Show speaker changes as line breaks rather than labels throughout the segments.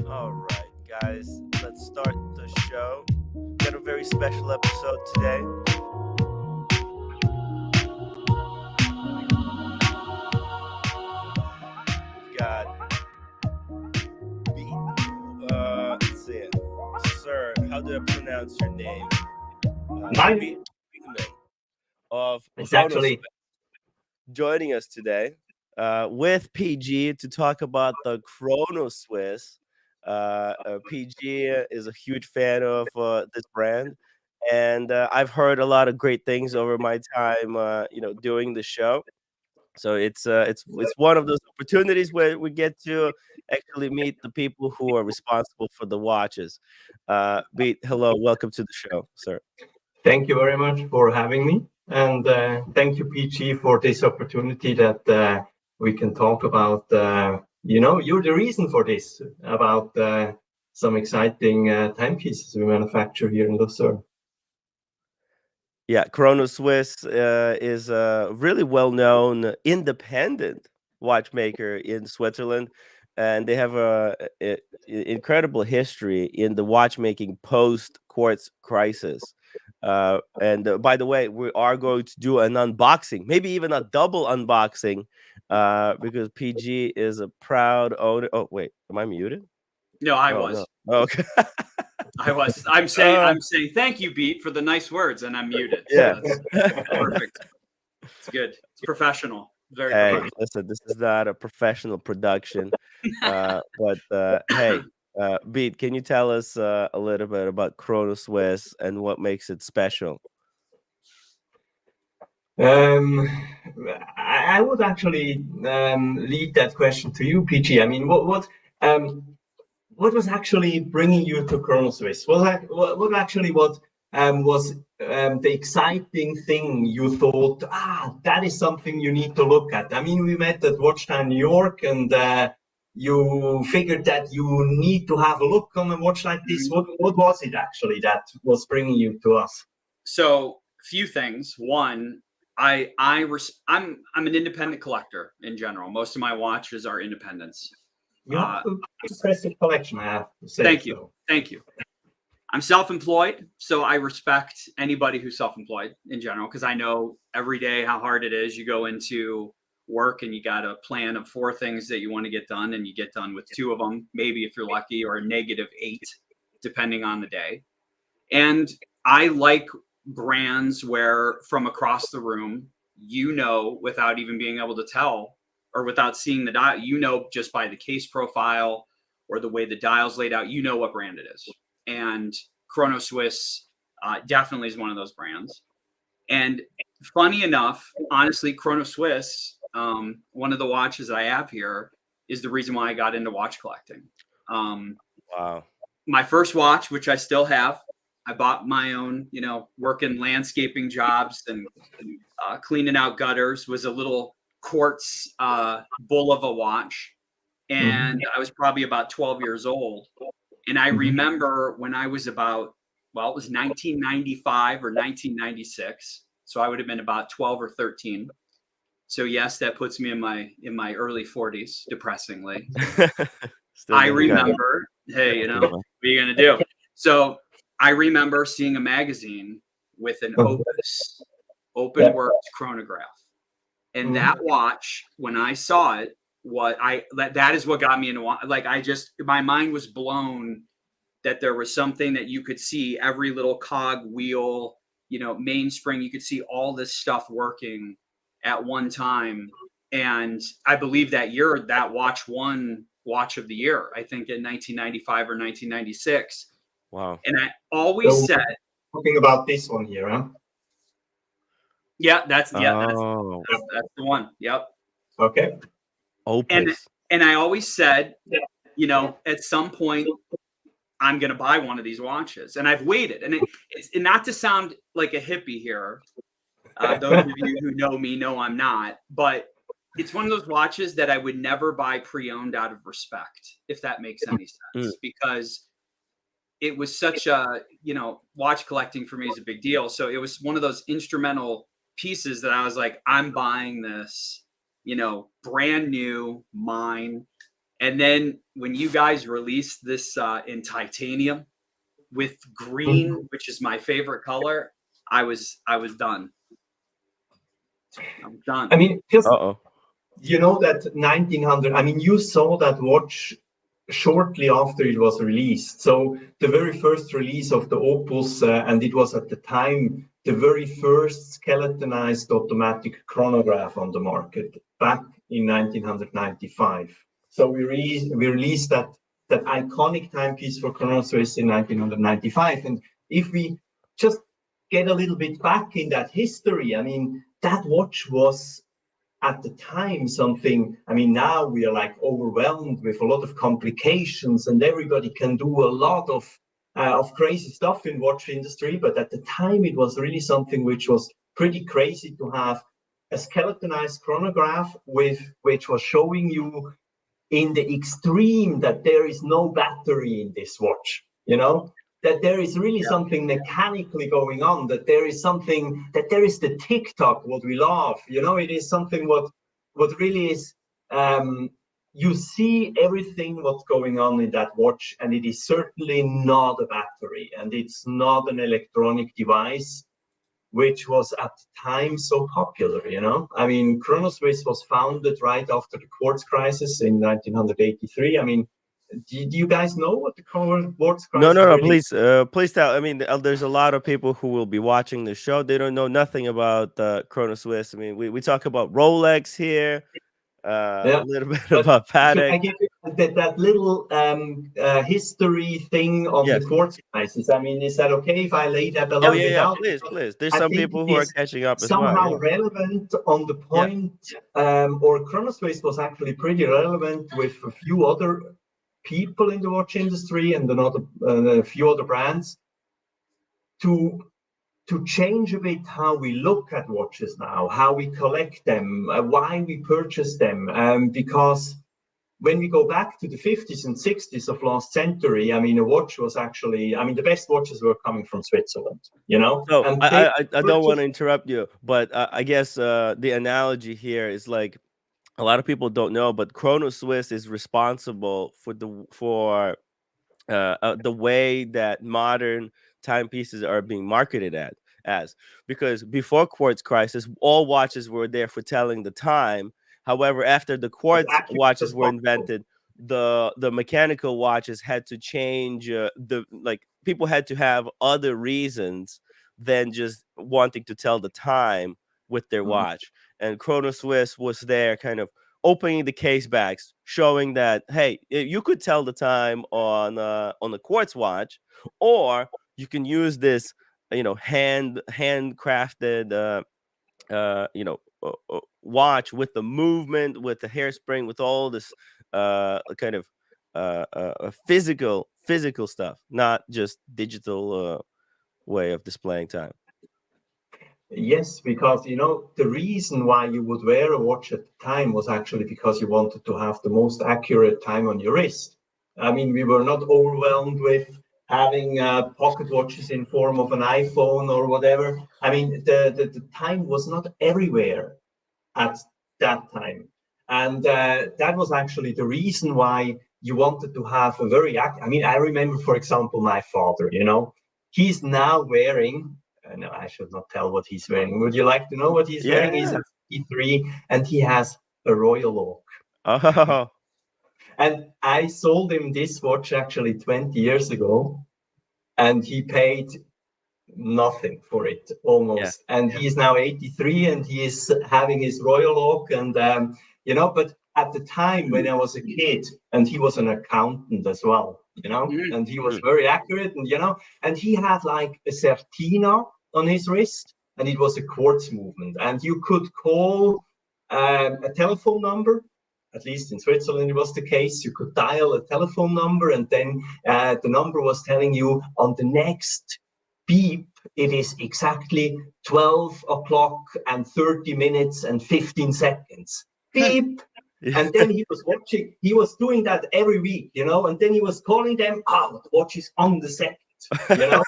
All right, guys, let's start the show. Got a very special episode today. We've got let's see it. Sir, how do I pronounce your name?
Mine
Beekman of
is
CHRONOSWISS
actually
joining us today with PG to talk about the CHRONOSWISS. PG is a huge fan of this brand, and I've heard a lot of great things over my time, doing the show. So it's one of those opportunities where we get to actually meet the people who are responsible for the watches. Beat, hello, welcome to the show, sir.
thank you very much for having me, and thank you, PG, for this opportunity that we can talk about. You're the reason for this about some exciting timepieces we manufacture here in Lucerne.
Yeah, CHRONOSWISS is a really well-known independent watchmaker in Switzerland, and they have incredible history in the watchmaking post-quartz crisis. And by the way, we are going to do an unboxing, maybe even a double unboxing, because PG is a proud owner. Oh, wait, am I muted?
No, I
Oh,
was.
no. Okay.
I was. I'm saying thank you, Beat, for the nice words, and I'm muted.
Yeah.
So that's perfect. It's good. It's professional. Very professional.
Hey, listen, this is not a professional production, but hey, Beat, can you tell us a little bit about CHRONOSWISS and what makes it special?
Um, I would actually lead that question to you, PG. I mean, what was actually bringing you to ChronoSwiss? What was the exciting thing you thought, that is something you need to look at? I mean, we met at Watchtime New York, and you figured that you need to have a look on a watch like this. What was it actually that was bringing you to us?
So, few things. One, I'm an independent collector in general. Most of my watches are independents.
You have an impressive collection, I have to say.
Thank you. Thank you. I'm self-employed, so I respect anybody who's self-employed in general, because I know every day how hard it is. You go into work and you got a plan of 4 things that you want to get done, and you get done with 2 of them, maybe if you're lucky, or a -8, depending on the day. And I like brands where from across the room, without even being able to tell, or without seeing the dial, just by the case profile or the way the dial's laid out, what brand it is. And ChronoSwiss definitely is one of those brands. And funny enough, honestly, ChronoSwiss, one of the watches I have here, is the reason why I got into watch collecting.
Wow.
My first watch, which I still have, I bought my own, working landscaping jobs and cleaning out gutters, was a little quartz bull of a watch. And I was probably about 12 years old. And I remember when I was it was 1995 or 1996. So I would have been about 12 or 13. So yes, that puts me in my early 40s, depressingly. I remember, hey, what are you going to do? So I remember seeing a magazine with an Opus open worked chronograph. And that watch, when I saw it, that is what got me into my mind was blown that there was something that you could see every little cog, wheel, mainspring, you could see all this stuff working at one time. And I believe that year that watch won watch of the year, I think in 1995 or 1996.
Wow.
And I always said,
talking about this one here, huh?
Yeah, that's the one. Yep.
Okay.
Opus.
And I always said, at some point I'm going to buy one of these watches, and I've waited. And it's not to sound like a hippie here. Those of you who know me know I'm not, but it's one of those watches that I would never buy pre-owned out of respect, if that makes any sense, because it was such a, watch collecting for me is a big deal. So it was one of those instrumental pieces that I was like, I'm buying this, brand new, mine. And then when you guys released this in titanium with green, which is my favorite color, I was done. I'm done.
I mean, just
Uh-oh.
you know that 1900. I mean, you saw that watch shortly after it was released. So the very first release of the Opus, and it was at the time the very first skeletonized automatic chronograph on the market back in 1995. So we released that iconic timepiece for CHRONOSWISS in 1995. And if we just get a little bit back in that history, I mean, that watch was at the time something. I mean, now we are like overwhelmed with a lot of complications and everybody can do a lot of crazy stuff in watch industry, but at the time it was really something which was pretty crazy to have a skeletonized chronograph which was showing you in the extreme that there is no battery in this watch, that there is really something mechanically going on, that there is something, that there is the tick-tock, what we love, it is something what really is, you see everything what's going on in that watch, and it is certainly not a battery, and it's not an electronic device, which was at the time so popular, I mean, CHRONOSWISS was founded right after the quartz crisis in 1983. I mean, do you guys know what the quartz crisis
No.
really?
Please tell. I mean, there's a lot of people who will be watching the show. They don't know nothing about CHRONOSWISS. I mean, we talk about Rolex here, a little bit
But
about
should I
Patek.
give you that little history thing of the
Yes.
quartz crisis? I mean, is that okay if I lay that a
Oh
little bit
yeah.
out?
Please. There's
I
some
think
people
it
who are
is
catching up as well.
somehow
Yeah.
relevant on the point, or CHRONOSWISS was actually pretty relevant with a few other people in the watch industry and a few other brands to change a bit how we look at watches now, how we collect them, why we purchase them, because when we go back to the 50s and 60s of last century, I mean, a watch was actually, I mean, the best watches were coming from Switzerland,
So
and
I don't want to interrupt you, but I guess the analogy here is like a lot of people don't know, but CHRONOSWISS is responsible for the way that modern timepieces are being marketed as, because before quartz crisis all watches were there for telling the time. However, after the quartz
actually
watches
just
were
possible.
invented, the mechanical watches had to change, people had to have other reasons than just wanting to tell the time with their
Mhm.
watch, and CHRONOSWISS was there kind of opening the case backs, showing that hey, you could tell the time on the quartz watch, or you can use this, handcrafted, watch with the movement, with the hairspring, with all this kind of physical stuff, not just digital way of displaying time.
Yes, because the reason why you would wear a watch at the time was actually because you wanted to have the most accurate time on your wrist. I mean, we were not overwhelmed with having pocket watches in form of an iPhone or whatever. I mean, the time was not everywhere at that time, and that was actually the reason why you wanted to have a very. I mean, I remember, for example, my father. He's now wearing. No, I should not tell what he's wearing. Would you like to know what he's wearing? He's
Yeah.
53 and he has a Royal Oak.
Oh.
And I sold him this watch actually 20 years ago, and he paid nothing for it
Yeah.
almost. And he is now 83 and he is having his Royal Oak. And, but at the time when I was a kid, and he was an accountant as well, and he was very accurate, and he had like a Certina on his wrist, and it was a quartz movement. And you could call a telephone number. At least in Switzerland, it was the case. You could dial a telephone number, and then the number was telling you on the next beep, it is exactly 12 o'clock and 30 minutes and 15 seconds. Beep. And then he was doing that every week, and then he was calling them, the watch is on the second,
Okay.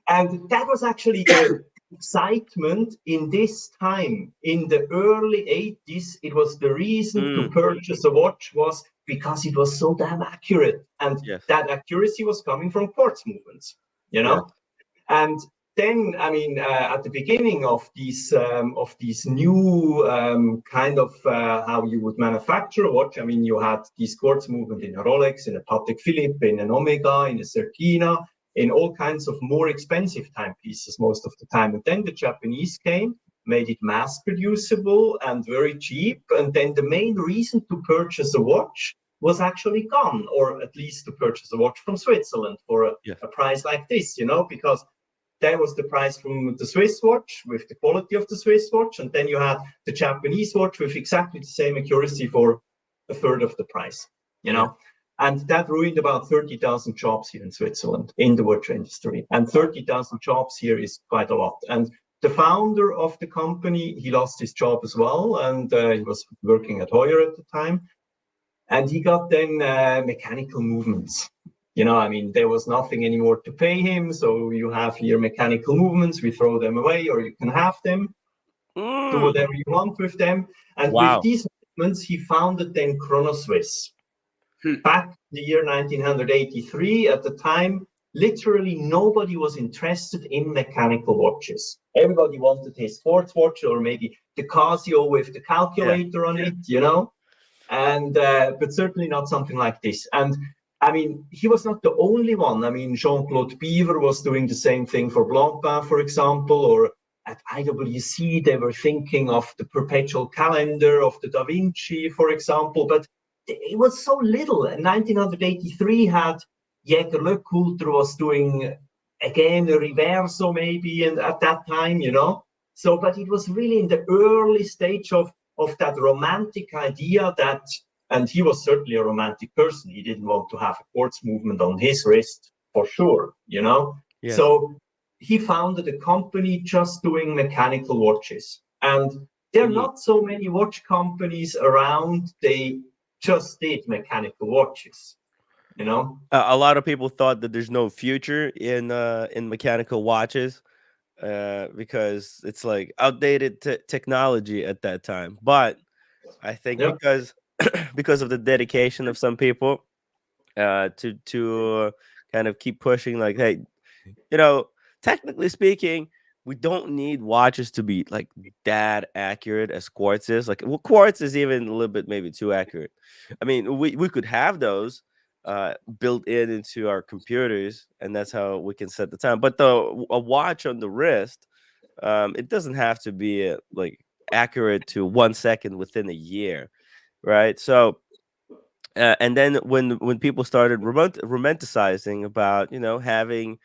And that was actually the excitement in this time, in the early 80s, it was the reason to
Mm,
purchase a watch was because it was so damn accurate. And
yes,
that accuracy was coming from quartz movements, you
yes.
know? And then, I mean, at the beginning of these new kind of how you would manufacture a watch, I mean, you had these quartz movement in a Rolex, in a Patek Philippe, in an Omega, in a Certina, in all kinds of more expensive timepieces most of the time. And then the Japanese came, made it mass producible and very cheap. And then the main reason to purchase a watch was actually gone, or at least to purchase a watch from Switzerland for
Yes.
a price like this, because that was the price from the Swiss watch with the quality of the Swiss watch. And then you had the Japanese watch with exactly the same accuracy for a third of the price,
Yeah.
And that ruined about 30,000 jobs here in Switzerland in the watch industry. And 30,000 jobs here is quite a lot. And the founder of the company, he lost his job as well. And he was working at Heuer at the time. And he got then mechanical movements. I mean, there was nothing anymore to pay him. So you have here mechanical movements. We throw them away, or you can have them. Do
Mm.
whatever you want with them. And
Wow.
with these movements, he founded then CHRONOSWISS. Back the year 1983, at the time, literally nobody was interested in mechanical watches. Everybody wanted his sports watch, or maybe the Casio with the calculator on it, and but certainly not something like this. And I mean, he was not the only one. I mean, Jean-Claude Biver was doing the same thing for Blancpain, for example, or at IWC, they were thinking of the perpetual calendar of the Da Vinci, for example, but it was so little. In 1983 had Jäger LeCoultre was doing again a reverso maybe, and at that time, So, but it was really in the early stage of that romantic idea that, and he was certainly a romantic person. He didn't want to have a quartz movement on his wrist for sure,
Yes.
So he founded a company just doing mechanical watches. And there are not so many watch companies around. They just did mechanical watches,
A lot of people thought that there's no future in mechanical watches because it's like outdated technology at that time. But I think
Yep.
because of the dedication of some people to kind of keep pushing, like, hey, technically speaking, we don't need watches to be like that accurate as quartz is. Like, well, quartz is even a little bit maybe too accurate. I mean, we could have those built into our computers, and that's how we can set the time. But a watch on the wrist, it doesn't have to be like accurate to 1 second within a year, right? So and then when people started romanticizing about having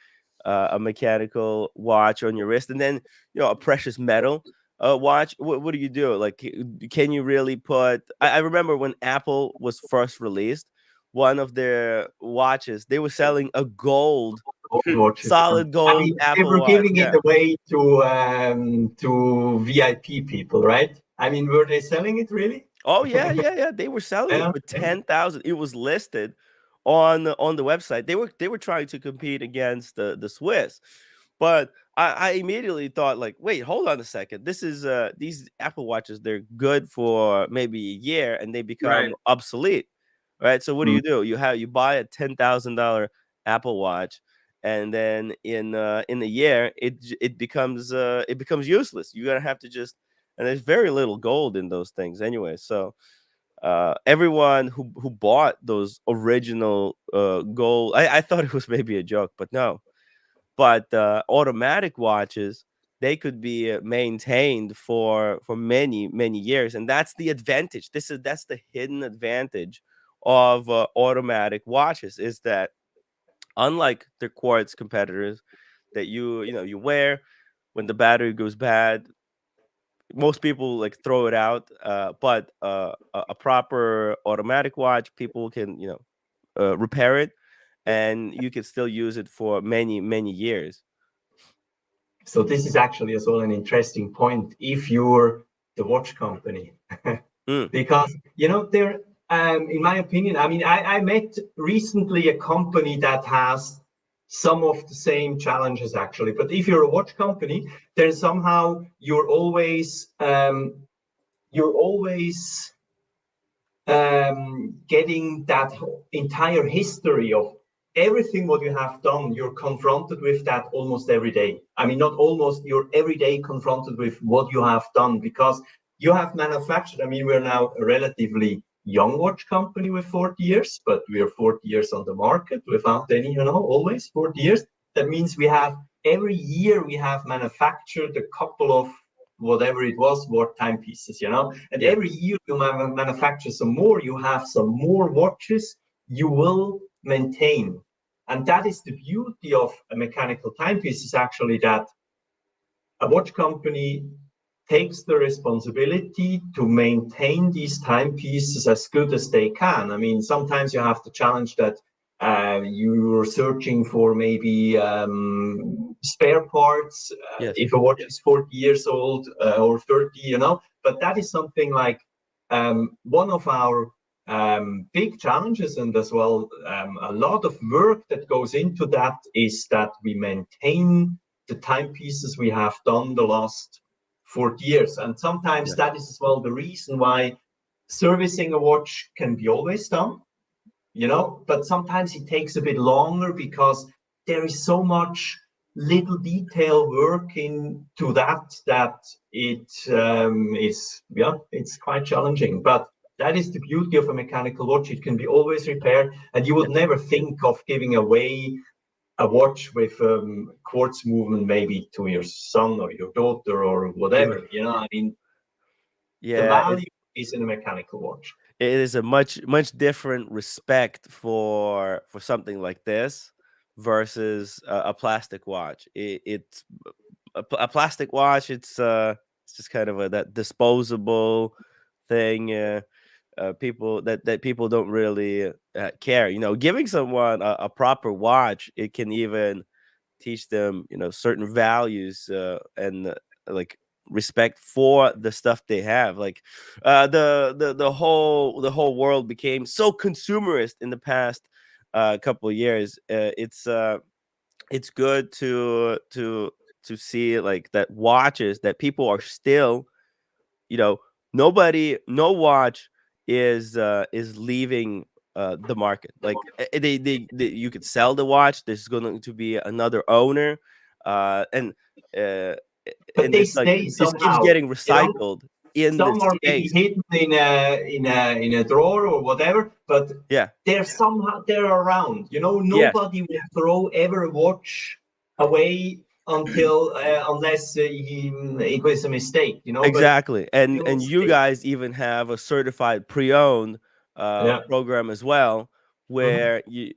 a mechanical watch on your wrist, and then a precious metal watch, what do you do? Like, can you really put? I remember when Apple was first released, one of their watches, they were selling a gold,
Watches.
solid
I
gold
mean, they
Apple
were
watch.
giving it
Yeah.
away to VIP people, right? I mean, were they selling it really?
Oh yeah. They were selling it
Yeah.
for 10,000. It was listed on the website. They were trying to compete against the Swiss, but I immediately thought, like, wait, hold on a second. This is these Apple watches. They're good for maybe a year and they become
Right.
obsolete, right? So what
Mm.
do? You buy a $10,000 Apple Watch, and then in a year it becomes useless. You're gonna have to just, and there's very little gold in those things anyway. So everyone who bought those original gold, I thought it was maybe a joke, but no. But automatic watches, they could be maintained for many years, and that's the advantage. That's the hidden advantage of automatic watches, is that unlike the quartz competitors that you wear, when the battery goes bad, most people like throw it out, but a proper automatic watch, people can repair it, and you can still use it for many years.
So this is actually as well an interesting point if you're the watch company,
Mm,
because there, in my opinion, I mean, I met recently a company that has some of the same challenges actually. But if you're a watch company, then somehow you're always getting that entire history of everything what you have done. You're confronted with that almost every day. I mean, not almost, you're every day confronted with what you have done, because you have manufactured. I mean, we're now a relatively young watch company with 40 years, but we are 40 years on the market without any, always 40 years. That means we have, every year we have manufactured a couple of whatever it was, war timepieces, and every year you manufacture some more, you have some more watches you will maintain. And that is the beauty of a mechanical timepiece, is actually that a watch company takes the responsibility to maintain these timepieces as good as they can. I mean, sometimes you have the challenge that you're searching for maybe spare parts if a watch is 40 years old or 30, but that is something like one of our big challenges, and as well a lot of work that goes into that, is that we maintain the timepieces we have done the last 40 years. And sometimes that is as well the reason why servicing a watch can be always done, but sometimes it takes a bit longer, because there is so much little detail work into that it is, it's quite challenging. But that is the beauty of a mechanical watch. It can be always repaired, and you would never think of giving away a watch with quartz movement maybe to your son or your daughter or whatever. I mean, the value is in a mechanical watch.
It is a much different respect for something like this versus a plastic watch. It's a plastic watch. It's just kind of that disposable thing. People that people don't really care. Giving someone a proper watch, it can even teach them, certain values and like respect for the stuff they have. Like the whole world became so consumerist in the past couple of years. It's good to see like that watches that people are still, no watch is leaving the market. Like they you could sell the watch. There's going to be another owner, and
but they
it's like
stay
it just keeps
somehow,
getting recycled in the
some are maybe
space.
hidden in a drawer or whatever, but they're somehow, they're around. Nobody will throw ever a watch away until unless it was a mistake.
Exactly. And you guys even have a certified pre-owned program as well, where you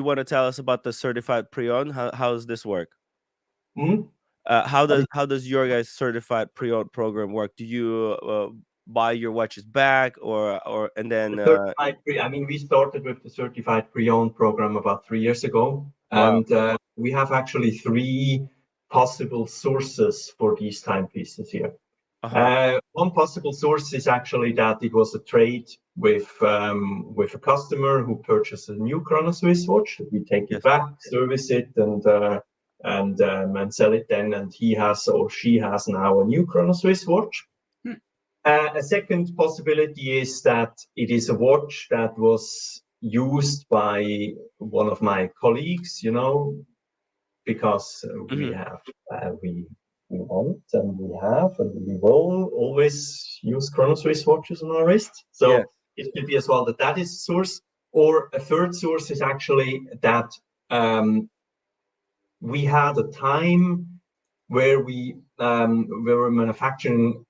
want to tell us about the certified pre-owned? How does this work? How does your guys' certified pre-owned program work? Do you buy your watches back, or and then
I mean, we started with the certified pre-owned program about 3 years ago, and we have actually 3 possible sources for these timepieces here. One possible source is actually that it was a trade with a customer who purchased a new CHRONOSWISS watch. We take it back, service it, and sell it then, and he has or she has now a new CHRONOSWISS watch. A second possibility is that it is a watch that was used by one of my colleagues, because we have we want and we will always use CHRONOSWISS watches on our wrist. So it could be as well that is a source. Or a third source is actually that we had a time where we were manufacturing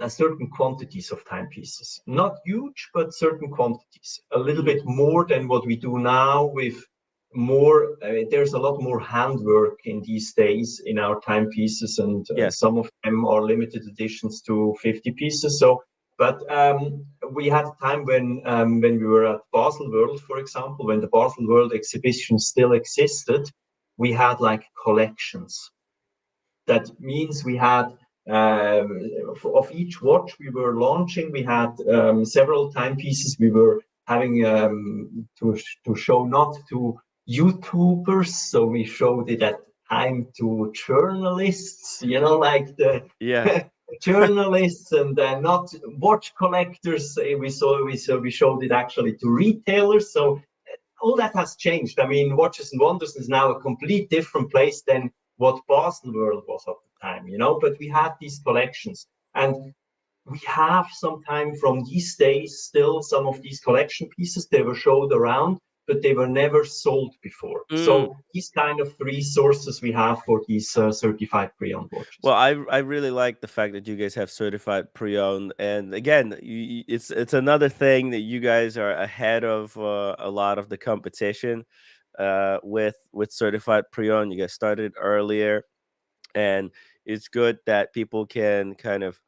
certain quantities of timepieces, not huge, but certain quantities, a little bit more than what we do now. With more, there's a lot more handwork in these days in our timepieces, and some of them are limited editions to 50 pieces. So, but we had a time when we were at Basel World, for example, when the Basel World exhibition still existed, we had like collections. That means we had of each watch we were launching, we had several timepieces we were having to show, not to YouTubers. So we showed it at time to journalists, like the
Yes.
journalists and not watch collectors. We showed it actually to retailers. So all that has changed. I mean, Watches and Wonders is now a complete different place than what Boston World was at the time, but we had these collections. And we have sometime from these days still some of these collection pieces. They were showed around, but they were never sold before.
Mm.
So these kind of resources we have for these certified pre-owned watches.
Well, I really like the fact that you guys have certified pre-owned, and again, it's another thing that you guys are ahead of a lot of the competition with certified pre-owned. You guys started earlier, and it's good that people can kind of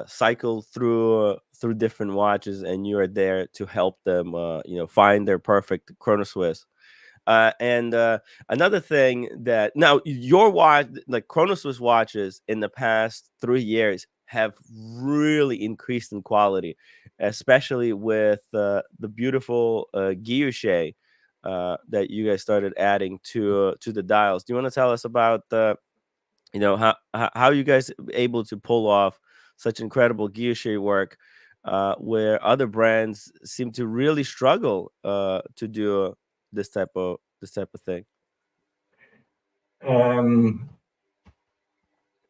cycle through different watches, and you are there to help them, find their perfect ChronoSwiss. And another thing that now your watch, like ChronoSwiss watches, in the past 3 years have really increased in quality, especially with the beautiful guilloche that you guys started adding to the dials. Do you want to tell us about how you guys able to pull off such incredible guilloche work, where other brands seem to really struggle to do this type of thing?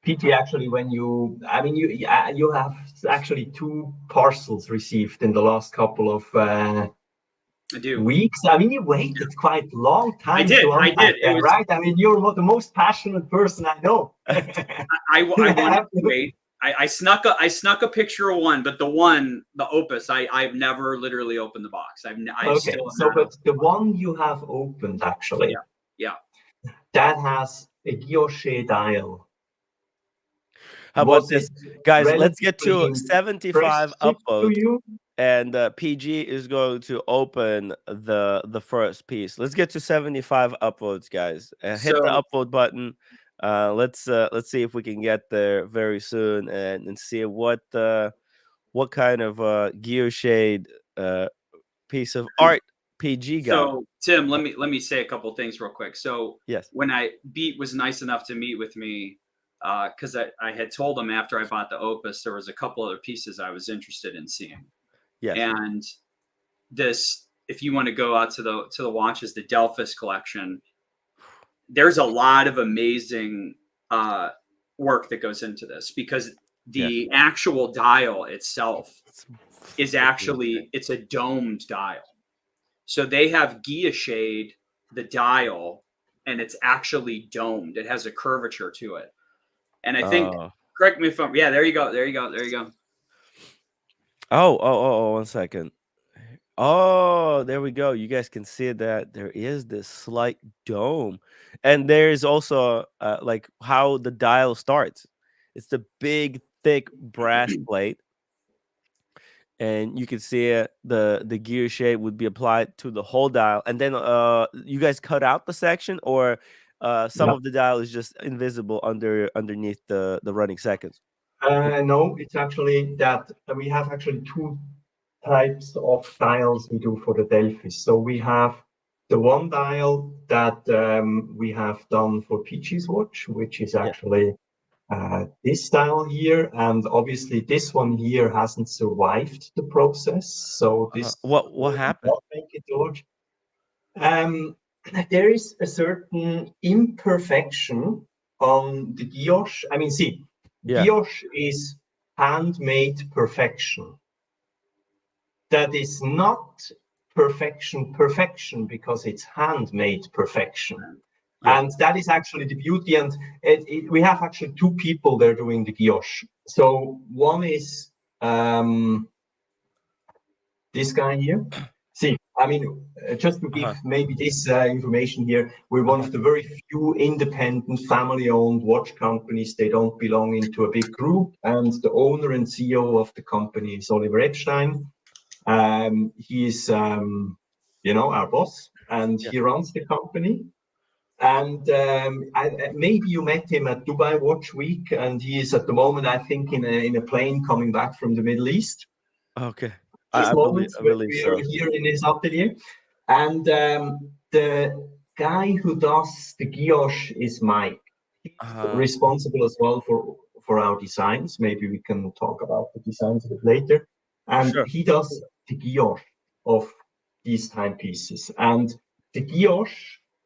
PT, actually, you have actually 2 parcels received in the last couple of
I do.
weeks. I mean, you waited quite a long time to
I
unpack
did.
them, right? I mean, you're the most passionate person I know.
I wanted to wait. I snuck a picture of one, but the Opus, I've never literally opened the box.
Okay, so but the one you have opened, actually,
yeah,
that has a guilloche dial.
How about this, guys? Let's get to 75 upvotes, and PG is going to open the first piece. Let's get to 75 upvotes, guys. Hit the upvote button. Let's see if we can get there very soon, and see what kind of guilloche piece of art PG got.
So Tim, let me say a couple things real quick. So
yes,
when Beat was nice enough to meet with me, because I had told him after I bought the Opus, there was a couple other pieces I was interested in seeing.
Yes.
And this, if you want to go out to the watches, the Delphus collection, there's a lot of amazing work that goes into this, because the actual dial itself is actually, it's a domed dial. So they have guilloche'd the dial, and it's actually domed. It has a curvature to it. And I think, correct me if I'm, there you go.
Oh, 1 second. Oh, there we go. You guys can see that there is this slight dome, and there's also like how the dial starts. It's the big, thick brass plate, and you can see the guilloche would be applied to the whole dial, and then you guys cut out the section, or some of the dial is just invisible underneath the running seconds.
No, it's actually that we have actually 2 types of dials we do for the Delphis. So we have the one dial that we have done for PG's watch, which is actually this dial here, and obviously this one here hasn't survived the process. So this
what happened?
Make it watch. There is a certain imperfection on the guilloche. I mean, see, guilloche is handmade perfection. That is not perfection because it's handmade perfection. And that is actually the beauty. And we have actually 2 people there doing the guilloche. So one is this guy here. See, I mean, just to give maybe this information here, we're one of the very few independent family-owned watch companies. They don't belong into a big group. And the owner and CEO of the company is Oliver Epstein. He is, our boss, and he runs the company. And maybe you met him at Dubai Watch Week, and he is at the moment, I think, in a plane coming back from the Middle East.
Okay,
I believe so. We are here in his atelier, and the guy who does the guillotine is Mike. He's responsible as well for our designs. Maybe we can talk about the designs a bit later. And
Sure.
he does the guillotine of these timepieces. And the guillotine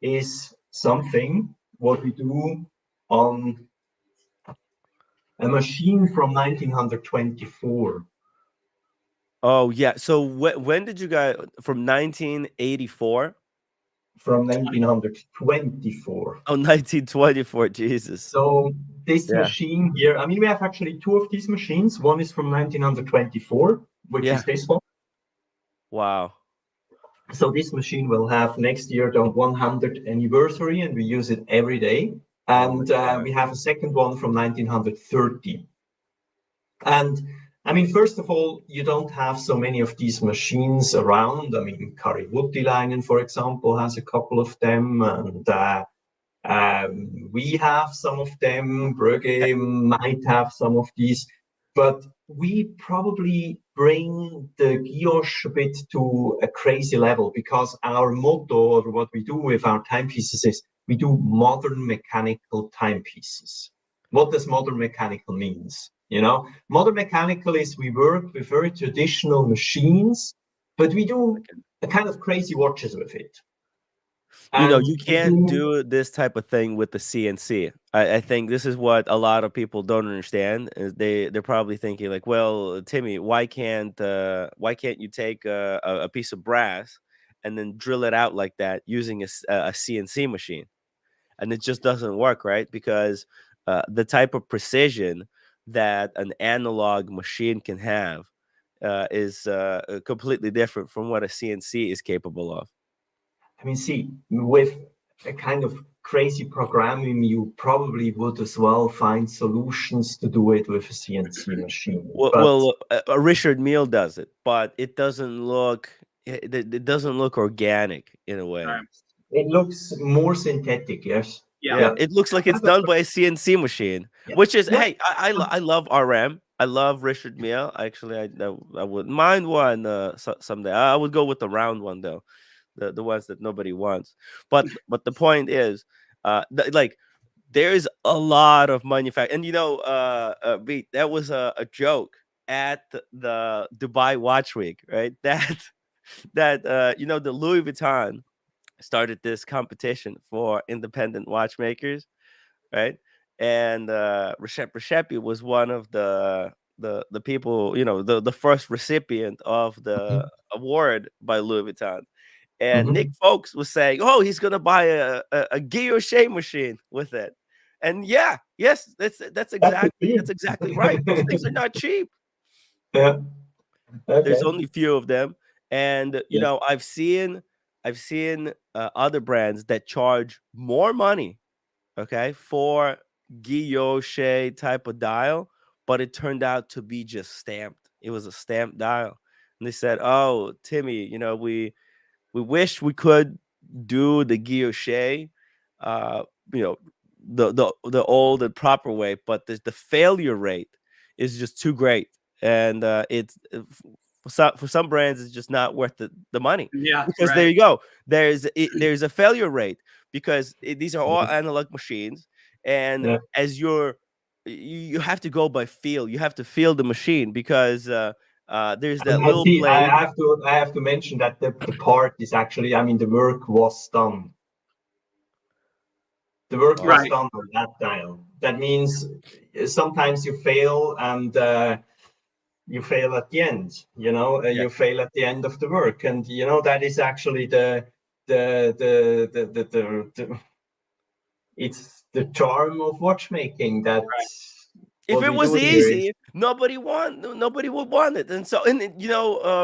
is something what we do on a machine from 1924.
Oh yeah. So when did you guys from 1984?
From 1924.
Oh, 1924. Jesus.
So this
Yeah.
machine here, I mean, we have actually two of these machines. One is from 1924, which
Yeah.
is this one.
Wow.
So this machine will have next year the 100th anniversary, and we use it every day. And we have a second one from 1930. And I mean, first of all, you don't have so many of these machines around. I mean, Kari Voutilainen, for example, has a couple of them, and we have some of them. Brugge might have some of these, but we probably bring the guillotine a bit to a crazy level because our motto, or what we do with our timepieces, is we do modern mechanical timepieces. What does modern mechanical means? You know, modern mechanical is we work with very traditional machines, but we do a kind of crazy watches with it. And
You can't do this type of thing with the CNC. I think this is what a lot of people don't understand. Is they're probably thinking like, well, Timmy, why can't you take a piece of brass and then drill it out like that using a CNC machine? And it just doesn't work, right? Because the type of precision that an analog machine can have is completely different from what a CNC is capable of.
I mean, see, with a kind of crazy programming, you probably would as well find solutions to do it with a CNC machine. But
Richard Mille does it, but it doesn't look it doesn't look organic in a way.
Right.
it looks more synthetic, yes.
Yeah, it looks like it's done by a CNC machine, which is hey, I love RM. I love Richard Mille. Actually, I wouldn't mind one someday. I would go with the round one though, the ones that nobody wants. But the point is, like there's a lot of manufacturing, and Beat, that was a joke at the Dubai Watch Week, right? The Louis Vuitton started this competition for independent watchmakers, right? And Recep Recepi was one of the people, the first recipient of the award by Louis Vuitton. And Nick Folks was saying, "Oh, he's gonna buy a guillotine machine with it." And yes, that's exactly right. Those things are not cheap.
Yeah.
There's
Okay.
only a few of them, and
Yeah.
I've seen other brands that charge more money, okay, for guilloche type of dial, but it turned out to be just stamped. It was a stamped dial, and they said, "Oh, Timmy, we wish we could do the guilloche, uh, you know, the old and proper way, but the failure rate is just too great, and it's for some brands it's just not worth the money
Yeah,
because there
right.
you go. There's a failure rate because these are all analog machines, and
Yeah.
as you have to go by feel. You have to feel the machine because there's that
And
little
see,
blade.
I have to mention that the part is actually, I mean, the work was done. The work was
Right.
done on that dial. That means sometimes you fail, and you fail at the end.
Yeah.
You fail at the end of the work, and that is actually the it's the charm of watchmaking. That
If
what
it
we
was
do here is
easy, nobody would want it. And so,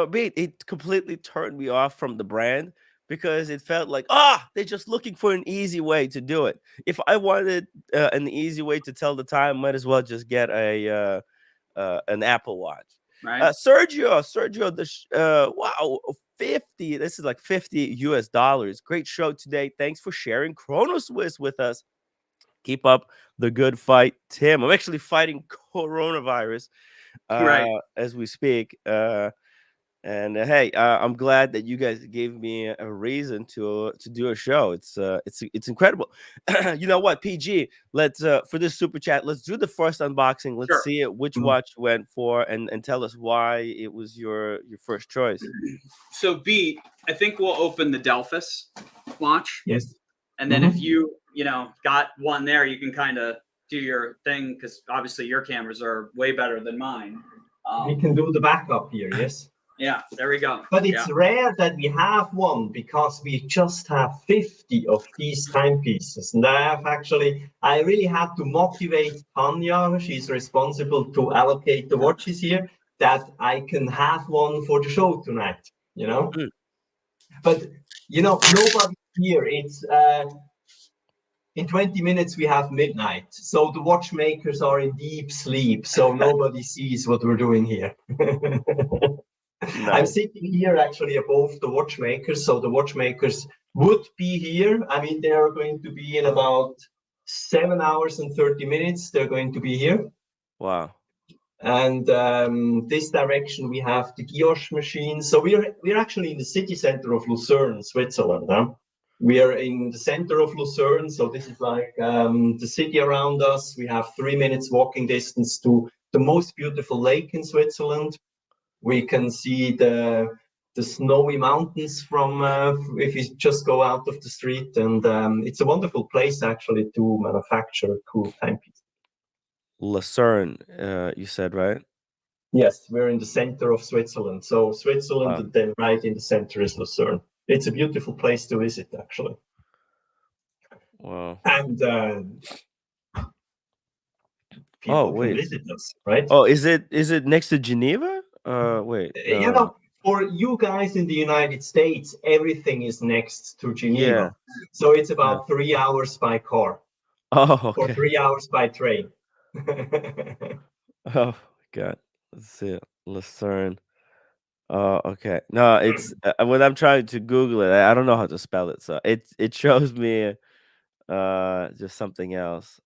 Bait, it completely turned me off from the brand because it felt like, they're just looking for an easy way to do it. If I wanted an easy way to tell the time, might as well just get an Apple Watch.
Right.
Sergio, wow, 50. This is like $50. Great show today. Thanks for sharing ChronoSwiss with us. Keep up the good fight, Tim. I'm actually fighting coronavirus
Right.
as we speak. And hey, I'm glad that you guys gave me a reason to do a show. It's incredible. You know what, PG? Let's for this super chat, let's do the first unboxing. Let's
Sure.
see which
Mm.
watch you went for, and tell us why it was your first choice.
So B, I think we'll open the Delphis watch,
Yes.
and then if you got one there, you can kind of do your thing because obviously your cameras are way better than mine.
We can do the backup here, yes.
Yeah, there we go.
But it's rare that we have one because we just have 50 of these timepieces. And I really had to motivate Tanya, she's responsible to allocate the watches here, that I can have one for the show tonight,
Mm.
But, nobody here, it's, in 20 minutes, we have midnight. So the watchmakers are in deep sleep. So nobody sees what we're doing here.
Nice.
I'm sitting here actually above the watchmakers. So the watchmakers would be here. I mean, they are going to be in about 7 hours and 30 minutes. They're going to be here.
Wow.
And this direction, we have the Guilloche machine. So we're actually in the city center of Lucerne, Switzerland. Huh? We are in the center of Lucerne. So this is like the city around us. We have 3 minutes walking distance to the most beautiful lake in Switzerland. We can see the snowy mountains from if you just go out of the street. And it's a wonderful place actually to manufacture cool timepieces.
Lucerne, you said, right?
Yes, we're in the center of Switzerland. So Switzerland,
Wow.
and then right in the center is Lucerne. It's a beautiful place to visit, actually.
Wow.
And people can
wait.
visit us, right?
Oh, is it next to Geneva? Wait.
For you guys in the United States, everything is next to Geneva.
Yeah.
So it's about 3 hours by car.
Oh,
Or
okay.
3 hours by train.
Oh God. Let's see. Lucerne. Oh, okay. No, it's when I'm trying to Google it, I don't know how to spell it, so it shows me just something else.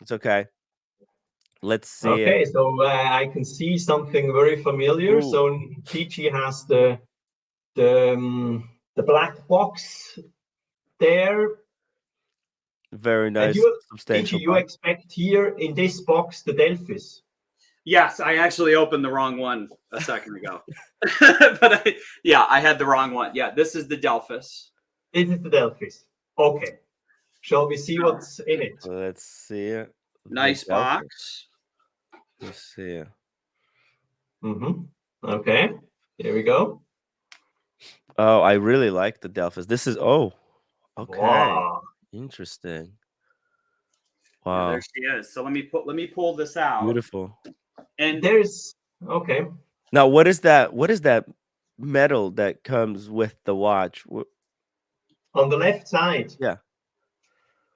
It's okay. Let's see it.
Okay, so I can see something very familiar.
Ooh.
So Peachy has the black box there.
Very nice,
And
substantial
you
box.
expect here in this box the Delphis.
Yes, I actually opened the wrong one a second ago. But I had the wrong one. Yeah, this is the Delphis.
This is the Delphis. Okay. Shall we see what's in it?
Let's see it.
Nice box.
Let's see.
Okay. Here we go.
Oh, I really like the Delphis. This is okay.
Wow.
Interesting.
Yeah,
Wow.
there she is. So let me pull this out.
Beautiful.
And
there's okay.
Now, what is that metal that comes with the watch?
On the left side.
Yeah.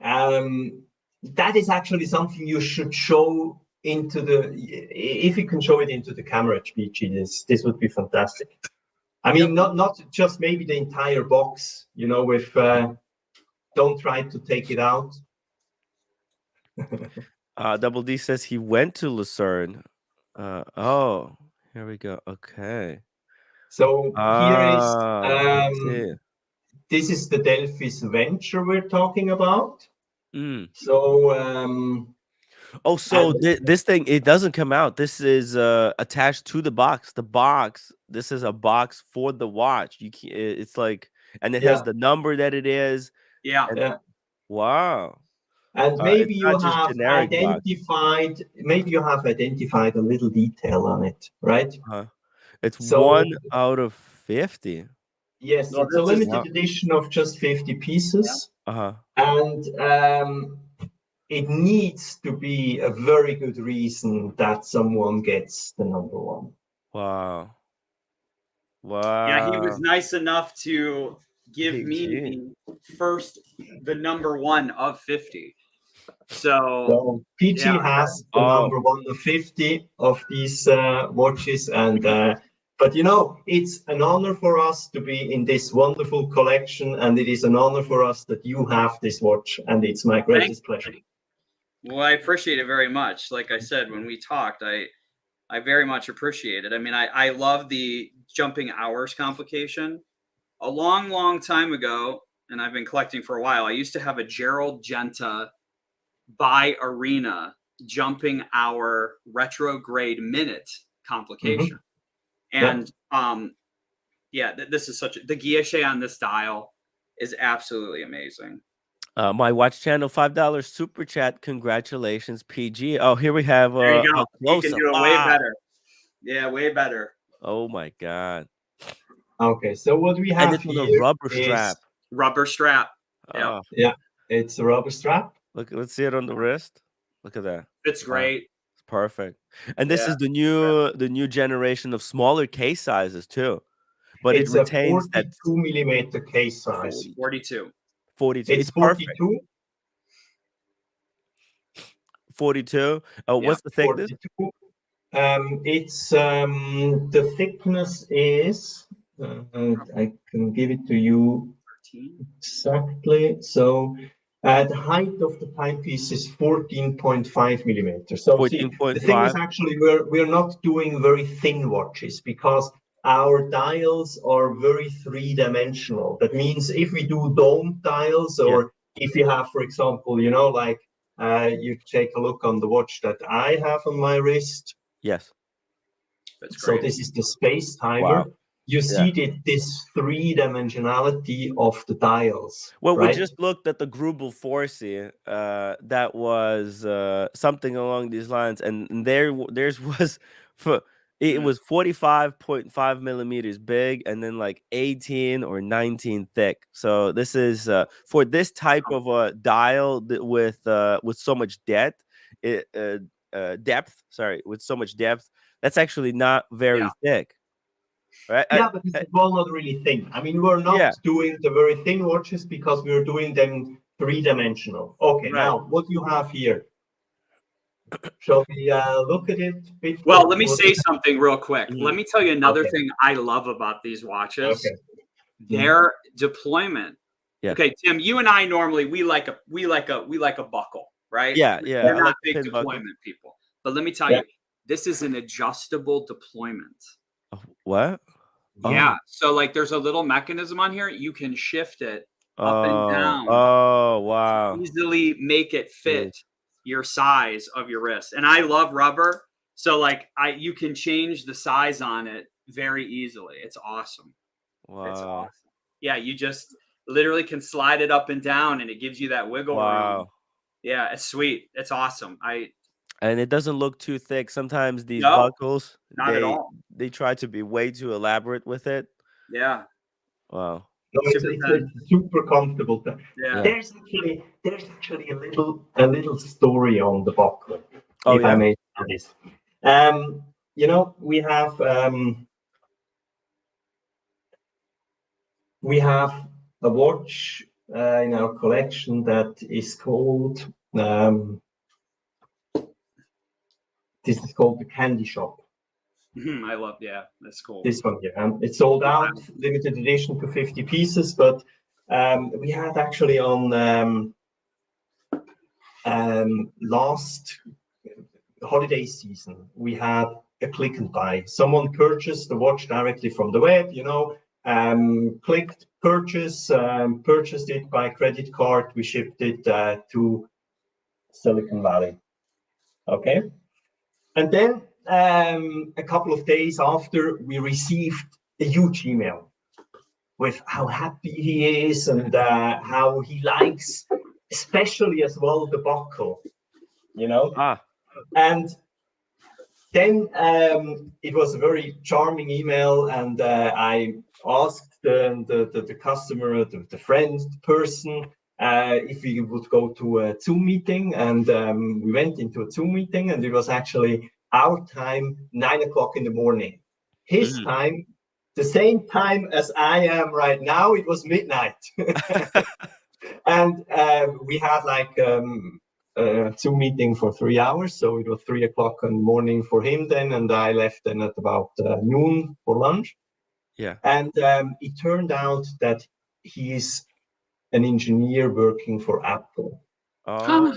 That is actually something you should show into if you can show it into the camera, HBG, this would be fantastic. I mean, not just maybe the entire box, with don't try to take it out.
Double D says he went to Lucerne. Oh, here we go. Okay.
So here is this is the Delphis Venture we're talking about. So
so this thing, it doesn't come out. This is attached to the box. This is a box for the watch. It's like, and it has the number that it is.
Yeah.
Wow.
And maybe you have identified a little detail on it, right?
It's 1 out of 50.
Yes, it's a limited edition of just 50 pieces. And it needs to be a very good reason that someone gets the number one.
Wow.
Yeah, he was nice enough to give me the number one of 50. So
PG has the number one of 50 of these watches, and but it's an honor for us to be in this wonderful collection, and it is an honor for us that you have this watch, and it's my greatest pleasure.
Well, I appreciate it very much. Like I said, when we talked, I very much appreciate it. I mean, I love the jumping hours complication. A long time ago, and I've been collecting for a while, I used to have a Gerald Genta by arena jumping hour retrograde minute complication. And yeah, this is the guilloche on this dial is absolutely amazing.
My watch channel $5 super chat. Congratulations, PG. Oh, here we have
There you go.
a
You can
close-up.
do it way better. Yeah, way better.
Oh my god.
Okay, so what we have
And it's on a
here
rubber
is
strap.
Rubber strap.
Oh,
yeah, it's a rubber strap.
look, let's see it on the wrist. Look at that.
It's great.
It's perfect. And this
Yeah.
is the new generation of smaller case sizes too. But
It's
it retains
a
that
42 millimeter case size.
42.
42.
It's
It's perfect.
42.
42. What's the thickness?
42. It's the thickness is I can give it to you
13.
exactly. So the height of the timepiece is 14.5 millimeters. So see, the thing is
14.5.
actually we're not doing very thin watches because our dials are very three-dimensional. That means if we do dome dials, or if you have, for example, you know, like you take a look on the watch that I have on my wrist.
Yes.
That's
So
great.
this is the space timer.
Wow.
You see this three-dimensionality of the dials.
Well,
right?
we just looked at the Grubel Force. That was something along these lines, and theirs was for it was 45.5 millimeters big, and then like 18 or 19 thick. So this is for this type of a dial with so much depth. With so much depth, that's actually not very thick. Right?
Yeah, but it's well not really thin. I mean, we're not doing the very thin watches because we're doing them three-dimensional. Okay, now what you have here? Shall we look at it a bit?
Well, let me say something real quick. Let me tell you another
Okay.
thing I love about these watches.
Okay.
Their deployment.
Yeah.
Okay, Tim, you and I normally we like a buckle, right?
Yeah.
We're not
like
big deployment people. But let me tell you, this is an adjustable deployment.
What?
Yeah. So like there's a little mechanism on here. You can shift it up and down.
Oh, wow.
Easily make it fit your size of your wrist. And I love rubber. So like you can change the size on it very easily. It's awesome.
Wow.
It's awesome. Yeah, you just literally can slide it up and down and it gives you that wiggle room. Yeah, it's sweet. It's awesome.
And it doesn't look too thick. Sometimes these
No,
buckles,
not at all.
they try to be way too elaborate with it.
Yeah.
Wow.
No, it's super comfortable.
Yeah.
There's actually a little story on the buckle.
Oh,
if I may say this. You know, we have a watch in our collection that is called this is called the Candy Shop.
I love, that's cool.
This one here, and it's sold out, limited edition to 50 pieces. But we had actually on last holiday season, we had a click and buy. Someone purchased the watch directly from the web, you know, clicked purchase, purchased it by credit card. We shipped it to Silicon Valley. Okay. And then a couple of days after, we received a huge email with how happy he is and how he likes, especially as well, the buckle, you know. And then it was a very charming email, and I asked the customer, the friend, the person, if we would go to a Zoom meeting, and we went into a Zoom meeting, and it was actually our time, 9 o'clock in the morning. His time, the same time as I am right now, it was midnight. And we had like a Zoom meeting for 3 hours, so it was 3 o'clock in the morning for him then, and I left then at about noon for lunch.
Yeah.
And it turned out that he is an engineer working for Apple.
Oh.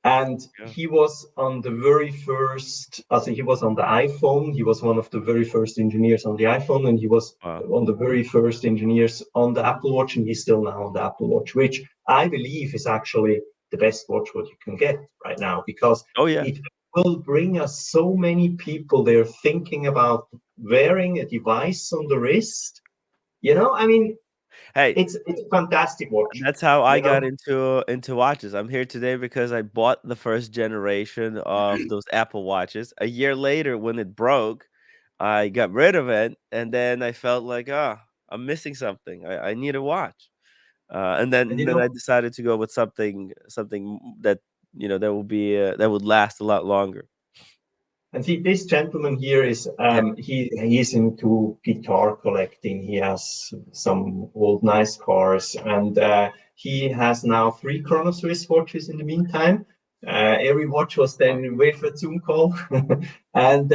And
Yeah.
he was on the very first, he was on the iPhone. He was one of the very first engineers on the iPhone, and he was
Wow.
one of the very first engineers on the Apple Watch, and he's still now on the Apple Watch, which I believe is actually the best watch what you can get right now, because
Oh yeah.
it will bring us so many people. They're thinking about wearing a device on the wrist. You know, I mean,
Hey,
it's a fantastic watch.
that's how I
You know,
got into watches. I'm here today because I bought the first generation of those Apple Watches. A year later, when it broke, I got rid of it, and then I felt like, I'm missing something. I need a watch, and
and
then I decided to go with something that that will be that would last a lot longer.
And see, this gentleman here is
Yeah.
he's into guitar collecting. He has some old nice cars, and he has now 3 CHRONOSWISS watches in the meantime. Every watch was then with a Zoom call, and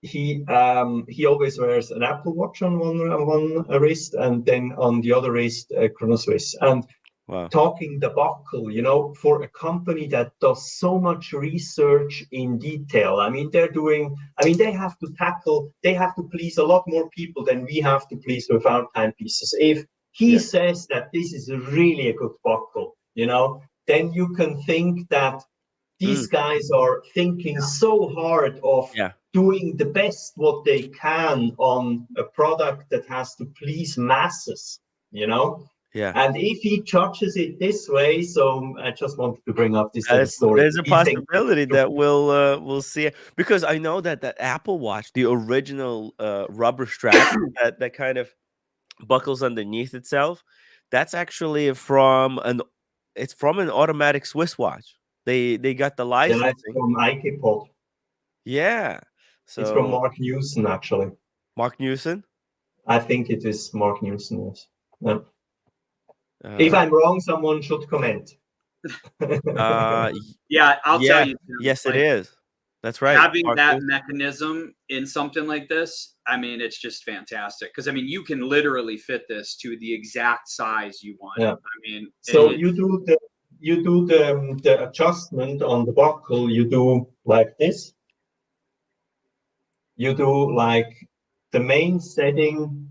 he always wears an Apple Watch on one wrist, and then on the other wrist a CHRONOSWISS. And
Wow.
talking the buckle, you know, for a company that does so much research in detail. I mean, they have to please a lot more people than we have to please with our timepieces. If he
Yeah.
says that this is really a good buckle, you know, then you can think that these
Mm.
guys are thinking so hard of
Yeah.
doing the best what they can on a product that has to please masses, you know.
Yeah.
And if he judges it this way, so I just wanted to bring up this little
There's
story.
there's a
He thinks
possibility that we'll see it, because I know that that Apple Watch, the original rubber strap that kind of buckles underneath itself, that's actually from an automatic Swiss watch. They got the
that's
licensing.
from ipod.
Yeah.
It's from
So
Mark Newson, actually.
Mark Newson.
I think it is Mark Newson, yes. Yeah. If
Uh,
I'm wrong, someone should comment.
y-
Yeah, I'll tell
yeah.
you, Tim,
Yes, it
like
is. That's right.
having
Mark
that
Newson.
mechanism in something like this, I mean, it's just fantastic. Because I mean, you can literally fit this to the exact size you want.
Yeah.
I mean,
So you do the adjustment on the buckle. You do like this. You do like the main setting.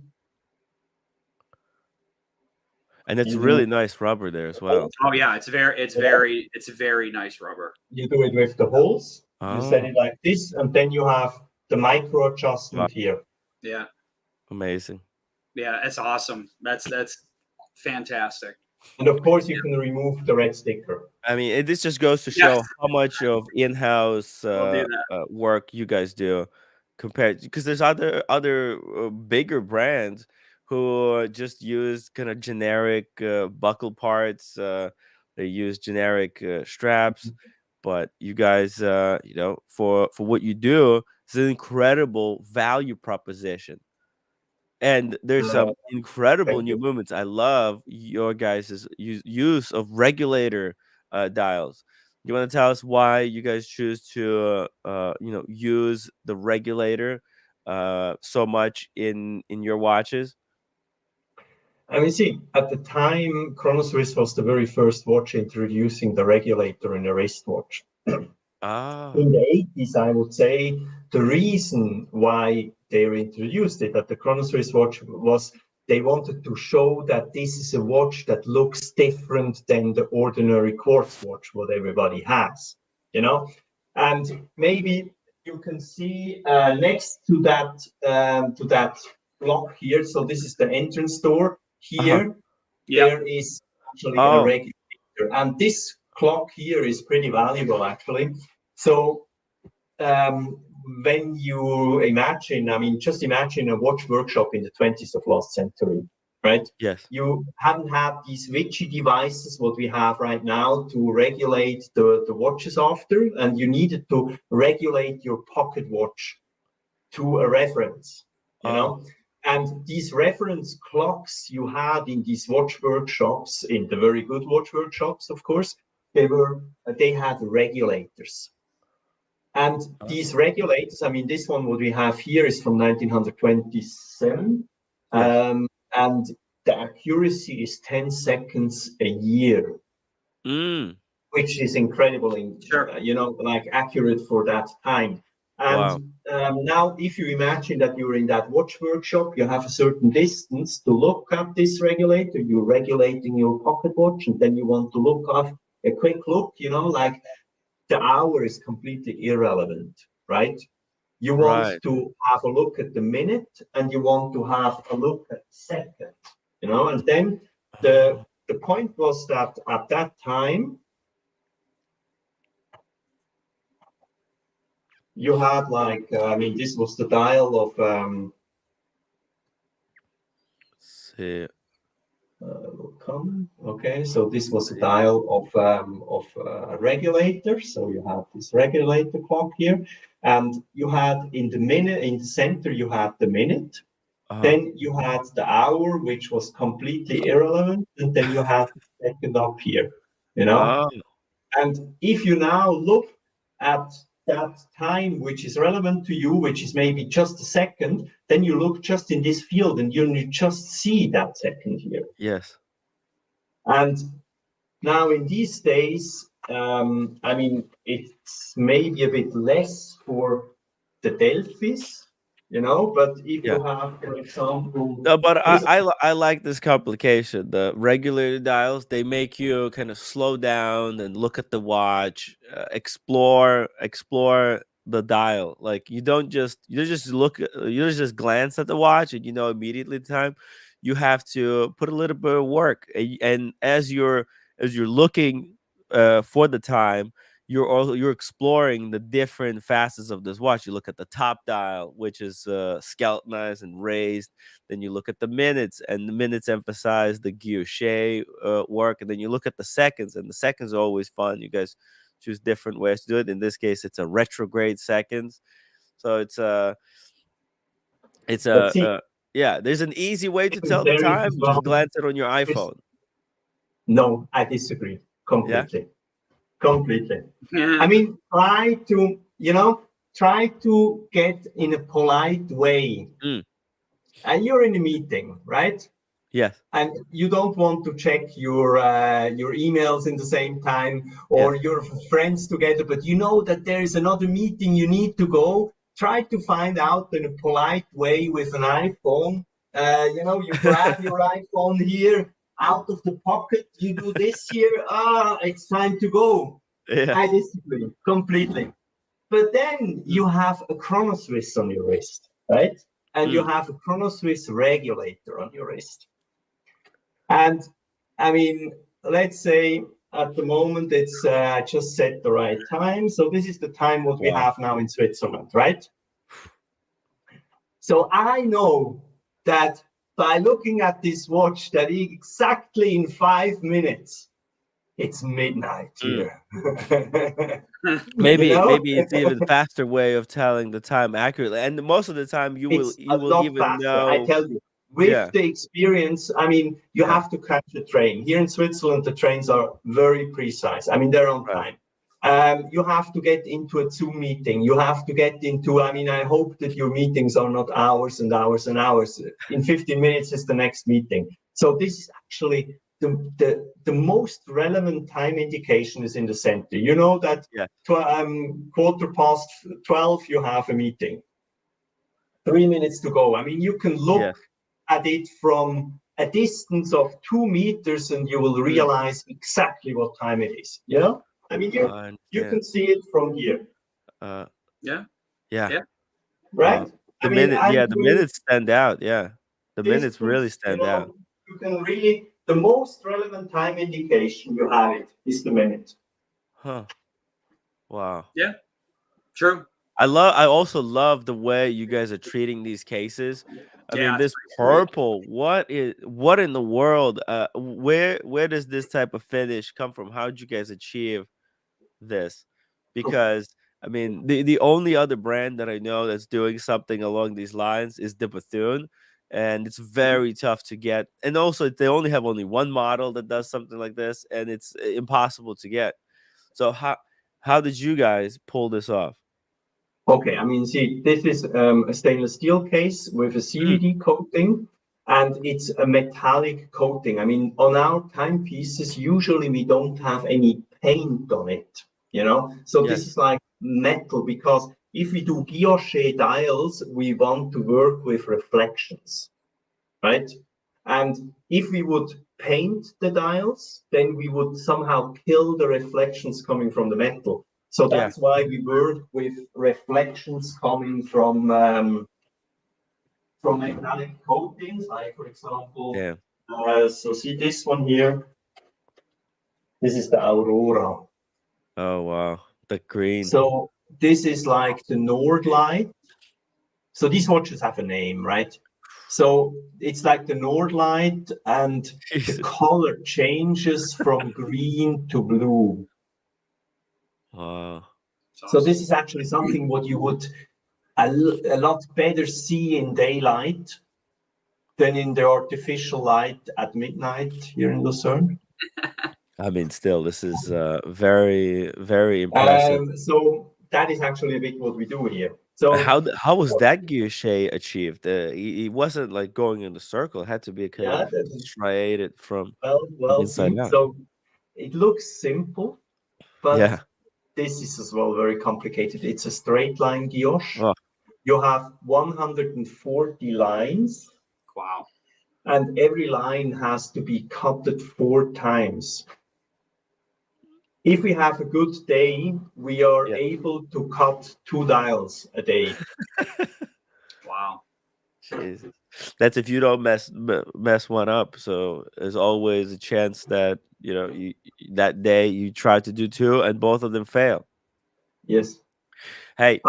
And it's
You do
really nice rubber there as well.
oh yeah, it's very nice rubber.
you do it with the holes. You set
Oh,
it like this, and then you have the micro
wow.
adjustment here.
Yeah,
Amazing.
yeah, it's awesome. That's fantastic.
And of course, you can remove the red sticker.
I mean, this just goes to
Yes,
show how much of in-house
we'll do that.
work you guys do, compared, because there's other bigger brands who just use kind of generic buckle parts. They use generic straps, but you guys, for what you do, it's an incredible value proposition. And there's some incredible
Thank
new
you.
movements. I love your guys' use of regulator dials. You want to tell us why you guys choose to, use the regulator so much in your watches?
I mean, see, at the time, ChronoSwiss was the very first watch introducing the regulator in a wristwatch.
Ah,
In the 80s, I would say the reason why they introduced it at the ChronoSwiss watch was they wanted to show that this is a watch that looks different than the ordinary quartz watch, what everybody has, you know? And maybe you can see next to that block here. So this is the entrance door.
uh-huh.
Here,
Yeah,
there is actually a
Oh,
regulator, and this clock here is pretty valuable, actually. So when you imagine, I mean, just imagine a watch workshop in the 20th of last century, right?
yes.
You haven't had these witchy devices, what we have right now, to regulate the watches after, and you needed to regulate your pocket watch to a reference, you
Oh,
know? And these reference clocks you had in these watch workshops, in the very good watch workshops, of course, they had regulators. And these
oh,
regulators, I mean, this one, what we have here is from 1927.
yes.
And the accuracy is 10 seconds a year.
Mm.
which is incredibly,
Sure.
like accurate for that time. And
Wow.
now, if you imagine that you're in that watch workshop, you have a certain distance to look at this regulator. You're regulating your pocket watch, and then you want to look at a quick look. Like the hour is completely irrelevant, right? You want
Right.
to have a look at the minute, and you want to have a look at the second. And then the
Oh,
the point was that at that time you had this was the dial of
see.
okay, so this was a dial of a regulator. So you have this regulator clock here, and you had in the center you had the minute.
Uh-huh.
Then you had the hour, which was completely irrelevant, and then you had the second up here.
Oh,
And if you now look at that time which is relevant to you, which is maybe just a second, then you look just in this field and you just see that second here.
yes.
And now in these days, it's maybe a bit less for the Delphis, but if
Yeah.
you have, for example,
No, but
this.
I like this complication. The regulator dials, they make you kind of slow down and look at the watch, explore the dial. Like you don't just you don't just glance at the watch and you know immediately the time. You have to put a little bit of work, and as you're looking for the time, you're exploring the different facets of this watch. You look at the top dial, which is skeletonized and raised. Then you look at the minutes, and the minutes emphasize the guilloche work. And then you look at the seconds, and the seconds are always fun. You guys choose different ways to do it. In this case, it's a retrograde seconds. So it's
But
a
see,
yeah. There's an easy way to tell the
there is
time.
as
You
well.
just glance it on your iPhone.
No, I disagree
Yeah.
completely.
Yeah.
I mean, try to get in a polite way.
Mm.
And you're in a meeting, right?
Yes.
And you don't want to check your emails in the same time, or
Yes.
your friends together, but you know that there is another meeting you need to go. Try to find out in a polite way with an iPhone. You grab your iPhone here out of the pocket. You do this here. It's time to go. I
Yes.
disagree completely. But then you have a CHRONOSWISS on your wrist, right? And you
Mm.
have a CHRONOSWISS regulator on your wrist. And I mean, let's say at the moment it's just set the right time. So this is the time what we
Wow.
have now in Switzerland, right? So I know that by looking at this watch that exactly in 5 minutes, it's midnight
Mm.
here.
Maybe it's even faster way of telling the time accurately, and most of the time
It's
you
a
will
lot
even
faster, I
know.
tell you. With
Yeah.
the experience, I mean, you
Yeah.
have to catch a train. Here in Switzerland, the trains are very precise. I mean, they're on
Right.
time. You have to get into a Zoom meeting. You have to get into, I mean, I hope that your meetings are not hours and hours and hours. In 15 minutes is the next meeting. So this is actually the most relevant time indication is in the center. You know that
Yeah.
12:15, you have a meeting. 3 minutes to go. I mean, you can look
Yes.
at it from a distance of 2 meters and you will
Mm.
realize exactly what time it is. I mean,
I
you can
understand.
see it from here,
Uh,
Yeah.
yeah.
Yeah.
right?
Wow.
I mean,
The minutes stand out. Yeah. The minutes really
distance,
stand out.
you can really, the most relevant time indication you have it is the minute.
Huh. Wow.
Yeah. True.
I also love the way you guys are treating these cases. I
Yeah,
mean,
it's
this
pretty sweet.
purple, what in the world? Where does this type of finish come from? How did you guys achieve this? Because I mean, the only other brand that I know that's doing something along these lines is the Bethune, and it's very tough to get. And also, they have only one model that does something like this, and it's impossible to get. So how did you guys pull this off?
Okay, I mean, see, this is a stainless steel case with a
Mm,
CVD coating, and it's a metallic coating. I mean, on our timepieces, usually we don't have any paint on it, you know. So this is like metal, because if we do guilloche dials, we want to work with reflections, right? And if we would paint the dials, then we would somehow kill the reflections coming from the metal. So that's why we work with reflections coming from metallic coatings, like for example, so see this one here. This is the Aurora.
Oh wow, the green.
So this is like the Nord light. So these watches have a name, right? So it's like the Nord light, and the color changes from green to blue.
Wow.
So this is actually something what you would a lot better see in daylight than in the artificial light at midnight here in Lucerne.
I mean, still, this is very, very impressive.
So that is actually a bit what we do here. So
how was that guilloche achieved? He wasn't like going in the circle. It had to be kind of striated from inside out.
So it looks simple, but this is as well very complicated. It's a straight line guilloche.
Oh.
You have 140 lines.
Wow.
And every line has to be cutted 4 times. If we have a good day, we are able to cut 2 dials a day.
Wow.
Jesus. That's if you don't mess one up. So there's always a chance that, you know, that day you try to do 2 and both of them fail.
Yes.
Hey,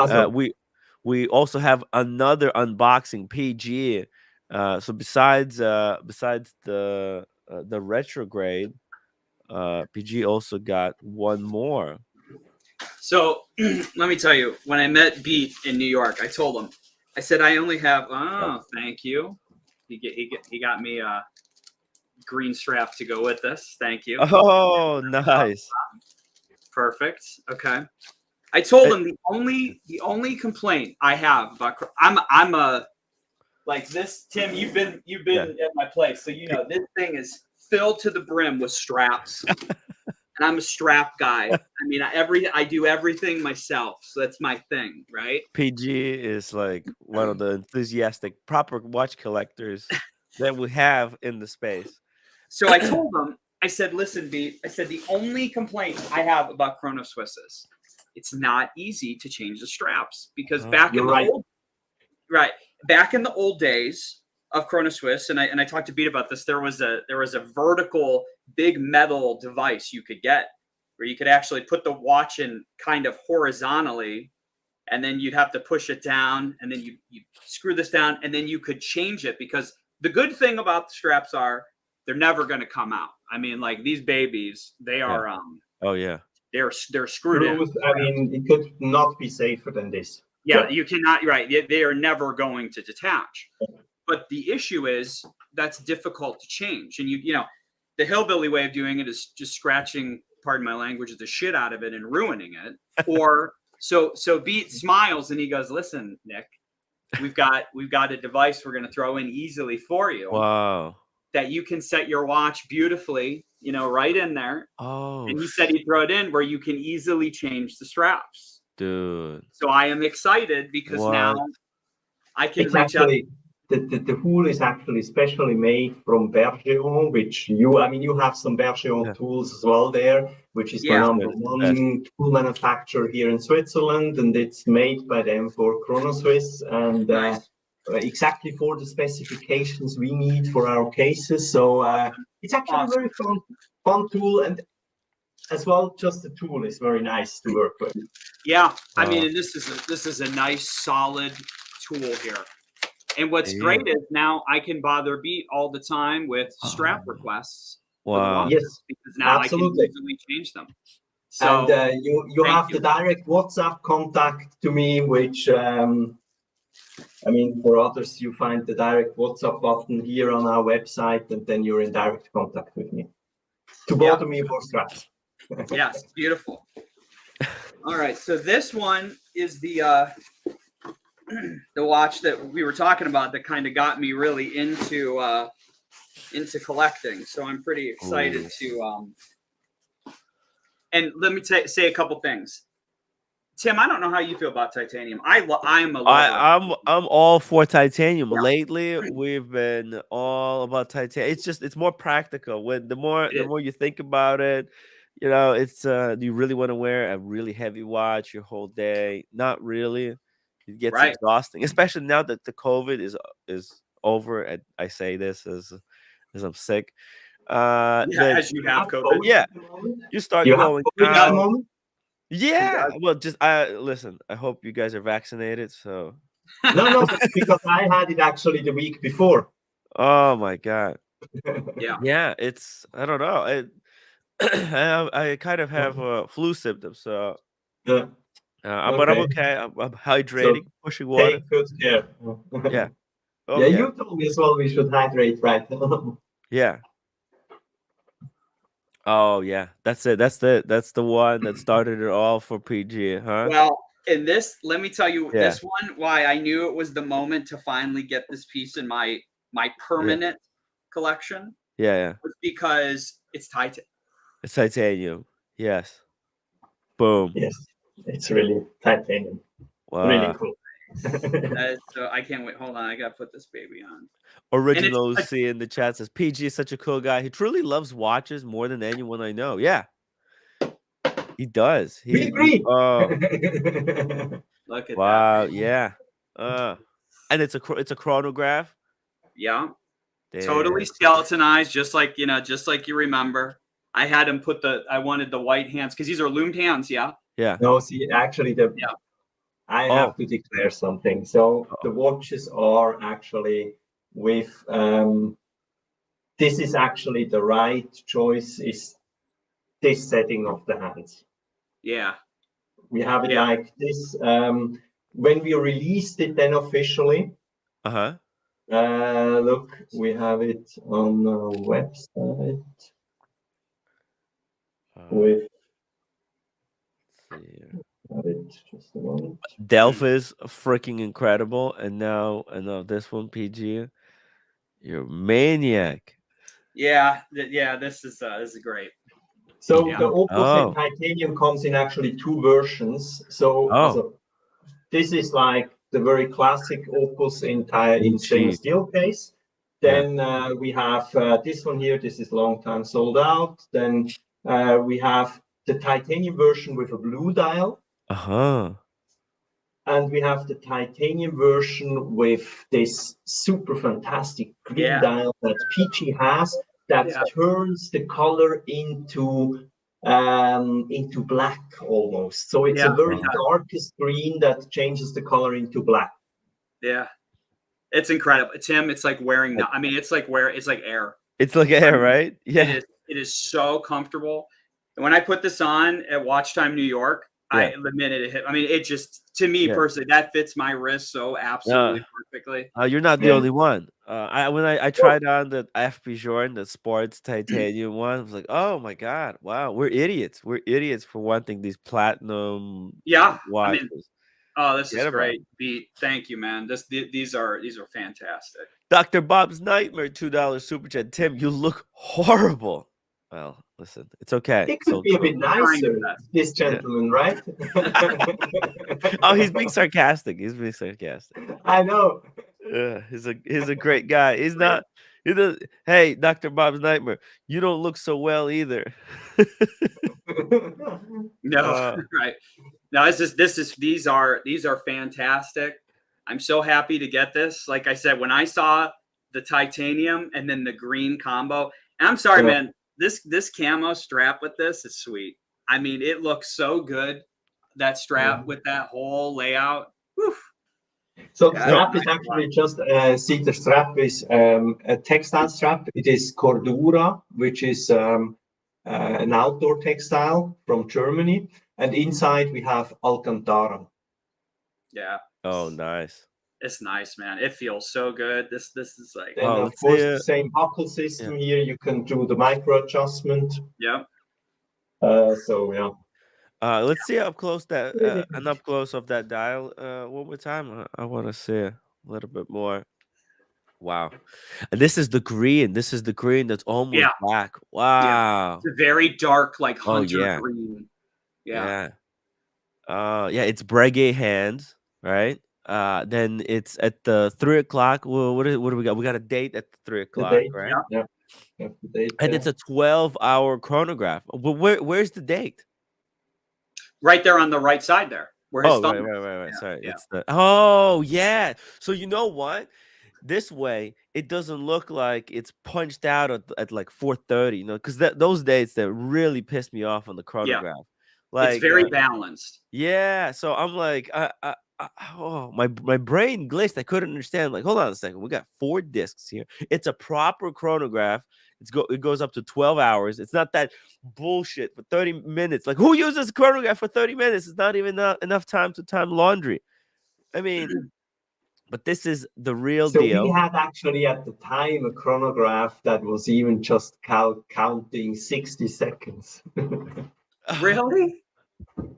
we also have another unboxing, PG. So besides the retrograde, PG also got one more.
So let me tell you, when I met Beat in New York, I told him, I said, I only have, thank you. He got me a green strap to go with this. Thank you.
Oh, nice.
Perfect. Okay. I told him the only complaint I have about, I'm a, like this, Tim, you've been at my place. So, you know, this thing is filled to the brim with straps. And I'm a strap guy. I mean, I do everything myself. So that's my thing, right?
PG is like one of the enthusiastic, proper watch collectors that we have in the space.
So I told him, I said, listen, Beat, I said, the only complaint I have about CHRONOSWISS is it's not easy to change the straps, because back in the old days of CHRONOSWISS, and I talked to Beat about this, there was a vertical big metal device you could get where you could actually put the watch in kind of horizontally, and then you'd have to push it down, and then you screw this down, and then you could change it, because the good thing about the straps are they're never going to come out. I mean, like these babies, they are they're screwed in.
I mean, it could not be safer than this.
Yeah, you cannot, right. They are never going to detach. But the issue is that's difficult to change. And you know, the hillbilly way of doing it is just scratching, pardon my language, the shit out of it and ruining it. Or so Beat smiles and he goes, listen, Nick, we've got a device we're going to throw in easily for you.
Wow.
That you can set your watch beautifully, you know, right in there.
Oh.
And he said he'd throw it in where you can easily change the straps.
Dude.
So I am excited because now I can reach out.
The tool is actually specially made from Bergeron, which you have some Bergeron tools as well there, which is the number 1 tool manufacturer here in Switzerland, and it's made by them for CHRONOSWISS and exactly for the specifications we need for our cases. So it's actually a very fun tool, and as well, just the tool is very nice to work with.
Yeah, I mean, and this is a nice solid tool here. And what's great is now I can bother Beat all the time with strap requests.
Wow.
Yes,
because now
absolutely.
I can easily change them. So,
and you have the direct WhatsApp contact to me, which I mean, for others, you find the direct WhatsApp button here on our website, and then you're in direct contact with me to bother me for straps.
Yes, beautiful. All right, so this one is the watch that we were talking about that kind of got me really into collecting. So I'm pretty excited to And let me say a couple things. Tim, I don't know how you feel about titanium. I'm a lover.
I'm all for titanium.
Yeah.
Lately, we've been all about titanium. It's more practical. When the more you think about it, it's do you really want to wear a really heavy watch your whole day? Not really. It gets exhausting, especially now that the COVID is over. And I say this as I'm sick.
As you have COVID.
Yeah, you start
You have
going
COVID at the
out.
moment?
Yeah, well, just listen. I hope you guys are vaccinated. So,
No, because I had it actually the week before.
oh my God,
Yeah.
yeah, it's I don't know. I kind of have flu symptoms, so
Yeah.
but I'm
Okay.
okay. I'm
So
hydrating, pushing water.
take good care.
Yeah. Oh
Yeah,
yeah.
you told me as well we should hydrate, right?
Yeah. Oh yeah. That's it. That's the one that started it all for PG, huh?
Well, in this, let me tell you
Yeah.
this one why I knew it was the moment to finally get this piece in my permanent collection.
Yeah.
Was because it's titanium.
It's titanium. Yes. Boom.
Yes, it's really titanium.
Wow.
Really cool.
So I can't wait. Hold on, I gotta put this baby on.
Original C in the chat says PG is such a cool guy. He truly loves watches more than anyone I know. Yeah, he does.
We agree.
Oh,
look at
wow.
that.
Yeah. And it's a chronograph.
Yeah.
Damn.
Totally skeletonized, just like you remember. I had him I wanted the white hands because these are loomed hands. Yeah.
Yeah.
No, see, actually, I have to declare something. So the watches are actually with this is actually the right choice. Is this setting of the hands?
Yeah.
We have it like this. When we released it then officially, look, we have it on our website with. Just a moment.
Delph is freaking incredible, and now this one, PG, you're a maniac.
Yeah, this is great.
So the opposite titanium comes in actually two versions. So this is like the very classic Opus in stainless steel case. Then we have this one here. This is long time sold out. Then we have the titanium version with a blue dial. And we have the titanium version with this super fantastic green dial that PG has that turns the color into black almost. So it's a very darkest green that changes the color into black.
Yeah. It's incredible. Tim, it's like wearing it's like air.
It's like air, right? Yeah.
It is so comfortable. And when I put this on at Watch Time New York, the minute it hit, it just, to me personally, that fits my wrist so absolutely perfectly.
You're not the only one. When I tried on the FP Jordan, the sports titanium one, I was like, oh my God, wow, we're idiots. We're idiots for wanting these platinum watches.
This is great. Thank you, man. These are fantastic.
Dr. Bob's Nightmare, $2 super chat. Tim, you look horrible. Well, listen, it's okay.
It could be a bit nicer, this gentleman, right?
Oh, he's being sarcastic.
I know.
He's a great guy. He's not. Hey, Dr. Bob's Nightmare, you don't look so well either.
No, right. No, these are fantastic. I'm so happy to get this. Like I said, when I saw the titanium and then the green combo, and I'm sorry, man, this camo strap with this is sweet. It looks so good. That strap with that whole layout. Whew.
So the strap is actually just the strap is a textile strap. It is Cordura, which is an outdoor textile from Germany, and inside we have Alcantara.
Yeah.
Oh, nice.
It's nice, man. It feels so good. This is like.
Then of course the same buckle system here. You can do the micro adjustment.
Yep.
So yeah.
Let's see up close an up close of that dial one more time. I want to see a little bit more. Wow. And this is the green. This is the green that's almost
Yeah,
black.
yeah.
Wow.
It's a very dark, like
Oh
hunter
yeah.
green. Yeah,
Yeah. Yeah, it's Breguet hands, right? Then it's at the 3 o'clock. Well, what do we got? We got a date at 3 o'clock,
The
right?
yeah.
date, yeah, the date
And
there.
it's a 12-hour chronograph. But where's the date?
Right there on the right side there, where his
Oh,
thumb
right,
is.
right, right, right.
Yeah,
Sorry.
yeah.
It's the Oh, yeah. So you know what? This way, it doesn't look like it's punched out at like 4:30, because those dates that really pissed me off on the
Yeah,
chronograph.
it's
Like,
very balanced.
yeah, so I'm like, oh, my brain glitched. I couldn't understand. Like, hold on a second. We got 4 discs here. It's a proper chronograph. It goes up to 12 hours. It's not that bullshit for 30 minutes. Like, who uses a chronograph for 30 minutes? It's not even enough time to time laundry. I mean, but this is the real
So we
deal.
had actually at the time a chronograph that was even just counting 60 seconds
Really?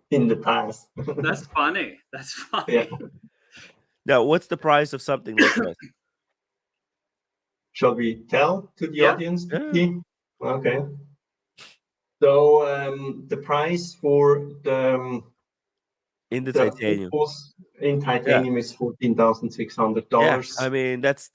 in the past.
That's funny. That's
Yeah.
funny.
Now, what's the price of something like this?
Shall we tell to the
Yeah.
audience?
Yeah.
Okay. So the price for
In the
the
titanium.
Opus in
Yeah.
titanium is $14,600.
Yeah, I mean that's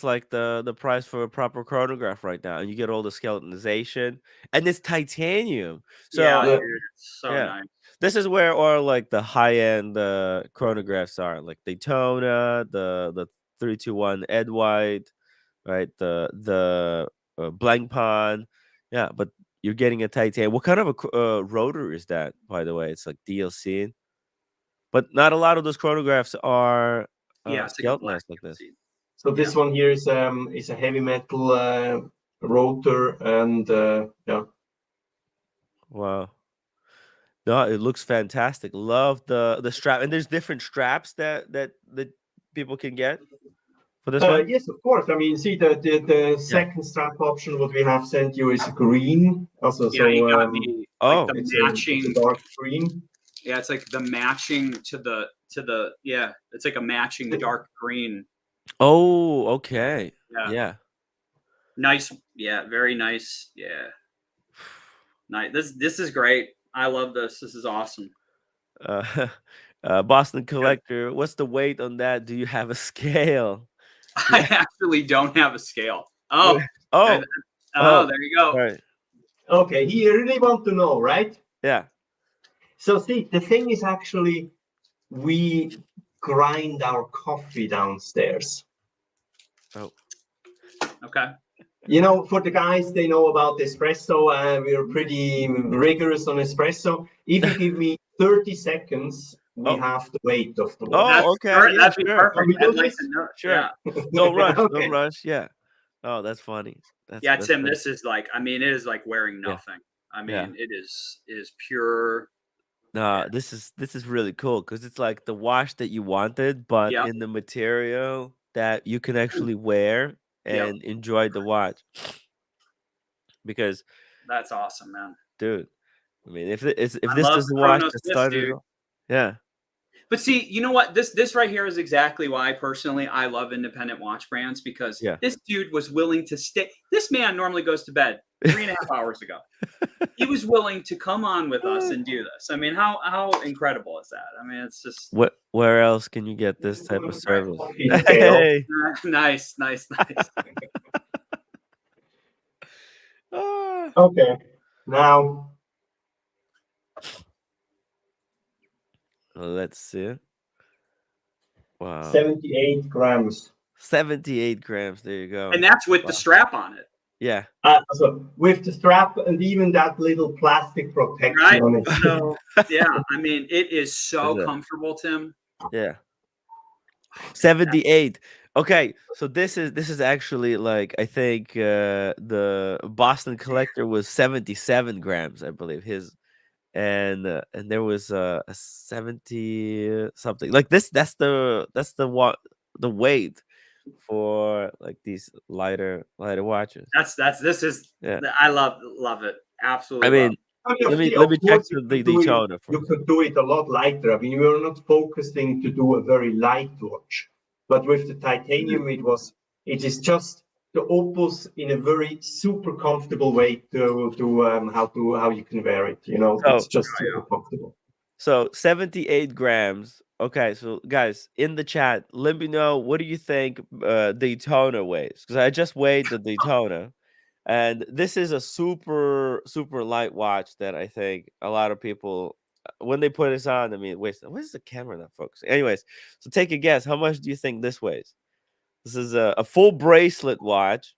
like the price for a proper chronograph right now, and you get all the skeletonization, and it's titanium.
Yeah,
So
dude,
Yeah.
it's so
yeah,
nice.
this is where all like the high end chronographs are, like Daytona, the 321 Ed White, right? The Blank Pond, yeah. But you're getting a titanium. What kind of a rotor is that, by the way? It's like DLC, but not a lot of those chronographs are
Yeah, it's like a black
skeletonized like this.
seat.
So this
Yeah.
one here is a heavy metal rotor, and yeah.
Wow. No, it looks fantastic. Love the strap, and there's different straps that people can get for this one.
Yes, of course. I mean, see the
Yeah.
second strap option what we have sent you is green. Also,
Yeah, you got
so
me like
Oh,
the
it's
matching.
a dark green.
Yeah, it's like the matching to the yeah, it's like a matching dark green.
oh, okay.
Yeah.
Yeah.
Nice. Yeah, very nice. Yeah. Nice. This is great. I love this. This is awesome.
Uh, Boston Collector. What's the weight on that? Do you have a scale?
I actually don't have a scale. Oh,
Oh, oh,
there you go.
right.
Okay, he really want to know, right?
Yeah.
So see, the thing is actually we grind our coffee downstairs.
Oh,
Okay.
You know, for the guys, they know about espresso. We're pretty rigorous on espresso. If you give me 30 seconds, we
oh,
have the weight of the water.
That's
okay. Yeah,
that'd be
sure.
perfect.
Can we do
I'd like
this?
to know.
Sure.
Yeah.
Don't rush.
Okay.
Don't rush. Yeah. Oh, that's funny.
Yeah,
That's
Tim,
funny.
this is like, I mean, it is like wearing
Yeah.
nothing. I
Yeah.
mean, it is pure.
No,
Yeah.
this is really cool because it's like the wash that you wanted, but
Yep.
in the material that you can actually wear
Yep.
and enjoy the watch. Because,
That's awesome, man.
dude, I mean, if this
I
is
love
the
the
watch
Chronos
that
Miss,
started it
dude.
all, yeah,
But see, you know what? This right here is exactly why personally I love independent watch brands, because
yeah.
this dude was willing to stay. This man normally goes to bed 3.5 hours ago. He was willing to come on with us and do this. I mean, how incredible is that? I mean, it's just
Where else can you get this type of service?
Coffee scale.
Hey.
nice, nice, nice.
Ah.
Okay. Now,
Let's see. Wow.
78 grams.
78 grams. There you go.
And that's with
Wow.
the strap on it.
Yeah.
So with the strap and even that little plastic protection
Right.
on it.
So yeah, I mean, it is so
Is it?
comfortable, Tim.
Yeah. 78. Okay, so this is actually like I think the Boston Collector was 77 grams, I believe his, and there was a 70 something like this. That's the weight for like these lighter watches.
This is
Yeah,
I love it. Absolutely
I
love
mean,
it.
I mean,
let
of
me check
course,
the Daytona
you
first.
could do it a lot lighter. I mean, we're not focusing to do a very light watch. But with the titanium, it is just the opus in a very super comfortable way how you can wear it. You know, it's just super comfortable.
So 78 grams. Okay, so guys in the chat, let me know what do you think Daytona weighs? Because I just weighed the Daytona, and this is a super light watch that I think a lot of people when they put this on. I mean, wait, where's the camera not focusing? Anyways, so take a guess. How much do you think this weighs? This is a full bracelet watch.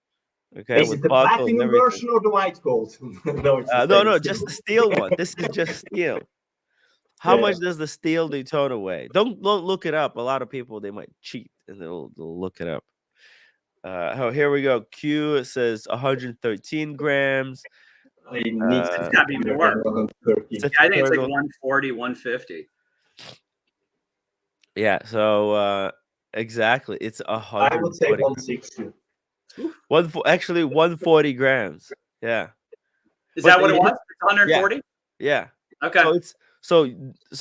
Okay,
Is
with
it the
buckle and
platinum
everything.
version or the white gold? No, it's the
No,
same.
just the steel one. This is just steel. How
Yeah.
much does the steel Daytona weigh? Don't look it up. A lot of people they might cheat and they'll look it up. Oh, here we go. Q says 113 grams.
It needs to
It's
Uh,
got to be more.
than 130.
Pacific
I think it's like
Turtle.
140, 150.
Yeah. So exactly, it's
I would say
140.
160.
Actually 140 grams. Yeah.
Is
But
that what it was? It's 140?
Yeah.
Okay.
So it's so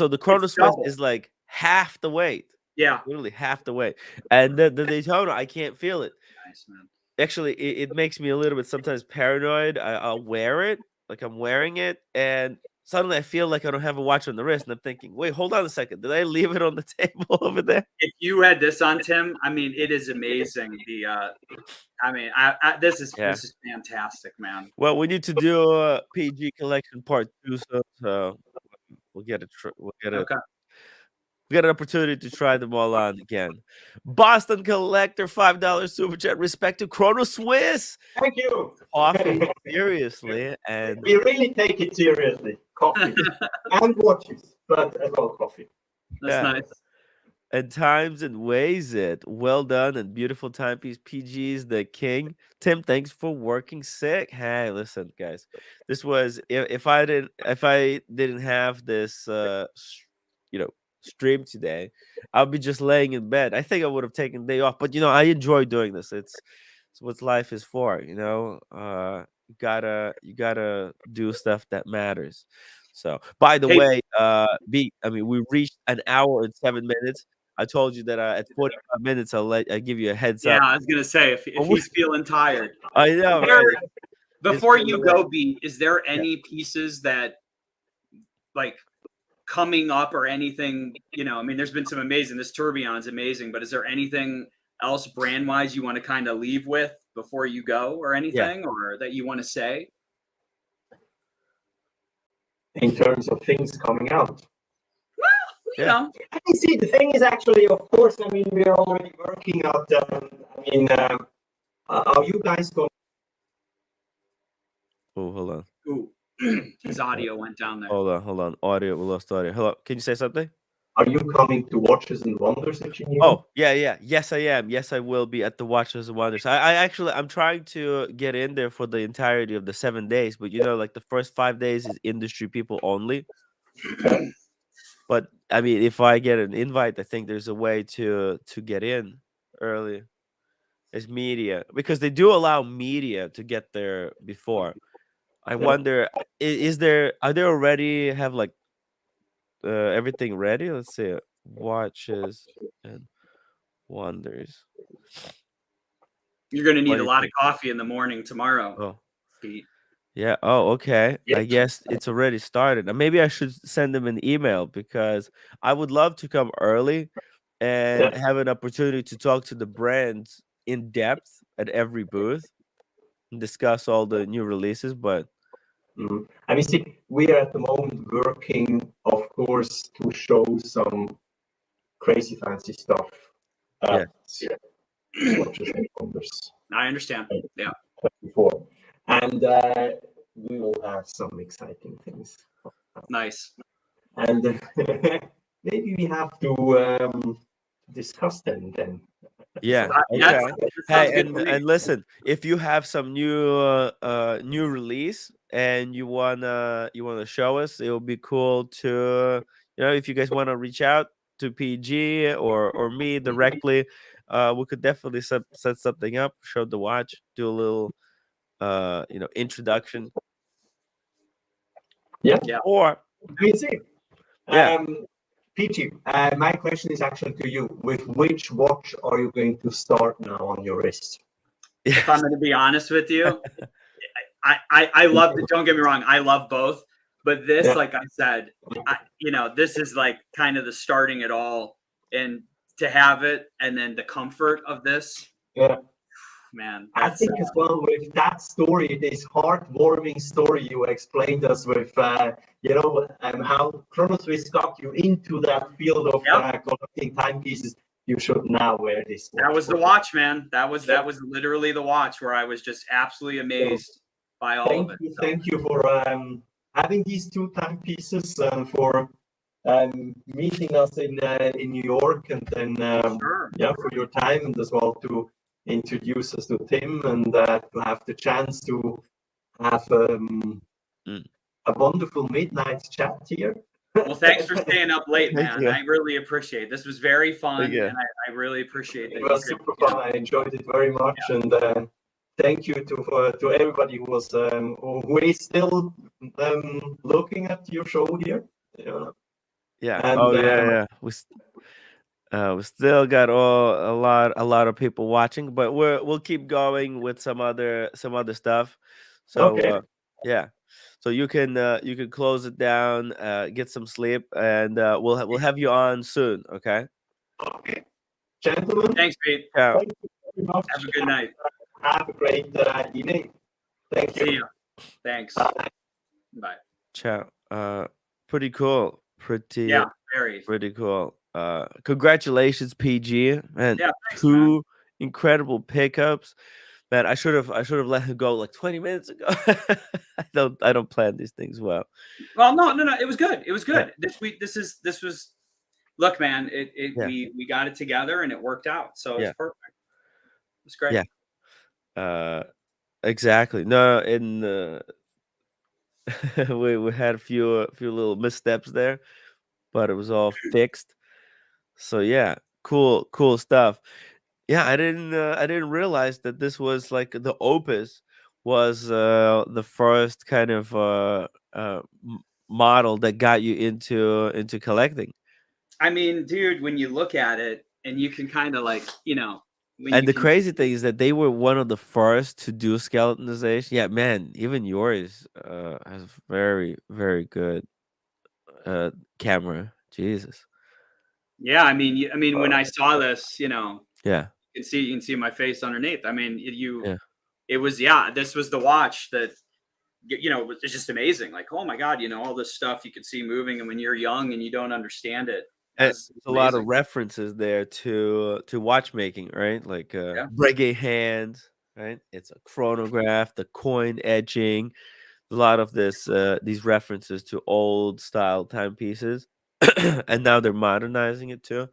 the CHRONOSWISS
double.
is like half the weight.
Yeah.
Literally half the weight. And the Daytona, I can't feel it.
Nice, man.
Actually, it makes me a little bit sometimes paranoid. I'll wear it, like I'm wearing it, and suddenly I feel like I don't have a watch on the wrist, and I'm thinking, wait, hold on a second, did I leave it on the table over there?
If you had this on, Tim, I mean, it is amazing. I mean, this is fantastic, man.
Well, we need to do a PG collection part 2, so we'll get we get an opportunity to try them all on again. Boston Collector, $5 super chat. Respect to CHRONOSWISS.
Thank you.
Coffee, seriously, and
We really take it seriously. Coffee and watches, but as well coffee.
That's nice.
And times and weighs it. Well done and beautiful timepiece. PG's the king. Tim, thanks for working sick. Hey, listen, guys. This was if I didn't have this stream today, I'll be just laying in bed. I think I would have taken the day off, but I enjoy doing this. It's what life is for, you gotta do stuff that matters. So by the way, we reached an hour and 7 minutes. I told you that at 45 minutes I give you a heads up.
Yeah, I was gonna say if he's feeling tired.
I know, right?
Before you go, B, is there any pieces that like coming up or anything? I mean, there's been some amazing. This tourbillon's amazing, but is there anything else brand wise you want to kind of leave with before you go, or anything, or that you want to say?
In terms of things coming out.
Well,
I mean, see, the thing is actually, of course, I mean, we're already working out. Are you guys going?
Oh, hold on.
Ooh, his audio went down there.
Hold on. Audio, we lost audio. Hello, can you say something?
Are you coming to Watches and Wonders in Geneva?
Oh, yeah. Yes, I am. Yes, I will be at the Watches and Wonders. I'm trying to get in there for the entirety of the 7 days, but like the first 5 days is industry people only. But I mean, if I get an invite, I think there's a way to get in early. As media, because they do allow media to get there before. I wonder, are they already have like everything ready? Let's see, Watches and Wonders.
You're gonna need a lot of coffee in the morning tomorrow, Pete.
Yeah. Oh, okay. I guess it's already started. Maybe I should send them an email because I would love to come early and have an opportunity to talk to the brands in depth at every booth and discuss all the new releases. But
I mean, see, we are at the moment working, of course, to show some crazy fancy stuff. Watches and Wonders.
I understand. Yeah.
Before. And we will have some exciting things.
Nice.
And maybe we have to discuss them then.
Yeah. Okay. Hey, and listen, if you have some new release and you wanna show us, it would be cool to if you guys want to reach out to PG or me directly, we could definitely set something up, show the watch, do a little introduction.
Yeah.
Or
we see. PG, my question is actually to you. With which watch are you going to start now on your wrist?
If I'm going to be honest with you, I love it. Don't get me wrong. I love both. But this, like I said, this is like kind of the starting it all. And to have it and then the comfort of this.
Yeah.
Man,
I think as well with that story, this heartwarming story you explained us with, how CHRONOSWISS got you into that field of collecting timepieces. You should now wear this watch.
That was the watch, man. That was literally the watch where I was just absolutely amazed by all of it.
Thank you for having these two timepieces and for meeting us in New York, and then for your time, and as well to introduce us to Tim, and to have the chance to have a wonderful midnight chat here.
Well, thanks for staying up late, man. I really appreciate it. This was very fun, and I really appreciate it.
It was super fun. I enjoyed it very much, and thank you to everybody who is still looking at your show here.
Yeah. And, we still got a lot of people watching, but we'll keep going with some other stuff. So so you can close it down, get some sleep, and we'll have you on soon. Okay.
Okay, gentlemen.
Thanks, Pete.
Ciao.
Thank you very much.
Have a good night.
Have a great evening. Thank you.
See you. Thanks. Bye.
Ciao. Pretty cool. Pretty cool. Congratulations, PG, man.
Yeah, thanks,
two incredible pickups. Man, I should have let him go like 20 minutes ago. I don't plan these things well.
Well, no. It was good. It was good. This was. Look, man. We got it together and it worked out. So it's perfect. It's great.
Yeah. Exactly. No, we had a few little missteps there, but it was all fixed. So yeah, cool stuff. Yeah, I didn't realize that this was like the Opus was the first kind of model that got you into collecting.
I mean, dude, when you look at it and you can kind of like,
and the crazy thing is that they were one of the first to do skeletonization. Yeah, man, even yours has very, very good camera. Jesus.
Yeah, I mean, when I saw this,
yeah,
you can see my face underneath. I mean, it was this was the watch that it's just amazing. Like, oh my God, all this stuff you can see moving, and when you're young and you don't understand it,
there's a lot of references there to watchmaking, right? Like Breguet hands, right? It's a chronograph, the coin etching, a lot of these references to old style timepieces, and now they're modernizing it too.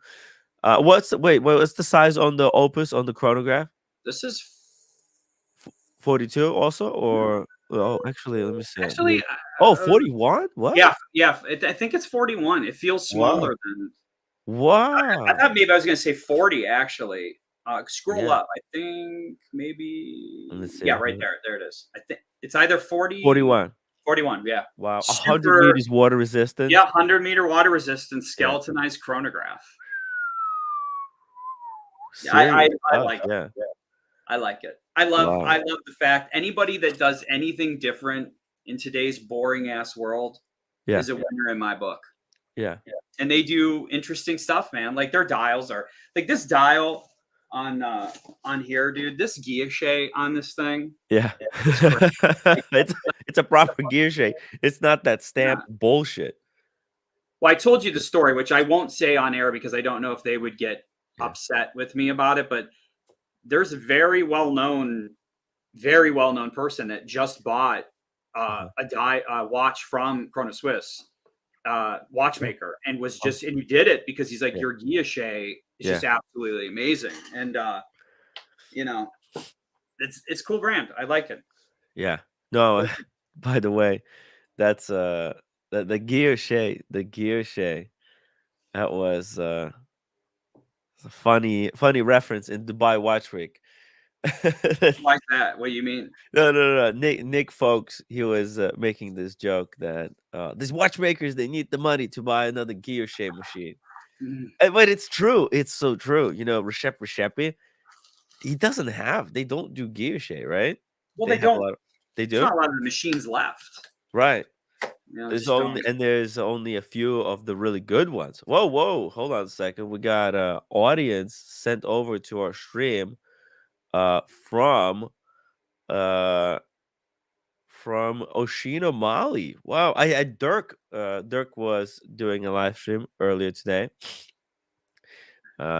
What's the size on the Opus on the chronograph?
This is
42 also, or actually, let me see.
Actually,
41? What?
Yeah. I think it's 41. It feels smaller than.
Wow.
I thought maybe I was going to say 40. Actually, scroll up. I think maybe.
Let's see.
Yeah, right there. There it is. I think it's either 40.
41.
41. Yeah.
Wow. 100 meters water resistant.
Yeah, 100-meter water resistant skeletonized chronograph. I like it. Yeah. I like it. I love the fact anybody that does anything different in today's boring ass world is a winner in my book.
Yeah.
And they do interesting stuff, man. Like their dials are like this dial on here, dude. This guilloche on this thing.
Yeah. It's a proper guilloche. It's not that stamp bullshit.
Well, I told you the story, which I won't say on air because I don't know if they would get upset with me about it, but there's a very well-known person that just bought a watch from CHRONOSWISS watchmaker, and was just and he did it because he's like, your guilloche is just absolutely amazing, and it's cool brand. I like it. Yeah.
No, by the way, that's the guilloche. That was a funny reference in Dubai Watch Week.
Why is that? What do you mean?
No. Nick Folks, he was making this joke that these watchmakers, they need the money to buy another guilloche machine.
Mm.
But it's true. It's so true. You know, Reshep, they don't do guilloche, right?
Well,
They
they
have a
don't.
lot of, they
There's not
do?
a lot of the machines left.
Right.
Just don't.
There's only a few of the really good ones. Whoa, hold on a second. We got a audience sent over to our stream uh from uh from Oshino Mali. Wow. I Dirk was doing a live stream earlier today.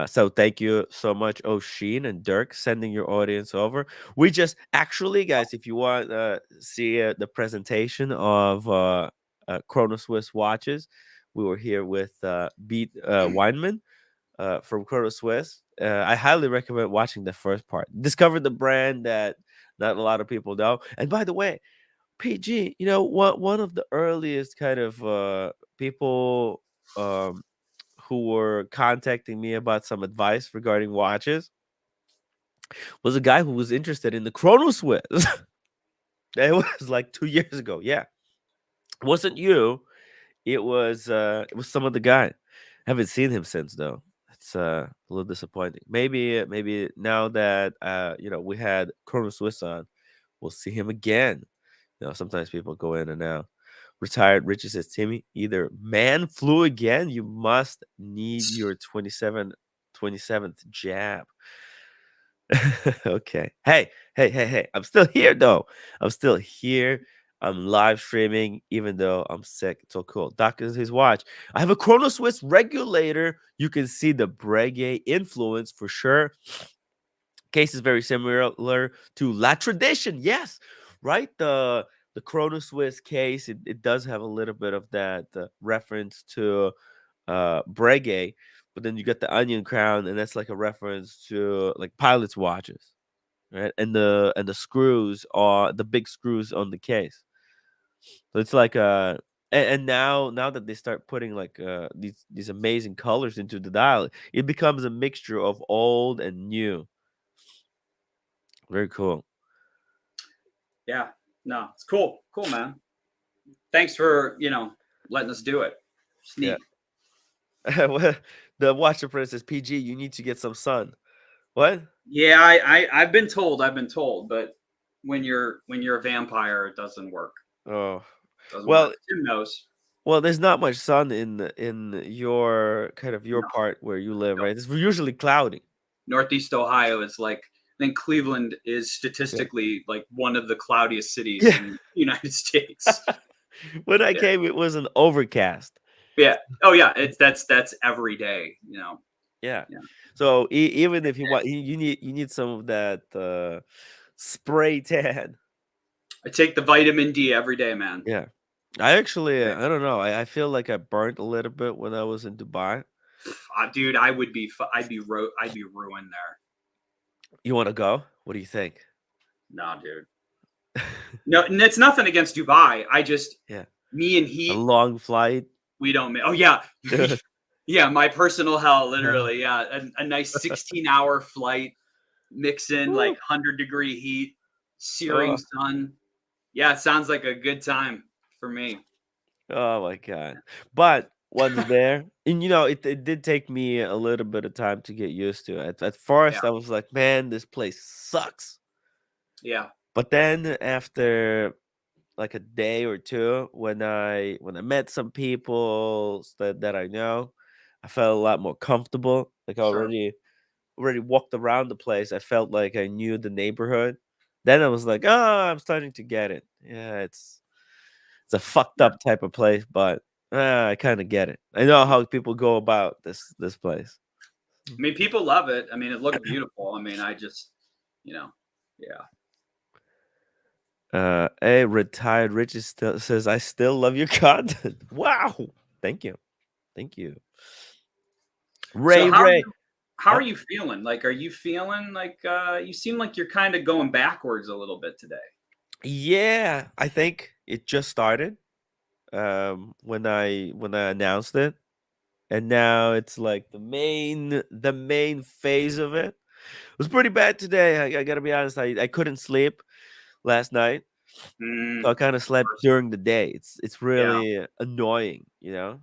So thank you so much, Oshin and Dirk, sending your audience over. We just actually, guys, if you want see the presentation of ChronoSwiss watches, we were here with Beat Weinman from ChronoSwiss. I highly recommend watching the first part. Discover the brand that not a lot of people know. And by the way, PG, you know what? One of the earliest kind of people. Um, who were contacting me about some advice regarding watches was a guy who was interested in the ChronoSwiss. It was like 2 years ago. Yeah, it wasn't you. It was some other guy. Haven't seen him since though. It's a little disappointing. Maybe now that we had ChronoSwiss on, we'll see him again. You know, sometimes people go in and out. Retired Richie says, Timmy, either man flu again, you must need your 27th jab. Okay. Hey. I'm still here though. I'm still here. I'm live streaming, even though I'm sick. It's so cool. Doc is his watch. I have a ChronoSwiss regulator. You can see the Breguet influence for sure. Case is very similar to La Tradition. Yes, right. The ChronoSwiss case, it does have a little bit of that reference to Breguet, but then you got the onion crown, and that's like a reference to like pilots' watches, right? And the screws are the big screws on the case. So it's like and now that they start putting like these amazing colors into the dial, it becomes a mixture of old and new. Very cool.
Yeah. No, it's cool. Cool, man. Thanks for letting us do it. It's
Yeah.
neat.
Well, the Watcher Princess PG, you need to get some sun. What?
Yeah, I've been told. But when you're a vampire, it doesn't work.
Oh,
Doesn't
well,
work. Tim knows.
there's not much sun in your kind of your
No,
part where you live,
no.
right? It's usually cloudy.
Northeast Ohio is like, I think Cleveland is
Yeah.
statistically like one of the cloudiest cities
Yeah.
in the United States.
When I
Yeah.
came, it was an overcast.
Yeah. Oh yeah. That's every day.
Yeah.
Yeah.
So even if you want, you need some of that spray tan.
I take the vitamin D every day, man.
Yeah. I actually,
Yeah.
I don't know. I feel like I burnt a little bit when I was in Dubai.
Dude, I'd be ruined there.
You want to go? What do you think?
No, dude. No, and it's nothing against Dubai.
Yeah.
Me and
A
heat,
long flight.
we don't. Oh yeah, yeah. My personal hell, literally. Yeah, a nice 16-hour flight, mix in like 100-degree heat, searing
Oh,
sun. Yeah, it sounds like a good time for me.
oh my God. But once there, and it did take me a little bit of time to get used to it. At
Yeah,
first, I was like, man, this place sucks.
yeah,
But then after like a day or two, when I met some people that I know, I felt a lot more comfortable. Like I
sure.
already walked around the place. I felt like I knew the neighborhood. Then I was like, oh, I'm starting to get it. Yeah, it's a fucked
Yeah.
up type of place, but I kind of get it. I know how people go about this place.
I mean, people love it. I mean, it looked beautiful. I mean, yeah.
A retired Richie still says, I still love your content. Wow. Thank you. Thank you.
So
Ray.
how
Yeah.
are you feeling? Like, are you feeling like you seem like you're kind of going backwards a little bit today?
Yeah, I think it just started when I announced it. And now it's like the main phase of it. It was pretty bad today. I gotta be honest. I couldn't sleep last night, so I kind of slept during the day. It's
Yeah.
really annoying, you know.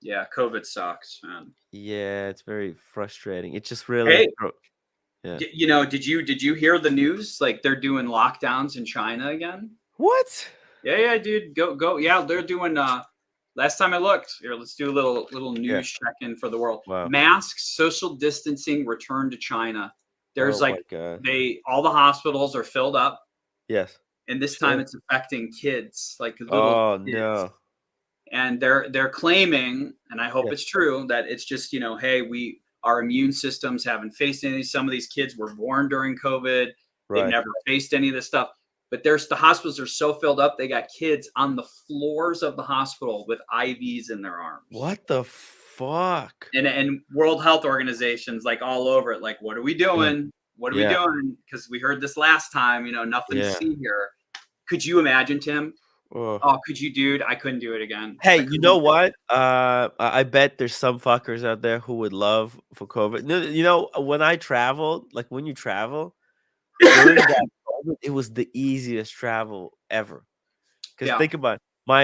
Yeah, COVID sucks, man.
Yeah, it's very frustrating. It just really,
Hey,
yeah.
you know, did you hear the news? Like they're doing lockdowns in China again?
What?
Yeah, dude. Go. Yeah, they're doing last time I looked. Here, let's do a little
Yeah.
news check-in for the world.
Wow.
Masks, social distancing return to China. There's
Oh my
like
God.
all the hospitals are filled up,
Yes.
and this time
Shit.
it's affecting kids, like little
Oh
kids.
no.
And they're claiming, and I hope
Yeah.
it's true, that it's just, hey, our immune systems haven't faced any. Some of these kids were born during COVID. They've
Right.
never faced any of this stuff. But the hospitals are so filled up, they got kids on the floors of the hospital with IVs in their arms.
What the fuck?
And World Health Organizations like all over it, like, what are we doing? What are we
Yeah.
doing? Because we heard this last time, nothing to
Yeah.
see here. Could you imagine, Tim?
Oh.
Oh, could you, dude? I couldn't do it again.
Hey,
I
you
couldn't
know
do it.
what? I bet there's some fuckers out there who would love for COVID. You know, when I traveled, like when you travel during that COVID, it was the easiest travel ever. Because
Yeah.
think about it,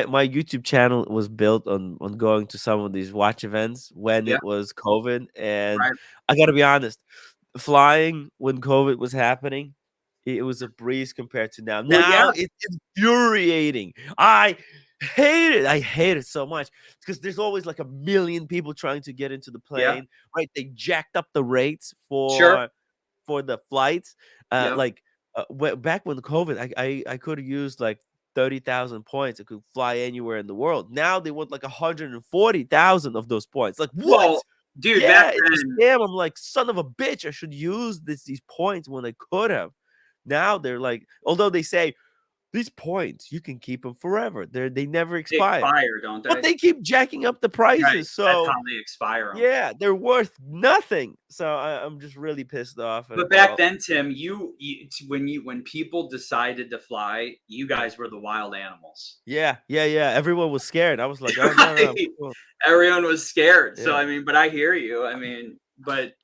my YouTube channel was built on going to some of these watch events when
Yeah.
it was COVID, and
Right.
I gotta be honest, flying when COVID was happening, it was a breeze compared to now.
Well, yeah.
Now it's infuriating. I hate it. I hate it so much because there's always like a million people trying to get into the
Yeah.
plane. Right? They jacked up the rates
Sure.
for the flights.
Yep.
Like back when COVID, I could have used like 30,000 points. I could fly anywhere in the world. Now they want like 140,000 of those points. Like what?
Well, dude,
Yeah,
back
it's a
then,
scam. I'm like, son of a bitch. I should use these points when I could have. Now they're like, although they say these points you can keep them forever. They never
they
expire,
expire, don't
but
they?
they keep jacking up the
Right.
prices.
That's
So
how they expire 'em.
yeah, they're worth nothing. So I'm just really pissed off.
But back then, Tim, when people decided to fly, you guys were the wild animals.
yeah. Everyone was scared. I was like, oh no, I'm
Right?
cool.
Everyone was scared. So
Yeah.
I mean, but I hear you. I mean, but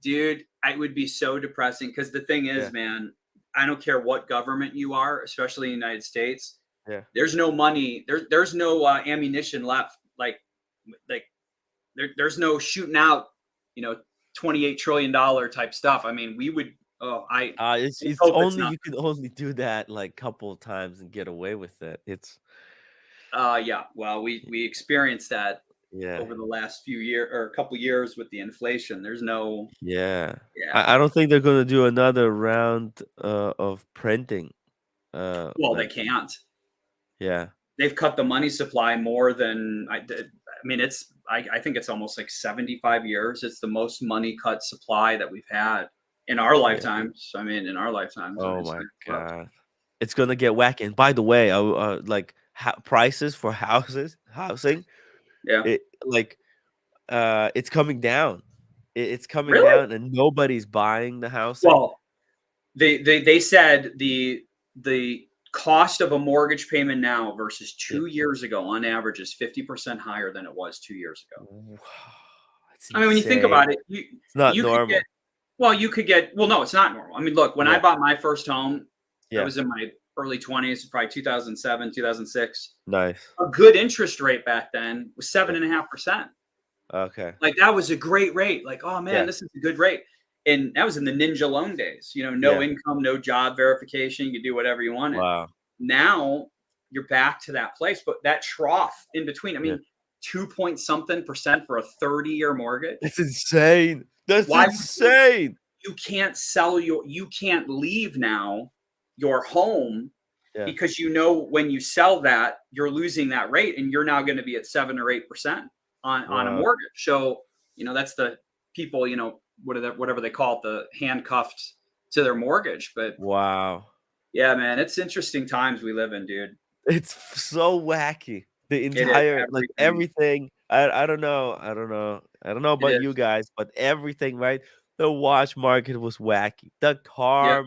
dude, it would be so depressing because the thing is,
Yeah.
man, I don't care what government you are, especially in the United States.
Yeah.
There's no money. There's no ammunition left. Like there's no shooting out, $28 trillion type stuff. I mean, we would. Oh, I
It's
hope it's
only
not.
you can only do that like couple of times and get away with it. It's
Yeah. Well, we experienced that
yeah.
over the last few years or a couple years with the inflation. There's no.
Yeah.
Yeah.
I don't think they're gonna do another round of printing.
Well, they
Like
can't.
yeah.
They've cut the money supply more than I did. I mean, I think it's almost like 75 years. It's the most money cut supply that we've had in our lifetimes. I mean, in our lifetimes.
Oh my God. It's gonna get wacky. And by the way, like prices for housing,
Yeah.
it like it's coming down. It's coming
Really?
down, and nobody's buying the housing.
Well, they said the cost of a mortgage payment now versus 2 years ago on average is 50% higher than it was 2 years ago.
Wow, it's
I mean, when you think
insane.
about it,
It's not
you could
normal.
get no, it's not normal. I mean, look, when I
Yeah.
bought my first home, I
Yeah.
was in my early 20s, probably 2007, 2006.
Nice.
A good interest rate back then was 7.5%.
Okay.
Like that was a great rate. Like, oh man,
Yeah.
this is a good rate. And that was in the ninja loan days. No
Yeah.
income, no job verification. You could do whatever you wanted.
Wow.
Now you're back to that place, but that trough in between. I mean,
Yeah.
2 point something percent for a 30-year mortgage.
It's insane. That's
Why would
insane.
You can't you can't leave now your home
Yeah.
because when you sell that, you're losing that rate and you're now going to be at 7 or 8% on a
Wow.
mortgage. So, that's the people, whatever they call it, the handcuffed to their mortgage. But
Wow.
yeah, man, it's interesting times we live in, dude.
It's so wacky. The
It is
entire like
everything.
everything. I don't know. I don't know about
is.
you guys, but everything, right? The watch market was wacky. The car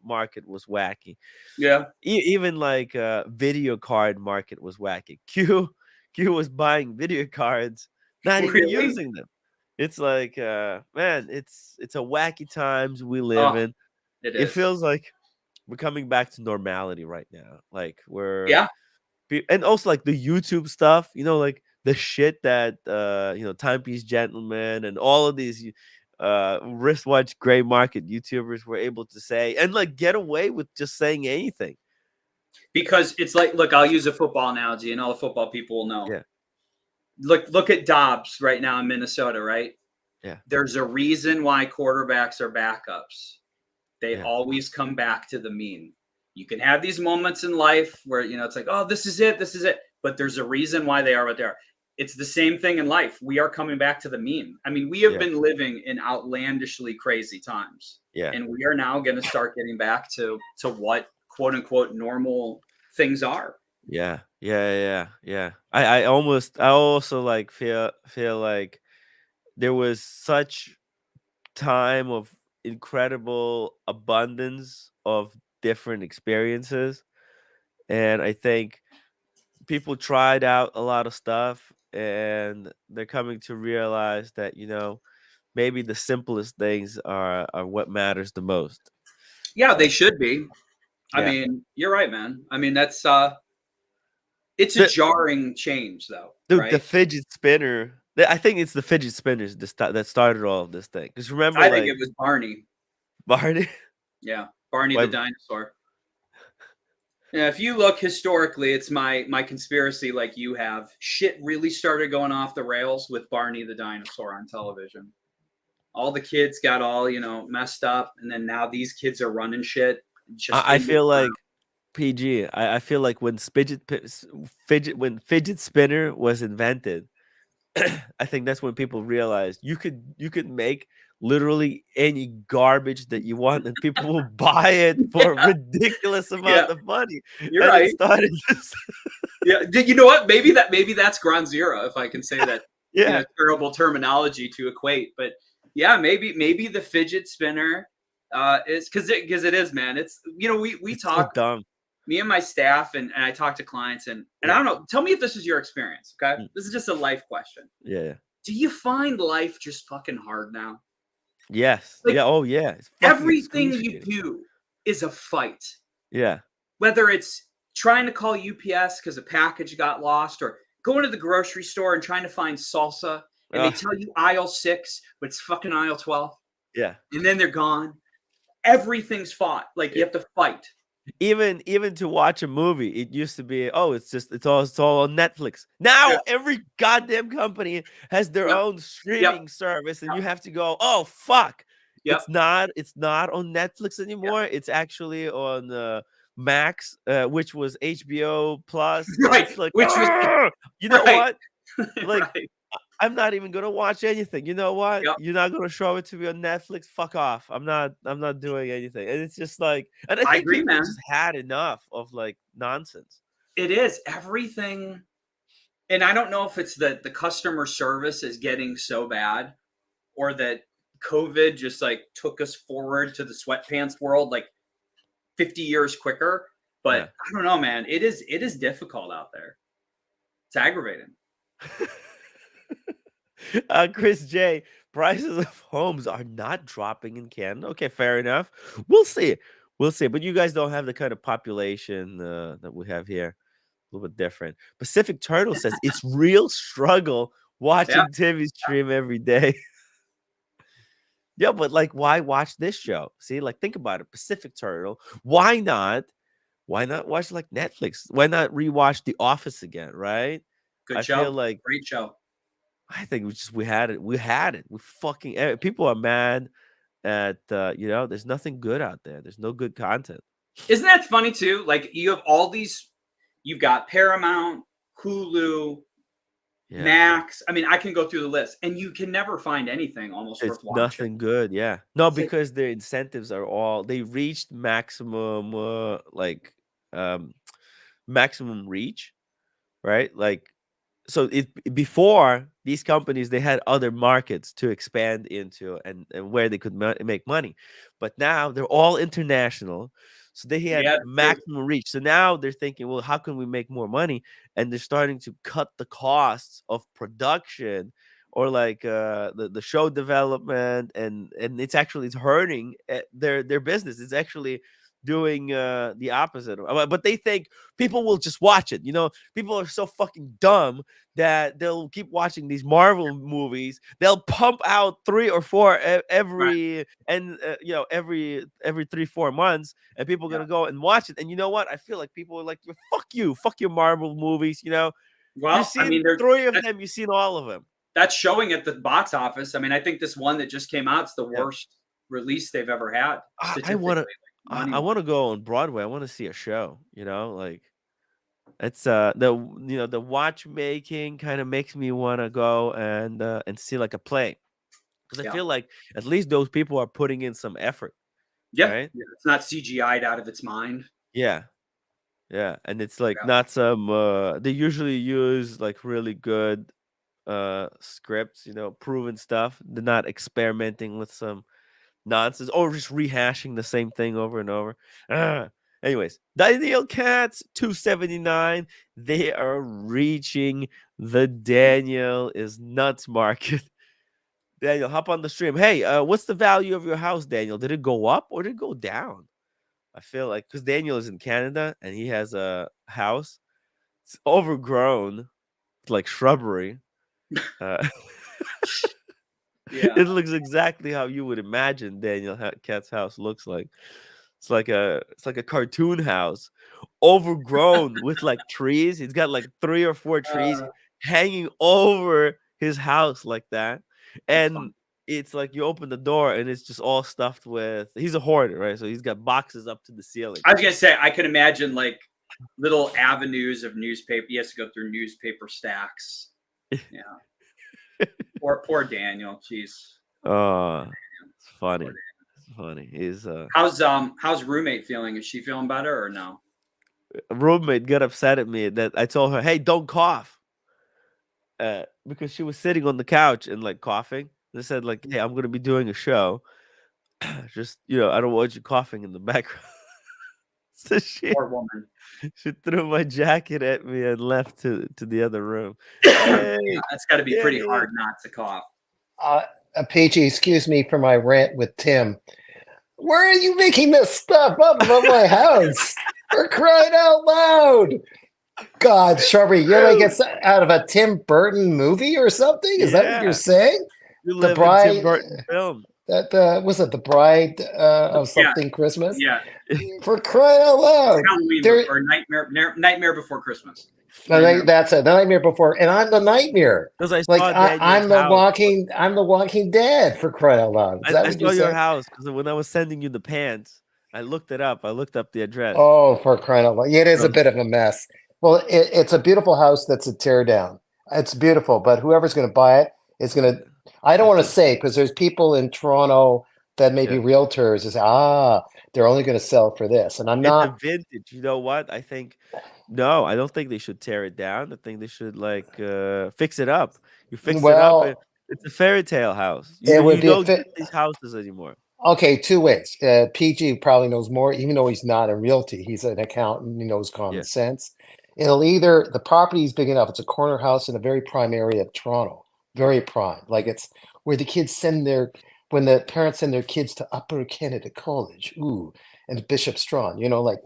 market was wacky.
Yeah.
Even like video card market was wacky. Q was buying video cards, not even
Really?
using them. It's like, man, it's a wacky times we live
Oh,
in.
it
It
is.
feels like we're coming back to normality right now. Like
Yeah.
and also like the YouTube stuff, like the shit that Timepiece Gentleman and all of these wristwatch gray market YouTubers were able to say and like get away with just saying anything.
Because it's like, look, I'll use a football analogy, and all the football people will know.
Yeah.
Look at Dobbs right now in Minnesota, right?
Yeah.
There's a reason why quarterbacks are backups. They
Yeah.
always come back to the mean. You can have these moments in life where, it's like, oh, this is it. But there's a reason why they are what they are. It's the same thing in life. We are coming back to the mean. I mean, we have been living in outlandishly crazy times.
Yeah.
And we are now going to start getting back to what quote unquote normal things are.
Yeah. I also like feel like there was such time of incredible abundance of different experiences, and I think people tried out a lot of stuff and they're coming to realize that maybe the simplest things are what matters the most.
Yeah, they should be. I
Yeah.
mean, you're right, man. I mean, that's it's a
the,
jarring change though,
dude, the
right?
fidget spinner, I think it's the fidget spinners that started all of this thing, because remember,
I think
like,
it was Barney.
Barney.
Yeah, Barney
Why,
the dinosaur. Yeah, if you look historically, it's my conspiracy like you have. Shit really started going off the rails with Barney the dinosaur on television. All the kids got all, messed up, and then now these kids are running shit just
I
in the
feel
ground.
like PG. I feel like when fidget spinner was invented, I think that's when people realized you could make literally any garbage that you want and people will buy it for a ridiculous
Yeah,
amount of money.
you're
And it
right.
started this.
Yeah, you know what? Maybe that's ground zero, if I can say that.
Yeah.
Terrible terminology to equate, but yeah, maybe the fidget spinner is because it is, man. It's we
It's so
talk,
dumb.
me and my staff, and I talk to clients, and I
Yeah.
don't know. Tell me if this is your experience. Okay,
Mm.
this is just a life question.
Yeah.
Do you find life just fucking hard now?
Yes.
Like
Yeah. Oh yeah. It's fucking
everything you
excruciating.
do is a fight.
Yeah.
Whether it's trying to call UPS because a package got lost, or going to the grocery store and trying to find salsa, and they tell you aisle 6, but it's fucking aisle 12,
Yeah.
and then they're gone. Everything's fought. Like you have to fight.
Even to watch a movie, it used to be, oh, it's all on Netflix.
Yeah.
Now every goddamn company has their
Yep.
own
Yep.
streaming service, and
Yep.
you have to go, oh fuck,
Yep.
it's not on Netflix anymore. It's actually on Max, which was HBO Plus, and
Right.
it's like,
Which was
you know
right.
what? Like,
Right.
I'm not even gonna watch anything. You know what?
Yep.
You're not gonna show it to me on Netflix. Fuck off. I'm not doing anything. And it's just like, and I
I
think
agree,
people
man.
just had enough of like nonsense.
It is everything. And I don't know if it's that the customer service is getting so bad, or that COVID just like took us forward to the sweatpants world like 50 years quicker. But
Yeah.
I don't know, man. It is difficult out there. It's aggravating.
Chris J, prices of homes are not dropping in Canada. Okay, fair enough. We'll see. We'll see. But you guys don't have the kind of population that we have here. A little bit different. Pacific Turtle says it's real struggle
Yeah.
watching Timmy stream every day. Yeah, but like, why watch this show? See, like, think about it. Pacific Turtle. Why not? Why not watch like Netflix? Why not rewatch The Office again? Right?
Good
I feel
show.
like
Great show.
I think we had it. We had it. We fucking people are mad at there's nothing good out there. There's no good content.
Isn't that funny too? Like you have all these. You've got Paramount, Hulu,
Yeah.
Max. I mean, I can go through the list, and you can never find anything almost
It's
worth watching.
nothing good. Yeah. No,
It's like,
because their incentives are all they reached maximum maximum reach, right? Like, so before these companies, they had other markets to expand into and where they could make money, but now they're all international, so they had
yeah,
maximum reach. So now they're thinking, well, how can we make more money? And they're starting to cut the costs of production or like the show development, and it's hurting their business. It's actually doing the opposite. But they think people will just watch it. You know, people are so fucking dumb that they'll keep watching these Marvel movies. They'll pump out 3 or 4
Right.
every and you know, every 3 4 months, and people are
Yeah.
gonna go and watch it. And you know what? I feel like people are like, fuck your Marvel movies. You know, you've
Well, I
seen
mean, they're
3 of them. You've seen all of them.
that's showing at the box office. I mean, I think this one that just came out is the
Yeah.
worst release they've ever had
I want
statistically,
to.
like,
I want
money-wise.
to go on Broadway. I want to see a show. You know, like it's the watchmaking kind of makes me want to go and see like a play, because I
Yeah.
feel like at least those people are putting in some effort,
Yeah.
right?
Yeah. It's not CGI'd out of its mind.
Yeah, yeah, and it's like
Yeah.
not some. They usually use like really good scripts, you know, proven stuff. They're not experimenting with some nonsense or just rehashing the same thing over and over. Ah. Anyways, the Ideal Cats 279. They are reaching the Daniel is nuts market. Daniel, hop on the stream. Hey, what's the value of your house, Daniel? Did it go up or did it go down? I feel like because Daniel is in Canada and he has a house. It's overgrown, it's like shrubbery. Uh,
Yeah.
it looks exactly how you would imagine Daniel Cat's house looks like. It's like a cartoon house, overgrown with like trees. He's got like 3 or 4 trees
Uh,
hanging over his house like that,
that's fun.
and it's like you open the door and it's just all stuffed with. He's a hoarder, right? So he's got boxes up to the ceiling.
I was gonna say I can imagine like little avenues of newspaper. He has to go through newspaper stacks. Yeah. Poor Daniel. Jeez.
Oh, it's funny.
Poor
It's funny. His
How's roommate feeling? Is she feeling better or no?
roommate got upset at me that I told her, "Hey, don't cough," because she was sitting on the couch and like coughing. They said like, "Hey, I'm gonna be doing a show. Just I don't want you coughing in the background." So
Poor woman.
she threw my jacket at me and left to the other room. Hey,
That's got to be pretty
Danny.
hard not to cough.
PG, excuse me for my rant with Tim. Where are you making this stuff up about my house? For crying out loud! God, Shrubbery, you're like it's out of a Tim Burton movie or something? Is that what you're
Yeah.
saying?
You
The
live in
Bride,
Tim Burton film.
that was it the Bride of something Christmas?
Yeah.
For crying out loud!
Halloween
There-
or Nightmare Before Christmas.
That's it. The Nightmare Before, and I'm the nightmare.
Because I
Like
saw
I'm
Daniel's
the
house.
I'm the Walking Dead. For crying out loud! Is that
I
what
saw
you
your
said?
house because when I was sending you the pants, I looked it up. I looked up the address.
Oh, for crying out loud! Yeah, it is a
Um,
bit of a mess. Well, it's a beautiful house that's a tear down. It's beautiful, but whoever's going to buy it is going to. I don't want to say because there's people in Toronto that may be
Yeah.
realtors is they're only going to sell for this, and I'm
It's a
not.
vintage. You know what? I think no, I don't think they should tear it down. I think they should like fix it up. You fix it up.
Well,
It's a fairy tale house.
it would
You
be a
don't
fit.
get these houses anymore.
Okay, 2 ways. PG probably knows more, even though he's not in realty. He's an accountant. He knows common
Yeah.
sense. It'll either the property is big enough. It's a corner house in a very prime area of Toronto, very prime. Like it's where the kids when the parents send their kids to Upper Canada College, and Bishop Strachan. Like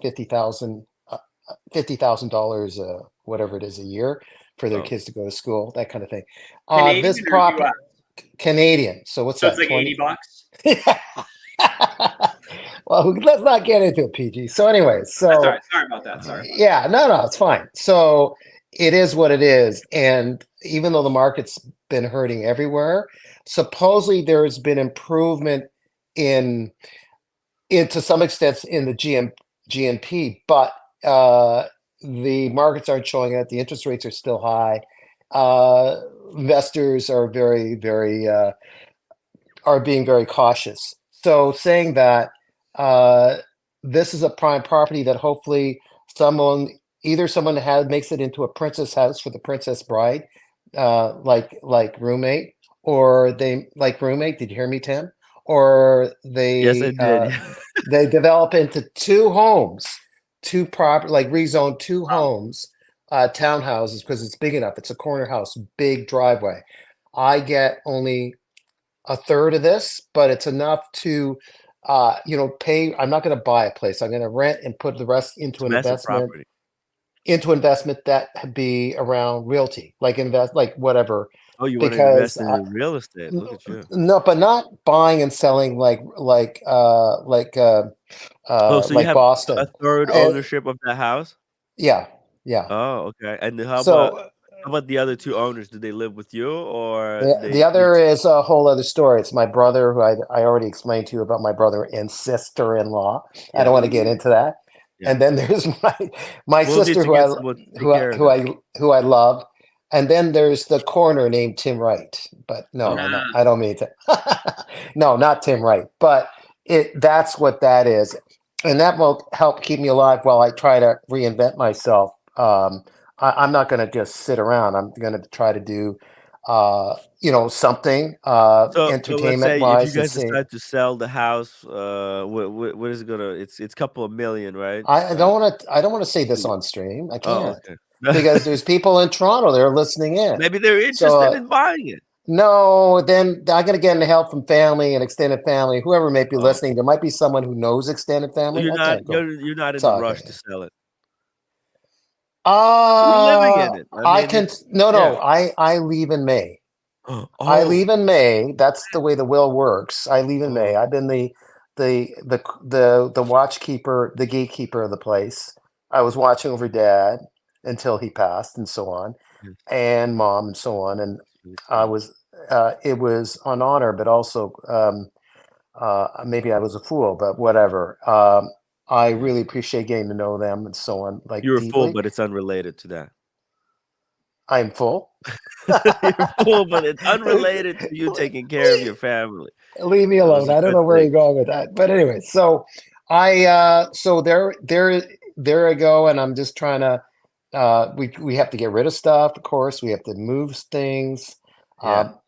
$50,000, whatever it is a year for their
Oh.
kids to go to school, that kind of thing.
Canadian
This
or
property,
US?
Canadian. So what's
So
that?
it's like
20?
$80.
Well, let's not get into it, PG. So anyway,
That's all
so
right. Sorry about that. Sorry.
yeah, no, it's fine. So it is what it is. And even though the market's been hurting everywhere, supposedly there's been improvement in to some extent in the GNP, but the markets aren't showing it. The interest rates are still high. Investors are very, very are being very cautious. So saying that this is a prime property that hopefully someone makes it into a princess house for the princess bride, like roommate, or they like roommate. Did you hear me, Tim? Or
Yes, I did.
they develop into 2 homes, 2 property, like rezone 2 homes, townhouses because it's big enough. It's a corner house, big driveway. I get only a third of this, but it's enough to, pay. I'm not going to buy a place. I'm going to rent and put the rest
It's massive property.
into investment that be around realty, like invest, like whatever,
Oh, you want to
because
invest in real estate? Look at you.
no, but not buying and selling
Oh, so you
like
have a
Boston.
third
Uh,
ownership of that house?
yeah, yeah.
Oh, okay. And then
So
how about the other two owners? Do they live with you or
the
they
other is a whole other story. It's my brother, who I already explained to you about, my brother and sister-in-law. I don't
yeah,
want to get into that.
yeah.
And then there's my
We'll need
sister,
to get someone to take care of
who
them.
I love. And then there's the coroner named Tim Wright. But no,
Oh,
I don't mean to. No, not Tim Wright. But that's what that is. And that will help keep me alive while I try to reinvent myself. I'm not going to just sit around. I'm going to try to do something
so let's
entertainment
say if you
wise, and
guys
see.
decide to sell the house, what is it gonna? It's a couple of million, right?
I don't want to say this on stream. I
Oh,
can't,
okay.
because there's people in Toronto that are listening in.
Maybe they're
So
interested in buying it.
no, then I'm gonna get into help from family and extended family, whoever may be
Oh,
listening. There might be someone who knows extended
so
family.
you're
I
not
can't go
you're not in the
talking.
rush to sell it. You're living
Uh
in it. I
I
mean,
can
it's
no,
yeah.
I leave in May. I
Oh,
leave in May. That's the way the will works. I leave in May.
oh,
I've been the watchkeeper, the gatekeeper of the place. I was watching over Dad until he passed, and so on,
yes,
and Mom, and so on. And
really
I
sad.
was. It was an honor, but also maybe I was a fool, but whatever. I
Yeah.
really appreciate getting to know them and so on, like,
You're a fool,
deeply.
but it's unrelated to that.
I'm full.
You're a fool, but it's unrelated to you taking care of your family.
Leave me
That was
alone.
a
I don't
good
know where
thing.
you're going with that. But anyway, so so there I go, and I'm just trying to we have to get rid of stuff, of course. We have to move things.
Yeah.
Um,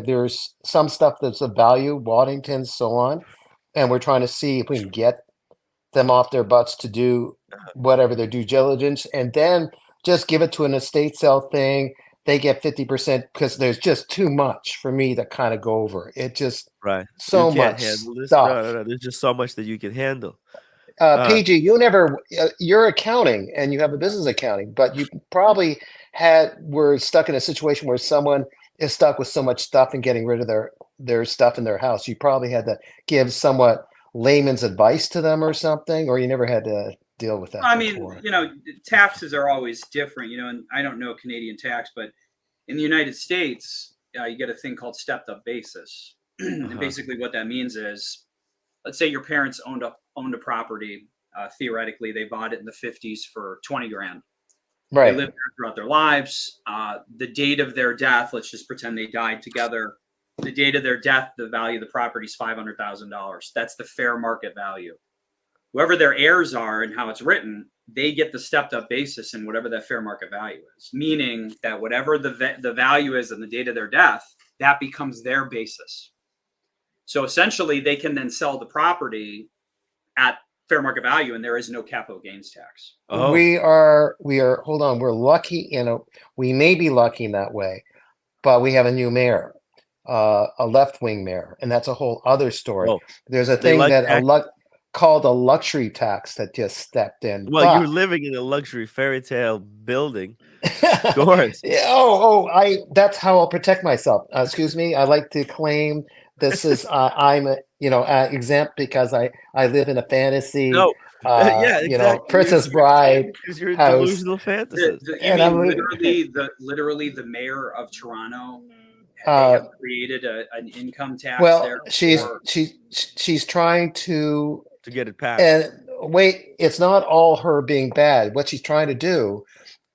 there's some stuff that's of value, Waddingtons, so on, and we're trying to see if we can get them off their butts to do whatever their due diligence, and then just give it to an estate sale thing. They get 50% because there's just too much for me to kind of go over. It just
Right. You
so
can't
much
handle this? No,
stuff.
no, no. There's just so much that you can handle.
PG, you're accounting and you have a business accounting, but you probably were stuck in a situation where someone is stuck with so much stuff and getting rid of their stuff in their house. You probably had to give somewhat layman's advice to them or something, or you never had to deal with that
I mean,
before.
taxes are always different, and I don't know Canadian tax, but in the United States, you get a thing called stepped up basis. And
Uh-huh.
basically what that means is, let's say your parents owned a property. Theoretically, they bought it in the 50s for 20 grand. They
Right.
lived there throughout their lives. The date of their death, let's just pretend they died together. The date of their death, the value of the property is $500,000. That's the fair market value. Whoever their heirs are and how it's written, they get the stepped up basis in whatever that fair market value is. Meaning that whatever the value is on the date of their death, that becomes their basis. So essentially, they can then sell the property at fair market value, and there is no capital gains tax.
Oh,
Hold on, we're lucky we may be lucky in that way, but we have a new mayor, a left-wing mayor, and that's a whole other story.
oh,
There's a
they
thing
like
that
tax.
called a luxury tax that just stepped in.
Well, you're
But
living in a luxury fairy tale building. Of course.
yeah, that's how I'll protect myself. Excuse me, I like to claim this is I'm exempt because I live in a fantasy
No. Yeah, exactly.
Princess
You're exempt
Bride
because you're a
house,
delusional fantasist.
You
and I'm
mean
living.
literally the mayor of Toronto? They
Uh,
have created an income tax
well,
there for.
she's trying to,
To get it passed.
and wait, it's not all her being bad. What she's trying to do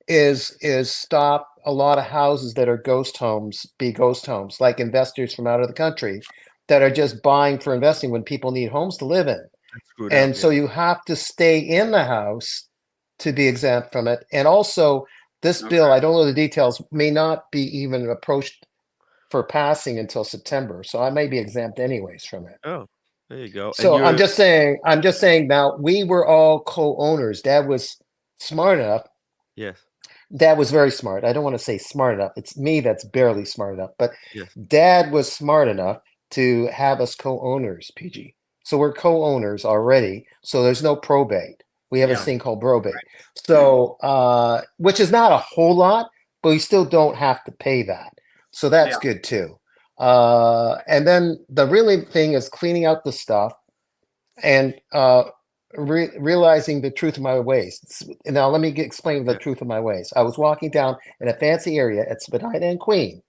is stop a lot of houses that are ghost homes be ghost homes, like investors from out of the country that are just buying for investing when people need homes to live in.
That's screwed up,
And so
yeah.
you have to stay in the house to be exempt from it. And also, this bill,
Okay.
I don't know the details, may not be even approached for passing until September. So I may be exempt anyways from it.
Oh, there you go. And
So
you're
I'm just saying now we were all co-owners. Dad was smart enough
yes.
Dad was very smart. I don't want to say smart enough. It's me that's barely smart enough. But
Yes.
Dad was smart enough to have us co-owners, PG. So we're co-owners already. So there's no probate. We have a
Yeah.
thing called probate. So, which is not a whole lot, but we still don't have to pay that. So that's
Yeah.
good too. And then the really thing is cleaning out the stuff and realizing the truth of my ways. Now, let me explain the
Yeah.
truth of my ways. I was walking down in a fancy area at Spadina and Queen,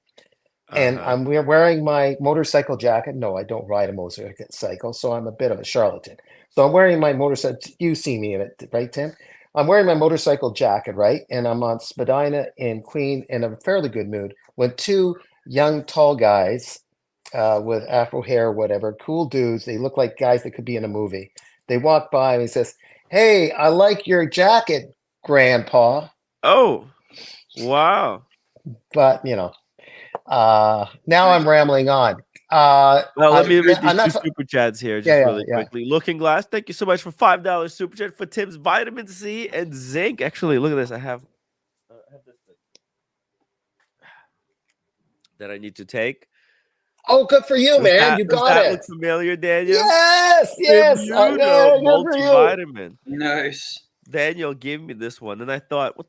and
Uh-huh.
we're wearing my motorcycle jacket. No, I don't ride a motorcycle, so I'm a bit of a charlatan. So I'm wearing my motorcycle. You see me in it, right, Tim? I'm wearing my motorcycle jacket, right? And I'm on Spadina in Queen in a fairly good mood when two young, tall guys with afro hair, whatever, cool dudes. They look like guys that could be in a movie. They walk by and he says, "Hey, I like your jacket, Grandpa."
Oh, wow.
But now I'm rambling on.
Well, let me read
I'm
these two
not.
super chats here just
Yeah,
really quickly. Looking Glass, thank you so much for $5 super chat for Tim's vitamin C and zinc. Actually, look at this. I have this thing that I need to take.
Oh, good for you, man. You
Does
got
that look
it.
familiar, Daniel?
Yes, yes. Yeah, good for you.
Multivitamin.
Nice.
Daniel gave me this one, and I thought, what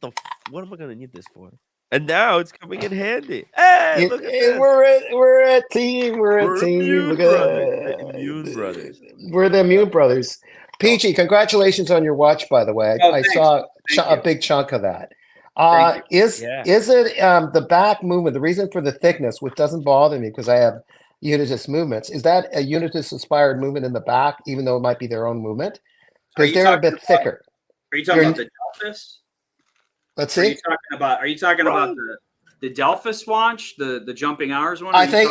am I gonna need this for? And now it's coming in handy. Hey, look at this.
We're a team. We're a
We're
team.
immune
Look
brothers. The
at
immune brothers.
we're the Immune Brothers. Peachy, congratulations on your watch, by the way.
Oh,
I
thanks.
saw
Thank
a
you.
big chunk of that.
Thank you.
Is
Yeah.
it the back movement, the reason for the thickness, which doesn't bother me because I have unitus movements, is that a unitus inspired movement in the back, even though it might be their own movement?
Are
Because
you
they're a
talking
bit thicker.
Are you talking
They're-
about the Delphus?
Let's
Are you
see.
talking about the Delphus watch, the jumping hours one?
I think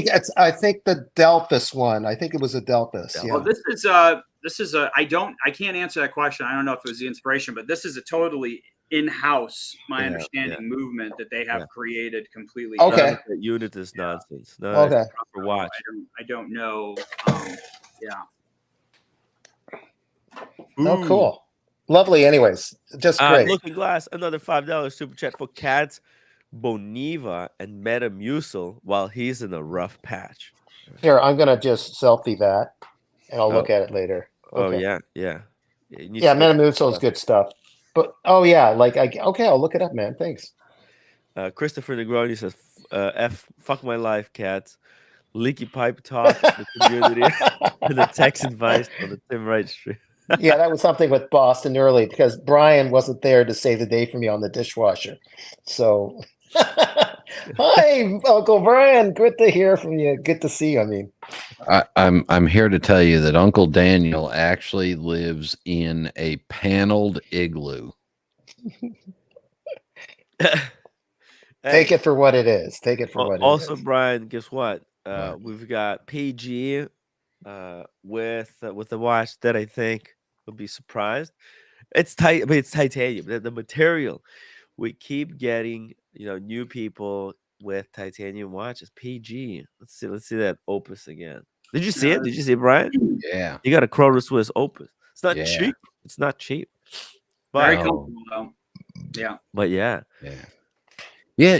the Delphus one. I think it was a Delphus.
Delphus.
Yeah.
Well, this is a I can't answer that question. I don't know if it was the inspiration, but this is a totally in-house, my understanding, movement that they have created completely.
Okay.
Unitus nonsense. No,
Okay.
it's proper watch.
I don't know. Yeah.
Oh, cool. Lovely. Anyways, just great.
Looking Glass, another $5 super chat for Cats, Boniva, and Metamucil while he's in a rough patch.
Here, I'm gonna just selfie that, and I'll look
Oh.
at it later.
Oh
Okay.
yeah.
Yeah,
You need to look
Metamucil is good stuff. But okay, I'll look it up, man. Thanks.
Christopher Negroni says, fuck my life, Cats. Leaky pipe talk, the community, and the text advice on the Tim Wright stream.
Yeah, that was something with Boston early because Brian wasn't there to save the day for me on the dishwasher. So, hi, Uncle Brian. Good to hear from you. Good to see you. I mean,
I'm here to tell you that Uncle Daniel actually lives in a paneled igloo.
Take it for what it is. Take it for what it is.
Also, Brian, guess what? We've got PG with the watch that I think will be surprised. It's tight, but it's titanium. The material. We keep getting new people with titanium watches. PG. Let's see that Opus again. Did you see it? Did you see it, Brian?
Yeah.
You got a CHRONOSWISS Opus. It's not
Yeah.
cheap. It's not cheap.
Very
But
comfortable though. Yeah.
but yeah.
Yeah,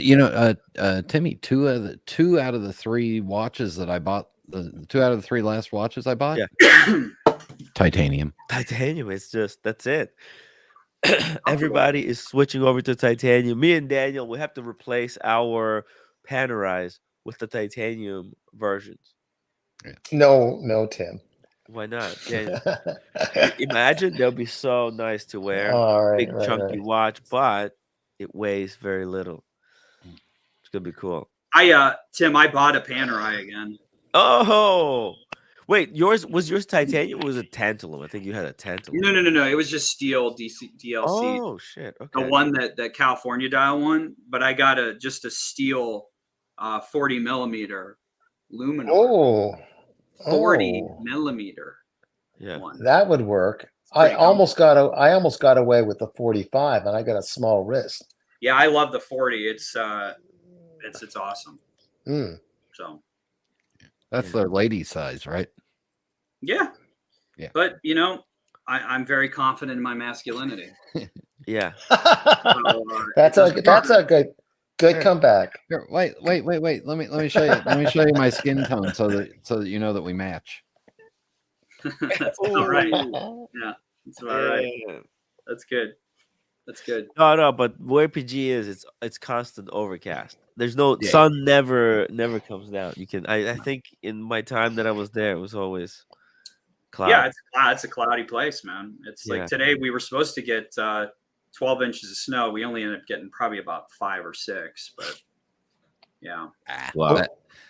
Timmy, two out of the three watches that I bought, the 2 out of the 3 last watches I bought, titanium.
Titanium. It's just that's it. Everybody is switching over to titanium. Me and Daniel, we have to replace our Panerais with the titanium versions.
No, Tim.
Why not? Daniel? Imagine they'll be so nice to wear. Big chunky watch, but it weighs very little. It's gonna be cool.
Tim, I bought a Panerai again.
Oh, wait, was yours titanium or was it tantalum? I think you had a tantalum.
No. It was just steel DLC.
Oh shit. Okay.
The one that California dial one, but I got just a steel 40 millimeter luminor. 40 millimeter.
Yeah.
One.
That would work. I almost got away with the 45 and I got a small wrist.
Yeah, I love the 40. It's awesome. So
that's their lady size, right?
Yeah. But I'm very confident in my masculinity.
Yeah.
That's a good
Here.
comeback.
Here, wait. Let me show you. Let me show you my skin tone so that you know that we match.
That's all right.
Ooh,
Yeah, that's about right.
yeah.
That's good. That's good.
No, but where PG is, it's constant overcast. There's no
Yeah.
sun never comes down. You can I think in my time that I was there, it was always cloud.
Yeah, it's a cloudy place, man. It's
Yeah.
like today we were supposed to get 12 inches of snow. We only ended up getting probably about 5 or 6, but yeah.
Wow.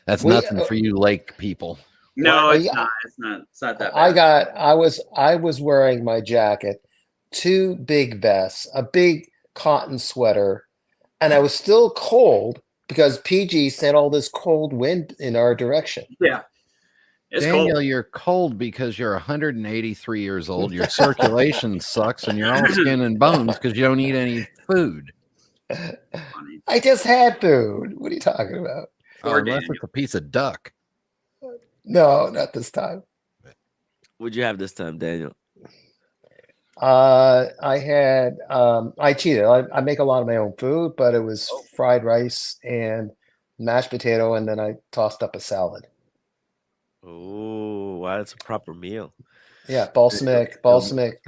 That's nothing for you lake people.
No,
Well,
it's
yeah.
not. It's not that bad.
I was wearing my jacket, 2 big vests, a big cotton sweater, and I was still cold because PG sent all this cold wind in our direction.
Yeah. It's
Daniel,
cold.
you're cold because you're 183 years old. Your circulation sucks, and you're all skin and bones because you don't eat any food.
Funny.
I just had food. What are you talking about?
Poor
Unless
Daniel.
it's a piece of duck.
No, not this time.
What'd you have this time, Daniel?
I had I cheated. I make a lot of my own food, but it was fried rice and mashed potato, and then I tossed up a salad.
Oh, wow, that's a proper meal.
Yeah, balsamic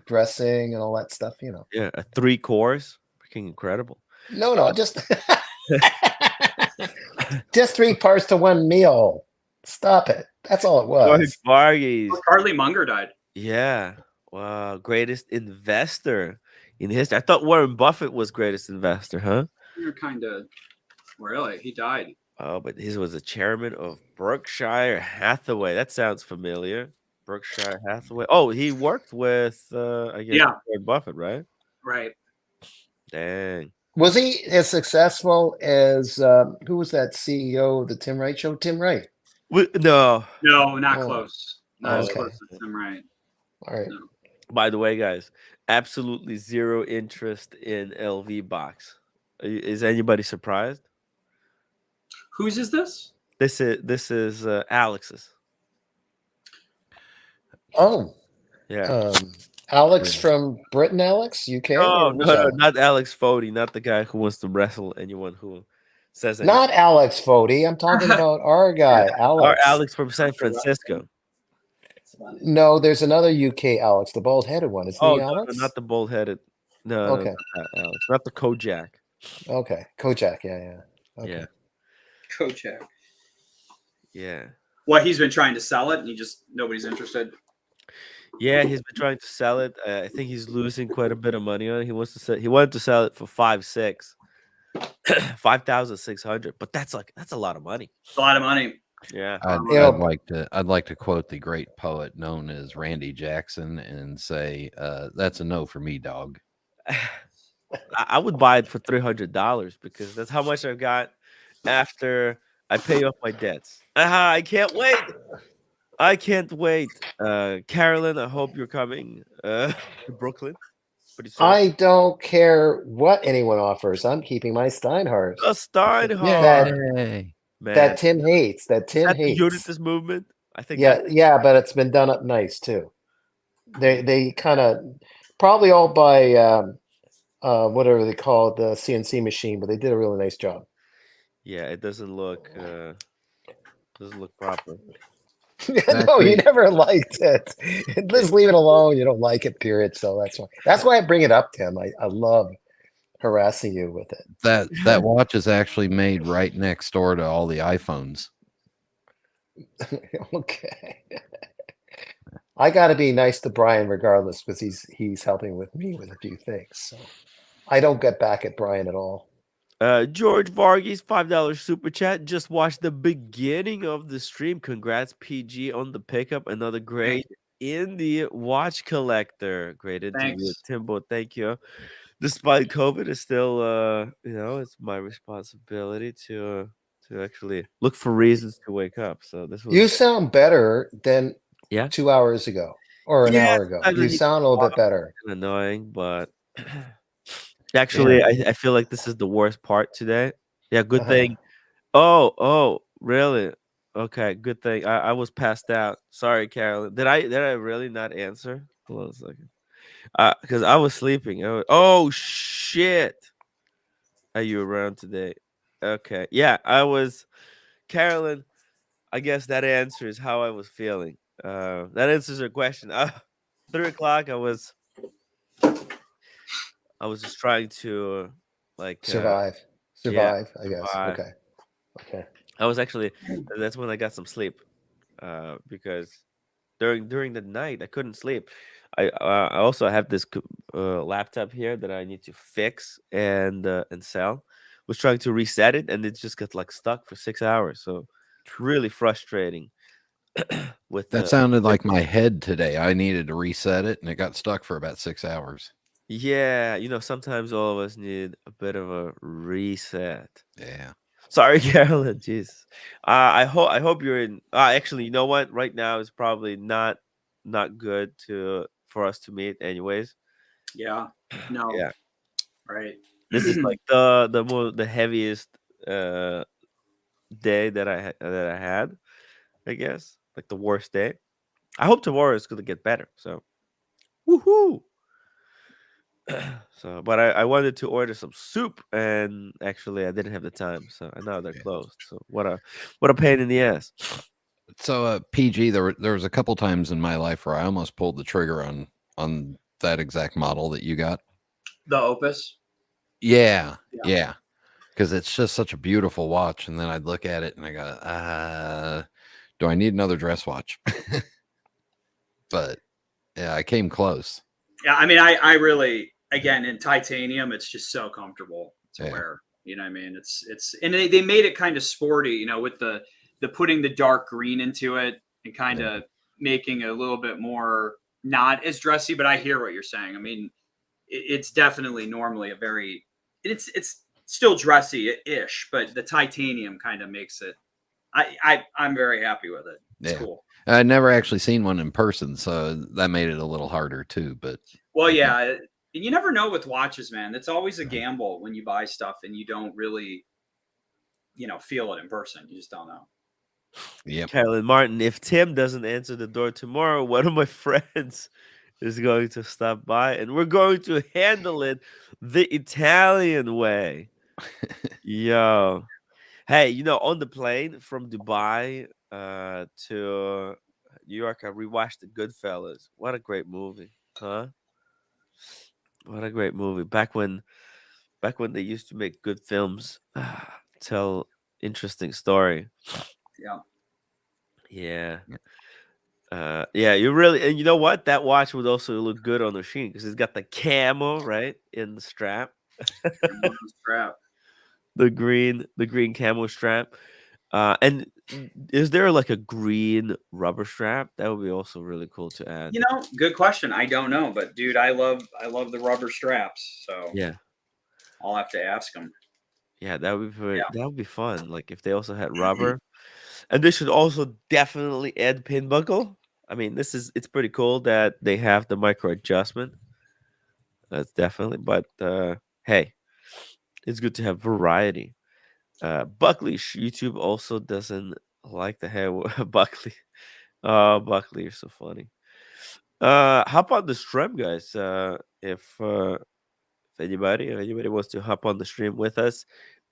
dressing and all that stuff, you know.
Yeah, a 3 course. Freaking incredible.
No, just just 3 parts to 1 meal. Stop it. That's all it
George
was.
Varghese.
Carly Munger died.
Yeah. Wow, greatest investor in history. I thought Warren Buffett was greatest investor, huh?
You're kind of really. He died.
Oh, but he was the chairman of Berkshire Hathaway. That sounds familiar. Berkshire Hathaway. Oh, he worked with I guess
Yeah.
Warren Buffett, right?
Right.
Dang.
Was he as successful as who was that CEO of the Tim Wright show? Tim Wright.
No.
No, not
Oh.
close. Not as
Okay.
close as him, right?
All right.
No.
By the way, guys, absolutely zero interest in LV box. Is anybody surprised?
Whose is this?
This is Alex's.
Oh,
Yeah.
Alex from Britain, Alex, UK?
No,
Or who's
no,
that?
not Alex Fody, not the guy who wants to wrestle anyone who says anything.
Not Alex Fody. I'm talking about our guy,
Or
Alex.
Alex from San Francisco.
No, there's another UK Alex, the bald-headed one. Isn't
Oh,
he
no,
Alex?
not the bull-headed. No,
Okay.
not that Alex. Not the Kojak.
Okay. Kojak. Yeah. Okay.
Yeah,
Kojak.
yeah.
Well, he's been trying to sell it, and nobody's interested.
Yeah, he's been trying to sell it. I think he's losing quite a bit of money on it. He wanted to sell it for 5,600, but that's a lot of money.
It's a lot of money.
Yeah.
I'd like to quote the great poet known as Randy Jackson and say, "That's a no for me, dog."
I would buy it for $300 because that's how much I've got after I pay off my debts. I can't wait. I can't wait. Carolyn, I hope you're coming to Brooklyn pretty soon.
I don't care what anyone offers. I'm keeping my Steinhardt.
A Steinhardt,
Yay.
man.
That Tim hates. That Tim
At the
hates.
Unitist movement, I think.
Yeah, but it's been done up nice too. They kind of probably all by whatever they call it, the CNC machine, but they did a really nice job.
Yeah, it doesn't look proper.
No, you never liked it. Just leave it alone. You don't like it, period. So that's why I bring it up, Tim. I love harassing you with it.
That watch is actually made right next door to all the iPhones.
Okay. I got to be nice to Brian regardless because he's helping with me with a few things. So I don't get back at Brian at all.
George Varghese, $5 super chat. Just watched the beginning of the stream. Congrats, PG, on the pickup. Another great indie watch collector. Great interview, Timbo. Thank you. Despite COVID, it's still it's my responsibility to actually look for reasons to wake up. So this was.
You sound better than
2
hours ago or an hour ago. You sound a little bit better.
Annoying, but. Actually, I feel like this is the worst part today. Yeah, good thing. Oh, really? Okay, good thing. I was passed out. Sorry, Carolyn. Did I really not answer? Hold on a second. Because I was sleeping. Oh shit! Are you around today? Okay. Yeah, I was. Carolyn, I guess that answers how I was feeling. That answers her question. 3 o'clock. I was just trying to like
Survive.
yeah,
Survive, I guess.
survive.
Okay. Okay.
I was actually that's when I got some sleep. Because during the night I couldn't sleep. I also have this laptop here that I need to fix and sell. Was trying to reset it and it just got like stuck for 6 hours. So really frustrating with
That
the
sounded like my
different.
head today. I needed to reset it, and it got stuck for about 6 hours.
Yeah, sometimes all of us need a bit of a reset.
Yeah.
Sorry, Carolyn. Jeez. I hope you're in. Actually, you know what? Right now is probably not good to for us to meet. Anyways,
Yeah. No.
yeah.
Right.
This is like the heaviest uh day that I had. I guess like the worst day. I hope tomorrow is gonna get better. So woohoo! So, but I wanted to order some soup, and actually I didn't have the time. So, and now they're
Yeah.
closed. So, what a pain in the ass.
So, PG, there was a couple times in my life where I almost pulled the trigger on that exact model that you got.
The Opus.
Yeah,
Yeah.
yeah, because it's just such a beautiful watch, and then I'd look at it and I go, do I need another dress watch? But yeah, I came close.
Yeah. I mean, I really, again, in titanium, it's just so comfortable to
Yeah.
wear. You know what I mean? It's and they made it kind of sporty, with the putting the dark green into it and kind of making it a little bit more not as dressy, but I hear what you're saying. I mean, it's definitely normally it's still dressy-ish, but the titanium kind of makes it. I'm very happy with it. It's
Yeah.
cool.
I'd never actually seen one in person, so that made it a little harder too. But
Well, yeah, you never know with watches, man. It's always a gamble when you buy stuff and you don't really, feel it in person. You just don't know.
yep.
Carolyn Martin, if Tim doesn't answer the door tomorrow, one of my friends is going to stop by and we're going to handle it the Italian way. Yo. Hey, on the plane from Dubai to New York, I rewatched The Goodfellas. What a great movie, huh? What a great movie. Back when they used to make good films, tell interesting story.
Yeah.
Yeah. Yeah, you really, and you know what? That watch would also look good on the machine because it's got the camo right in the strap,
Strap.
the green camo strap. And is there like a green rubber strap? That would be also really cool to add.
Good question. I don't know, but dude, I love the rubber straps, so
Yeah,
I'll have to ask them.
yeah, that would be
Yeah.
that would be fun. Like if they also had rubber, and they should also definitely add pin buckle. I mean, it's pretty cool that they have the micro adjustment. That's definitely, but hey, it's good to have variety. Buckley YouTube also doesn't like the hair. Buckley, oh Buckley, you're so funny. Hop on the stream, guys. If anybody wants to hop on the stream with us,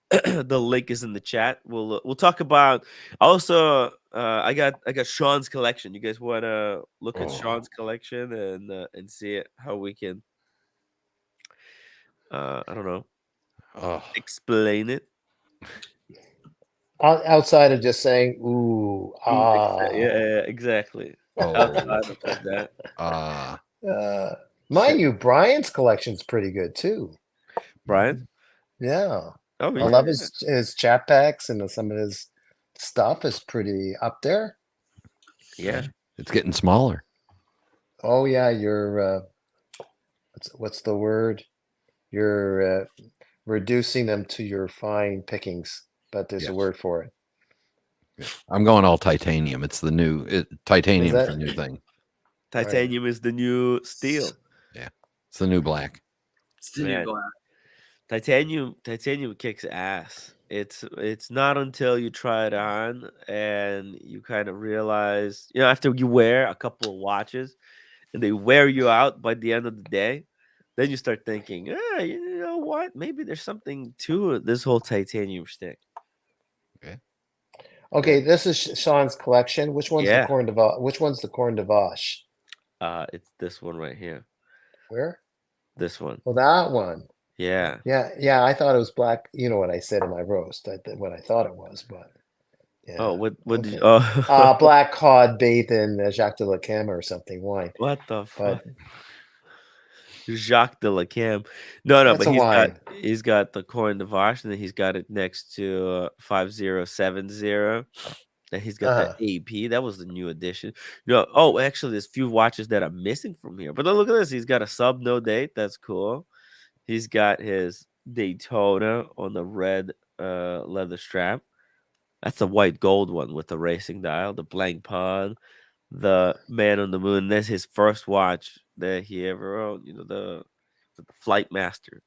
the link is in the chat. We'll talk about also. I got Sean's collection. You guys want to look at Sean's collection and see how we can I don't know, explain it.
Outside of just saying, ooh,
Yeah, exactly. Outside of just that,
mind you, Brian's collection's pretty good too.
Brian.
Yeah.
Oh
I
yeah,
love his chat packs and some of his stuff is pretty up there.
yeah.
It's getting smaller.
Oh yeah, you're what's the word? You're reducing them to your fine pickings, but there's a
Yes.
word for it.
I'm going all titanium. It's the new titanium's
that-
the new thing.
Titanium is the new steel.
Yeah. It's the new black.
It's the new
Man.
black.
Titanium kicks ass. It's not until you try it on and you kind of realize, after you wear a couple of watches and they wear you out by the end of the day, then you start thinking, you know what? Maybe there's something to this whole titanium stick.
Okay, this is Sean's collection. Which one's the
Yeah.
corn de vache? Which one's the corn de vache?
It's this one right here.
Where?
This one.
Well, that one.
Yeah.
Yeah. I thought it was black. You know what I said in my roast? What I thought it was, but yeah.
Oh, what did you?
Okay.
Oh,
Black cod bathed in Jacques de la Cam or something wine.
what the fuck?
But
Jacques de la Cam. No,
that's
but
a wine.
he's got the Corn de Vache, and then he's got it next to 5070. And he's got the AP. That was the new addition. Oh, actually, there's few watches that are missing from here. But then look at this. He's got a sub no date. That's cool. He's got his Daytona on the red leather strap. That's the white gold one with the racing dial, the blank pawn, the man on the moon. That's his first watch that he ever owned. The Flight Master.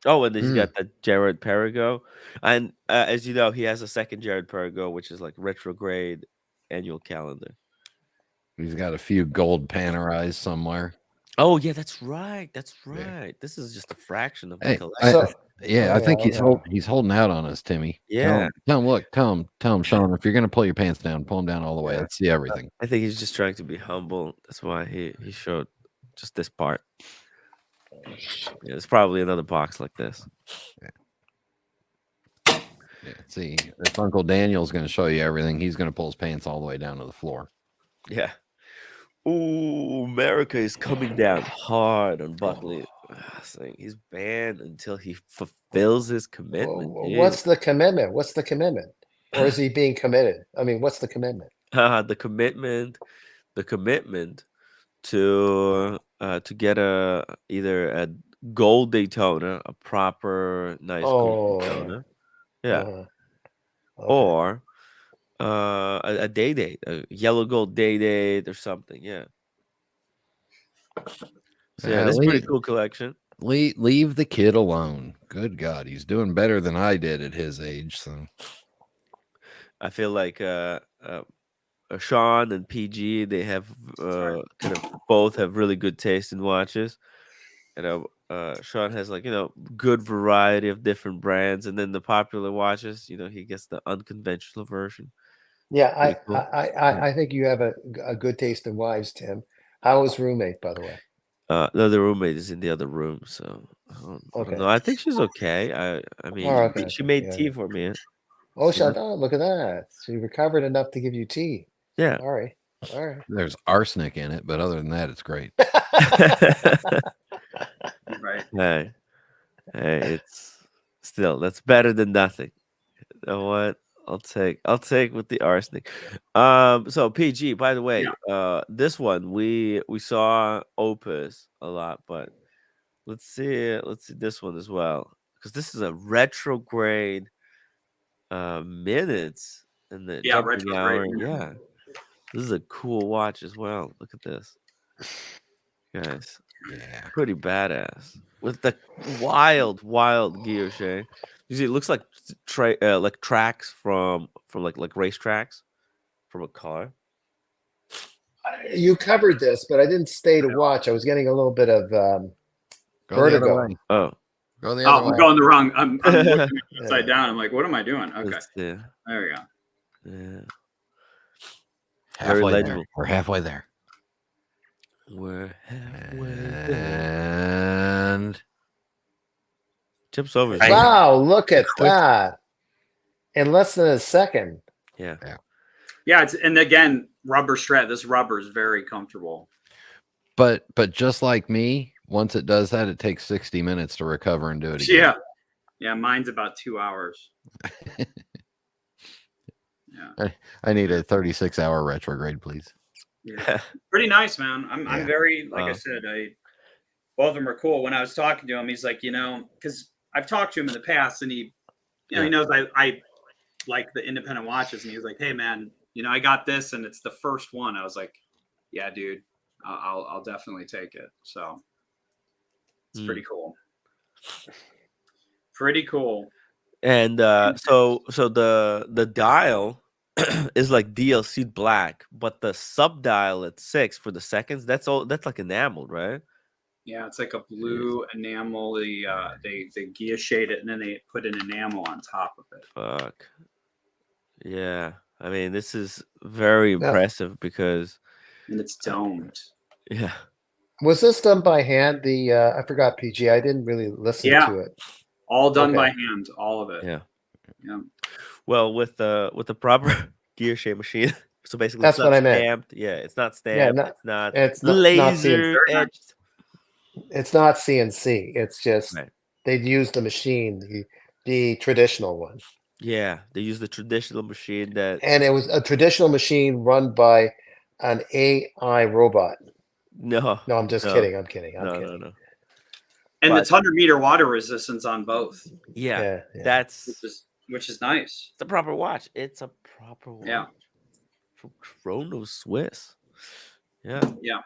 Oh, and then he's got the Jared Perigo. And as you know, he has a second Jared Perigo, which is like retrograde annual calendar.
He's got a few gold Panerais somewhere.
Oh, yeah, that's right. That's right.
Yeah.
This is just a fraction of the
Hey,
collection.
I think he's holding out on us, Timmy.
Yeah.
Tell him, Sean, if you're going to pull your pants down, pull them down all the way. Let's see everything.
I think he's just trying to be humble. That's why he showed just this part. Yeah, there's probably another box like this.
Yeah. See, if Uncle Daniel's going to show you everything, he's going to pull his pants all the way down to the floor.
Yeah. Ooh, America is coming down hard on Buckley. Saying he's banned until he fulfills his commitment.
What's the commitment? What's the commitment? Or is he being committed? I mean, what's the commitment?
The commitment to get either a gold Daytona, a proper nice gold Daytona,
Okay.
or a day date, a yellow gold day date or something. Yeah. So yeah, this is pretty cool collection.
Leave the kid alone. Good God, he's doing better than I did at his age. So
I feel like Sean and PG, they have kind of both have really good taste in watches. Sean has good variety of different brands, and then the popular watches, he gets the unconventional version.
Yeah,
Cool.
I think you have a good taste in wives, Tim. How was roommate, by the way?
No, the roommate is in the other room, so
Okay.
I think she's okay. I mean, she made tea for me.
Oh, look at that. She recovered enough to give you tea.
Yeah.
All right.
There's arsenic in it, but other than that, it's great.
Right.
Hey, it's still, that's better than nothing. You know what? I'll take with the arsenic. So PG, by the way, this one we saw Opus a lot, but let's see this one as well, because this is a retrograde minutes in the jumping hour. Yeah, this is a cool watch as well. Look at this, guys.
Yeah,
pretty badass with the wild guilloche. You see, it looks like tracks from like race tracks from a car.
You covered this, but I didn't stay to watch. I was getting a little bit of vertigo.
Oh,
go the other way.
I'm going the wrong. I'm looking upside down. I'm like, what am I doing? Okay, there we go.
Yeah,
halfway there. We're halfway there.
We're halfway there.
And
tips over.
Wow, look at that! In less than a second.
Yeah.
It's, and again, rubber strap. This rubber is very comfortable.
But just like me, once it does that, it takes 60 minutes to recover and do it again.
Yeah. Mine's about 2 hours. Yeah.
I need a 36-hour retrograde, please.
Yeah. Pretty nice, man. I'm very, like I said, both of them are cool. When I was talking to him, he's like, because I've talked to him in the past, and he knows I like the independent watches, and he was like, hey man, I got this, and it's the first one. I was like, yeah, dude, I'll definitely take it. So it's pretty cool. Pretty cool.
And so the dial is like DLC black, but the sub dial at 6 for the seconds, that's like enameled, right?
Yeah, it's like a blue enamel. They guillochate it and then they put an enamel on top of it.
Fuck. Yeah. I mean, this is very
Yeah.
impressive because
And it's domed.
yeah.
Was this done by hand? I forgot, PG. I didn't really listen
Yeah.
to it.
All done
Okay.
by hand, all of it.
Yeah.
Yeah.
Well, with the proper gear shape machine, so basically
That's
it's
what
not
I meant.
stamped. Yeah, it's not
Yeah,
stamped.
no,
It's not
it's not
laser
Very nice.
etched.
It's not CNC. It's just
Right.
they'd use the machine, the traditional one,
Yeah, they use the traditional machine that
and it was a traditional machine run by an AI robot.
no,
No, I'm just
no,
kidding. I'm kidding. I'm
no,
kidding.
no.
And
But-
it's 100-meter water resistance on both,
Yeah,
Yeah.
that's
which is nice.
the proper watch. It's a proper watch.
Yeah.
From CHRONOSWISS. Yeah.
Yeah.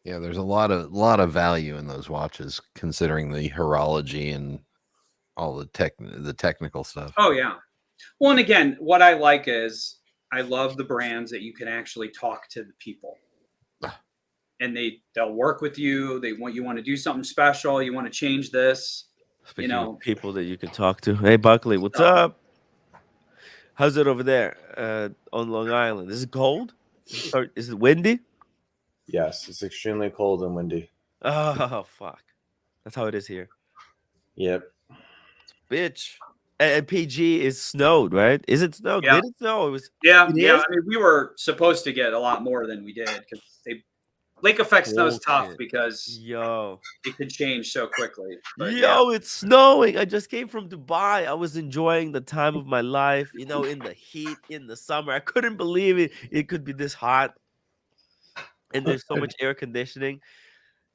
Yeah, there's a lot of value in those watches, considering the horology and all the technical stuff.
Oh yeah. Well, and again, what I like is I love the brands that you can actually talk to the people. And they'll work with you. You want to do something special. You want to change this.
Speaking
know.
of people that you can talk to. Hey Buckley, what's
Oh.
up? How's it over there on Long Island? Is it cold? Is it windy?
Yes, it's extremely cold and windy.
Oh fuck. That's how it is here.
Yep.
Bitch. And PG is snowed, right? Is it snowed?
Yeah.
Did it snow? It was
Yeah,
It
yeah.
is?
I mean, we were supposed to get a lot more than we did because lake effect snow's tough
Bullshit.
because
Yo.
it could change so quickly. But
Yo, it's snowing. I just came from Dubai. I was enjoying the time of my life, in the heat, in the summer. I couldn't believe it. It could be this hot. And there's so much air conditioning.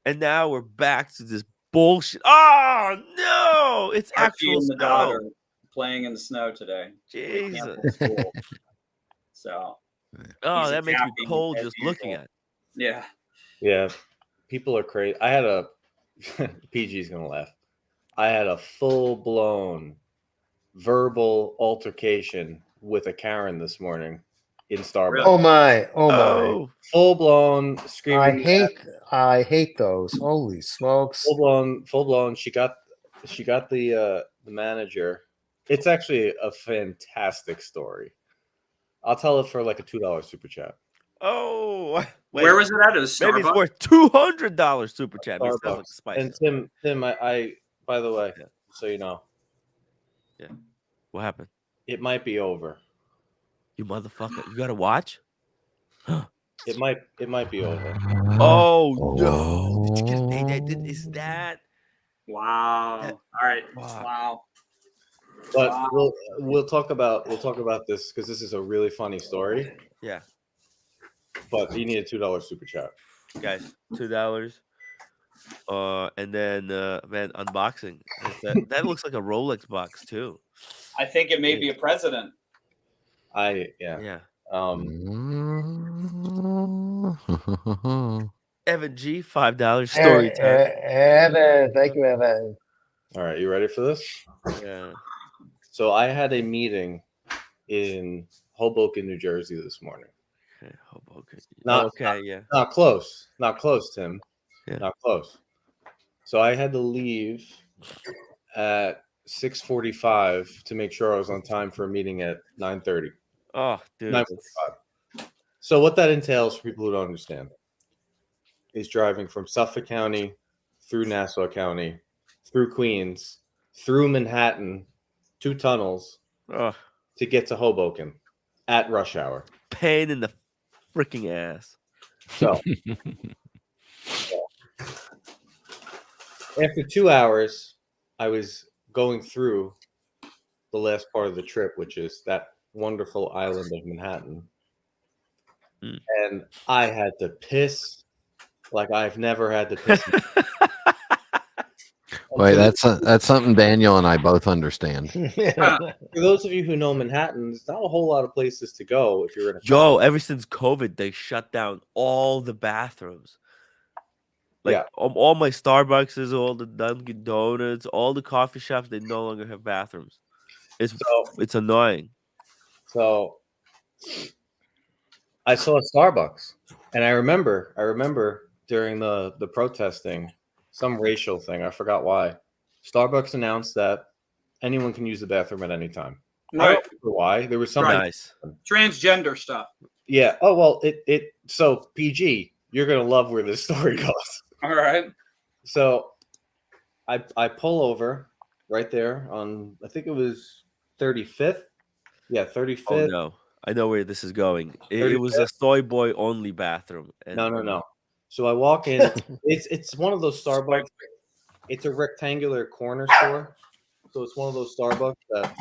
And now we're back to this bullshit. Oh, no. It's
Archie
actual
and the
snow.
daughter playing in the snow today.
Jesus.
Canceled school. So
Oh,
He's
that makes me
attacking
cold
as
just looking
usual.
at it.
yeah.
Yeah. People are crazy. I had a PG's gonna laugh. I had a full-blown verbal altercation with a Karen this morning in Starbucks.
Really?
Oh my! Oh my!
Oh,
Full-blown screaming.
I hate those. Holy smokes!
Full-blown. She got the manager. It's actually a fantastic story. I'll tell it for like a $2 super chat.
oh. Wait,
Where was it at? It was
maybe it's
Starbucks.
worth $200 super chat. Makes sounds like
Starbucks.
spicy.
And Tim, I by the way,
Yeah.
so you know,
What happened?
it might be over.
You motherfucker. You got to watch?
It might be over.
Oh, no. Did you get a payday? Is that?
Wow.
That-
All right.
Wow.
Wow.
But
Wow.
we'll talk about this because this is a really funny story.
Yeah.
But you need a $2 super chat.
Guys, $2. And then, man, unboxing. That looks like a Rolex box, too.
I think it may be a president.
Yeah. Evan G, $5 story time.
Evan, thank you, Evan.
All right, you ready for this?
Yeah.
So I had a meeting in Hoboken, New Jersey this morning.
Okay, Hoboken.
Not close, Tim.
Yeah.
Not close. So I had to leave at 6:45 to make sure I was on time for a meeting at 9:30.
Oh, dude.
9:45. So what that entails for people who don't understand is driving from Suffolk County through Nassau County, through Queens, through Manhattan, 2 tunnels
Oh,
to get to Hoboken at rush hour.
pain in the freaking ass.
So after 2 hours, I was going through the last part of the trip, which is that wonderful island of Manhattan.
Mm.
And I had to piss like I've never had to piss.
Wait, that's something Daniel and I both understand.
For those of you who know Manhattan, there's not a whole lot of places to go if you're in a
Yo, ever since COVID, they shut down all the bathrooms. Like
Yeah.
all my Starbucks, all the Dunkin' Donuts, all the coffee shops, they no longer have bathrooms. It's annoying.
So I saw a Starbucks, and I remember during the protesting, some racial thing, I forgot why. Starbucks announced that anyone can use the bathroom at any time. I don't
Right.
remember why. There was something.
Nice.
Transgender stuff.
Yeah. Oh well. So PG, you're gonna love where this story goes.
All right.
So I pull over right there on, I think it was 35th. Yeah, 35th.
Oh no, I know where this is going. It was a soy boy only bathroom. And
No. So I walk in. It's one of those Starbucks. It's a rectangular corner store. So it's one of those Starbucks that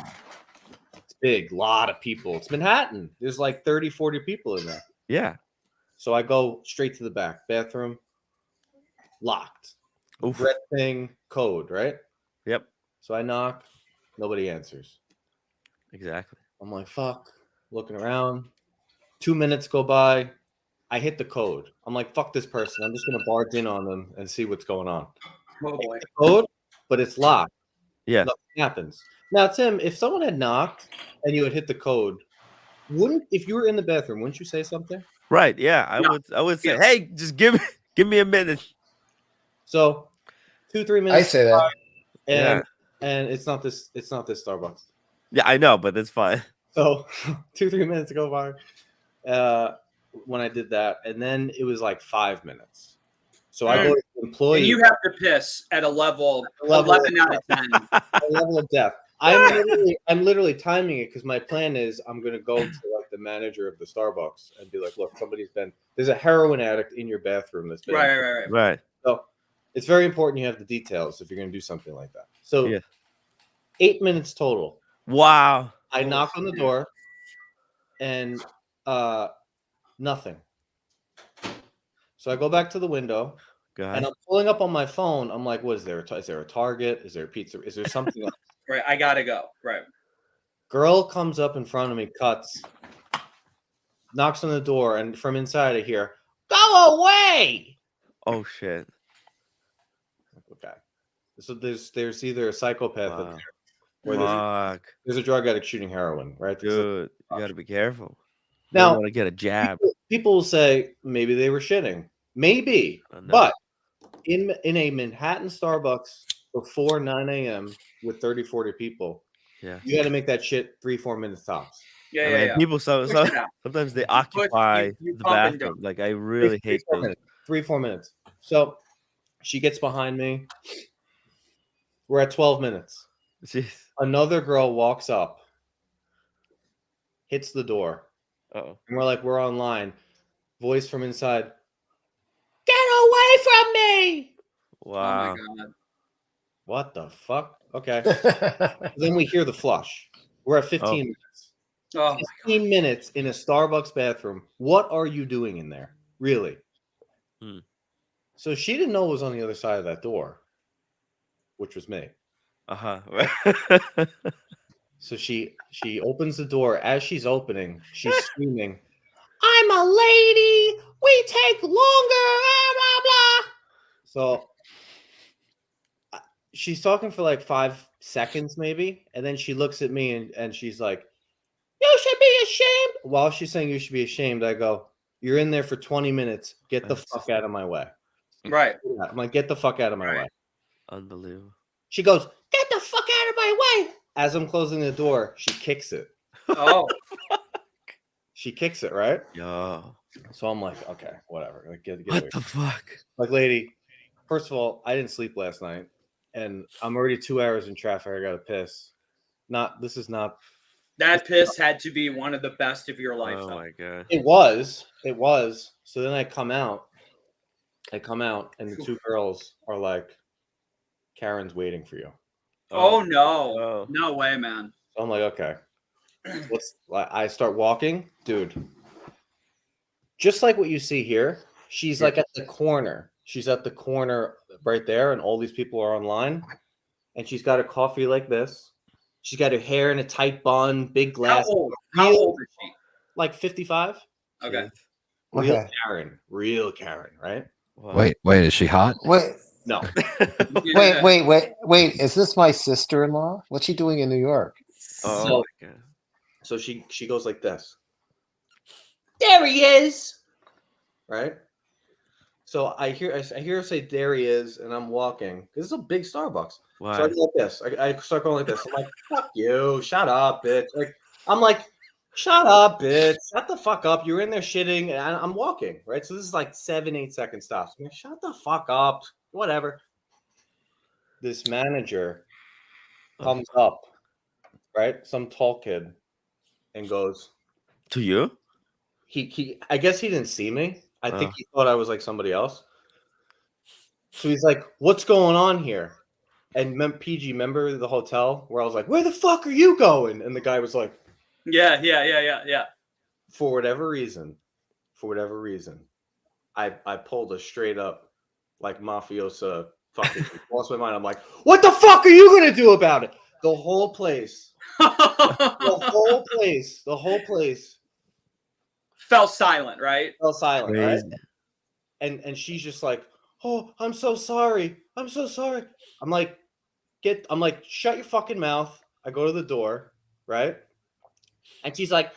it's big, lot of people. It's Manhattan. There's like 30, 40 people in there.
Yeah.
So I go straight to the back. Bathroom locked.
Oof.
Red thing, code, right?
Yep.
So I knock. Nobody answers.
Exactly.
I'm like, fuck. Looking around. 2 minutes go by. I hit the code. I'm like, fuck this person. I'm just gonna barge in on them and see what's going on.
Oh boy.
Code, but it's locked.
Yeah.
Nothing happens. Now, Tim, if someone had knocked and you had hit the code, if you were in the bathroom, wouldn't you say something?
Right. Yeah. I would say, hey, just give me a minute.
So 2-3 minutes.
I say that.
And it's not this Starbucks.
Yeah, I know, but that's fine.
So 2-3 minutes go by when I did that, and then it was like 5 minutes. So I go to the employee.
And you have to piss at a level 11 out of 10.
A level of death. I'm literally timing it because my plan is I'm gonna go to like the manager of the Starbucks and be like, look, there's a heroin addict in your bathroom that's been
Right.
So it's very important you have the details if you're gonna do something like that. So
Yeah.
8 minutes total.
Wow.
I knock on the door and nothing. So I go back to the window and I'm pulling up on my phone. I'm like, what is there? Is there a Target? Is there a pizza? Is there something else?
Right. I gotta go. Right.
Girl comes up in front of me, cuts, knocks on the door, and from inside I hear, "Go away!"
Oh shit.
Okay. So there's either a psychopath in there, or
Fuck.
there's a drug addict shooting heroin, right?
Dude, you gotta be careful.
Now,
want to get a jab.
People will say maybe they were shitting, maybe,
No.
but in a Manhattan Starbucks before 9 a.m. with 30, 40 people,
Yeah.
you got to make that shit 3-4 minutes tops.
Yeah.
People
Push it out.
sometimes they occupy
you
the
pump and
bathroom.
dump.
Like I really hate those.
3-4 minutes. So she gets behind me. We're at 12 minutes.
Jeez.
Another girl walks up, hits the door,
Uh-oh.
and we're online. Voice from inside, "Get away from me!"
Wow.
Oh my god.
What the fuck? Okay. Then we hear the flush. We're at 15 minutes.
Oh,
15 minutes in a Starbucks bathroom. What are you doing in there? Really? So she didn't know it was on the other side of that door, which was me.
Uh-huh.
So she opens the door. As she's opening, she's screaming, "I'm a lady. We take longer, blah, blah, blah." So she's talking for like 5 seconds maybe, and then she looks at me and she's like, "You should be ashamed." While she's saying you should be ashamed, I go, "You're in there for 20 minutes. Get the fuck out of my way."
right.
I'm like, "Get the fuck out of my way."
Unbelievable.
She goes, "Get the fuck out of my way." As I'm closing the door, she kicks it.
Oh,
She kicks it, right?
Yo.
So I'm like, okay, whatever. Like, get away.
What the fuck?
Like, lady, first of all, I didn't sleep last night, and I'm already 2 hours in traffic. I gotta piss. This is not.
that piss had to be one of the best of your life.
Oh
though.
my god.
It was. So then I come out, and the two girls are like, "Karen's waiting for you."
Oh no.
Oh.
No way, man.
So I'm like, okay. I start walking, dude. Just like what you see here, she's like at the corner. She's at the corner right there, and all these people are online. And she's got a coffee like this. She's got her hair in a tight bun, big glass.
How old is she?
Like 55.
Okay.
Real Karen, right?
Wow.
Wait, is she hot?
Wait,
No.
Yeah.
wait. Is this my sister-in-law? What's she doing in New York?
Oh
So-
my god.
So she goes like this. There he is. Right. So I hear her say, "There he is," and I'm walking. This is a big Starbucks.
Why?
So I go like this. I start going like this. I'm like, "Fuck you! Shut up, bitch!" Like I'm like, "Shut up, bitch! Shut the fuck up! You're in there shitting," and I'm walking. Right. So this is like 7-8 second stops. I'm like, "Shut the fuck up!" Whatever. This manager comes up, right? Some tall kid, and goes
To you?
he. I guess he didn't see me. I think he thought I was like somebody else. So he's like, "What's going on here?" And PG, remember the hotel where I was like, "Where the fuck are you going?" And the guy was like,
Yeah.
For whatever reason, I pulled a straight up like mafiosa fucking lost my mind. I'm like, "What the fuck are you gonna do about it?" The whole place
Fell silent, right?
fell silent,
Crazy.
right? And she's just like, "Oh, I'm so sorry. I'm so sorry." I'm like, "Shut your fucking mouth." I go to the door, right? And she's like,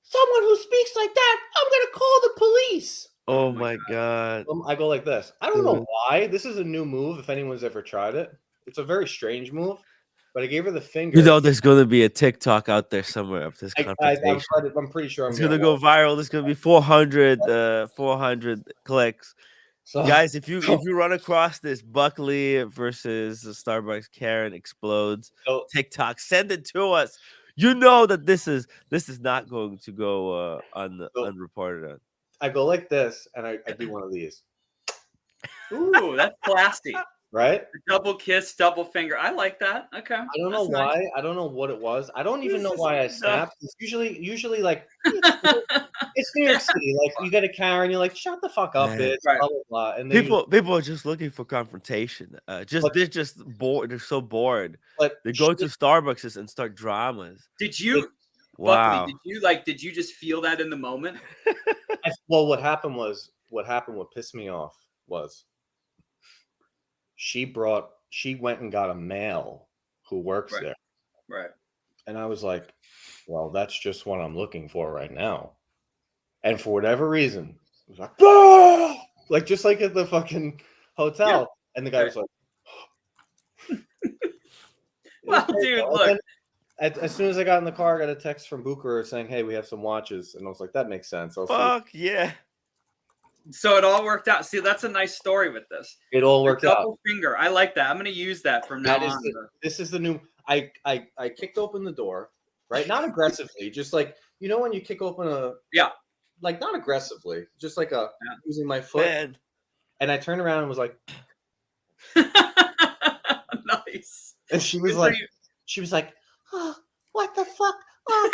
"Someone who speaks like that, I'm gonna call the police."
Oh my god.
I go like this. I don't know
Dude.
why. This is a new move. If anyone's ever tried it, it's a very strange move. But I gave her the finger.
You know, there's gonna be a TikTok out there somewhere of this confrontation.
I'm pretty sure
It's gonna go viral. There's gonna be 400 clicks.
So,
Guys, if you run across this Buckley versus Starbucks Karen explodes
so
TikTok, send it to us. You know that this is not going to go unreported on.
I go like this, and I do one of these,
Ooh, that's classy.
right?
Double kiss, double finger. I like that. Okay.
I don't know why. I don't know what it was. I don't even know why I snapped. It's usually like it's New York City. Like you get a Karen, you're like, "Shut the fuck up,
Man.
bitch."
Right.
Blah blah blah. And then
People are just looking for confrontation. They're just bored. They're so bored. They go to Starbucks and start dramas.
Did you,
Wow.
Buckley, did you just feel that in the moment?
Well, what happened, what pissed me off was she went and got a male who works there.
Right.
And I was like, "Well, that's just what I'm looking for right now." And for whatever reason, it was like, "Ah!" Like just like at the fucking hotel.
Yeah.
And the guy was like,
Well, dude, look.
As soon as I got in the car, I got a text from Bucher saying, "Hey, we have some watches." And I was like, "That makes sense."
Fuck yeah.
So it all worked out. See, that's a nice story with this.
It all worked out.
Double finger. I like that. I'm going to use that from now on.
This is the new. I kicked open the door, right? Not aggressively, just like when you kick open a like not aggressively, just like using my foot.
Man.
And I turned around and was like,
nice.
And she was like, "Oh, what the fuck?" Oh.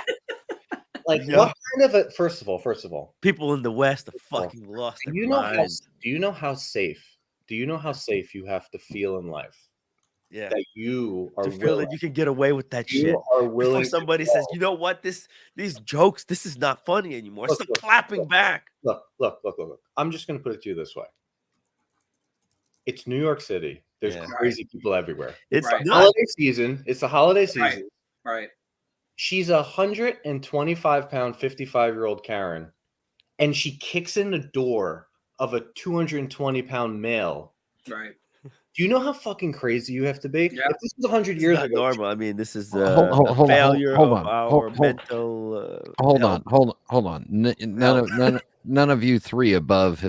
Like what kind of a first of all,
people in the West are fucking lost.
Do you know how safe you have to feel in life?
Yeah.
That you are
to feel that you can get away with that shit.
Are willing.
Before somebody says, "You know what? These jokes, this is not funny anymore." Stop clapping back.
Look. I'm just gonna put it to you this way. It's New York City. There's crazy people everywhere.
It's
holiday season. It's the holiday season.
Right.
She's 125-pound, 55-year-old Karen, and she kicks in the door of a 220-pound male.
Right.
Do you know how fucking crazy you have to be?
Yeah.
If this was 100 years ago,
normal. I mean, this is a failure of our mental.
Hold on. None of you three above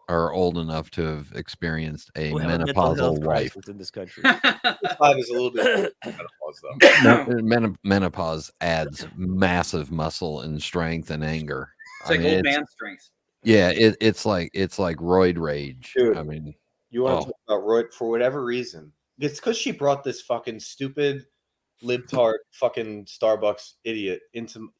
are old enough to have experienced a menopausal wife
in this country.
5 is a little bit menopause, though.
Menopause adds massive muscle and strength and anger.
It's like old man strength.
Yeah, it's like roid rage.
Dude,
I mean,
you want to talk about roid for whatever reason? It's because she brought this fucking stupid libtard fucking Starbucks idiot into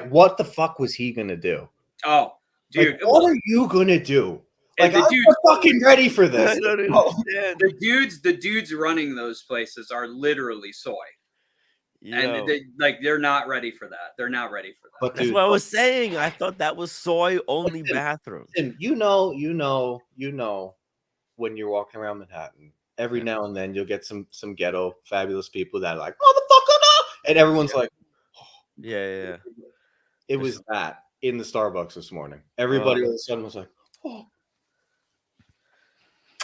what the fuck was he gonna do?
Oh, dude,
what are you gonna do? Like, I'm fucking ready for this.
I don't understand.
The dudes running those places are literally soy. And they're not ready for that. They're not ready for that.
But
that's what I was saying. I thought that was soy only bathroom.
Tim, you know, when you're walking around Manhattan, every now and then you'll get some ghetto fabulous people that are like, "Motherfucker, no!" And everyone's like,
Yeah.
It was that in the Starbucks this morning. Everybody all of a sudden was like, "Oh,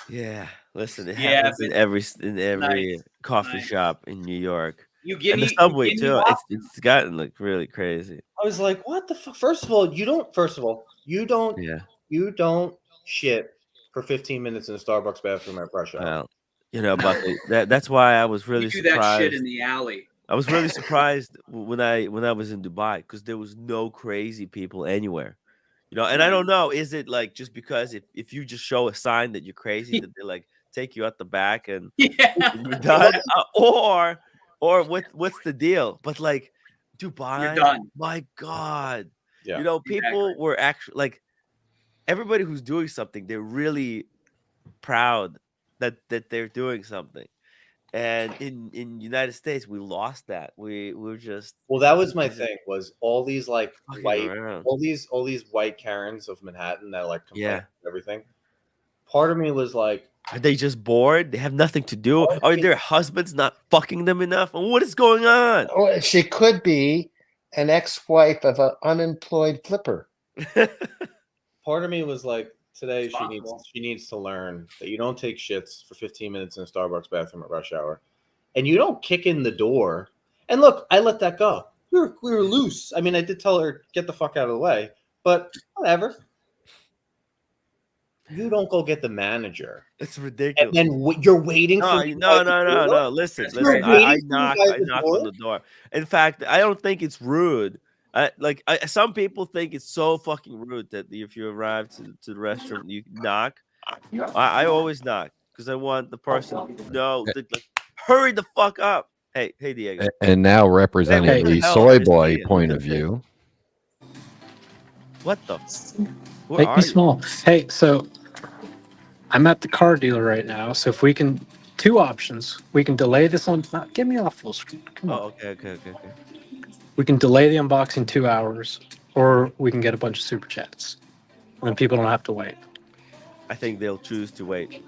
Yeah. Listen, it
Yeah,
happens in every
nice,
coffee
nice.
shop in New York.
You give
And the
me
subway
you give me
too.
waffles.
It's gotten like really crazy.
I was like, what the fuck? First of all, you don't
Yeah.
you don't shit for 15 minutes in a Starbucks bathroom at rush hour.
Well, Buckley, that's why I was
You
really
do that shit in
surprised.
the alley.
I was really surprised when I was in Dubai because there was no crazy people anywhere. And I don't know, is it like just because if you just show a sign that you're crazy that they like take you out the back and
Yeah.
you're done, or what's the deal? But like
You're
Dubai,
done.
my God,
Yeah.
people were actually like everybody who's doing something, they're really proud that they're doing something. And in United States, we lost that. We're just
Well, that was my thing. Was all these like
fucking around.
all these white Karens of Manhattan that like complain
Yeah.
about everything. Part of me was like,
Are they just bored? They have nothing to do? Are their husbands not fucking them enough? What is going on?
Oh, she could be an ex-wife of an unemployed flipper.
part of me was like, today
It's possible.
she needs to learn that you don't take shits for 15 minutes in a Starbucks bathroom at rush hour, and you don't kick in the door. And look, I let that go. We were loose. I mean, I did tell her get the fuck out of the way, but whatever. You don't go get the manager,
It's
and
ridiculous.
then you're waiting for me by the door?
No. Listen,
That's
listen.
crazy.
I
waiting for me
knock
by the
on the door. In fact, I don't think it's rude. Some people think it's so fucking rude that if you arrive to the restaurant, you knock. I always knock because I want the person to know to like hurry the fuck up. Hey, Diego.
And now representing
what the
the
hell?
soy
Where's
boy
Ian?
point of view.
What the? Where
Make
are
me
you?
small. Hey, so I'm at the car dealer right now. So if we can, two options. We can delay this on. Get me off full screen. Come on.
Oh, okay.
We can delay the unboxing 2 hours, or we can get a bunch of super chats, and then people don't have to wait.
I think they'll choose to wait.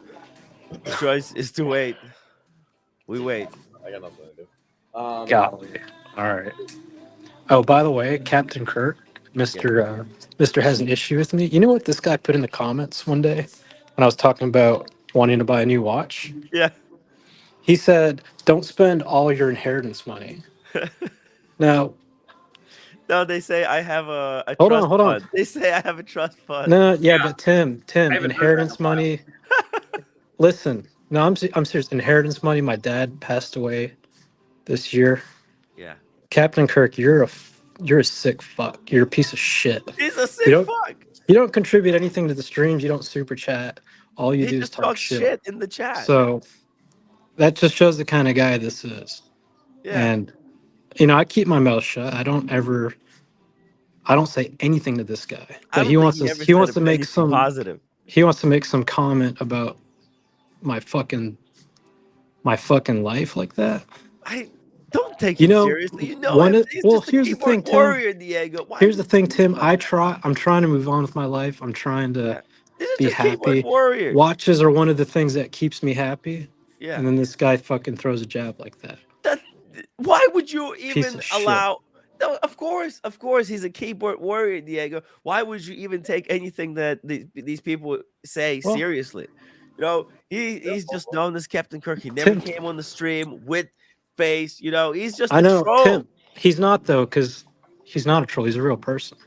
The choice is to wait. We wait.
I got nothing to do.
Golly. All right. Oh, by the way, Captain Kirk, Mister has an issue with me. You know what this guy put in the comments one day when I was talking about wanting to buy a new watch?
Yeah.
He said, "Don't spend all your inheritance money." Now,
No, they say I have a
hold
trust
on, hold on.
fund. They say I have a trust fund.
No, yeah,
Yeah.
but Tim,
I haven't heard that in a
inheritance
while.
money. Listen, no, I'm serious. Inheritance money. My dad passed away this year.
Yeah.
Captain Kirk, you're a sick fuck. You're a piece of shit.
He's a
You
sick
don't
fuck.
you don't contribute anything to the streams. You don't super chat. All you
He
do is
just
talk
talks
shit.
shit in the chat.
So that just shows the kind of guy this is.
Yeah.
And I keep my mouth shut. I don't say anything to this guy.
I
But
don't think he ever said anything positive.
he wants to make some comment about my fucking life like that.
I don't take
You
him
know,
seriously. You know him. He's just a
here's the thing,
keyboard
Tim.
warrior, Diego. Why
Here's the
would
thing,
you
Tim.
do that?
I'm trying to move on with my life. I'm trying to
Yeah. These are
be
just keyboard
happy.
warriors.
Watches are one of the things that keeps me happy.
Yeah.
And then this guy fucking throws a jab like that.
Why would you
Piece
even
of shit.
allow? No, of course, he's a keyboard warrior, Diego. Why would you even take anything that these people say
Well-
seriously? He's just known as Captain Kirk. He never
Tim.
came on the stream with face. He's just
I
a
know,
troll.
Tim. He's not though, because he's not a troll. He's a real person.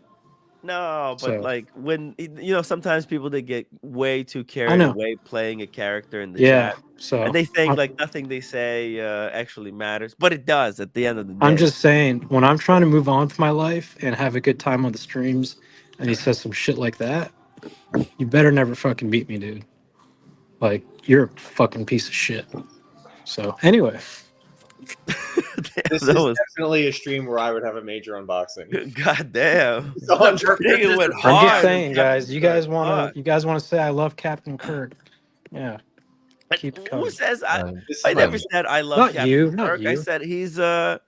No, but
So-
like when sometimes people they get way too
I
carried
know.
away playing a character in the
Yeah.
chat,
So
and they think like nothing they say actually matters, but it does at the end of the day.
I'm just saying, when I'm trying to move on with my life and have a good time on the streams, and he says some shit like that, you better never fucking beat me, dude. Like, you're a fucking piece of shit. So, anyway,
This
that
is
was
definitely a stream where I would have a major unboxing.
goddamn.
It's 100%.
Nigga went
I'm
hard.
just saying, guys. You guys
Fuck.
want to say I love Captain Kirk? Yeah. Keep it
Who
coming.
says
This is
I
like-
never said I love
Not
Captain
you, not
Kirk. I
you.
said he's a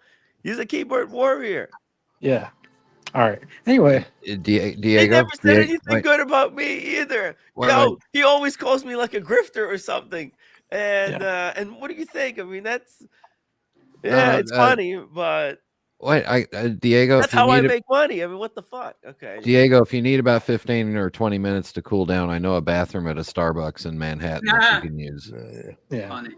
keyboard warrior.
Yeah. All right. Anyway,
He
Diego.
never said anything good about me either.
Wait.
He always calls me like a grifter or something. And and what do you think? I mean, that's it's funny, but
Wait, Diego,
That's
if you
how I
need it,
make money. I mean, what the fuck? Okay. Anyway.
Diego, if you need about 15 or 20 minutes to cool down, I know a bathroom at a Starbucks in Manhattan that you can use.
Yeah,
Funny.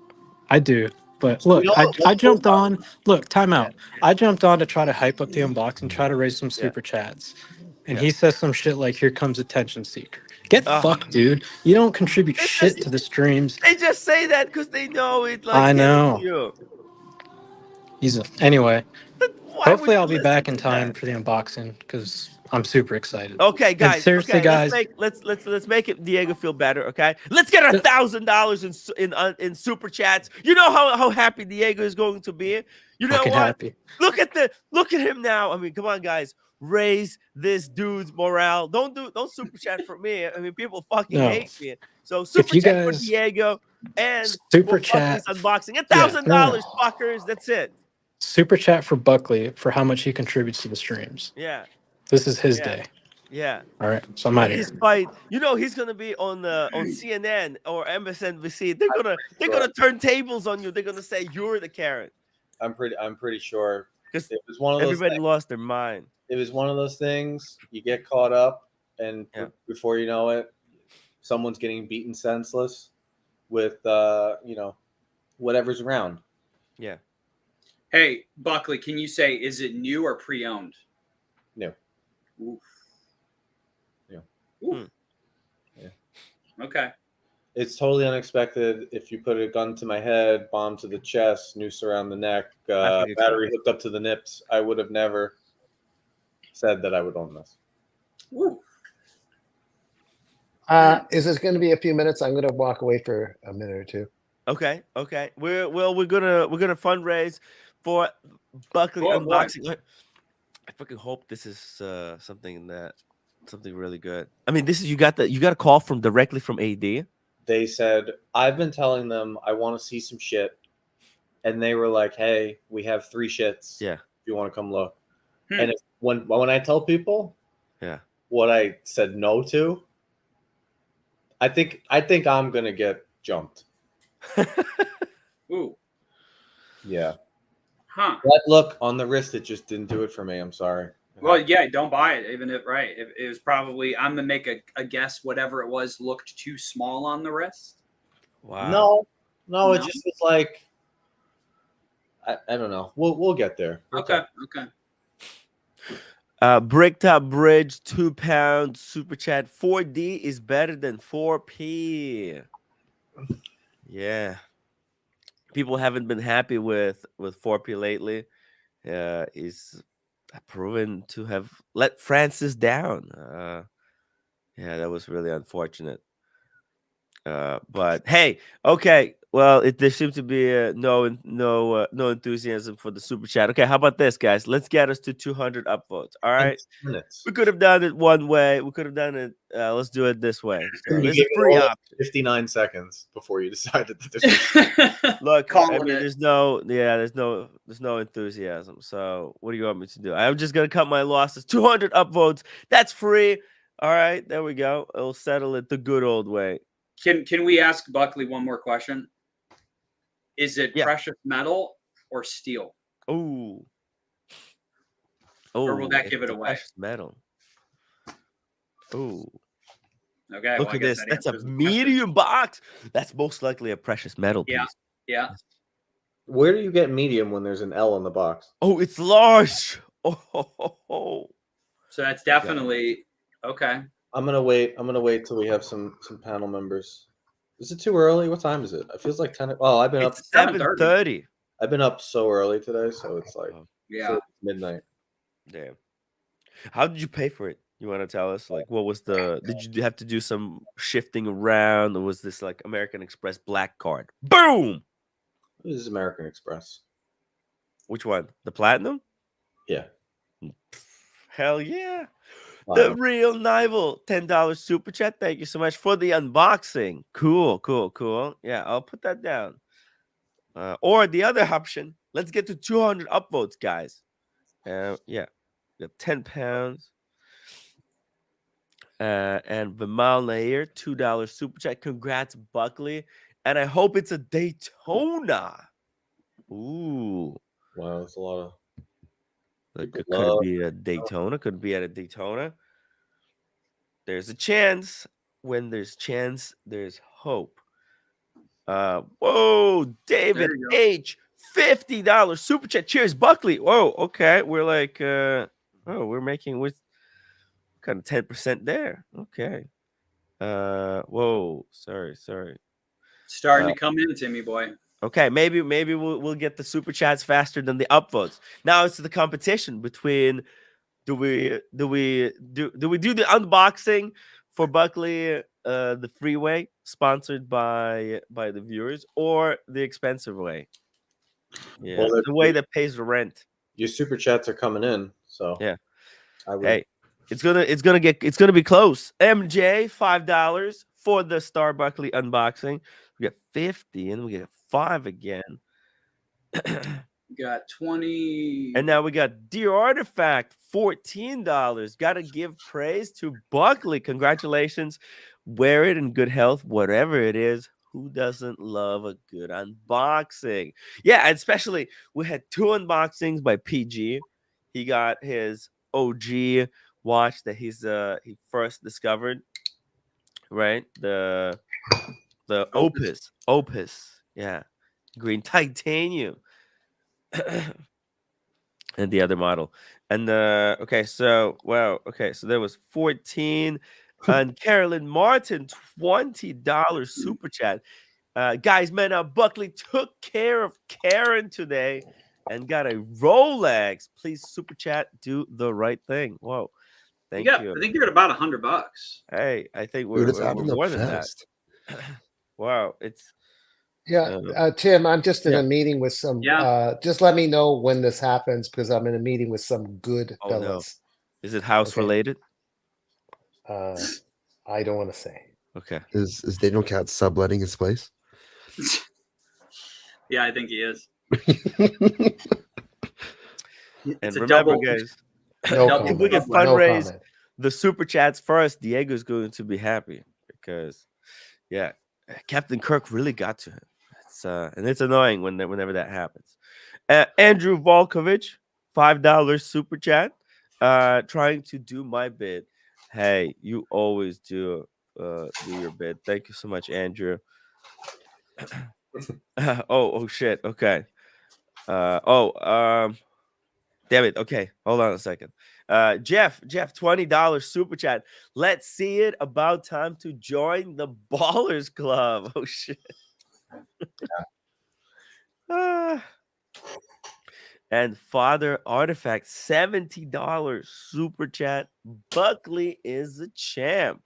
I do. But look,
You know what?
I jumped on. Look, time out.
Yeah.
I jumped on to try to hype up the unboxing, try to raise some super chats. And
Yeah.
he says some shit like, here comes attention seeker. Get fucked, dude. You don't contribute
It's
shit
just-
to the streams.
They just say that because they know it. Like,
I
getting
know.
you.
Anyway,
But why would
hopefully
you
I'll be
listen
back in
to
time
that?
for the unboxing because I'm super excited.
Okay,
And
guys.
seriously,
Okay,
guys,
let's make it Diego feel better. Okay, let's get $1,000 in super chats. You know how happy Diego is going to be. You know
fucking
what?
happy.
Look at him now. I mean, come on, guys. Raise this dude's morale. Don't super chat for me. I mean, people fucking
No.
hate me. So super
you
chat for
guys
Diego and
super
for
chat,
Buckley's unboxing.
yeah,
$1,000, fuckers. That's it.
super chat for Buckley for how much he contributes to the streams.
Yeah,
This is his
yeah,
day.
yeah.
All right, so I'm out
And
of
his
here.
fight, you know, he's gonna be on CNN or MSNBC. They're gonna turn tables on you. They're gonna say you're the Karen
I'm pretty sure
because
it was one of those.
everybody lost their mind.
It was one of those things. You get caught up, and
Yeah.
before you know it, someone's getting beaten senseless with whatever's around.
Yeah.
Hey, Buckley, can you say, is it new or pre-owned?
No.
Oof.
Yeah.
Oof.
Yeah.
Okay.
It's totally unexpected. If you put a gun to my head, bomb to the chest, noose around the neck, battery hooked up to the nips, I would have never said that I would own this.
Ooh.
Is this going to be a few minutes? I'm going to walk away for a minute or two.
Okay. We're gonna fundraise for Buckley
Boy.
unboxing. I fucking hope this is something really good. I mean, this is you got a call directly from AD.
They said, I've been telling them I want to see some shit. And they were like, hey, we have 3 shits.
Yeah.
If you want to come look.
Hmm.
And when I tell people
Yeah.
what I said no to, I think I'm going to get jumped.
Ooh.
Yeah.
Huh.
That look on the wrist, it just didn't do it for me. I'm sorry.
Well, yeah, don't buy it. Even if it was probably, I'm gonna make a guess. Whatever it was looked too small on the wrist.
Wow.
No, it just was like I don't know. We'll get there.
Okay.
Bricktop Bridge, £2 super chat. 4D is better than 4P. Yeah. People haven't been happy with 4P lately. He's proven to have let Francis down. Yeah, that was really unfortunate. But hey, okay. Well, there seems to be no enthusiasm for the super chat. Okay, how about this, guys? Let's get us to 200 upvotes. All right.
Minutes.
We could have done it one way. We could have done it. Let's do it this way. So
You
this is
gave
a
it
free
all
option.
59 seconds before you decided that this
Look, I
Calling
mean,
it.
there's no enthusiasm. So what do you want me to do? I'm just gonna cut my losses. 200 upvotes. That's free. All right, there we go. It'll settle it the good old way.
Can we ask Buckley one more question? Is it
Yeah.
precious metal or steel?
Oh,
Or will that give it away?
Precious metal. Oh,
Okay.
look
well, I
at
guess
this.
that
That's a
answers the question.
medium box. That's most likely a precious metal piece.
Yeah.
Where do you get medium when there's an L in the box?
Oh, it's large. Oh.
So that's definitely okay.
I'm gonna wait till we have some panel members. Is it too early? What time is it? It feels like 10. Oh, I've been
It's
up.
7:30.
I've been up so early today, so it's like
Yeah.
midnight.
Damn. How did you pay for it? You want to tell us? Like, what was did you have to do some shifting around, or was this like American Express black card? Boom!
This is American Express.
Which one? The platinum?
Yeah.
Hell yeah.
Wow.
The real Nival, $10 super chat. Thank you so much for the unboxing. Cool. Yeah, I'll put that down. Or the other option, let's get to 200 upvotes, guys. Yeah, we got £10. And Vimal Nair, $2 super chat. Congrats, Buckley. And I hope it's a Daytona. Ooh.
Wow, that's a lot of.
Like,
People
could it
love-
be a Daytona? Could it be at a Daytona? There's a chance. When there's chance, there's hope. Whoa, David
you go.
H, $50 super chat. Cheers, Buckley. Whoa, okay. We're like, we're making with kind of 10% there. Okay. Whoa, sorry.
Starting to come in, Timmy boy.
Okay, maybe we'll get the super chats faster than the upvotes. Now it's the competition between do we do the unboxing for Buckley, the freeway sponsored by the viewers, or the expensive way? Yeah,
Well,
the way that pays the rent.
your super chats are coming in, so
Yeah.
I would.
Hey, it's gonna be close. MJ, $5 for the Star Buckley unboxing. We got 50 and we get 5 again.
We got 20.
And now we got Dear Artifact, $14. Gotta give praise to Buckley. Congratulations. Wear it in good health, whatever it is. Who doesn't love a good unboxing? Yeah, and especially we had 2 unboxings by PG. He got his OG watch that he first discovered, right? The Opus. Yeah. Green titanium. And the other model. And okay, so there was 14. And Carolyn Martin, $20 super chat. Guys, man, Buckley took care of Karen today and got a Rolex. Please super chat, do the right thing. Whoa, thank you.
I think you're at about $100.
Hey, I think
Dude, it's
we're
adding up
more than
fast.
that. Wow, it's
Yeah, Tim, I'm just in
yeah.
a meeting with some,
Yeah.
just let me know when this happens because I'm in a meeting with some good
Oh, no.
fellas.
Is it house
Okay.
related?
I don't want to say.
Okay.
Is Daniel Katz subletting his place?
Yeah, I think he is.
And
It's a
remember,
double-
guys,
No
Double-
if we can
comment. No
fundraise
comment.
the super chats first, Diego's going to be happy because, yeah, Captain Kirk really got to him. And it's annoying whenever that happens. Andrew Volkovich, $5 super chat, trying to do my bit. Hey, you always do your bit. Thank you so much, Andrew. oh shit. Okay. Damn it. Okay, hold on a second. Jeff, $20 super chat. Let's see it. About time to join the Ballers Club. Oh shit. And Father Artifact, $70 super chat. Buckley is the champ.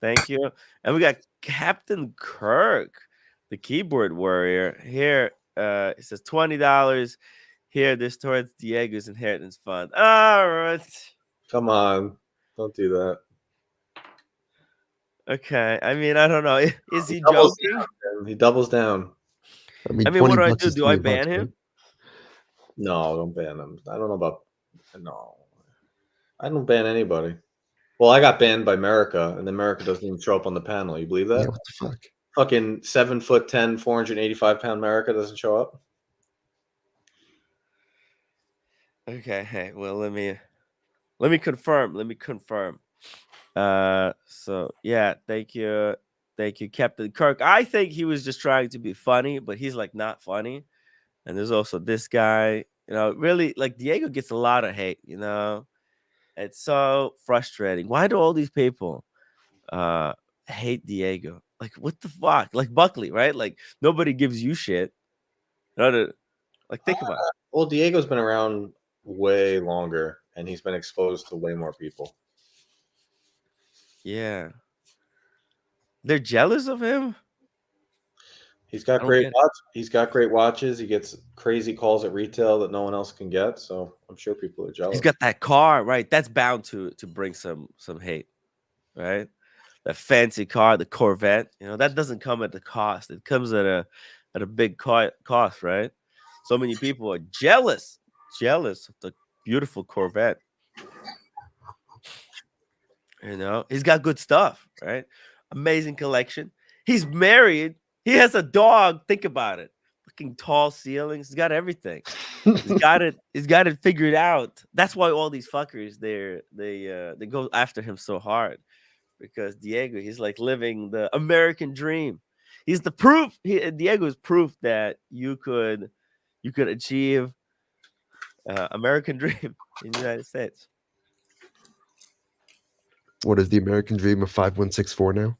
Thank you. And we got Captain Kirk, the keyboard warrior. Here, it says $20. Here, this towards Diego's inheritance fund. All right.
Come on, don't do that.
Okay. I mean, I don't know. Is he
doubles
joking?
down. He doubles down.
I mean, what
20
do I
bucks
do?
is
Do I
20 bucks,
ban him?
right?
No, don't ban him. I don't know about. No, I don't ban anybody. Well, I got banned by America, and America doesn't even show up on the panel. You believe that?
Yeah, what the fuck?
Fucking 7'10", 485-pound America doesn't show up.
Okay. Hey, well, let me confirm. So yeah, thank you, Captain Kirk. I think he was just trying to be funny, but he's like not funny. And there's also this guy, really like Diego gets a lot of hate, It's so frustrating. Why do all these people hate Diego? Like, what the fuck? Like Buckley, right? Like nobody gives you shit. Like, think about it.
Well, Diego's been around way longer, and he's been exposed to way more people.
Yeah. They're jealous of him?
He's got
I don't
great
get it.
watch. He's got great watches. He gets crazy calls at retail that no one else can get. So I'm sure people are jealous.
He's got that car, right? That's bound to bring some hate, right? That fancy car, the Corvette, that doesn't come at the cost. It comes at a big cost, right? So many people are jealous of the beautiful Corvette. He's got good stuff, right? Amazing collection. He's married. He has a dog. Think about it. fucking tall ceilings. He's got everything. He's got it. He's got it figured out. That's why all these fuckers they go after him so hard, because Diego, he's like living the American dream. He's the proof. Diego is proof that you could achieve American dream in the United States.
What is the American dream of 5164 now?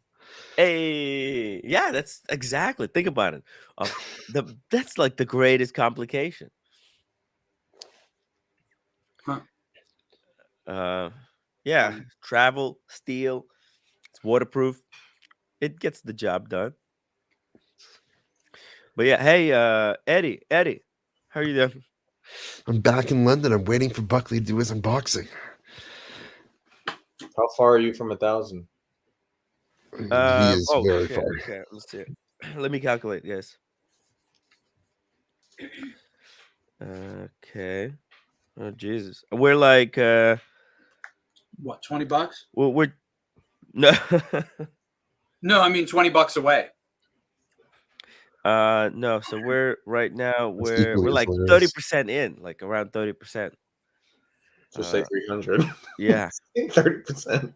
Hey, yeah, that's exactly. Think about it. That's like the greatest complication.
Huh.
Yeah, travel, steel, it's waterproof. It gets the job done. But yeah, hey, Eddie, how are you doing?
I'm back in London. I'm waiting for Buckley to do his unboxing.
How far are you from 1,000?
He is very
shit,
far.
okay, let's see. Let me calculate, guys. Okay. Oh Jesus, we're like
What, $20?
we're no.
No, I mean $20 away.
No, so we're right now
That's
we're
equally as
like
hilarious.
30% in, like around 30%.
Just say 300.
Yeah.
30%.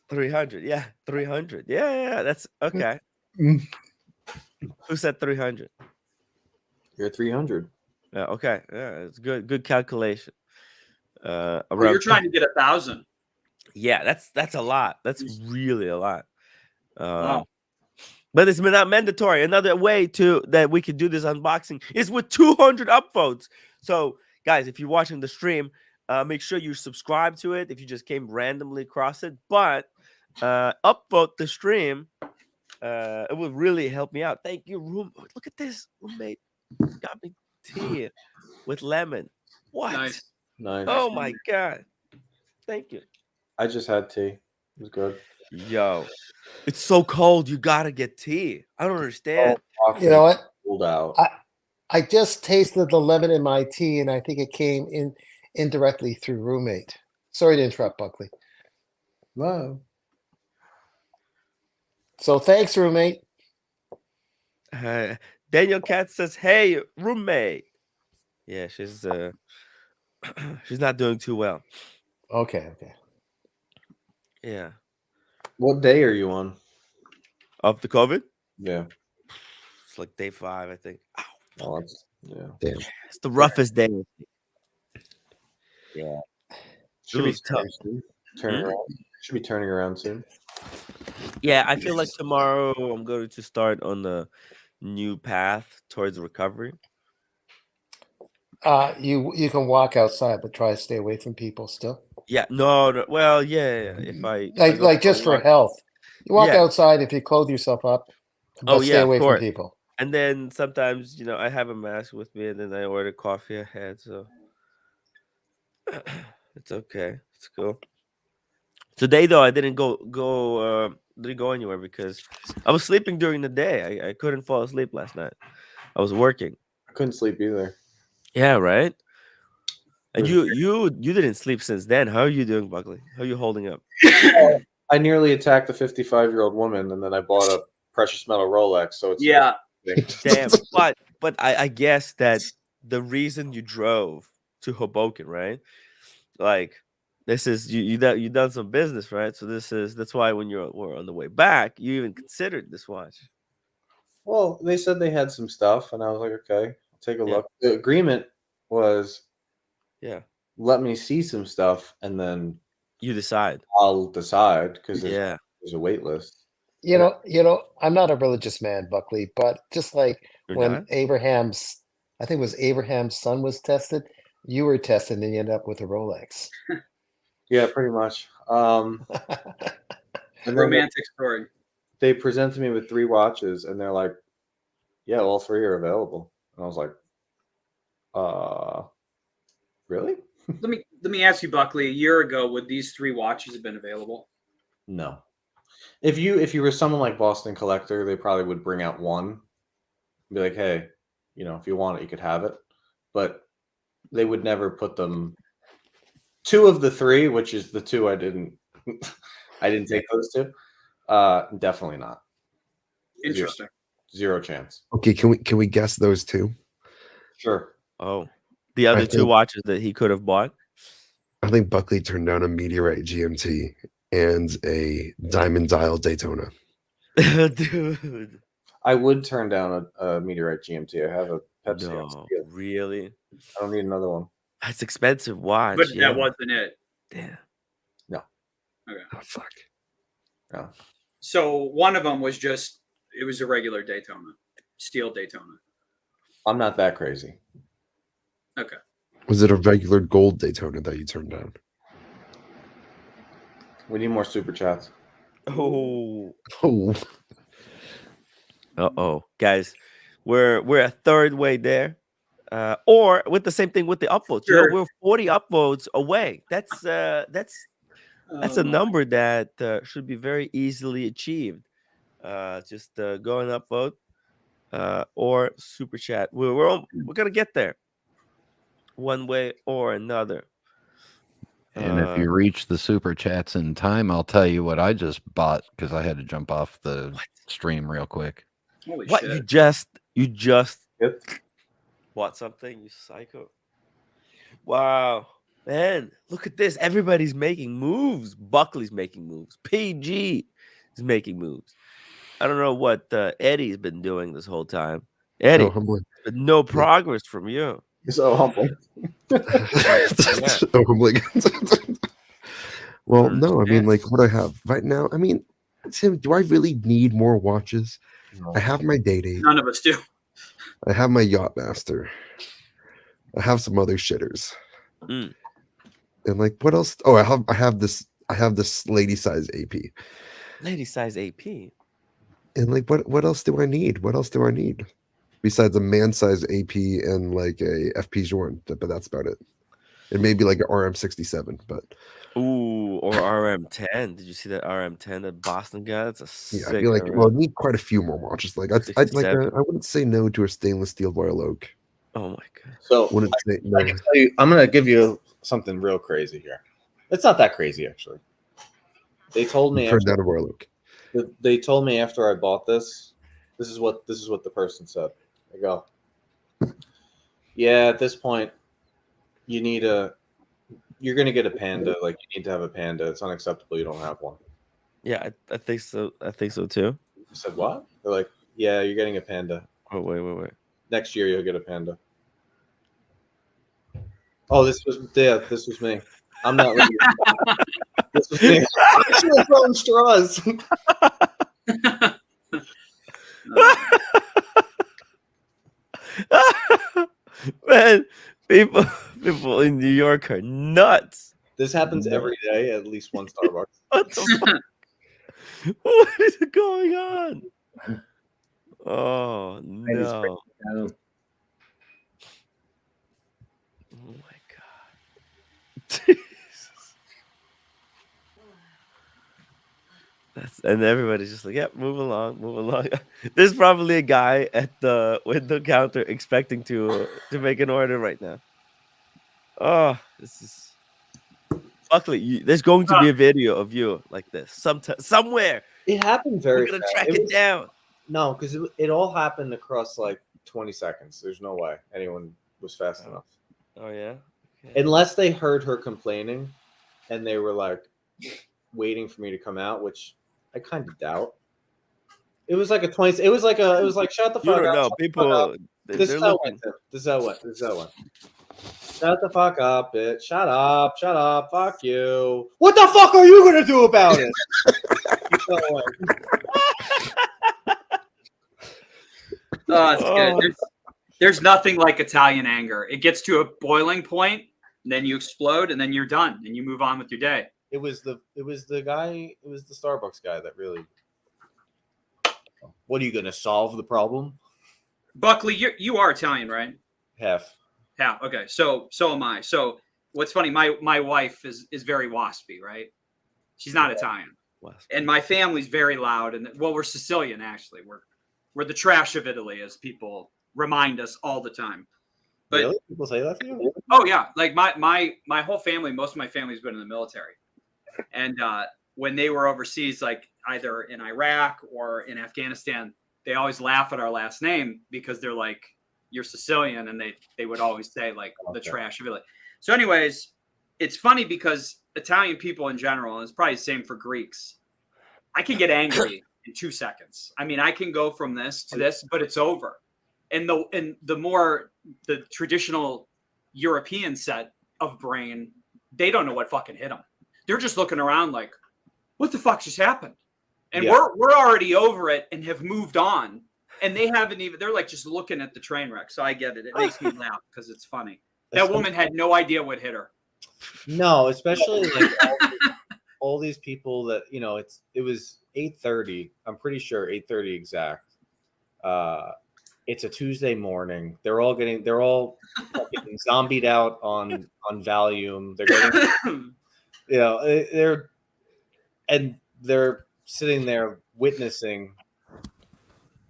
300. Yeah, 300. Yeah, that's okay. Who said 300?
You're at 300.
Yeah, okay. Yeah, it's good calculation.
Well,
Around
you're trying to get 1,000.
yeah, that's a lot. That's really a lot.
Wow.
But it's not mandatory. Another way that we could do this unboxing is with 200 upvotes. So, guys, if you're watching the stream, make sure you subscribe to it if you just came randomly across it. But upvote the stream. It would really help me out. Thank you, Look at this, roommate. Got me tea with lemon. What?
Nice.
Oh my god. Thank you.
I just had tea. It was good.
Yo, it's so cold. You gotta get tea. I don't understand.
You know what?
Cooled out.
I just tasted the lemon in my tea, and I think it came in indirectly through roommate. Sorry to interrupt, Buckley.
Wow.
So thanks, roommate.
Daniel Cat says, "Hey, roommate." Yeah, she's she's not doing too well.
Okay.
Yeah.
What day are you on?
Of the COVID?
Yeah.
It's like day 5, I think. Ow,
Oh, yeah.
Damn.
it's the roughest day. Yeah.
Should be
It was tough.
turning around. Should be turning around soon.
Yeah, I feel like tomorrow I'm going to start on the new path towards recovery.
You can walk outside, but try to stay away from people still.
Yeah, no. Well, yeah. If I
Like
go
just for
walk-
health, you walk
Yeah.
outside if you clothe yourself up, but
Oh,
stay
yeah, of
away from
course.
people.
And then sometimes, I have a mask with me, and then I order coffee ahead, so it's okay. It's cool. Today, though, I didn't go anywhere because I was sleeping during the day. I couldn't fall asleep last night. I was working.
I couldn't sleep either.
Yeah, right. And
There's-
you didn't sleep since then. How are you doing, Buckley? How are you holding up?
I nearly attacked a 55-year-old woman, and then I bought a precious metal Rolex. So it's
Yeah.
Damn. But I guess that the reason you drove to Hoboken, right? Like, this is you done some business, right? So that's why when we're on the way back, you even considered this watch.
Well, they said they had some stuff, and I was like, okay, I'll take a
Yeah.
look. The agreement was,
Yeah.
let me see some stuff, and then
You decide.
I'll decide because
Yeah.
there's a wait list.
You know, I'm not a religious man, Buckley, but just like
You're
when
not?
I think it was Abraham's son was tested, you were tested and you ended up with a Rolex.
Yeah, pretty much. And then
Romantic story.
they presented me with 3 watches, and they're like, yeah, all 3 are available. And I was like, really?
Let me ask you, Buckley. A year ago, would these 3 watches have been available?
No. If you were someone like Boston Collector, they probably would bring out one and be like, hey, if you want it, you could have it. But they would never put them 2 of the 3, which is the 2 I didn't take those 2. Definitely not.
Interesting.
Zero chance.
Okay, can we guess those two?
Sure.
Oh, the other two
think-
watches that he could have bought.
I think Buckley turned down a Meteorite GMT and a Diamond Dial Daytona.
Dude,
I would turn down a Meteorite GMT. I have a Pepsi on
no,
steel.
really?
I don't need another one.
That's expensive watch.
But
yeah.
that wasn't it.
Damn.
Oh fuck.
No.
So one of them was just, it was a regular Daytona, steel Daytona.
I'm not that crazy.
Okay.
Was it a regular gold Daytona that you turned down?
We need more super chats.
Oh.
Oh,
Uh-oh. Guys, we're a third way there. Or with the same thing with the upvotes. You know,
Sure.
we're 40 upvotes away. That's a number that should be very easily achieved. Just go and upvote or super chat. We're gonna get there one way or another.
And if you reach the super chats in time, I'll tell you what I just bought because I had to jump off the stream real quick.
Holy
what
shit.
you just
Yep.
bought something, you psycho. Wow, man, look at this. Everybody's making moves. Buckley's making moves. PG is making moves. I don't know what Eddie's been doing this whole time. Eddie,
so humbling.
but no progress from you.
You're so humble.
So humbling. Well, no, I mean,
Understand.
like what I have right now. I mean, Tim, do I really need more watches?
No.
I have my Day Date.
None of us do.
I have my Yachtmaster. I have some other shitters.
Mm.
And like, what else? Oh, I have this lady size AP.
Lady size AP.
And like, what else do I need? What else do I need besides a man size AP and like a FP Journe? But that's about it. It may be like an RM67, but
Ooh, or RM10. Did you see that RM10 that Boston got? That's a
yeah,
sick.
I feel like
RM.
well, I need quite a few more watches. Like I
67.
wouldn't say no to a stainless steel Royal Oak.
Oh my god.
So
Wouldn't say
I
no.
can tell you, I'm gonna give you something real crazy here. It's not that crazy actually. They told me
Turned
after,
down a Royal Oak.
they told me after I bought this. This is what the person said. They go, yeah, at this point, you're gonna get a Panda. Like you need to have a Panda. It's unacceptable you don't have one.
Yeah, I think so. I think so too.
I said what? They're like, yeah, you're getting a Panda.
Oh wait.
Next year you'll get a Panda. Oh, this was me. I'm not. This was me. She was throwing straws.
Man, people in New York are nuts.
This happens every day at least one Starbucks.
What the fuck? What is going on? Oh no. Oh my god. Jesus. And everybody's just like, yeah, move along. There's probably a guy at the window counter expecting to make an order right now. Oh, this is Buckley. There's going to be a video of you like this somewhere.
It happened very
We're gonna
fast.
track
It
it
was-
down.
No, because it all happened across like 20 seconds. There's no way anyone was fast enough.
Oh yeah. Okay.
Unless they heard her complaining and they were like waiting for me to come out, which I kind of doubt. It was like a 20. It was like shut the
You
fuck
don't
up.
know.
shut the fuck
People.
up.
They're
This is how it
looking.
went. Tim. This is how it went. This is how it went. Shut the fuck up, bitch. Shut up. Shut up. Fuck you. What the fuck are you gonna do about it? You know what?
Oh, it's
Oh.
good. There's nothing like Italian anger. It gets to a boiling point, and then you explode, and then you're done, and you move on with your day.
It was the Starbucks guy that really. What are you gonna solve the problem?
Buckley, you are Italian, right?
Half.
Yeah. Okay. So am I. So what's funny? My wife is very waspy, right? She's not Italian, and my family's very loud. And well, we're Sicilian actually. We're the trash of Italy, as people remind us all the time. But
Really? People say that to you?
oh yeah, like my whole family, most of my family's been in the military, and when they were overseas, like either in Iraq or in Afghanistan, they always laugh at our last name because they're like, you're Sicilian, and they would always say like the trash village. So, anyways, it's funny because Italian people in general, and it's probably the same for Greeks, I can get angry in 2 seconds. I mean, I can go from this to this, but it's over. And the more the traditional European set of brain, they don't know what fucking hit them. They're just looking around like, what the fuck just happened? And we're already over it and have moved on. And they haven't even, they're like just looking at the train wreck. So I get it. It makes me laugh because it's funny. That woman had no idea what hit her.
No, especially like all these people that, you know, it was 8:30. I'm pretty sure 8:30 exact. It's a Tuesday morning. They're all getting zombied out on Valium. They're getting, you know, they're sitting there witnessing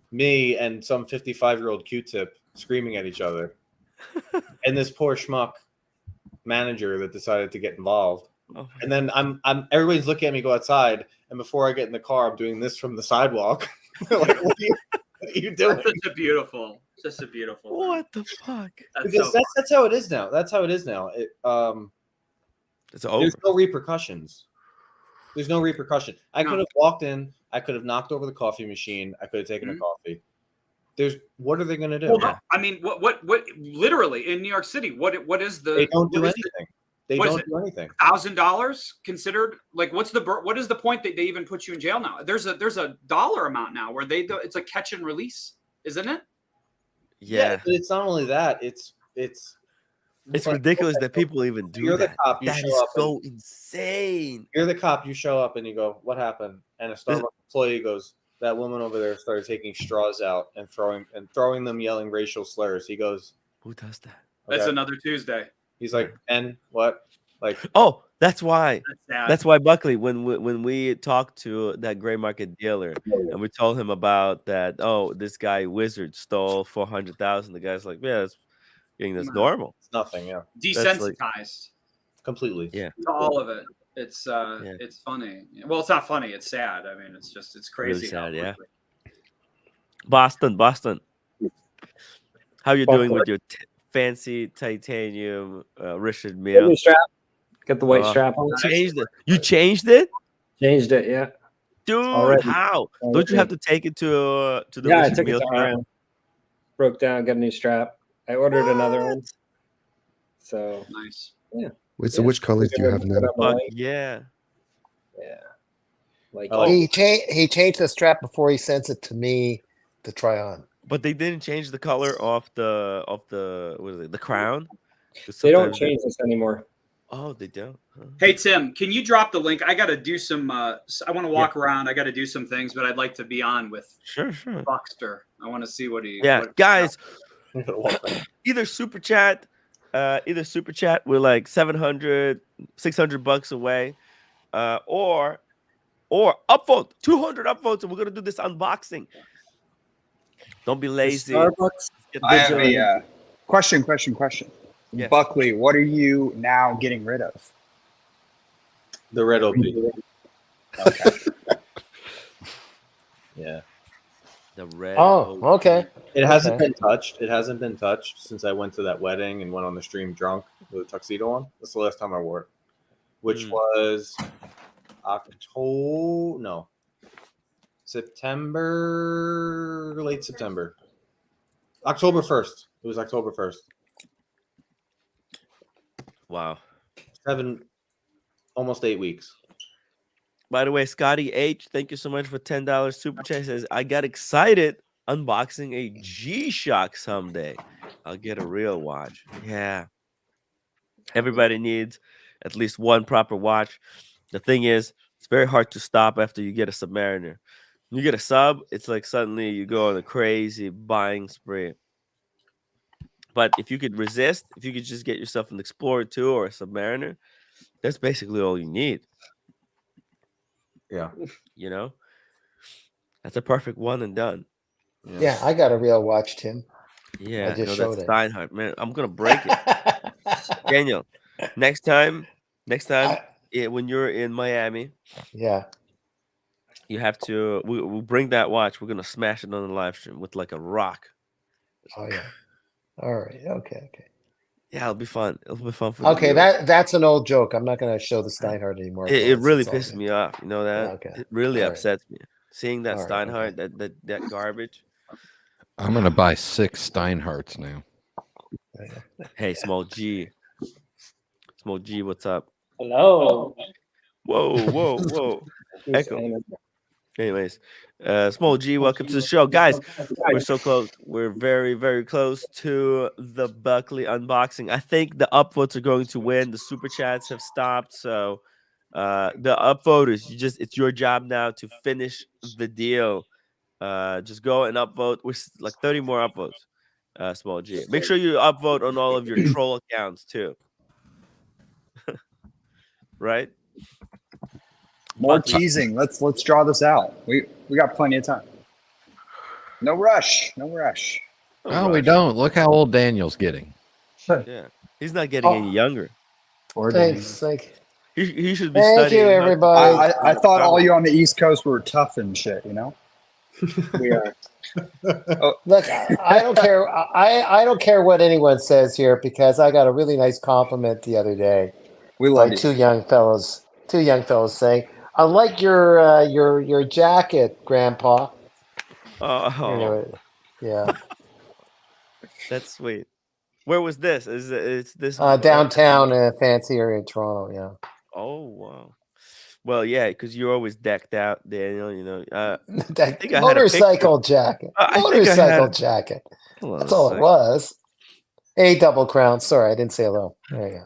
me and some 55-year-old Q-tip screaming at each other, and this poor schmuck manager that decided to get involved. Oh. And then I'm everybody's looking at me go outside, and before I get in the car, I'm doing this from the sidewalk. Like, what are you doing?
That's just a beautiful.
What the fuck?
That's how it is now. That's how it is now.
It's over.
There's no repercussions. There's no repercussion. I could have walked in. I could have knocked over the coffee machine. I could have taken a coffee. What are they going to do?
Well, I mean, what? Literally in New York City, what is the?
They don't do anything. They don't do anything.
$1,000 considered? Like, what is the point that they even put you in jail now? There's a dollar amount now where it's a catch and release, isn't it?
Yeah,
but it's not only that. It's
ridiculous that people even do
you're
that.
The cop, you
that is so insane.
You're the cop. You show up and you go, "What happened?" And a Starbucks employee goes, "That woman over there started taking straws out and throwing them, yelling racial slurs." He goes,
"Who does that?"
Okay. That's another Tuesday.
He's like, "And what?" Like,
oh, that's why. That's why Buckley, when we talked to that gray market dealer and we told him about that, oh, this guy Wizard stole 400,000. The guy's like, yeah, that's normal.
It's nothing. Yeah,
desensitized
completely.
Yeah,
to all of it. It's it's funny. Well, it's not funny. It's sad. I mean, it's crazy.
Really sad. Yeah. Boston. How you doing with your fancy titanium Richard Mille?
Got the white strap on.
Changed it. You changed it?
Changed it, yeah.
Dude, how? Don't you have to take it to the
Richard I took Mille it to RM. Broke down, got a new strap. I ordered another one. So
nice.
Yeah.
Wait, so which colors do you have now?
Yeah.
Like
he changed the strap before he sends it to me to try on.
But they didn't change the color of the what is it? The crown?
They don't change this anymore.
Oh, they don't. Huh?
Hey Tim, can you drop the link? I got to do some. I want to walk around. I got to do some things, but I'd like to be on with
sure
Buckster. I want to see what he.
Yeah, guys. either super chat with like $700, $600 away, or upvote 200 upvotes, and we're gonna do this unboxing. Don't be lazy.
Starbucks. I have a question.
Yeah.
Buckley, what are you now getting rid of?
The red OP.
Okay.
Yeah.
The red.
Oh, okay.
It hasn't been touched. It hasn't been touched since I went to that wedding and went on the stream drunk with a tuxedo on. That's the last time I wore it, which was late September. October 1st. It was October 1st.
Wow.
Almost 8 weeks.
By the way, Scotty H, thank you so much for $10 super chat. Says I got excited unboxing a G-Shock someday. I'll get a real watch. Yeah. Everybody needs at least one proper watch. The thing is, it's very hard to stop after you get a Submariner. When you get a sub, it's like suddenly you go on a crazy buying spree. But if you could resist, if you could just get yourself an Explorer 2 or a Submariner, that's basically all you need.
Yeah.
You know? That's a perfect one and done.
Yeah, I got a real watch, Tim.
Yeah,
I just showed it.
Steinhardt, man. I'm gonna break it. Daniel, next time when you're in Miami, You have to. We'll bring that watch. We're gonna smash it on the live stream with like a rock.
Oh yeah. All right. Okay.
Yeah, it'll be fun. It'll be fun for the
Okay.
viewers.
That's an old joke. I'm not gonna show the Steinhardt anymore,
It
boys.
really
It's all
pisses
good.
me off. You know that?
Okay.
It really
All right.
upsets me. Seeing that
All right.
Steinhardt,
Okay.
that garbage.
I'm gonna buy 6 Steinhardts now.
Hey, small G. Small G, what's up?
Hello.
Whoa.
Who's
Echo.
saying
Anyways, small G, welcome to the show, guys. We're so close. We're very, very close to the Buckley unboxing. I think the upvotes are going to win. The super chats have stopped, so the upvoters, it's your job now to finish the deal. Just go and upvote. We're like 30 more upvotes. Small G. Make sure you upvote on all of your troll accounts too. Right?
More
Buckley.
teasing. Let's draw this out. We got plenty of time. No rush. No rush.
Oh, we don't. Look how old Daniel's getting.
Yeah, he's not getting any younger.
Thanks.
He should be
Thank
studying.
you, everybody.
I thought all you on the East Coast were tough and shit. You know. We are.
Look, I don't care. I don't care what anyone says here because I got a really nice compliment the other day.
We love
by
you.
two young fellows saying, "I like your jacket, Grandpa."
Oh,
Anyway, yeah.
that's sweet. Where was this? It's this
Downtown in a fancy area in Toronto. Yeah.
Oh wow. Well, yeah, because you're always decked out, Daniel. You know, I
That
think I had a picture.
motorcycle jacket.
I think I had
Motorcycle
a-
jacket.
Hold on
That's
a
all it
sec.
was. A double crown. Sorry, I didn't say hello. There you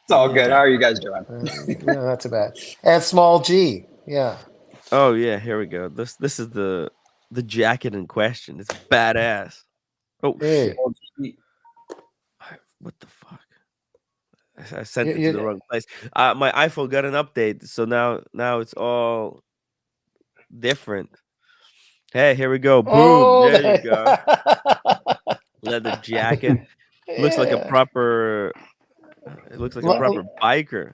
It's all good. How are you guys doing?
go. No, not too bad. And small G. Yeah.
Oh yeah, here we go. This is the jacket in question. It's badass. Oh
Hey.
shit! What the fuck? I sent it to
You-
the wrong place. My iPhone got an update, so now it's all different. Hey, here we go. Boom.
Oh,
There you go. Leather jacket. Looks like a
Yeah.
proper. It looks like a proper biker.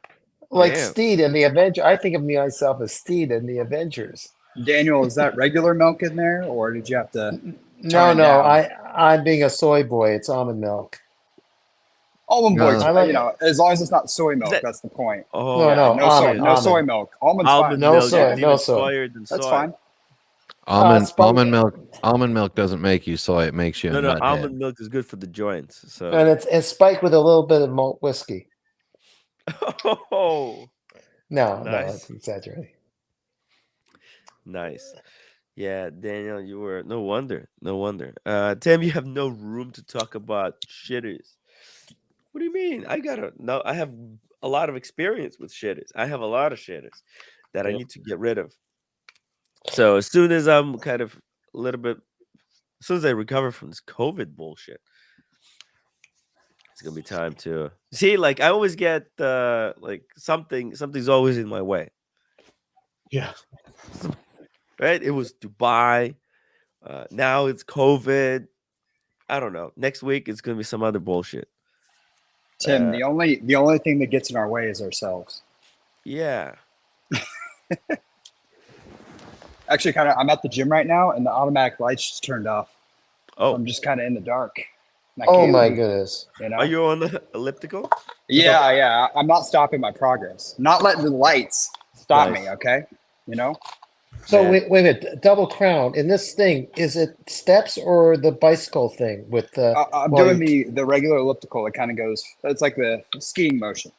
Like
Damn.
Steed in the Avenger. I think of myself as Steed in the Avengers.
Daniel, is that regular milk in there, or did you have to?
No,
Turn it
no.
down.
I'm being a soy boy. It's almond milk.
Almond
No.
boys,
I like
you know, as long as it's not soy milk,
that-
that's the point.
Oh,
No, no.
No soy,
almond,
no soy
almond.
milk. Almond's
Almond
fine.
No
milk
soy,
is
no
even
soy.
soyer than
That's
soy.
fine.
Almond milk doesn't make you soy. It makes you a
No,
nuthead.
almond milk is good for the joints. So.
And it's spiked with a little bit of malt whiskey.
Oh,
No,
Nice.
that's exaggerating.
nice. Yeah, Daniel, you were no wonder. Tim, you have no room to talk about shitters. What do you mean? I have a lot of experience with shitters. I have a lot of shitters that I need to get rid of. So as soon as I'm kind of a little bit, as soon as I recover from this COVID bullshit, it's gonna be time to see. Like I always get like something's always in my way.
Yeah.
Right? It was Dubai. Now it's COVID. I don't know. Next week it's gonna be some other bullshit.
Tim, the only thing that gets in our way is ourselves.
Yeah.
Actually, I'm at the gym right now, and the automatic lights just turned off.
Oh,
I'm just kind of in the dark. And I
Oh
can't
my
move,
goodness.
You know?
are you on the elliptical?
Yeah. I'm not stopping my progress. Not letting the lights stop
Nice.
me. Okay. You know.
So
Man.
wait a minute. Double crown. In this thing, is it steps or the bicycle thing with the?
I'm
well,
doing the regular elliptical. It kind of goes. It's like the skiing motion.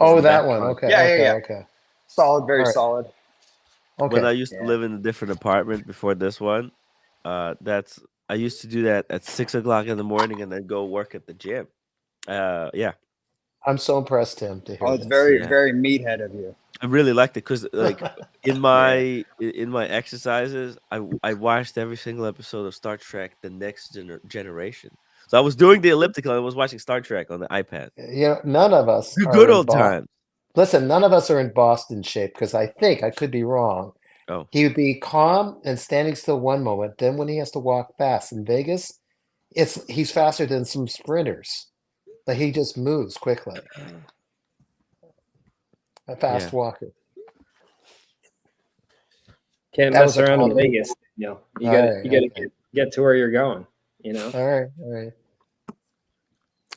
Oh,
the
that
back
one.
part.
Okay.
Yeah,
okay.
yeah.
Okay.
Solid, very
All right.
solid.
When I
Okay.
used to
Yeah.
live in a different apartment before this one, I used to do that at 6 o'clock in the morning and then go work at the gym. Yeah,
I'm so impressed, Tim, to hear
Oh, it's
this.
very,
Yeah.
very meathead of you.
I really liked it because like in my exercises, I watched every single episode of Star Trek: The Next Generation. So I was doing the elliptical and I was watching Star Trek on the iPad.
You know, none of us
The
are
good
in
old times.
Listen, none of us are in Boston shape because I think I could be wrong.
Oh,
He would be calm and standing still one moment. Then when he has to walk fast in Vegas, he's faster than some sprinters. Like he just moves quickly. A fast
Yeah.
walker.
Can't
That was
mess
a
around in
compliment.
Vegas. You know, you
All
got
right,
you got to
okay.
get to where you're going. You know.
All right, all right.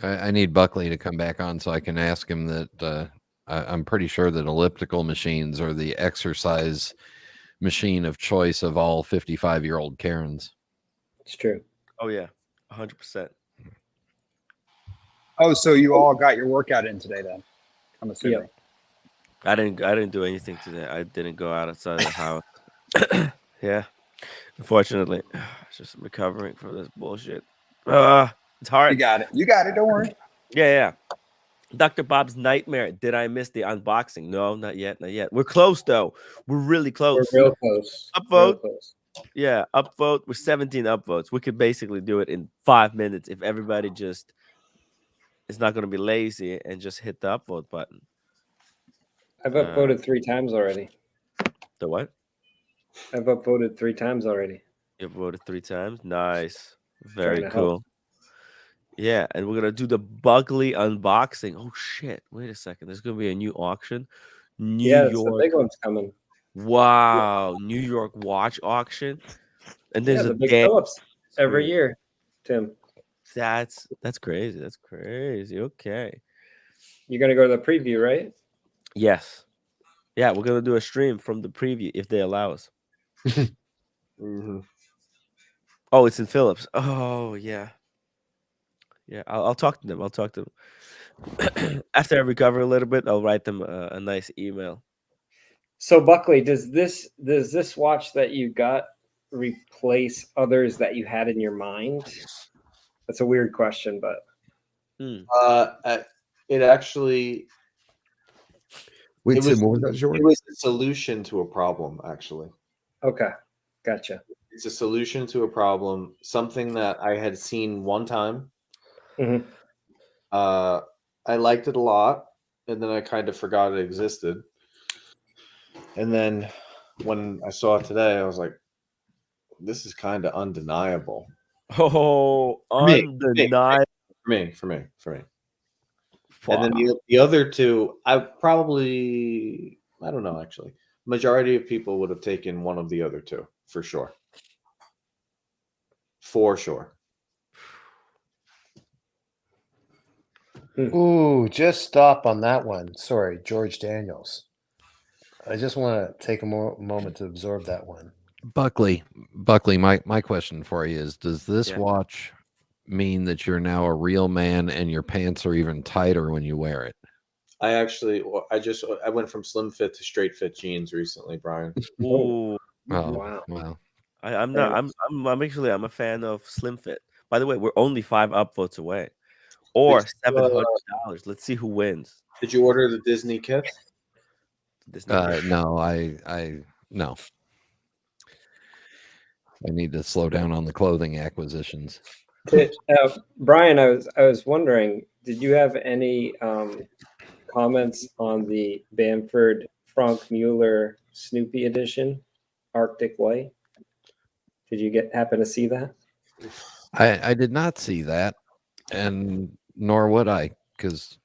I need Buckley to come back on so I can ask him that. I'm pretty sure that elliptical machines are the exercise machine of choice of all 55-year-old Karens.
It's true.
Oh yeah, 100%.
Oh, so you all got your workout in today then? I'm assuming.
Yep.
I didn't do anything today. I didn't go outside of the house. Yeah, unfortunately, just recovering from this bullshit. It's hard.
You got it. You got it. Don't worry.
Yeah. Dr. Bob's nightmare. Did I miss the unboxing? No, not yet. We're close though. We're really close.
We're real close. Real
Upvote.
close.
Yeah, upvote. We're 17 upvotes. We could basically do it in 5 minutes if everybody just is not going to be lazy and just hit the upvote button.
I've upvoted 3 times already.
The what?
I've upvoted 3 times already.
You've voted 3 times. Nice. Very
Trying to
cool.
help.
Yeah, and we're gonna do the Buckley unboxing. Oh shit! Wait a second. There's gonna be a new auction. New
Yeah, it's the
York.
big one's coming.
Wow, New York watch auction. And there's
Yeah,
a
the big
damn
Phillips every
screen.
year, Tim.
That's crazy. That's crazy. Okay.
You're gonna go to the preview, right?
Yes. Yeah, we're gonna do a stream from the preview if they allow us.
Mhm.
Oh, it's in Phillips. Oh yeah. Yeah, I'll talk to them. I'll talk to them after I recover a little bit. I'll write them a nice email.
So Buckley, does this watch that you got replace others that you had in your mind? That's a weird question, but
It actually
Wait,
it
Tim,
was
what was that, Jordan?
it was a solution to a problem. Actually,
okay, gotcha.
it's a solution to a problem. Something that I had seen one time.
Mhm.
I liked it a lot, and then I kind of forgot it existed. And then when I saw it today, I was like, "This is kind of undeniable."
Oh,
For me,
undeniable.
For me. And then the other two, I don't know, actually. Majority of people would have taken one of the other two, for sure. For sure.
Ooh, just stop on that one. Sorry, George Daniels. I just want to take a moment to absorb that one.
Buckley, my question for you is: does this watch mean that you're now a real man and your pants are even tighter when you wear it?
I went from slim fit to straight fit jeans recently, Brian.
Ooh.
Wow.
I'm a fan of Slim Fit. By the way, we're only 5 upvotes away. Or $700. Let's see who wins.
Did you order the Disney kit?
No, no. I need to slow down on the clothing acquisitions.
Brian, I was wondering, did you have any comments on the Bamford Frank Mueller Snoopy edition, Arctic White? Did you happen to see that?
I did not see that, and nor would I, because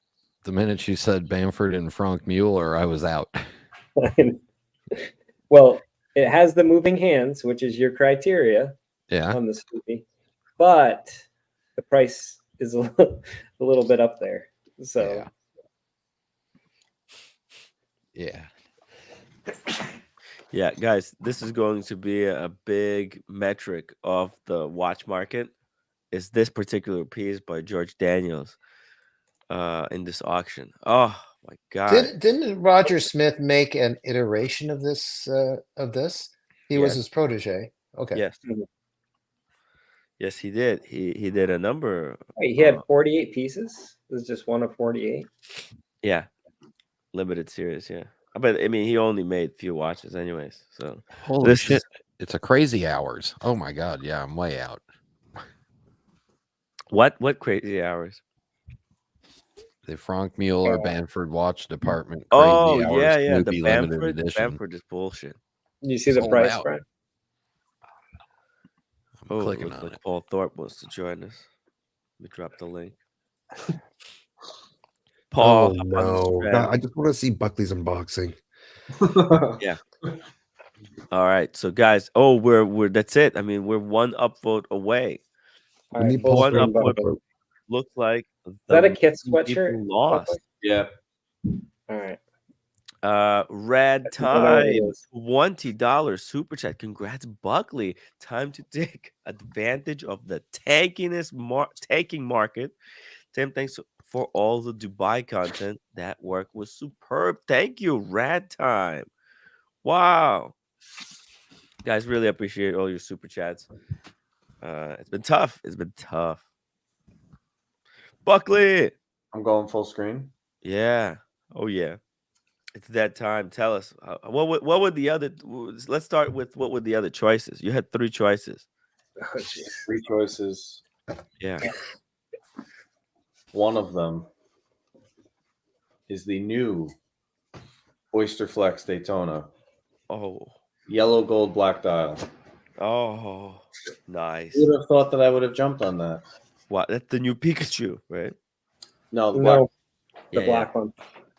the minute you said Bamford and Frank Mueller, I was out.
Well, it has the moving hands, which is your criteria on the Snoopy, but the price is a little bit up there. So,
yeah, guys, this is going to be a big metric of the watch market. Is this particular piece by George Daniels in this auction? Oh my god!
Didn't Roger Smith make an iteration of this? He was his protege. Okay.
Yes. Yes, he did. He did a number.
Wait, he had 48 pieces. This is just one of 48.
Yeah, limited series. Yeah, but I mean, he only made few watches, anyways. So
holy shit, it's a crazy hours. Oh my god, yeah, I'm way out.
What crazy hours?
The Frank Mueller Bamford Watch Department.
Oh
Crazy Hours
yeah,
Snoopy
the
limited
Bamford.
edition.
Bamford is bullshit.
You see the
Sold
price,
out.
Brian?
I'm clicking
looks
on
like
it.
Paul Thorpe wants to join us. Let me drop the link. Paul,
Oh no! God, I just want to see Buckley's unboxing.
Yeah. All right, so guys, oh, we're that's it. I mean, we're one upvote away.
All
We
right,
need
full
Paul
One
screen,
Screen
upvote
Buckley.
vote.
looks like
Is that a Kit
remaining
sweatshirt?
people lost.
Buckley?
Yeah.
All right.
Red
I know what it
Time,
is.
$20 super chat. Congrats, Buckley. Time to take advantage of the tanking market. Tim, thanks for all the Dubai content. That work was superb. Thank you, Red Time. Wow. Guys, really appreciate all your super chats. It's been tough. It's been tough. Buckley.
I'm going full screen.
Yeah. Oh yeah. It's that time. Tell us what would the other? Let's start with what were the other choices? You had 3 choices.
Oh, jeez.
3 choices.
Yeah.
One of them is the new Oyster Flex Daytona.
Oh.
Yellow gold black dial.
Oh. Nice.
Who would have thought that I would have jumped on that?
What? That's the new Pikachu, right?
No, the black.
No, the
Yeah,
black one.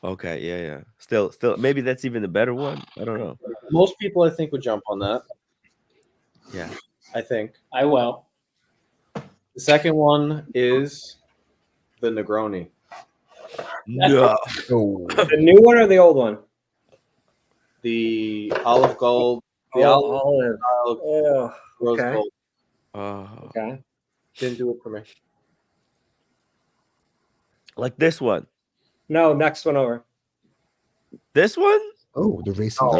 Okay. Yeah. Yeah. Still. Maybe that's even the better one. I don't know.
Most people, I think, would jump on that.
Yeah.
I think.
I will.
The second one is the Negroni.
No.
Oh,
The new one or the old one?
The olive gold. The
Oh,
olive
olive. Oh,
rose
okay.
gold.
Oh.
Okay.
Didn't do it for me.
Like this one.
No, next one over.
This one.
oh, the racing
No,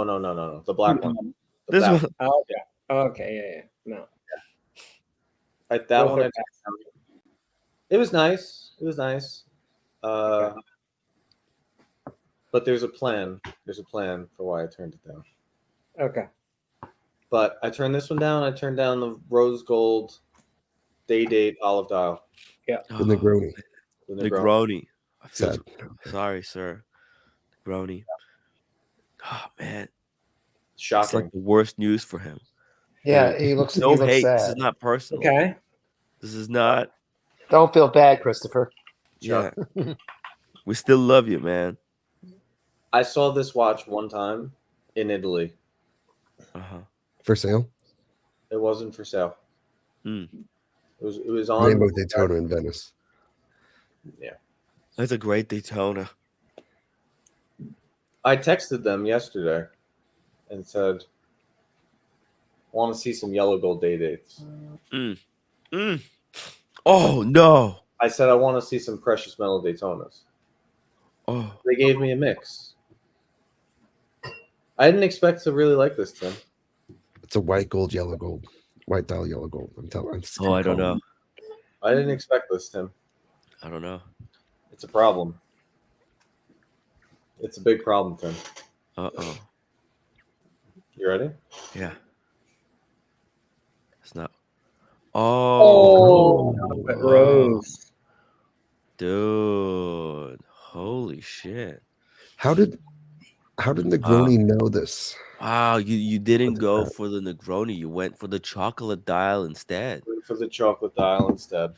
dog.
no. The black one.
This
That-
one.
Oh, okay. Okay. Yeah. No.
That
Both
one.
are
It was nice. It was nice. But there's a plan. There's a plan for why I turned it down.
Okay.
But I turned this one down. I turned down the rose gold day date olive dial.
The Negroni.
The
The
Negroni.
Grony. I feel
Sad.
sorry, sir. Grony. Oh man. It's
Shocking.
like the worst news for him.
Yeah, he looks.
No
he looks
hate. This is
sad.
not personal.
Okay.
This is not.
Don't feel bad, Christopher.
Yeah. We still love you, man.
I saw this watch one time in Italy.
Uh-huh.
For sale.
It wasn't for sale.
Mm.
It was on
Rainbow Daytona in Venice.
Yeah.
That's a great Daytona.
I texted them yesterday and said, want to see some yellow gold day dates.
Oh no.
I said I want to see some precious metal Daytonas.
Oh.
They gave me a mix. I didn't expect to really like this, Tim.
It's a white gold, yellow gold, white dial, yellow gold. I'm telling. I'm just
Oh, I don't know.
I didn't expect this, Tim.
I don't know.
It's a problem. It's a big problem, Tim.
Uh-oh.
You ready?
Yeah. It's not. Oh,
Rose.
dude. Holy shit.
How did Negroni know this?
Wow, you didn't
What is
go
that?
for the Negroni. You went for the chocolate dial instead.
For the chocolate dial instead.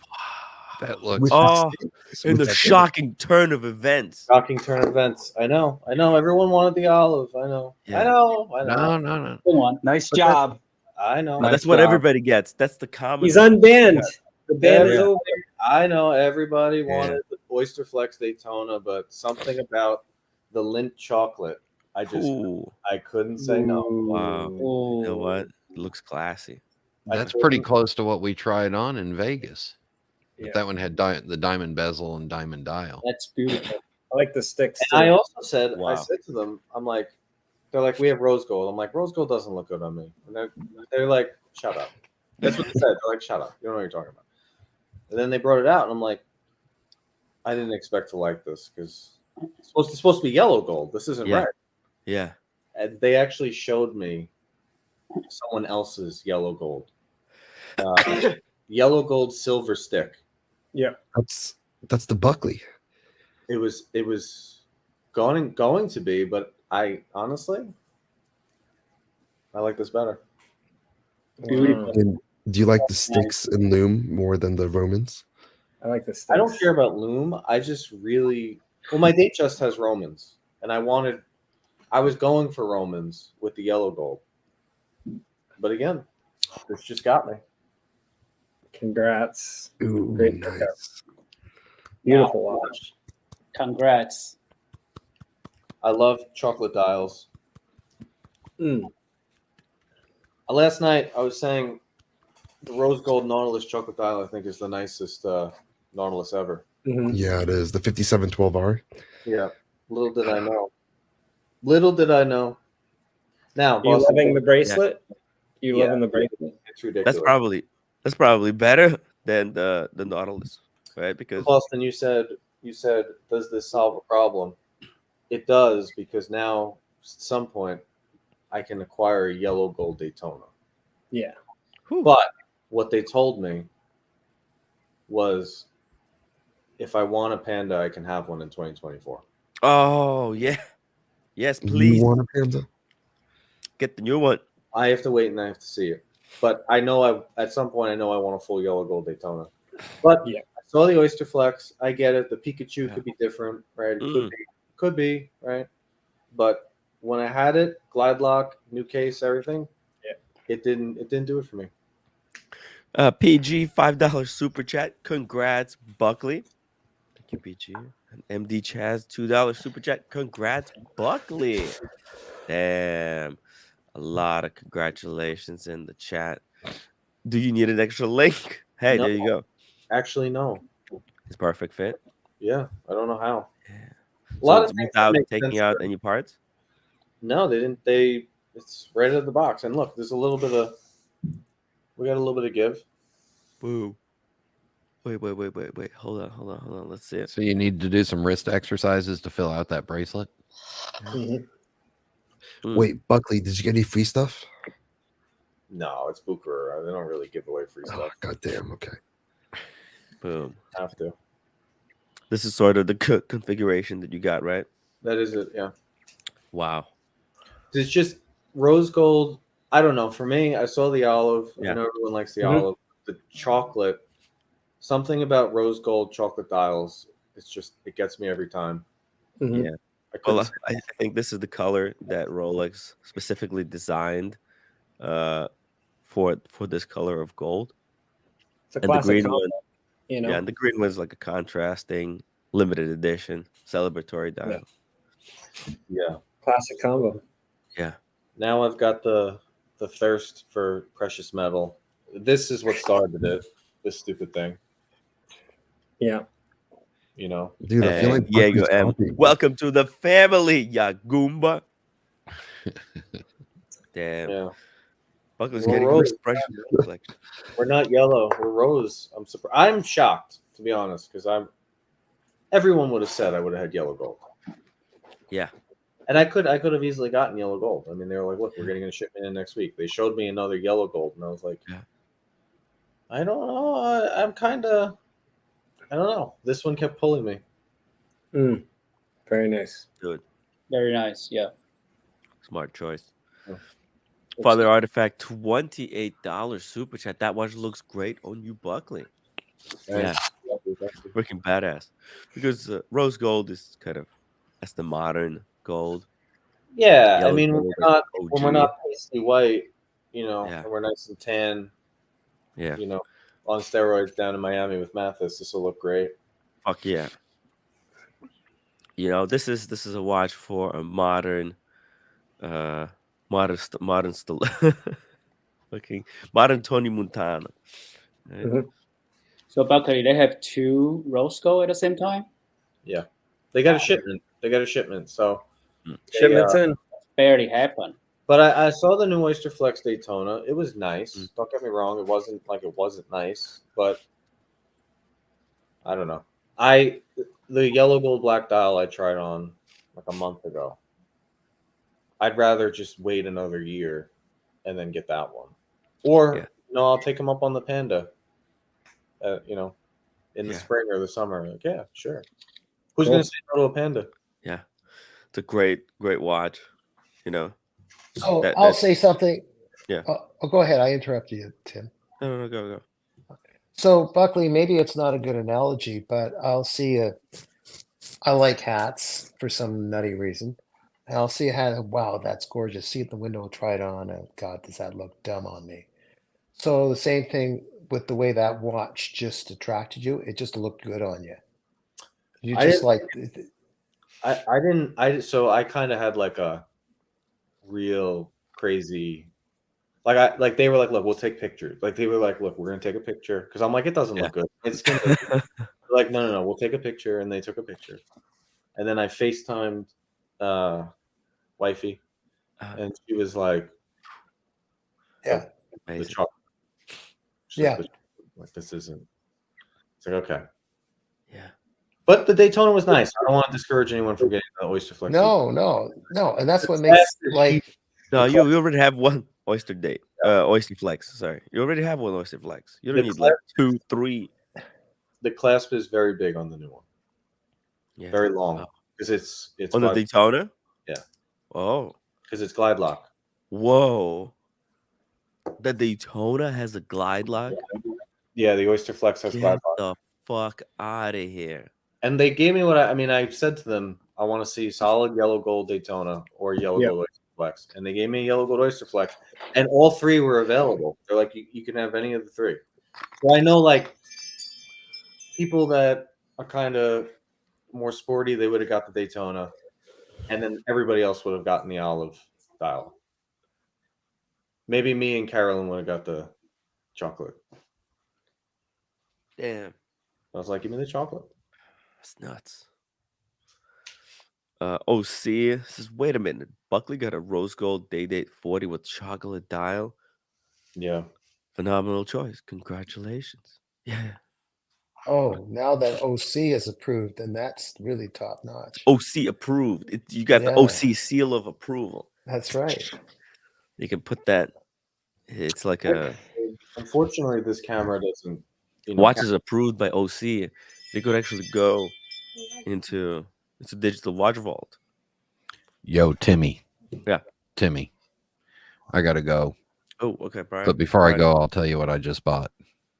That looks.
With
Oh,
the-
in
with
the
that-
shocking turn of events.
Shocking turn of events. I know. Everyone wanted the olive. I know.
Yeah.
I know.
No.
Come on. Nice job.
I know.
That's what everybody gets. That's the common.
He's unbanned. The ban is
Yeah.
over.
I know everybody
Yeah.
wanted the Oyster Flex Daytona, but something about the Lindt chocolate, I
Ooh,
couldn't say no.
wow. You know
Ooh.
what? It looks classy.
That's pretty close to what we tried on in Vegas. But
Yeah.
that one had the diamond bezel and diamond dial.
That's beautiful.
I like the sticks.
And I
too.
also said,
Wow.
I said to them, I'm like, they're like, we have rose gold. I'm like, rose gold doesn't look good on me. And they're like, shut up. That's what they said. They're like, shut up. You don't know what you're talking about. And then they brought it out, and I'm like, I didn't expect to like this because it's supposed to be yellow gold. This isn't
Yeah.
red.
Yeah.
And they actually showed me someone else's yellow gold. Yellow gold silver stick.
That's the Buckley.
It was going to be, but I honestly I like this better.
Beautiful.
And do you like the sticks and loom more than the Romans?
I like the sticks.
I don't care about loom. I just really my date just has Romans, and I wanted I was going for Romans with the yellow gold, but again, this just got me.
Congrats.
Ooh,
Great pickup.
nice.
Beautiful watch.
Congrats.
I love chocolate dials.
Mm.
Last night I was saying the rose gold Nautilus chocolate dial I think is the nicest Nautilus ever.
Mhm.
Yeah, it is the 5712R.
Yeah. Little did I know. Little did I know. Now,
You
Boston,
loving the bracelet? You
Yeah.
loving the bracelet?
it's ridiculous.
That's probably better than the Nautilus, right? Because
Boston, you said, does this solve a problem? It does, because now at some point I can acquire a yellow gold Daytona.
Yeah.
But what they told me was if I want a Panda, I can have one in 2024.
oh yeah, yes,
You
please
want a Panda?
get the new one.
I have to wait and I have to see it. But I know at some point I know I want a full yellow gold Daytona. But
Yeah.
I saw the Oyster Flex. I get it. The Pikachu
Yeah.
could be different, right? It
Mm.
could be, right? But when I had it, glide lock, new case, everything,
Yeah.
it didn't do it for me.
PG $5 super chat. Congrats, Buckley. Thank you, PG. And MD Chaz $2 super chat. Congrats, Buckley. Damn, a lot of congratulations in the chat. Do you need an extra link? Hey,
No.
there you go.
Actually, no.
It's perfect fit.
Yeah, I don't know how.
Yeah.
A lot
So
of
it's
things that
without
make
taking
sense
out
for-
any parts.
No, they didn't. It's right out of the box. And look, there's a little bit of. We got a little bit of give.
Boo. Wait. Hold on. Let's see it.
So you need to do some wrist exercises to fill out that bracelet.
Mhm.
Wait, Buckley, did you get any free stuff?
No, it's Booker. They don't really give away free
Oh,
stuff.
goddamn. Okay.
Boom.
Have to.
This is sort of the configuration that you got, right?
That is it. Yeah.
Wow.
It's just rose gold. I don't know. For me, I saw the olive.
Yeah.
I know everyone likes the
Mhm.
olive. The chocolate. Something about rose gold chocolate dials. It gets me every time.
Mhm.
Yeah.
I couldn't
Well,
say
I think this is the color that Rolex specifically designed for this color of gold.
It's a
And the
classic
green
combo,
one,
you know.
yeah, and the green one's like a contrasting limited edition celebratory dial.
yeah.
Classic combo.
Yeah.
Now I've got the thirst for precious metal. This is what started it. This stupid thing.
Yeah.
You know.
Dude, I feel
Hey,
like
Diego
Buckley's
M.
copying.
Welcome to the family, ya Goomba. Damn.
Yeah.
Buckley's
We're
getting
rose.
expression collection.
We're not yellow. We're rose. I'm surprised. I'm shocked, to be honest, because everyone would have said I would have had yellow gold.
Yeah.
And I could have easily gotten yellow gold. I mean, they were like, "Look, we're getting a shipment in next week." They showed me another yellow gold, and I was like,
Yeah.
"I don't know. I'm kind of, I don't know." This one kept pulling me.
Mm. Very nice.
Good.
Very nice. Yeah.
Smart choice.
Oh.
Father Artifact, $28 super chat. That watch looks great on you, Buckley. Yeah. Freaking badass. Because rose gold is kind of, that's the modern gold.
Yeah, I
Yellow
mean,
gold is
when we're
OG.
not pasty white, you know,
Yeah.
and we're nice and tan,
Yeah.
you know, on steroids down in Miami with Mathis, this will look great.
Fuck yeah. You know, this is a watch for a modern looking modern Tony Montana. Right?
Mhm.
So Buckley, they have two rose gold at the same time.
Yeah, they got a shipment. So
Shipments in.
Barely happened.
But I saw the new Oyster Flex Daytona. It was nice. Don't get me wrong. It wasn't nice, but I don't know. The yellow gold black dial I tried on like a month ago. I'd rather just wait another year and then get that one. Or no, I'll take them up on the Panda. You know, in the spring or the summer. Like, yeah, sure. Who's
Cool.
gonna say no to a Panda?
Yeah. It's a great watch. You know.
So I'll say something.
Yeah.
Oh, go ahead. I interrupted you, Tim.
No, go.
So Buckley, maybe it's not a good analogy, but I like hats for some nutty reason. I'll see how. Wow, that's gorgeous. See it in the window, try it on. God, does that look dumb on me? So the same thing with the way that watch just attracted you. It just looked good on you. You
I
just
didn't. I didn't. So I kind of had like a real crazy. Like they were like, look, we'll take pictures. Like they were like, look, we're gonna take a picture because I'm like, it doesn't look good. It's gonna like no, we'll take a picture, and they took a picture, and then I FaceTimed wifey, and she was like,
yeah,
the chocolate. She's
yeah.
like this isn't. It's like okay.
Yeah.
But the Daytona was nice. I don't want to discourage anyone from getting the Oyster Flex.
No, and that's what makes like.
No, you already have one Oyster Date. Oyster Flex. Sorry, you already have one Oyster Flex. You don't need like 2, 3.
The clasp is very big on the new one.
Yeah.
Very long because it's
on the Daytona.
Yeah.
Oh.
Because it's glide lock.
Whoa. The Daytona has a glide lock.
Yeah, the Oyster Flex has glide lock.
Get the fuck out of here.
And they gave me what I mean. I said to them, I want to see solid yellow gold Daytona or yellow gold Oyster Flex, and they gave me a yellow gold Oyster Flex, and all 3 were available. They're like, you can have any of the 3. So I know like people that are kind of more sporty, they would have got the Daytona, and then everybody else would have gotten the olive dial. Maybe me and Carolyn would have got the chocolate.
Damn.
I was like, give me the chocolate.
That's nuts. OC says, wait a minute. Buckley got a rose gold day date 40 with chocolate dial.
Yeah.
Phenomenal choice. Congratulations. Yeah.
Oh, now that OC is approved, then that's really top notch.
OC approved. You got the OC seal of approval.
That's right.
You can put that. It's like a.
Unfortunately, this camera doesn't.
Watch is approved by OC. They could actually go into digital watch vault.
Yo, Timmy.
Yeah.
Timmy. I gotta go.
Oh, okay, Brian.
But before I go, I'll tell you what I just bought.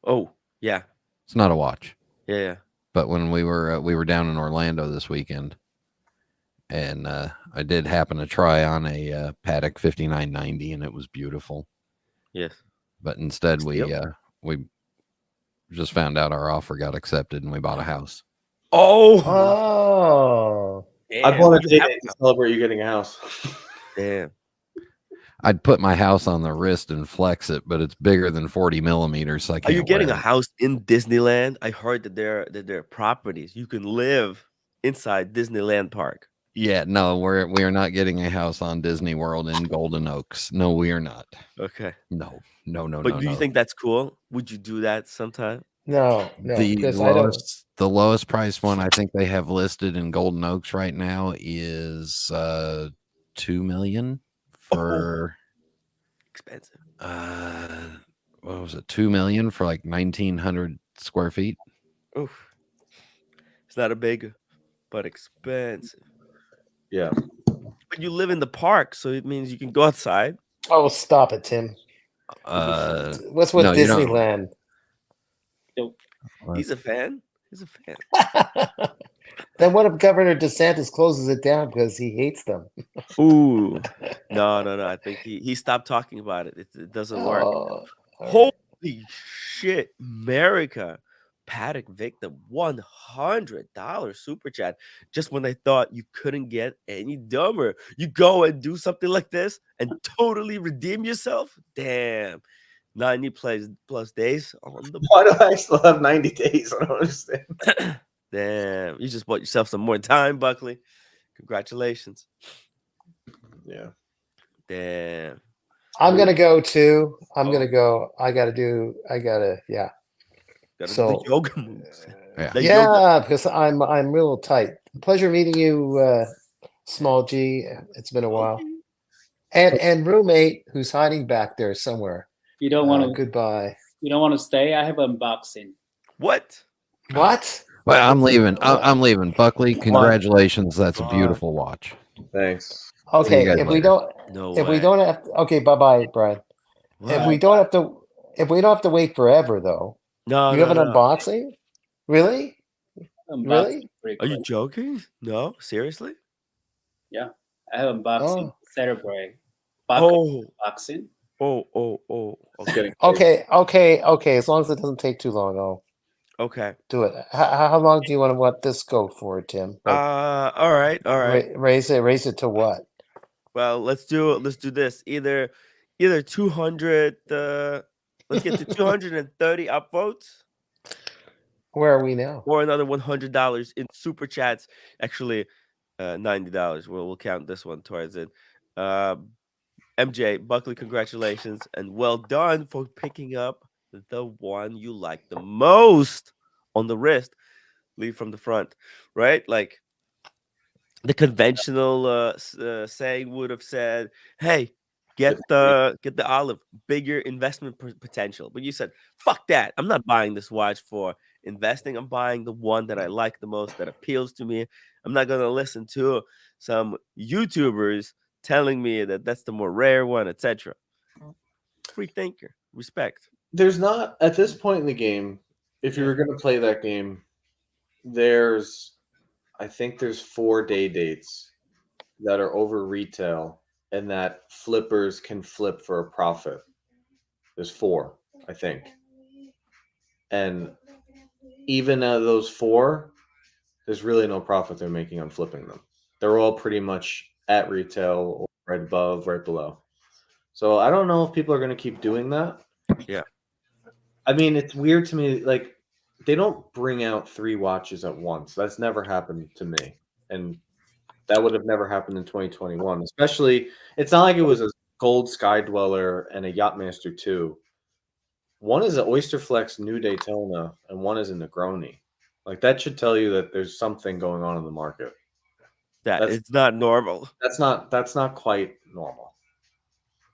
Oh, yeah.
It's not a watch.
Yeah.
But when we were down in Orlando this weekend, and I did happen to try on a Patek 5990, and it was beautiful.
Yes.
But instead, we just found out our offer got accepted, and we bought a house.
Oh.
I bought a date to celebrate you getting a house.
Damn.
I'd put my house on the wrist and flex it, but it's bigger than 40 millimeters. So I can't
Are you getting
wear
a
it.
house in Disneyland? I heard that there are properties you can live inside Disneyland Park.
Yeah, no, we are not getting a house on Disney World in Golden Oaks. No, we are not.
Okay.
No.
But do you think that's cool? Would you do that sometime?
No.
The lowest price one I think they have listed in Golden Oaks right now is $2 million for
expensive.
What was it? $2 million for like 1,900 square feet.
Oof. It's not a big, but expensive.
Yeah.
But you live in the park, so it means you can go outside.
Oh, stop it, Tim. What's with Disneyland?
He's a fan. He's a fan.
Then what if Governor DeSantis closes it down because he hates them?
Ooh. No. I think he stopped talking about it. It doesn't work. Holy shit, America. Patek Vic, the $100 super chat. Just when I thought you couldn't get any dumber. You go and do something like this and totally redeem yourself? Damn. 90 plus days on the.
Why do I still have 90 days? I don't understand.
Damn. You just bought yourself some more time, Buckley. Congratulations.
Yeah.
Damn.
I'm gonna go too. I'm gonna go. Gotta
do the yoga moves.
Because I'm real tight. Pleasure meeting you, Small G. It's been a while. And roommate who's hiding back there somewhere.
You don't want to.
Goodbye.
You don't want to stay. I have unboxing.
What?
Well, I'm leaving. I'm leaving. Buckley, congratulations. That's a beautiful watch.
Thanks.
Okay, if we don't have okay, bye, Brian. If we don't have to wait forever though.
No,
you have an unboxing? Really?
Unboxing
Are you joking? No, seriously?
Yeah, I have unboxing
Oh.
celebrate.
Oh,
Boxing.
oh.
It's
Okay,
getting
Okay. As long as it doesn't take too long, I'll
okay.
do it. How long do you want this go for, Tim? Like,
All right.
raise it to what?
Well, let's do this. Either 200. Let's get to 230 upvotes,
Where are we now?
or another $100 in super chats. Actually, $90. We'll count this one towards it. MJ Buckley, congratulations and well done for picking up the one you like the most on the wrist. Lead from the front, right? Like the conventional saying would have said, "Hey, get the olive, bigger investment potential." But you said, "Fuck that! I'm not buying this watch for investing. I'm buying the one that I like the most, that appeals to me. I'm not gonna listen to some YouTubers telling me that that's the more rare one, etc." Free thinker, respect.
There's not at this point in the game. If you were going to play that game, I think there's 4 day dates that are over retail and that flippers can flip for a profit. There's 4, I think. And even out of those 4, there's really no profit they're making on flipping them. They're all pretty much at retail or right above, right below. So I don't know if people are going to keep doing that.
Yeah.
I mean, it's weird to me. Like, they don't bring out 3 watches at once. That's never happened to me. And that would have never happened in 2021. Especially, it's not like it was a Gold Sky Dweller and a Yachtmaster 2. One is an Oysterflex New Daytona, and one is a Negroni. Like, that should tell you that there's something going on in the market.
It's not normal.
That's not quite normal.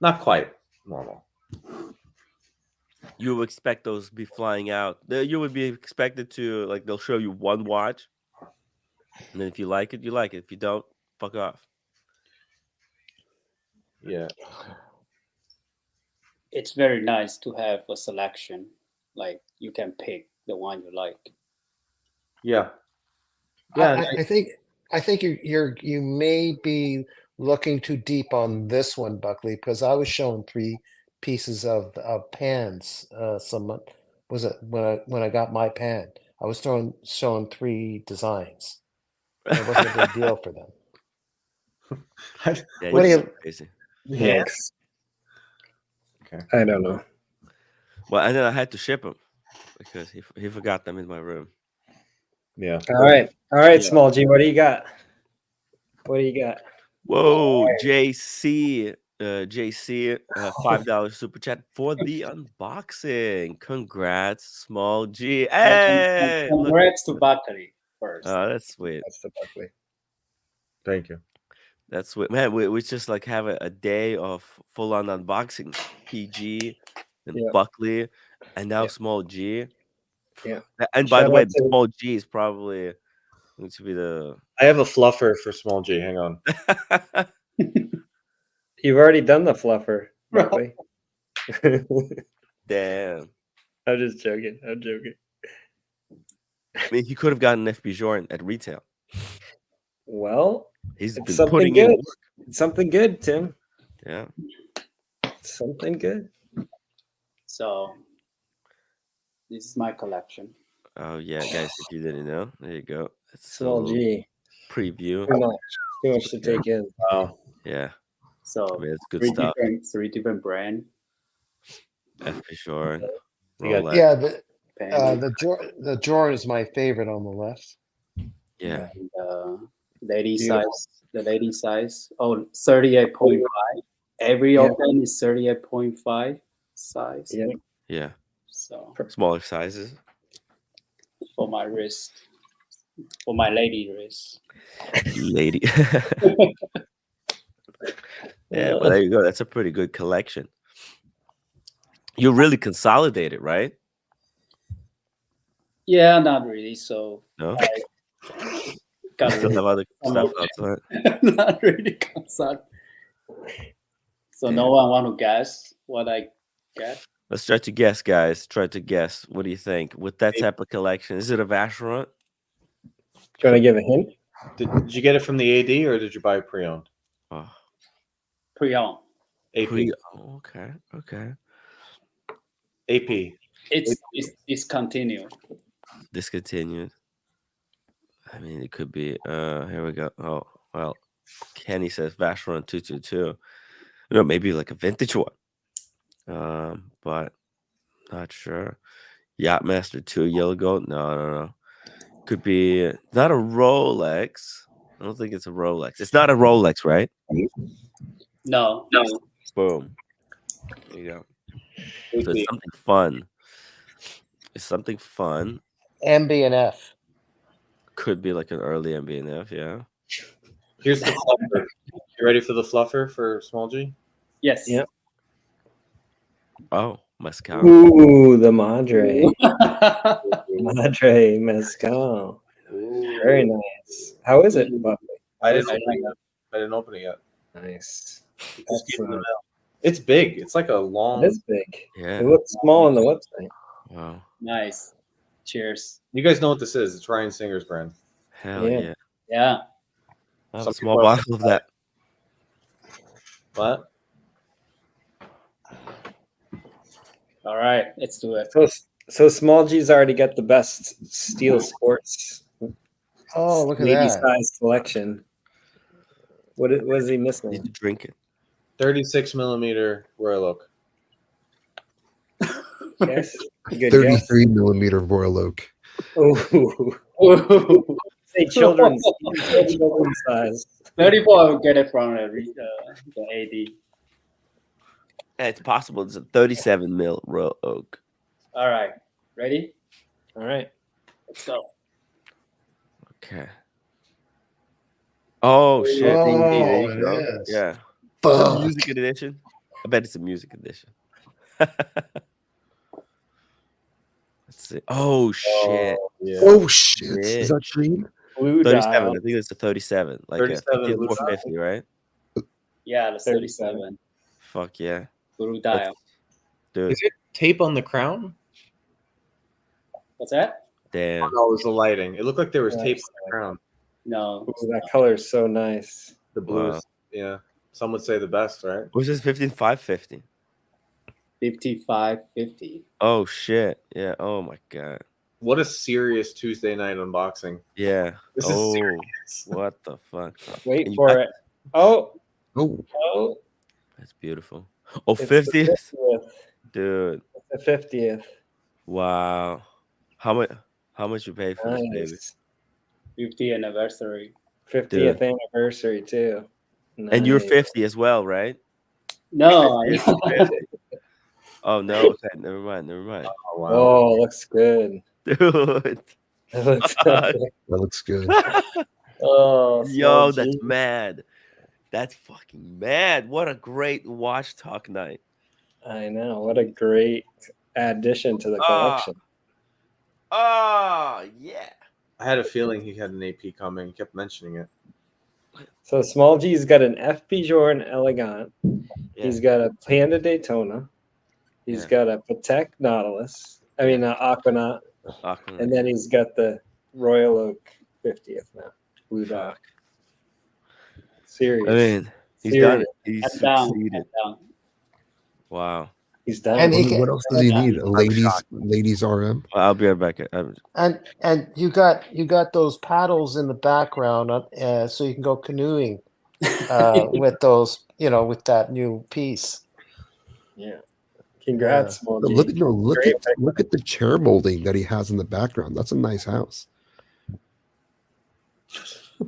Not quite normal.
You would expect those to be flying out. You would be expected to, like, they'll show you one watch, and then if you like it, you like it. If you don't, fuck off.
Yeah.
It's very nice to have a selection. Like you can pick the one you like.
Yeah.
I think you may be looking too deep on this one, Buckley, because I was shown 3 pieces of pans. Was it when I got my pan? I was showing 3 designs. It wasn't a big deal for them.
Yeah,
What do you?
crazy.
Thanks.
Okay.
I don't know.
Well, and then I had to ship them because he forgot them in my room.
Yeah.
All right,
Yeah.
Small G. What do you got? What do you got?
Whoa, JC, $5 super chat for the unboxing. Congrats, Small G. Hey, look.
Congrats to Buckley first.
Oh, that's sweet.
That's the Buckley.
Thank you.
That's sweet, man. We just like have a day of full on unboxing. PG and
Yeah.
Buckley, and now
Yeah.
Small G.
Yeah.
And by the
Shout
way,
out to-
Small G is probably going to be the.
I have a fluffer for Small G. Hang on.
You've already done the fluffer, Buckley.
Damn.
I'm just joking. I'm joking.
I mean, he could have gotten FB Jordan at retail.
Well,
He's
it's
been
something
putting in
good.
work.
It's something good, Tim.
Yeah.
It's something good.
So this is my collection.
Oh yeah, guys, if you didn't know, there you go. It's
Small
a
G.
preview.
Too much to take in.
Wow.
Yeah.
So
I mean, it's good
3
stuff.
different brand.
FB Jordan.
You got-
Rolex.
Yeah,
Pen,
the Jordan is my favorite on the left.
Yeah.
and, lady
Beautiful.
size. The lady size. Oh, 38.5. Every
Yeah.
of them is 38.5 size.
Yeah.
Yeah.
So
Smaller sizes.
for my wrist, for my lady wrist.
Lady. Yeah, but there you go. That's a pretty good collection. You really consolidated, right?
Yeah, not really. So
No?
I got
Still have other stuff outside.
not really concerned. So no one want to guess what I get.
Let's try to guess, guys. Try to guess. What do you think? With that type of collection, is it a Vacheron?
Do you want to give a hint?
Did you get it from the AD or did you buy it pre-owned?
Oh,
Pre-owned.
AP.
Okay.
AP.
It's discontinued.
Discontinued. I mean, it could be. Here we go. Oh, well, Kenny says Vacheron 222. No, maybe like a vintage one. But not sure. Yachtmaster 2 Yellow Gold. No. Could be not a Rolex. I don't think it's a Rolex. It's not a Rolex, right?
No.
Boom. There you go. So
AP.
it's something fun. It's something fun.
MB&F.
Could be like an early MB&F, yeah.
Here's the fluffer. You ready for the fluffer for small G?
Yes.
Yep.
Oh, Mezcal.
Ooh, the Madre. Madre Mezcal. Very nice. How is it, Buckley?
I didn't open it yet.
Nice.
Just keep it in the
Excellent.
mail. It's big. It's like a long.
It is big.
Yeah.
It looks small on the website.
Wow.
Nice. Cheers.
You guys know what this is? It's Ryan Singer's brand.
Hell
Yeah.
yeah.
Yeah.
I have
Some
a small
people are-
bottle of that.
What?
All right. Let's do it.
So Small G's already got the best steel sports
Oh, look at
lady
that.
size collection. What is he
Need
missing?
to drink it.
36 millimeter Royal Oak.
Yes. Good guess.
33 millimeter Royal Oak.
Ooh. Say children's size.
34, I will get it from the AD.
Yeah, it's possible. It's a 37 mil Royal Oak.
All right. Ready?
All right.
Let's go.
Okay. Oh shit! There you
it
go.
is.
Yeah. Is it a
Fuck.
music edition? I bet it's a music edition. Let's see. Oh shit!
Yeah.
Oh shit! Is that green?
Blue
37.
dial.
I think it's a 37. Like
37
a 50
blue dial.
450, right?
Yeah, the
37.
37.
Fuck yeah,
Blue dial.
dude.
Is it tape on the crown?
What's that?
Damn.
No, it was the lighting. It looked like there was tape
Nice.
on the crown.
No.
Ooh, that color is so nice.
The blue
Wow.
is, yeah. Some would say the best, right?
What's this 15550?
55.50.
Oh shit! Yeah. Oh my god.
What a serious Tuesday night unboxing.
Yeah.
This is
Oh,
serious.
what the fuck?
Wait
And you
for
got-
it. Oh,
Oh,
That's beautiful. Oh,
it's
50th?
the 50th.
Dude.
The 50th.
Wow. How much you paid for this baby?
Nice.
50th anniversary.
50th anniversary too.
And you're
Nice.
50 as well, right?
No.
You're 50. Oh no, okay, never mind.
Oh, wow.
Oh, looks good.
Dude.
It looks
Fuck.
good.
that looks good.
Oh,
Yo,
small
that's
G.
mad. That's fucking mad. What a great watch talk night.
I know. What a great addition to the collection.
Oh, yeah.
I had a feeling he had an AP coming. He kept mentioning it.
So Small G's got an FP Jordan Elegant.
Yeah.
He's got a Panda Daytona. He's
Yeah.
got a Patek Nautilus. I mean, Aquanaut.
Aquanaut.
And then he's got the Royal Oak 50th now. Blue dot. Serious.
I mean, he's done it.
Serious.
He's
Head down.
succeeded.
Head down.
Wow.
He's done.
And
it.
he
What else does he need? A ladies RM.
Well, I'll be right back.
And you got those paddles in the background, so you can go canoeing with those, with that new piece.
Yeah. Congrats, Small
But
G.
look at the chair molding that he has in the background. That's a nice house.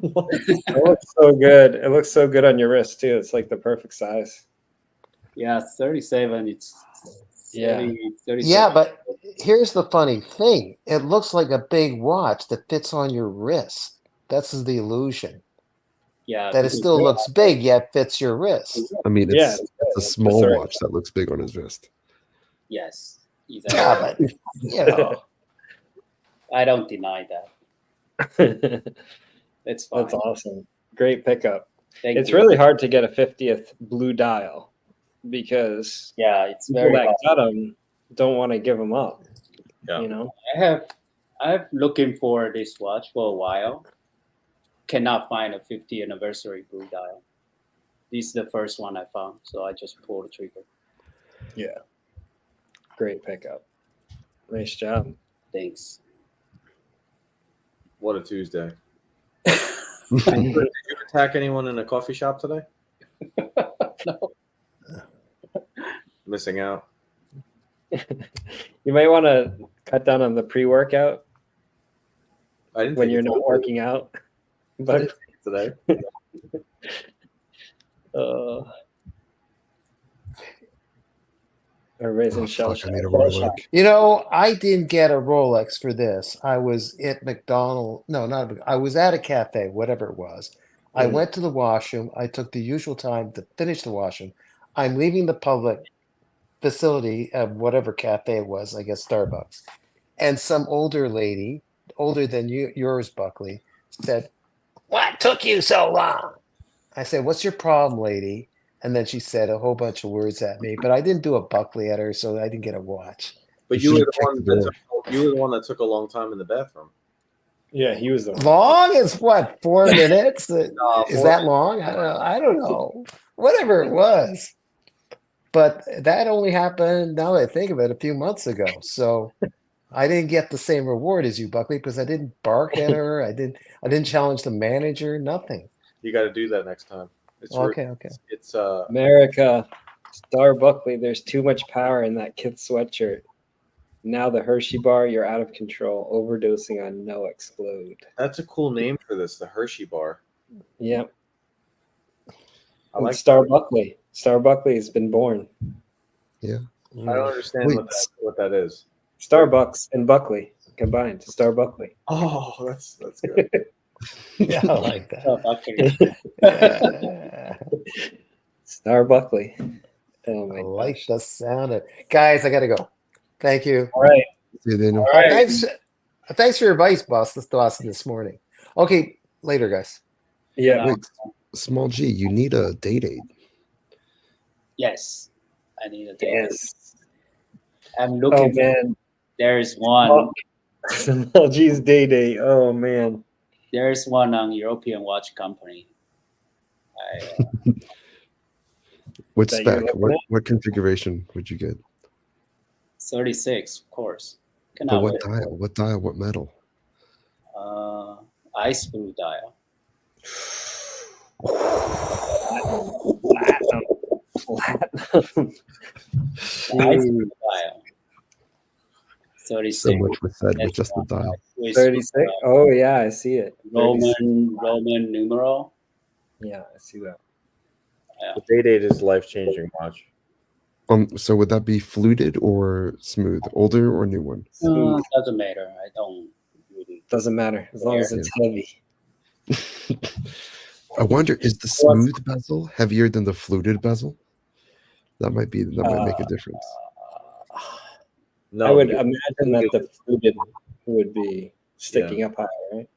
It looks so good. It looks so good on your wrist too. It's like the perfect size.
Yeah, 37. It's
Yeah.
37.
Yeah, but here's the funny thing. It looks like a big watch that fits on your wrist. That's the illusion.
Yeah.
That it still looks big, yet fits your wrist.
I mean,
Yeah,
it's a small
right.
watch that looks big on his wrist.
Yes.
Yeah, but,
I don't deny that. It's fine.
That's awesome. Great pickup.
Thank
It's
you.
really hard to get a 50th blue dial because
Yeah, it's
people
very
that
hard.
got them don't want to give them up.
Yeah.
You know?
I've looking for this watch for a while. Cannot find a 50th anniversary blue dial. This is the first one I found, so I just pulled the trigger.
Yeah. Great pickup. Nice job.
Thanks.
What a Tuesday. Did you attack anyone in a coffee shop today?
No.
Missing out.
You might want to cut down on the pre-workout
I didn't
when
take
you're
it
not working out. But
today.
everybody's in
Oh,
shell
fuck, I
shock.
need a Rolex.
You know, I didn't get a Rolex for this. I was at McDonald's. No, not. I was at a cafe, whatever it was. I
Mm.
went to the washroom. I took the usual time to finish the washroom. I'm leaving the public facility of whatever cafe it was, I guess Starbucks. And some older lady, older than yours, Buckley, said, "What took you so long?" I said, "What's your problem, lady?" And then she said a whole bunch of words at me, but I didn't do a Buckley at her, so I didn't get a watch.
But
You
you were
should've
the
checked
one
the
that
door.
you were the one that took a long time in the bathroom.
Yeah, he was the one.
Long is what, 4 minutes? Is
4
that long? I don't know. Whatever it was. But that only happened, now that I think of it, a few months ago. So I didn't get the same reward as you, Buckley, because I didn't bark at her. I didn't challenge the manager, nothing.
You got to do that next time. It's
Okay.
It's
America, Star Buckley, there's too much power in that kid sweatshirt. Now the Hershey bar, you're out of control, overdosing on No Explode.
That's a cool name for this, the Hershey bar.
Yep.
I like
Star Buckley. Star Buckley has been born.
Yeah.
I don't understand
Wait.
what that is.
Starbucks and Buckley combined. Star Buckley.
Oh, that's good.
Yeah, I like that.
Oh, okay.
Yeah.
Star Buckley. Oh
I
my
like
gosh.
the sound of guys, I gotta go. Thank you.
All right.
See you, Daniel.
All right.
Thanks for your advice, boss. This to us this morning. Okay, later, guys.
Yeah.
Wait, small G, you need a date aid.
Yes, I need a date.
Yes.
I'm
Oh
looking.
man.
There's one.
Small G's day. Oh man.
There's one on European watch company.
What
That you're
spec?
looking at?
What configuration would you get?
36, of course.
But
Cannot
what
wait.
dial? What dial? What metal?
Ice blue dial.
Platinum.
Ice blue dial. 36.
So much was said with just the dial.
With
36. Oh yeah, I see it. 36.
Roman numeral.
Yeah, I see that.
The Date 8 is life-changing watch.
So would that be fluted or smooth? Older or new one?
Doesn't matter. I don't really.
Doesn't matter as long as it's heavy.
I wonder, is the smooth bezel heavier than the fluted bezel? That might make a difference.
No,
I would imagine that the fluted would be sticking up higher, right?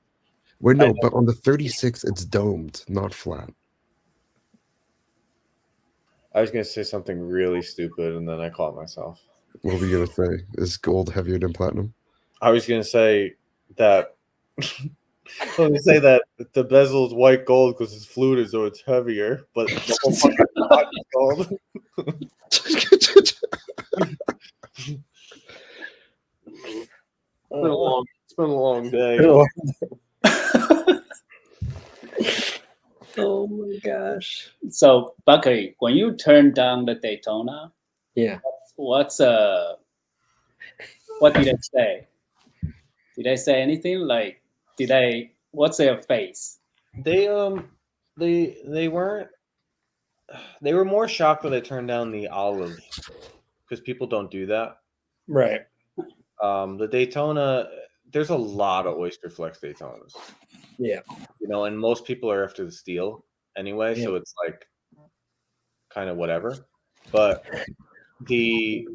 Wait, no, but on the 36, it's domed, not flat.
I was gonna say something really stupid, and then I caught myself.
What were you gonna say? Is gold heavier than platinum?
I was gonna say that. Let me say that the bezel is white gold because it's fluted, so it's heavier. But the whole fucking watch is gold. It's been a long day.
Oh my gosh.
So Buckley, when you turn down the Daytona,
Yeah.
what did they say? Did they say anything? Like, what's their face?
They weren't. They were more shocked when I turned down the olive because people don't do that.
Right.
The Daytona, there's a lot of Oyster Flex Daytonas.
Yeah.
You know, and most people are after the steel anyway, so it's like kind of whatever. But there's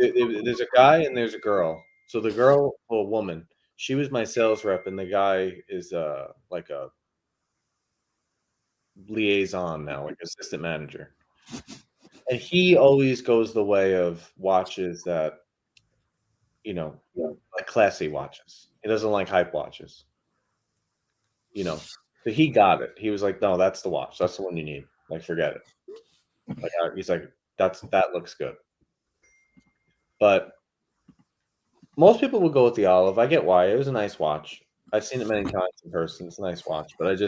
a guy and there's a girl. So the girl, well, a woman, she was my sales rep, and the guy is like a liaison now, like assistant manager. And he always goes the way of watches that, you know, like classy watches. He doesn't like hype watches. You know, so he got it. He was like, no, that's the watch. That's the one you need. Like, forget it. Like, he's like, that looks good. But most people would go with the olive. I get why. It was a nice watch. I've seen it many times in person. It's a nice watch. But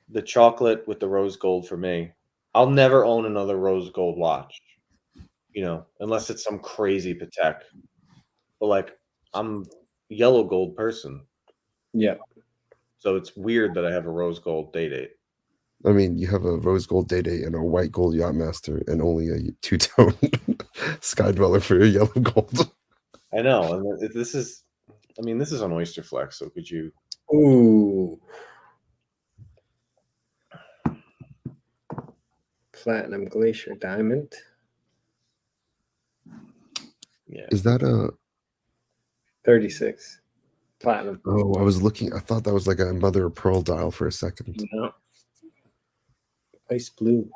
the chocolate with the rose gold for me, I'll never own another rose gold watch, unless it's some crazy Patek. But like, I'm a yellow gold person.
Yeah.
So it's weird that I have a rose gold date.
I mean, you have a rose gold date and a white gold Yachtmaster and only a two-tone Sky Dweller for your yellow gold.
I know. And this is on Oyster Flex. So could you?
Ooh. Platinum Glacier Diamond.
Yeah.
Is that a
36 platinum?
Oh, I was looking. I thought that was like a mother of pearl dial for a second.
No. Ice blue.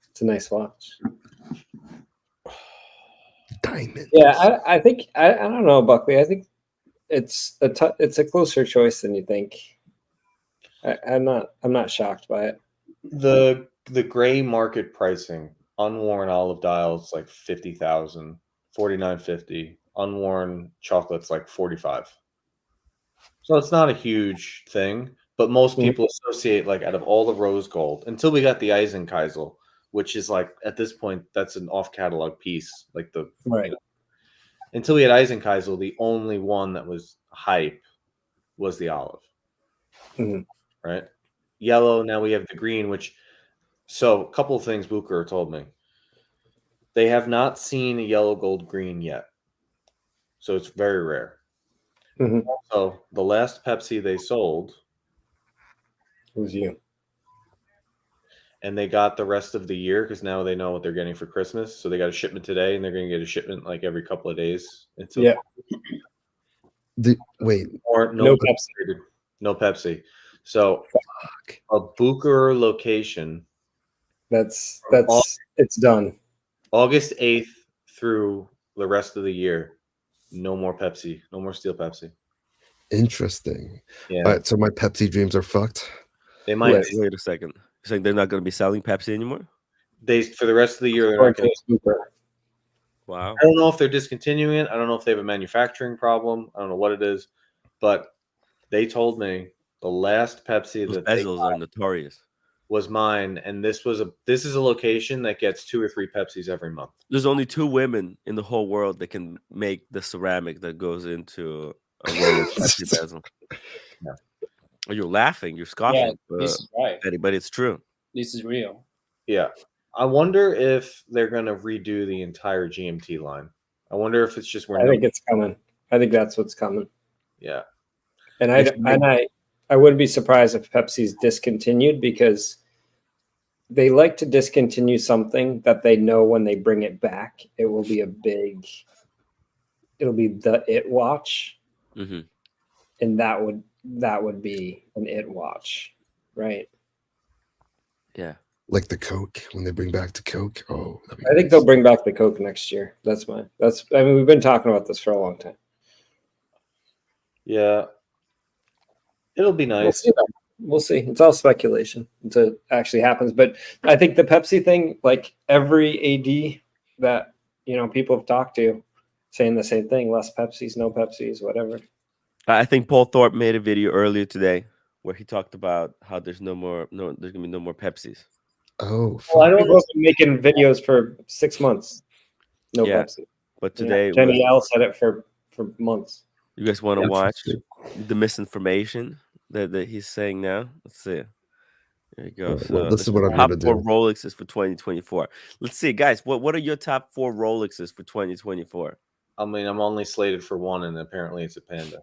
It's a nice watch.
Diamond.
Yeah, I think I don't know, Buckley. I think it's a closer choice than you think. I'm not shocked by it.
The gray market pricing, unworn olive dials like 50,000, 49.50. Unworn chocolates like 45. So it's not a huge thing, but most people associate, like, out of all the rose gold, until we got the Eisenkeisel, which is like, at this point, that's an off catalog piece. Like
Right.
Until we had Eisenkeisel, the only one that was hype was the olive.
Mm-hmm.
Right? Yellow, now we have the green, so a couple of things Booker told me. They have not seen a yellow gold green yet. So it's very rare.
Mm-hmm.
Also, the last Pepsi they sold
was you.
And they got the rest of the year because now they know what they're getting for Christmas. So they got a shipment today, and they're going to get a shipment like every couple of days.
Yeah.
Wait.
Or no Pepsi. No Pepsi. So a Booker location.
That's it's done.
August 8th through the rest of the year. No more Pepsi. No more Steel Pepsi.
Interesting.
Yeah.
All right, so my Pepsi dreams are fucked.
They might.
Wait a second. You're saying they're not going to be selling Pepsi anymore?
For the rest of the year, they're not going to.
Wow.
I don't know if they're discontinuing it. I don't know if they have a manufacturing problem. I don't know what it is, but they told me the last Pepsi
Those
that
bezels are notorious.
Was mine, and this is a location that gets 2 or 3 Pepsis every month.
There's only 2 women in the whole world that can make the ceramic that goes into a Rolex Pepsi bezel.
Yeah.
Oh, you're laughing. You're scoffing.
Yeah, this is right.
But it's true.
This is real.
Yeah. I wonder if they're going to redo the entire GMT line. I wonder if it's just
I think it's coming. I think that's what's coming.
Yeah.
And I wouldn't be surprised if Pepsi's discontinued, because they like to discontinue something that they know when they bring it back, it'll be the it watch.
Mm-hmm.
And that would be an it watch, right?
Yeah.
Like the Coke, when they bring back the Coke. Oh,
I think they'll bring back the Coke next year. I mean, we've been talking about this for a long time.
Yeah. It'll be nice.
We'll see. It's all speculation until it actually happens. But I think the Pepsi thing, like every AD that people have talked to, saying the same thing: less Pepsis, no Pepsis, whatever.
I think Paul Thorpe made a video earlier today where he talked about how there's gonna be no more Pepsis.
Oh,
well, people have been making videos for 6 months. No Pepsi.
But today,
Jenny L said it for months.
You guys want to watch the misinformation that he's saying now? Let's see. There you go.
Well, this is what I'm
top
going to
4
do.
Rolexes for 2024. Let's see, guys. What are your top 4 Rolexes for 2024?
I mean, I'm only slated for one, and apparently it's a Panda.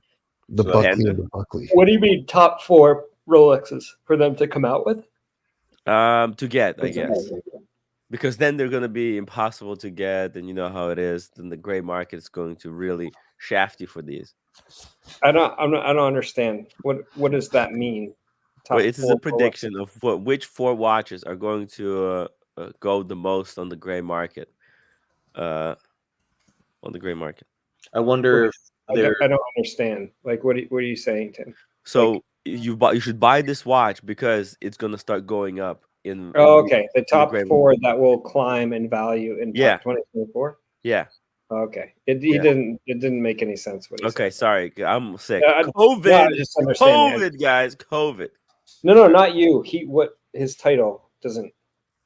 The Buckley and the Buckley.
What do you mean top 4 Rolexes for them to come out with?
To get, I guess. Because then they're going to be impossible to get, and you know how it is. Then the gray market is going to really shaft you for these.
I don't understand. What does that mean?
Well, it is a prediction of which 4 watches are going to go the most on the gray market. On the gray market.
I wonder if
I don't understand. Like, what are you saying, Tim?
So you should buy this watch because it's going to start going up in.
Oh, okay. The top
gray
4 that will climb in value in
Yeah.
2024.
Yeah.
Okay. It
Yeah.
didn't make any sense what he
Okay,
said.
sorry, I'm sick.
No, I
COVID,
just understand.
COVID, guys, COVID,
No, not you. What his title doesn't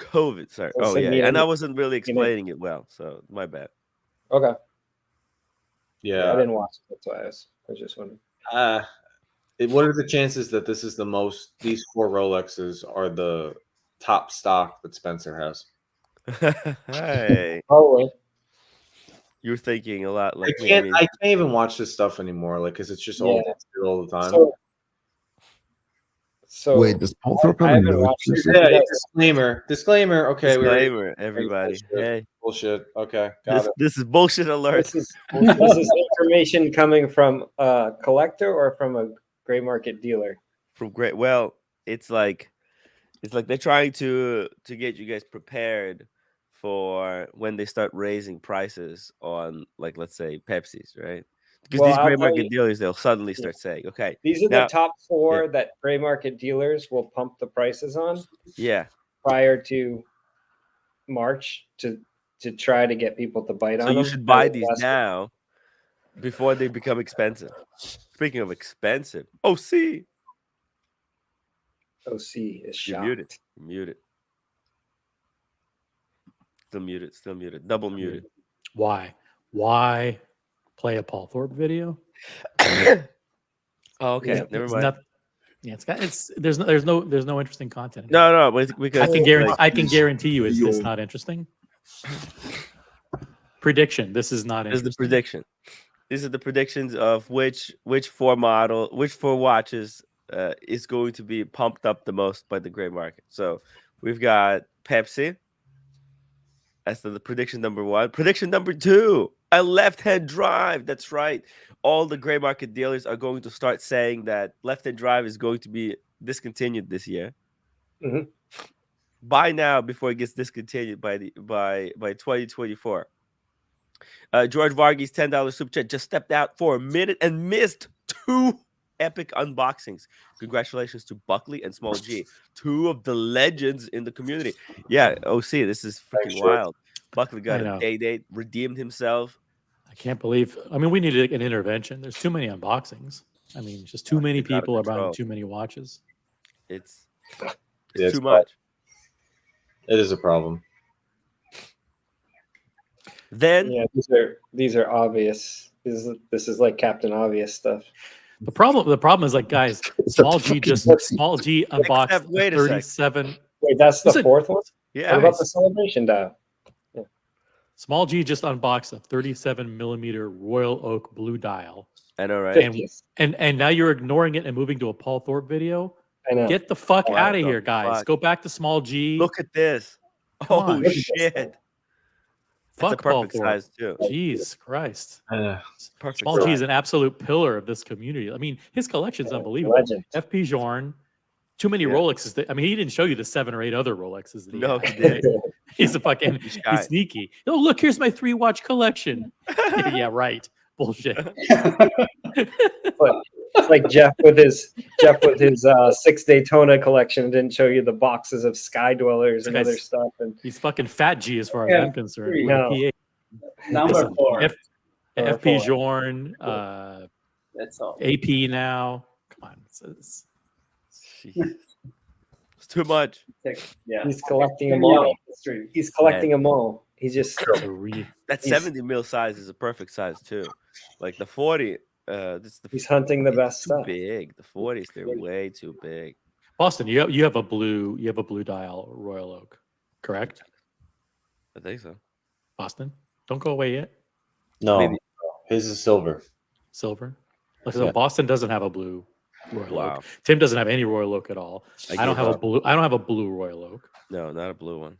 COVID. Sorry. Oh
doesn't
yeah,
mean
and I
any-
wasn't really explaining it well, so my bad.
Okay.
Yeah.
I didn't watch it. That's why I was just wondering.
What are the chances that this is these 4 Rolexes are the top stock that Spencer has?
Hey,
Probably.
you're thinking a lot like
I
me.
can't even watch this stuff anymore, like, because it's just all the time.
So
Wait, does Paul Thorpe have
I
a
haven't
nose
watched it.
piercing?
Yeah, disclaimer. Okay,
Disclaimer, everybody. Hey,
bullshit. Okay, got it.
this is bullshit alert.
This is information coming from a collector or from a gray market dealer.
From great. Well, it's like they're trying to get you guys prepared for when they start raising prices on, like, let's say Pepsi's, right? Because
Well,
these
I'll
gray
tell
market
you-
dealers, they'll suddenly start saying, okay,
These are
now,
the top 4 that gray market dealers will pump the prices on
yeah.
prior to March to try to get people to bite
So
on them.
you should buy
as
these
investors.
now before they become expensive. Speaking of expensive, OC.
OC is
You're
shocked.
muted. You're muted. Still muted. Double muted.
Why play a Paul Thorpe video?
Oh, okay.
Yeah,
Never
It's
mind.
not- yeah, there's no interesting content.
No, because
I can guarantee
like,
I can guarantee you it's not interesting. Prediction. This is not
this is
interesting.
the prediction. These are the predictions of which 4 watches is going to be pumped up the most by the gray market. So we've got Pepsi. That's the prediction number 1. Prediction number 2, a left-hand drive. That's right. All the gray market dealers are going to start saying that left-hand drive is going to be discontinued this year.
Mhm.
Buy now before it gets discontinued by 2024. George Varghese $10 super chat just stepped out for a minute and missed 2 epic unboxings. Congratulations to Buckley and Small G, 2 of the legends in the community. Yeah, OC, this is freaking wild. Buckley got a day date, redeemed himself.
I can't believe. I mean, we need an intervention. There's too many unboxings. I mean, just too many people are buying too many watches.
It's
it's
too much.
It is a problem.
Then
these are obvious. This is like Captain Obvious stuff.
The problem is, like, guys, Small G unboxed
Except, wait a
37.
Wait, that's the 4th one?
Yeah.
What about the celebration dial? Yeah.
Small G just unboxed a 37mm Royal Oak blue dial.
I know, right?
And now you're ignoring it and moving to a Paul Thorpe video.
I know.
Get the fuck out of here, guys.
Fuck.
Go back to Small G.
Look at this.
Come on.
Oh shit. That's a
Fuck Paul
perfect
Thorpe.
size too.
Jesus Christ.
Perfect
Small G
size.
is an absolute pillar of this community. I mean, his collection's unbelievable.
Legend.
FP Journe, too many Rolexes. I mean, he didn't show you the 7 or 8 other Rolexes. That
No,
he
he didn't.
He's a fucking he's sneaky. Oh, look, here's my 3-watch collection. Yeah, right. Bullshit.
It's like Jeff with his 6 Daytona collection didn't show you the boxes of Sky Dwellers and other stuff. And
he's fucking fat G as far as I'm concerned.
three.
With a
No.
PA.
Number
Listen,
4.
FP Journe,
That's all.
AP now. Come on. It's
It's too much.
Yeah.
he's collecting them all.
Stream.
He's collecting them all. He's just
That 70 mil size is a perfect size too. Like the 40,
he's hunting the best
too
stuff.
big. The 40s, they're way too big.
Boston, you have a blue dial Royal Oak, correct?
I think so.
Boston, don't go away yet.
No,
Maybe.
his is silver.
Silver. Like, so Boston doesn't have a blue Royal
Wow.
Oak. Tim doesn't have any Royal Oak at all. I don't
gave
have
up.
a blue. I don't have a blue Royal Oak.
No, not a blue one.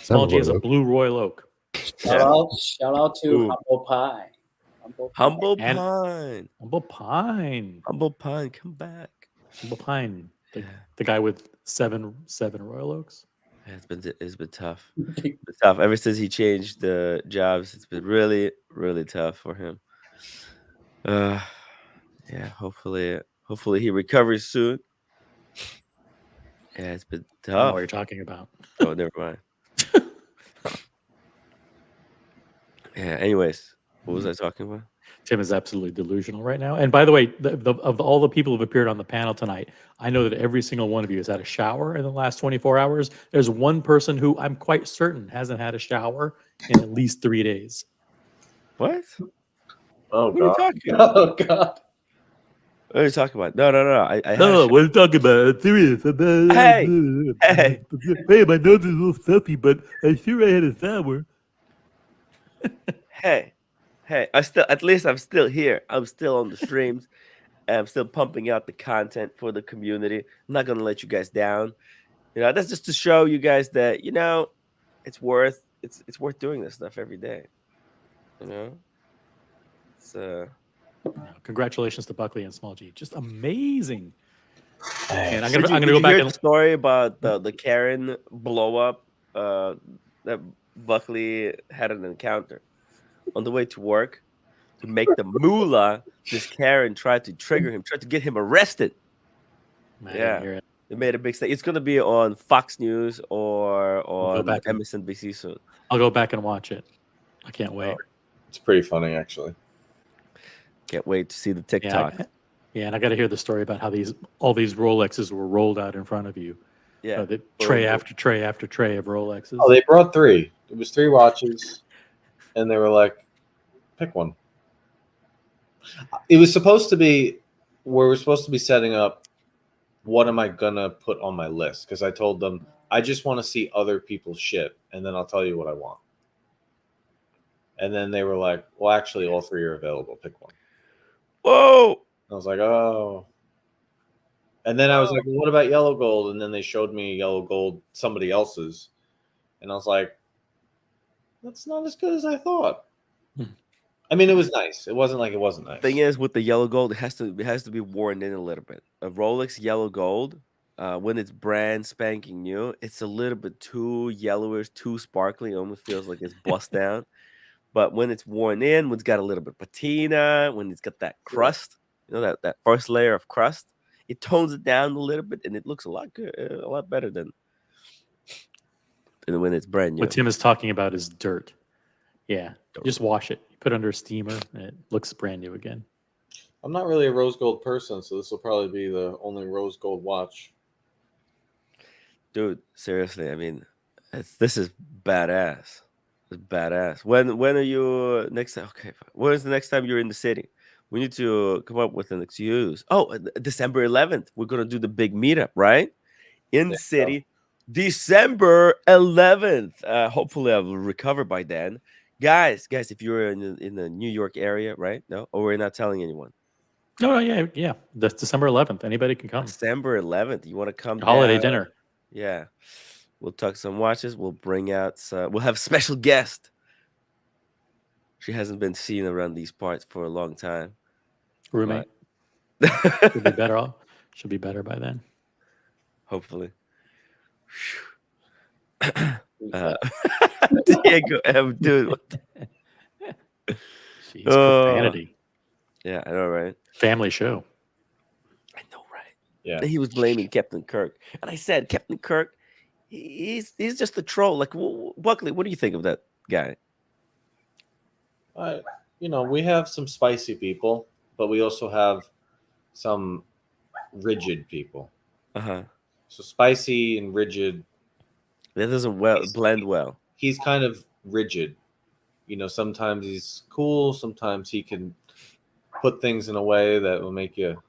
Small G has a blue Royal Oak.
Shout out to
Ooh.
Humble Pie.
Humble
And-
Pine.
Humble Pine.
Humble Pine, come back.
Humble Pine. The guy with seven Royal Oaks.
Yeah, it's been tough. It's been tough. Ever since he changed the jobs, it's been really, really tough for him. Yeah, hopefully he recovers soon. Yeah, it's been
I don't know
tough.
what you're talking about.
Oh, never mind. Yeah. Anyways, what was I talking about?
Tim is absolutely delusional right now. And by the way, of all the people who've appeared on the panel tonight, I know that every single one of you has had a shower in the last 24 hours. There's one person who I'm quite certain hasn't had a shower in at least 3 days.
What?
Oh
What are you
god.
talking about?
Oh god.
What are you talking about? No. I had a
No,
shower.
what are you talking about? Serious.
Hey.
Hey, my nose is a little stuffy, but I'm sure I had a shower.
Hey. At least I'm still here. I'm still on the streams. And I'm still pumping out the content for the community. I'm not gonna let you guys down. That's just to show you guys that it's worth doing this stuff every day. It's
Congratulations to Buckley and Small G. Just amazing. And I'm
Did
gonna
you
go back
hear
and
the story about the Karen blow up that Buckley had an encounter on the way to work to make the moolah? This Karen tried to trigger him, tried to get him arrested.
I didn't hear it.
It made a big stake. It's going to be on Fox News or on
back and-
MSNBC soon.
I'll go back and watch it. I can't wait.
It's pretty funny, actually.
Can't wait to see the TikTok.
Yeah, and I got to hear the story about how all these Rolexes were rolled out in front of you.
Yeah,
the tray after tray after tray of Rolexes.
Oh, they brought 3. It was 3 watches, and they were like, "Pick one." It was supposed to be where we're supposed to be setting up. What am I gonna put on my list? Because I told them I just want to see other people's shit, and then I'll tell you what I want. And then they were like, "Well, actually, all 3 are available. Pick one."
Whoa!
I was like, "Oh." And then I was like, well, "What about yellow gold?" And then they showed me yellow gold, somebody else's, and I was like, "That's not as good as I thought." I mean, it was nice. It wasn't like it wasn't nice.
Thing is, with the yellow gold, it has to be worn in a little bit. A Rolex yellow gold, when it's brand spanking new, it's a little bit too yellowish, too sparkly. It almost feels like it's bust down. But when it's worn in, when it's got a little bit of patina, when it's got that crust, that first layer of crust, it tones it down a little bit, and it looks a lot good, a lot better than when it's brand new.
What Tim is talking about is dirt. Yeah, just wash it. You put it under a steamer, and it looks brand new again.
I'm not really a rose gold person, so this will probably be the only rose gold watch.
Dude, seriously, I mean, this is badass. It's badass. When are you next time? Okay, when is the next time you're in the city? We need to come up with an excuse. Oh, December 11th, we're gonna do the big meetup, right? In the city, December 11th. Hopefully, I will recover by then. Guys, if you're in the New York area, right? No, or we're not telling anyone.
No, yeah. That's December 11th. Anybody can come.
December 11th. You want to come?
Holiday
down?
dinner.
Yeah. We'll talk some watches. We'll bring out. We'll have a special guest. She hasn't been seen around these parts for a long time.
Roommate. Should be better. Should be better by then.
Hopefully. Diego M, dude.
Jeez, profanity.
Yeah, I know, right?
Family show.
I know, right?
Yeah.
He was blaming Captain Kirk, and I said, Captain Kirk, he's just a troll. Like, Buckley, what do you think of that guy?
We have some spicy people, but we also have some rigid people. So spicy and rigid.
That doesn't blend well.
He's kind of rigid. Sometimes he's cool. Sometimes he can put things in a way that will make you.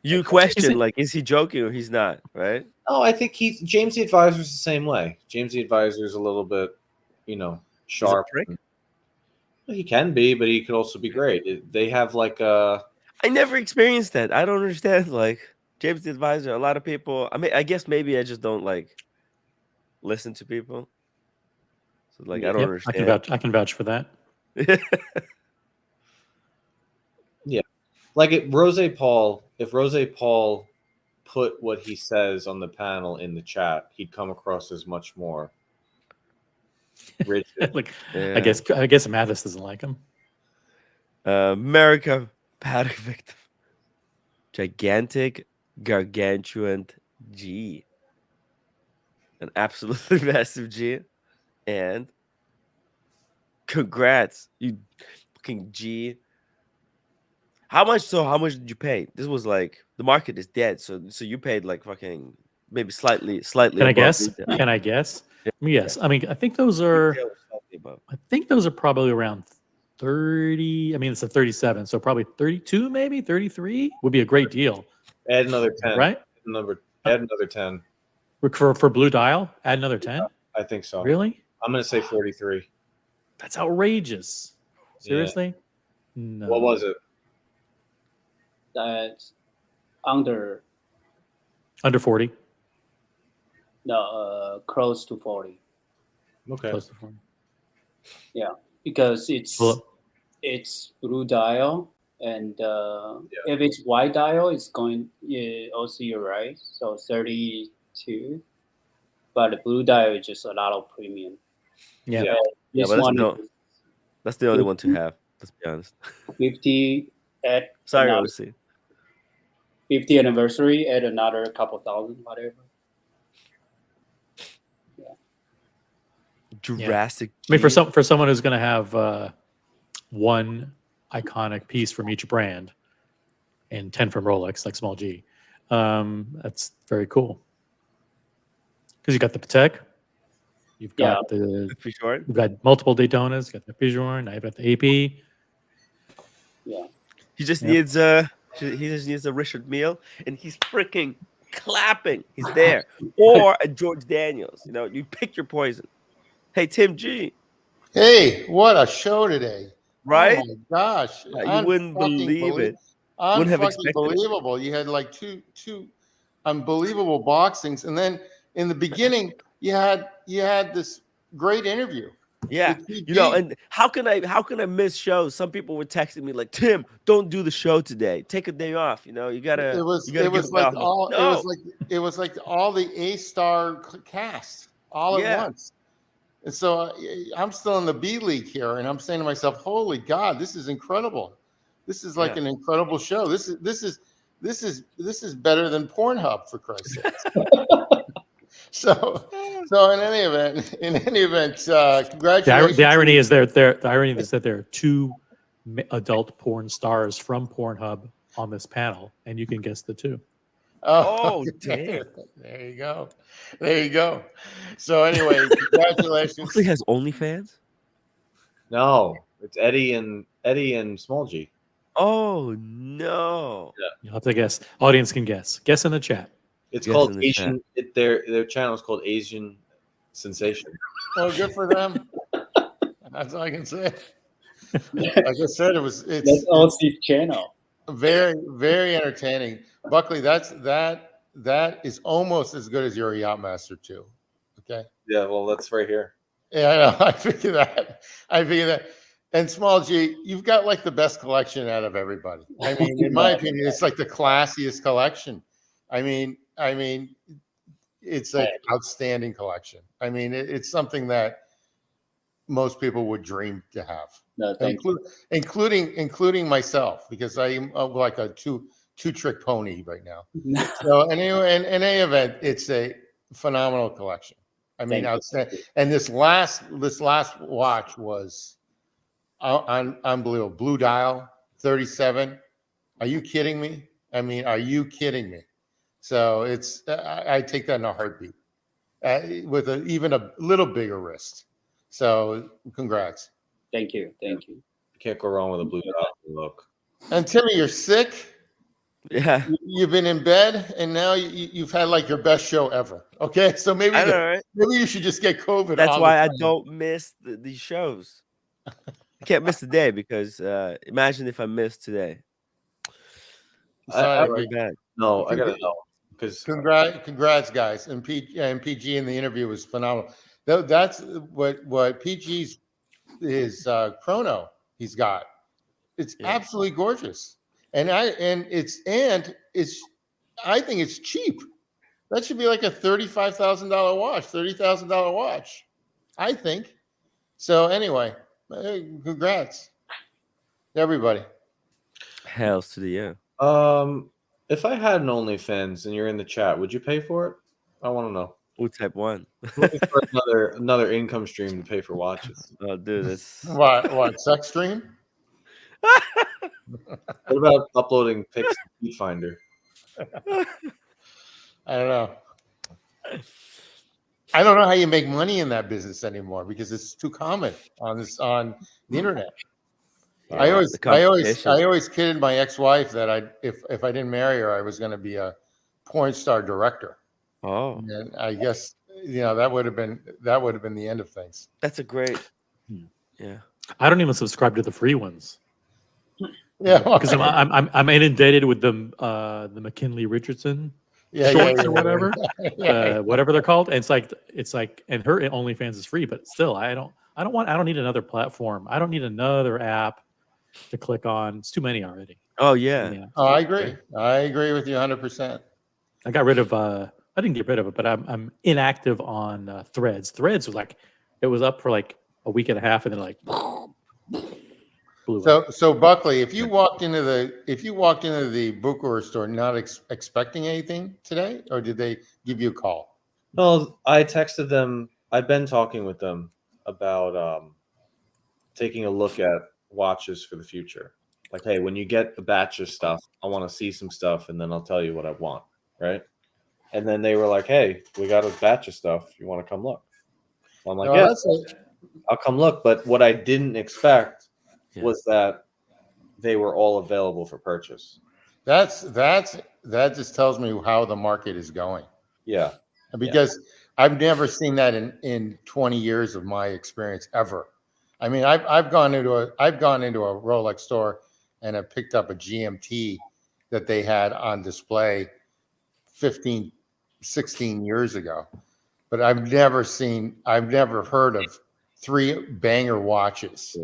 You question, like, is he joking or he's not, right?
Oh, I think James the Advisor's the same way. James the Advisor's a little bit, sharp. He can be, but he could also be great. They have like a.
I never experienced that. I don't understand. Like, James the Advisor, a lot of people. I mean, I guess maybe I just don't listen to people. So I don't understand.
I can vouch for that.
Yeah, like if Rose Paul put what he says on the panel in the chat, he'd come across as much more rigid.
I guess Mathis doesn't like him.
America Paddock victim. Gigantic gargantuan G. an absolutely massive G, and congrats, you fucking G. How much? So how much did you pay? This was like the market is dead, so you paid like fucking maybe slightly
Can I
above
guess?
retail.
Can I guess? Yes. I mean, I think those are.
Retail was slightly above.
I think those are probably around 30. I mean, it's a 37, so probably 32, maybe 33 would be a great deal,
Add another 10.
right?
Add another 10.
For Blue Dial, add another 10.
I think so.
Really?
I'm gonna say 43.
That's outrageous. Seriously? No.
What was it?
That's under
40.
no close to 40.
Okay.
Close to 40.
Yeah, because it's
Well,
blue dial, and if it's white dial, it's going. Yeah, also you're right. So 32, but the blue dial is just a lot of premium.
Yeah.
Yeah,
This
but
one
that's the only one to have. Let's be honest.
50 at
Sorry,
another
OC.
50 anniversary at another couple thousand, whatever.
Jurassic.
I mean,
G.
for someone who's going to have one iconic piece from each brand and 10 from Rolex, like small G, that's very cool. Because you got the Patek, you've got you've got multiple Daytonas, you got the Peugeot, now you've got the AP.
Yeah.
He just needs a Richard Mille, and he's freaking clapping. He's there, or a George Daniels. You know, you pick your poison. Hey, Tim G.
Hey, what a show today!
Right?
Oh my gosh,
You wouldn't believe it. Wouldn't have expected it.
Unbelievable! You had like two unbelievable boxings, and then in the beginning you had this great interview.
Yeah, you know, and how can I miss shows? Some people were texting me like, "Tim, don't do the show today. Take a day off. You know, you gotta."
It was like all the A-star cast all at once. And so I'm still in the B League here, and I'm saying to myself, "Holy God, this is incredible! This is like an incredible show. This is better than Pornhub, for Christ's sake." So in any event, congratulations.
The irony is that there are two adult porn stars from Pornhub on this panel, and you can guess the two.
Oh, damn!
There you go. So anyway, congratulations.
Buckley has OnlyFans?
No, it's Eddie and Small G.
Oh no!
Yeah,
you'll have to guess. Audience can guess. Guess in the chat.
It's called Asian. Their channel is called Asian Sensation.
Oh, good for them. That's all I can say. Like I said, it's
OC's channel.
Very, very entertaining. Buckley, that is almost as good as your Yachtmaster 2. Okay.
Yeah, well, that's right here.
Yeah, I know. I figure that. And Small G, you've got like the best collection out of everybody. I mean, in my opinion, it's like the classiest collection. I mean, it's like outstanding collection. I mean, it's something that most people would dream to have.
No,
including myself, because I'm like a two-trick pony right now. So anyway, in any event, it's a phenomenal collection. I mean, outstanding. And this last watch was unbelievable. Blue Dial 37. Are you kidding me? I mean, are you kidding me? So it's I take that in a heartbeat with even a little bigger wrist. So congrats.
Thank you.
You can't go wrong with a Blue Dial look.
And Timmy, you're sick.
Yeah.
You've been in bed, and now you've had like your best show ever. Okay, so maybe you should just get COVID.
That's why I don't miss these shows. I can't miss the day because imagine if I missed today.
I gotta know because
congrats, guys, and PG in the interview was phenomenal. That's what PG's chrono he's got. It's absolutely gorgeous, and I think it's cheap. That should be like a $35,000 watch, $30,000 watch, I think. So anyway, congrats, everybody.
Hells to the yeah.
If I had an OnlyFans and you're in the chat, would you pay for it? I want to know.
Ooh, type 1.
Looking for another income stream to pay for watches.
Oh, dude, that's
What sex stream?
What about uploading pics to Feed Finder?
I don't know. I don't know how you make money in that business anymore because it's too common on the internet. I always kidded my ex-wife that if I didn't marry her, I was going to be a porn star director.
Oh,
And I guess that would have been the end of things.
that's a great. Yeah.
I don't even subscribe to the free ones.
Yeah,
because I'm inundated with the McKinley Richardson shorts or whatever, whatever they're called. And it's like, and her OnlyFans is free, but still, I don't need another platform. I don't need another app to click on. It's too many already.
Oh yeah.
Oh, I agree. I agree with you 100%.
I got rid of. I didn't get rid of it, but I'm inactive on Threads. Threads was like, it was up for like a week and a half, and then like.
So Buckley, if you walked into the bookstore store not expecting anything today, or did they give you a call?
Well, I texted them. I've been talking with them about taking a look at watches for the future. Like, hey, when you get a batch of stuff, I want to see some stuff, and then I'll tell you what I want, right? And then they were like, hey, we got a batch of stuff. You want to come look? So I'm like, yeah, I'll come look. But what I didn't expect was that they were all available for purchase.
That just tells me how the market is going.
Yeah.
Because I've never seen that in 20 years of my experience ever. I mean, I've gone into a Rolex store and have picked up a GMT that they had on display 15, 16 years ago. But I've never heard of 3 banger watches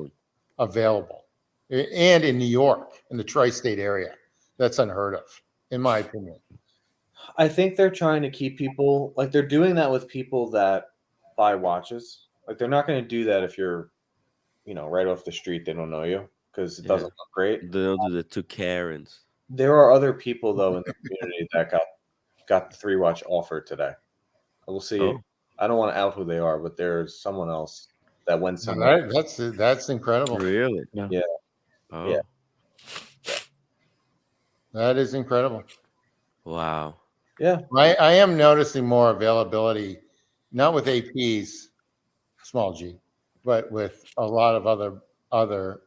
available, and in New York, in the tri-state area. That's unheard of, in my opinion.
I think they're trying to keep people, like, they're doing that with people that buy watches. Like, they're not going to do that if you're, right off the street, they don't know you, because it doesn't look great.
They don't do the 2 Karens.
There are other people, though, in the community that got the 3 watch offer today. We'll see.
Oh.
I don't want to out who they are, but there's someone else that went somewhere.
That's incredible.
Really?
Yeah.
Oh.
Yeah.
That is incredible.
Wow.
Yeah.
I am noticing more availability, not with APs, small G, but with a lot of other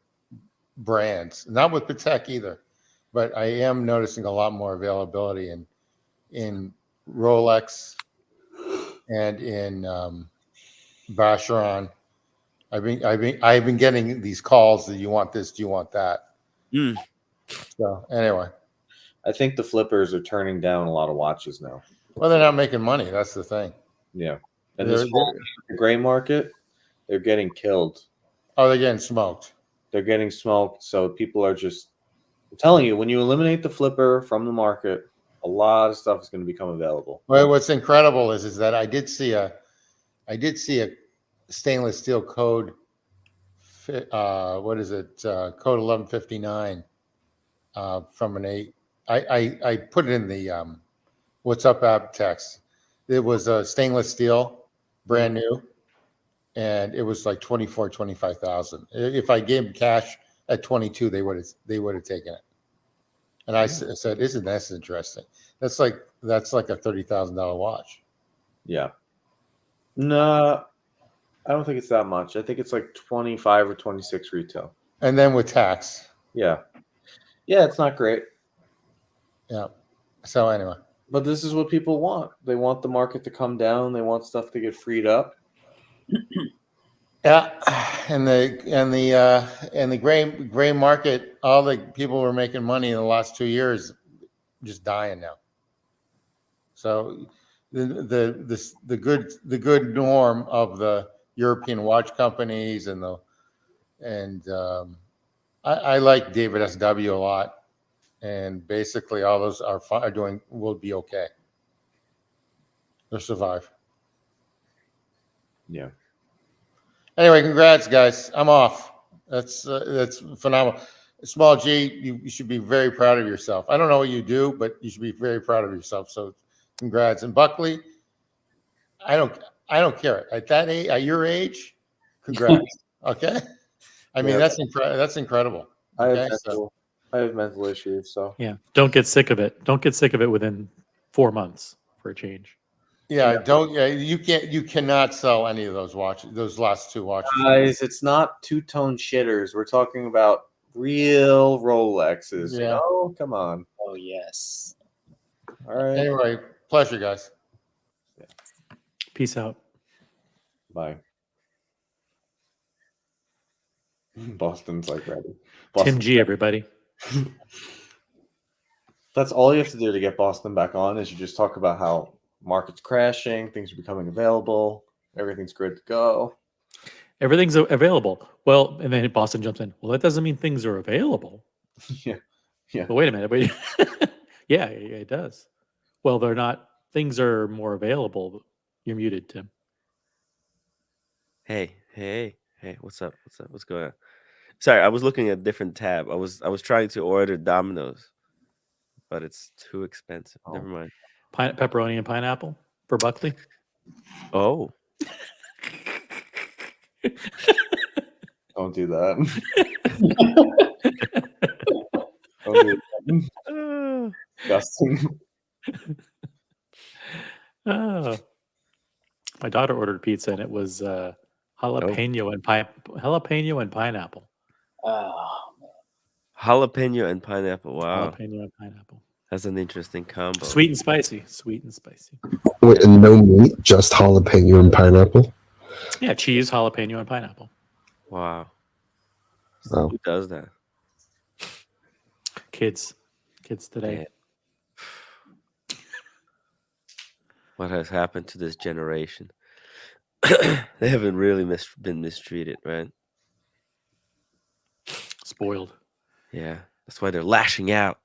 brands. Not with Patek either, but I am noticing a lot more availability in Rolex and in Vacheron. I've been getting these calls that you want this, do you want that? So anyway,
I think the flippers are turning down a lot of watches now.
Well, they're not making money. That's the thing.
Yeah, and the gray market, they're getting killed.
Oh, they're getting smoked.
They're getting smoked. So people are just, I'm telling you, when you eliminate the flipper from the market, a lot of stuff is going to become available.
Well, what's incredible is that I did see a stainless steel code. What is it? Code 1159 from an 8. I put it in the What's Up app text. It was a stainless steel, brand new, and it was like 25,000. If I gave them cash at 22, they would have taken it. And I said, "Isn't that interesting? That's like a $30,000 watch."
Yeah. No, I don't think it's that much. I think it's like 25 or 26 retail.
And then with tax.
Yeah. Yeah, it's not great.
Yeah. So anyway.
But this is what people want. They want the market to come down. They want stuff to get freed up.
Yeah. And the gray market, all the people who were making money in the last 2 years just dying now. So the good norm of the European watch companies I like David SW a lot, and basically all those will be okay. They'll survive.
Yeah.
Anyway, congrats, guys. I'm off. That's phenomenal. Small G, you should be very proud of yourself. I don't know what you do, but you should be very proud of yourself. So congrats. And Buckley, I don't care. At that age, at your age, congrats. Okay. I mean,
Yeah.
that's incredible. Okay.
I have mental issues, so
Yeah. Don't get sick of it. Don't get sick of it within 4 months for a change.
Yeah, you cannot sell any of those watches, those last two watches.
guys, it's not two-tone shitters. We're talking about real Rolexes.
Yeah.
You know? Come on.
Oh yes.
All right.
Anyway, pleasure, guys.
Peace out.
Bye. Boston's like ready.
Tim
Boston's
G, everybody.
That's all you have to do to get Boston back on is you just talk about how market's crashing, things are becoming available, everything's good to go.
Everything's available. Well, and then Boston jumps in. Well, that doesn't mean things are available.
Yeah.
But wait a minute. Wait. Yeah, it does. Well, they're not. Things are more available. You're muted, Tim.
Hey, what's up? What's going on? Sorry, I was looking at a different tab. I was trying to order Domino's, but it's too expensive. Never mind.
Pepperoni and pineapple for Buckley.
Oh.
Don't do that. Don't do that. Disgusting.
Oh. My daughter ordered pizza and it was jalapeno and pineapple.
Oh,
Jalapeno and pineapple. Wow.
Jalapeno and pineapple.
That's an interesting combo.
Sweet and spicy. Sweet and spicy.
Wait, and no meat, just jalapeno and pineapple?
Yeah, cheese, jalapeno, and pineapple.
Wow.
Oh.
Who does that?
Kids today.
Yeah. What has happened to this generation? They haven't really been mistreated, right?
Spoiled.
Yeah, that's why they're lashing out.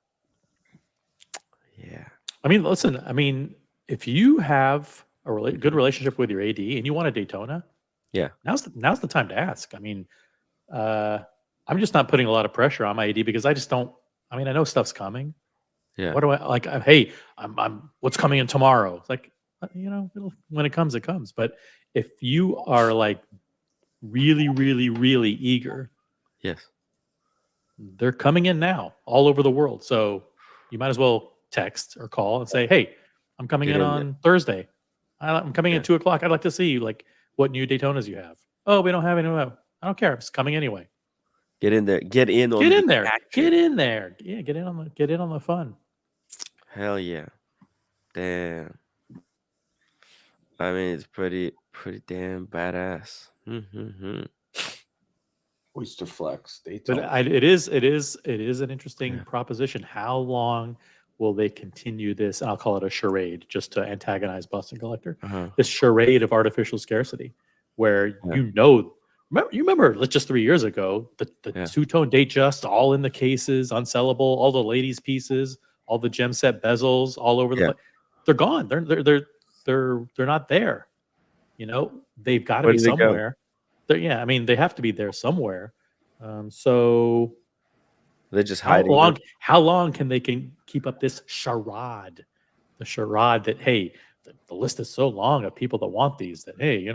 Yeah.
I mean, listen. I mean, if you have a good relationship with your AD and you want a Daytona,
yeah,
now's the time to ask. I mean, I'm just not putting a lot of pressure on my AD because I just don't. I mean, I know stuff's coming.
Yeah.
What do I like? Hey, I'm. What's coming in tomorrow? It's like, when it comes, it comes. But if you are like really, really, really eager,
yes,
they're coming in now all over the world. So you might as well text or call and say, hey, I'm coming in on Thursday. I'm coming in at 2:00. I'd like to see like what new Daytonas you have. Oh, we don't have any. I don't care. It's coming anyway.
Get in there. Get in there.
Get in there. Yeah, get in on the fun.
Hell yeah. Damn. I mean, it's pretty damn badass. Mm-hmm.
Oyster Flex.
But it is an interesting proposition. How long will they continue this? I'll call it a charade, just to antagonize Boston Collector. This charade of artificial scarcity, where remember just 3 years ago, the two-tone Datejust all in the cases, unsellable, all the ladies' pieces, all the gem set bezels all over the place. They're gone. They're not there. They've got to be somewhere. I mean, they have to be there somewhere. So
they're just hiding.
How long can they keep up this charade? The charade that, hey, the list is so long of people that want these that, hey,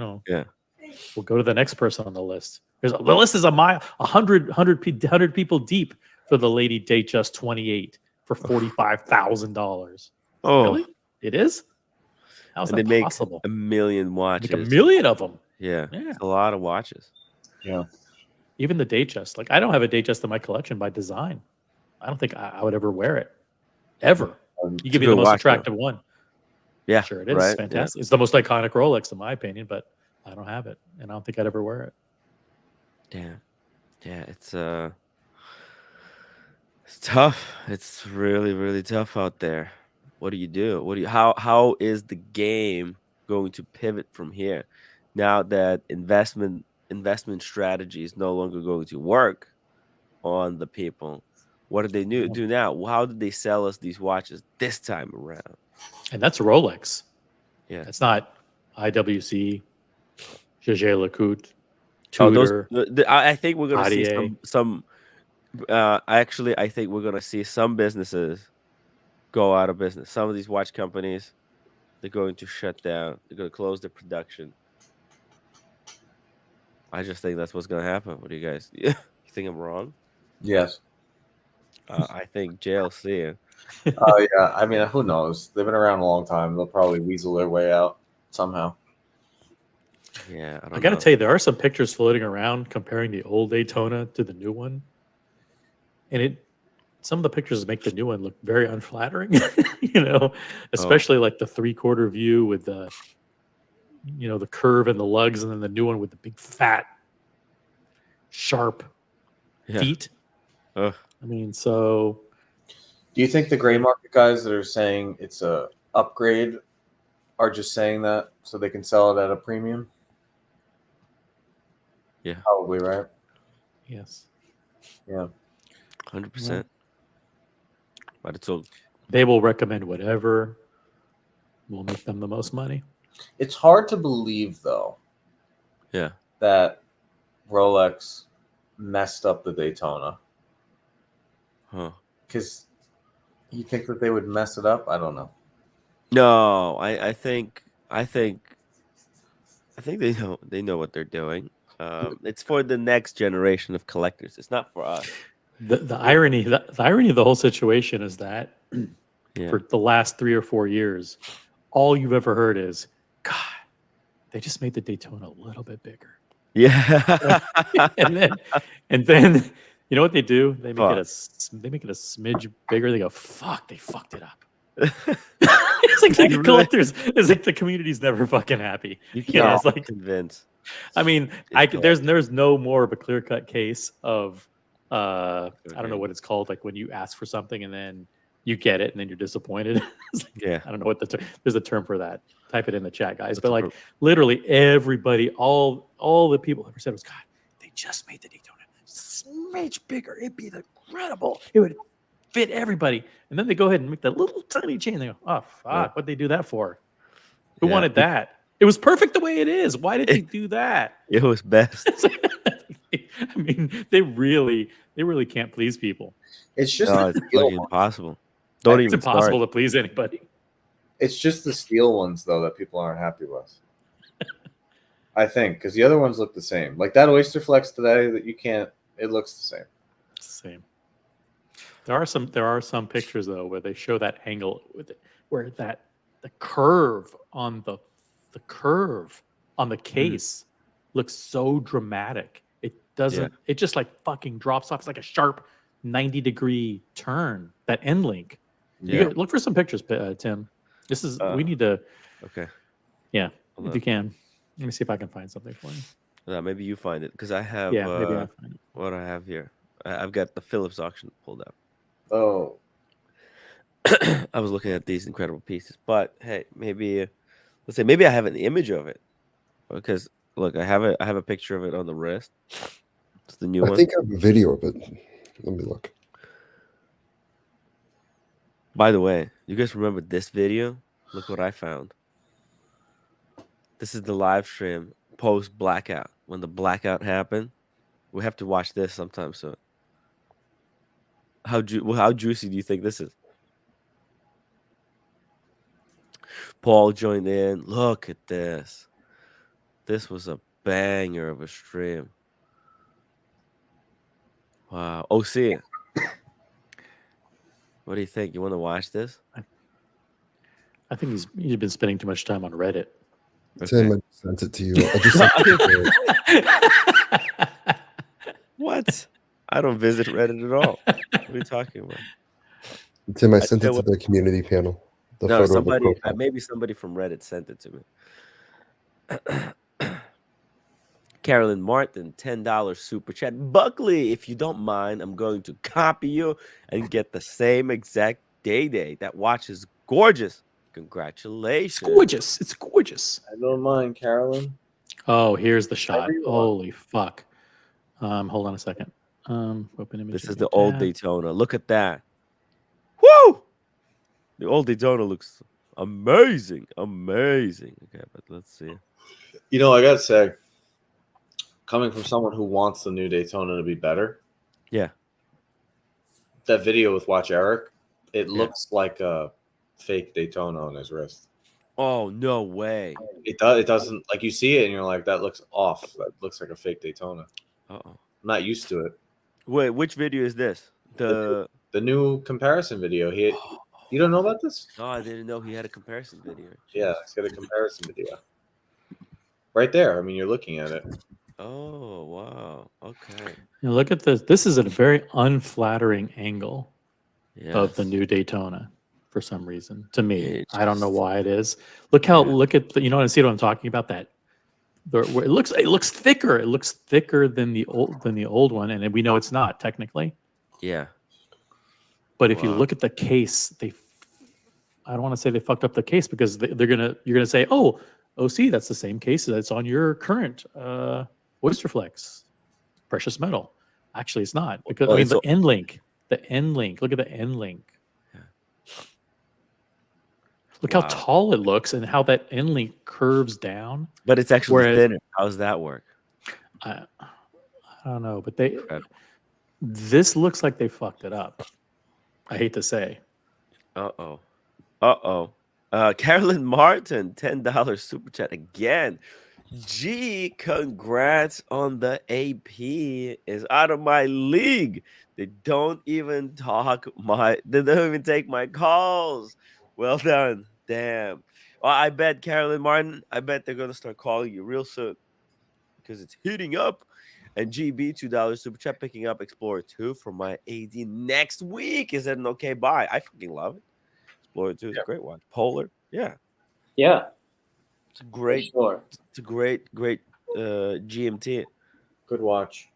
we'll go to the next person on the list. The list is 100 people deep for the Lady Datejust 28 for $45,000.
Oh,
really? It is? How's that possible?
Make 1 million watches.
Make 1 million of them.
Yeah. It's a lot of watches.
Yeah.
Even the Datejust. Like, I don't have a Datejust in my collection by design. I don't think I would ever wear it. Ever. You give me the most attractive one.
Yeah.
Sure it is.
Right?
It's fantastic. Yeah. It's the most iconic Rolex in my opinion, but I don't have it. And I don't think I'd ever wear it.
Damn. Yeah, it's tough. It's really, really tough out there. What do you do? How is the game going to pivot from here now that investment strategy is no longer going to work on the people? What do they do now? How did they sell us these watches this time around?
And that's Rolex.
Yeah,
it's not IWC, Jaeger-LeCoultre, Tudor.
I think we're going to see some. Actually, I think we're going to see some businesses go out of business. Some of these watch companies they're going to shut down. They're going to close the production. I just think that's what's going to happen. What do you guys? You think I'm wrong?
Yes.
I think JLC.
Oh yeah. I mean, who knows? They've been around a long time. They'll probably weasel their way out somehow.
Yeah, I
I
don't
got to
know.
tell you, there are some pictures floating around comparing the old Daytona to the new one, and some of the pictures make the new one look very unflattering. You know, especially like the 3/4 view with the, you know, the curve and the lugs, and then the new one with the big fat, sharp
Yeah.
feet.
Ugh.
I mean, so
Do you think the gray market guys that are saying it's a upgrade are just saying that so they can sell it at a premium?
Yeah.
Probably, right?
yes,
Yeah.
100%. But it's all
they will recommend whatever will make them the most money.
It's hard to believe, though,
yeah.
that Rolex messed up the Daytona.
Huh.
Because you think that they would mess it up? I don't know.
No, I think they know what they're doing. It's for the next generation of collectors. It's not for us.
The irony of the whole situation is that
Yeah.
for the last 3 or 4 years, all you've ever heard is, God, they just made the Daytona a little bit bigger.
Yeah.
and then you know what they do? They make
Fuck.
it a smidge bigger. They go, fuck, they fucked it up. It's like the collectors. It's like the community's never fucking happy.
You
know,
can't
it's like
convince.
I mean, there's no more of a clear cut case of I don't know what it's called, like when you ask for something and then you get it and then you're disappointed. It's like,
Yeah.
I don't know what there's a term for that. Type it in the chat, guys. But like literally everybody, all the people ever said was, God, they just made the Daytona smidge bigger. It'd be incredible. It would fit everybody. And then they go ahead and make that little tiny change. They go, oh fuck, what'd they do that for? Who wanted that? It was perfect the way it is. Why did they do that?
It was best.
I mean, they really can't please people.
It's just
it's fucking impossible. Don't
It's
even
impossible
start.
to please anybody.
It's just the steel ones, though, that people aren't happy with. I think, because the other ones look the same. Like that Oyster Flex today, that you can't. It looks the same.
It's the same. There are some pictures though where they show that angle with it, where the curve on the case looks so dramatic. It doesn't. It just like fucking drops off. It's like a sharp 90-degree turn. That end link.
Yeah.
Look for some pictures, Tim. This is we need to.
Okay.
Yeah, if you can. Let me see if I can find something for you.
Yeah, maybe you find it because I have.
Yeah, maybe I find it.
What I have here. I've got the Phillips auction pulled up.
Oh.
I was looking at these incredible pieces, but hey, maybe let's say maybe I have an image of it because look, I have a picture of it on the wrist. It's the new one.
I think I have a video of it. Let me look.
By the way, you guys remember this video? Look what I found. This is the live stream post blackout. When the blackout happened, we have to watch this sometime soon. How juicy do you think this is? Paul joined in. Look at this. This was a banger of a stream. Wow. OC. What do you think? You want to watch this?
I think he's been spending too much time on Reddit.
Tim, I sent it to you. I just sent it to you.
What? I don't visit Reddit at all. What are you talking about?
Tim, I sent it to the community panel. The
No,
photo
somebody,
of the profile.
maybe somebody from Reddit sent it to me. Carolyn Martin, $10 super chat. Buckley, if you don't mind, I'm going to copy you and get the same exact day. That watch is gorgeous. Congratulations.
It's gorgeous. It's gorgeous.
I don't mind, Carolyn.
Oh, here's the shot. Holy fuck. Hold on a second. Open image.
This is the old Daytona. Look at that. Woo! The old Daytona looks amazing. Amazing. Okay, but let's see.
You know, I gotta say, coming from someone who wants the new Daytona to be better,
yeah,
that video with Watch Eric, it looks like a fake Daytona on his wrist.
Oh, no way.
It does. It doesn't, like, you see it and you're like, that looks off. That looks like a fake Daytona.
Uh-oh.
I'm not used to it.
Wait, which video is this?
The new comparison video. You don't know about this?
No, I didn't know he had a comparison video.
Yeah, it's got a comparison video. Right there. I mean, you're looking at it.
Oh, wow. Okay.
You know, look at this. This is a very unflattering angle of the
Yes.
new Daytona for some reason. To me, I don't know why it is. Look at the, you know, see what I'm talking about? That where it looks thicker. It looks thicker than the old one, and we know it's not technically.
Yeah.
But if you look at the case, I don't want to say they fucked up the case, because you're gonna say, oh, see, that's the same case that's on your current Oysterflex precious metal. Actually, it's not, because I mean the end link. Look at the end link. Look how tall it looks and how that end link curves down.
But it's actually thinner. How does that work?
I don't know, but this looks like they fucked it up. I hate to say.
Carolyn Martin, $10 super chat again. Gee, congrats on the AP. Is out of my league. They don't even take my calls. Well done. Damn. Well, I bet Carolyn Martin, I bet they're gonna start calling you real soon, because it's heating up. And GB, $2 super chat, picking up Explorer 2 for my AD next week. Is that an okay buy? I fucking love it. Explorer 2 is a great watch. Polar, yeah. It's a great, it's a great GMT.
Good watch.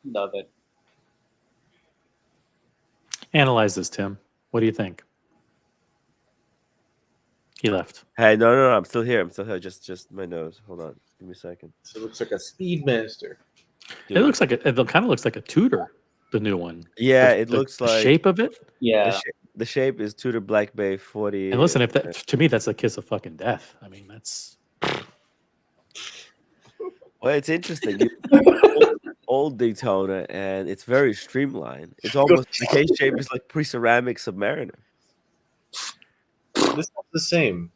Love it.
Analyze this, Tim. What do you think? He left.
Hey, no, I'm still here. Just my nose. Hold on. Give me a second.
So it looks like a Speedmaster.
It looks like it kind of looks like a Tudor, the new one.
Yeah, it looks
the
like
shape of it.
Yeah.
The shape is Tudor Black Bay 40.
And listen, if that, to me, that's a kiss of fucking death. I mean, that's.
Well, it's interesting. Old Daytona, and it's very streamlined. It's almost the case shape is like pre-ceramic Submariner.
This has the same.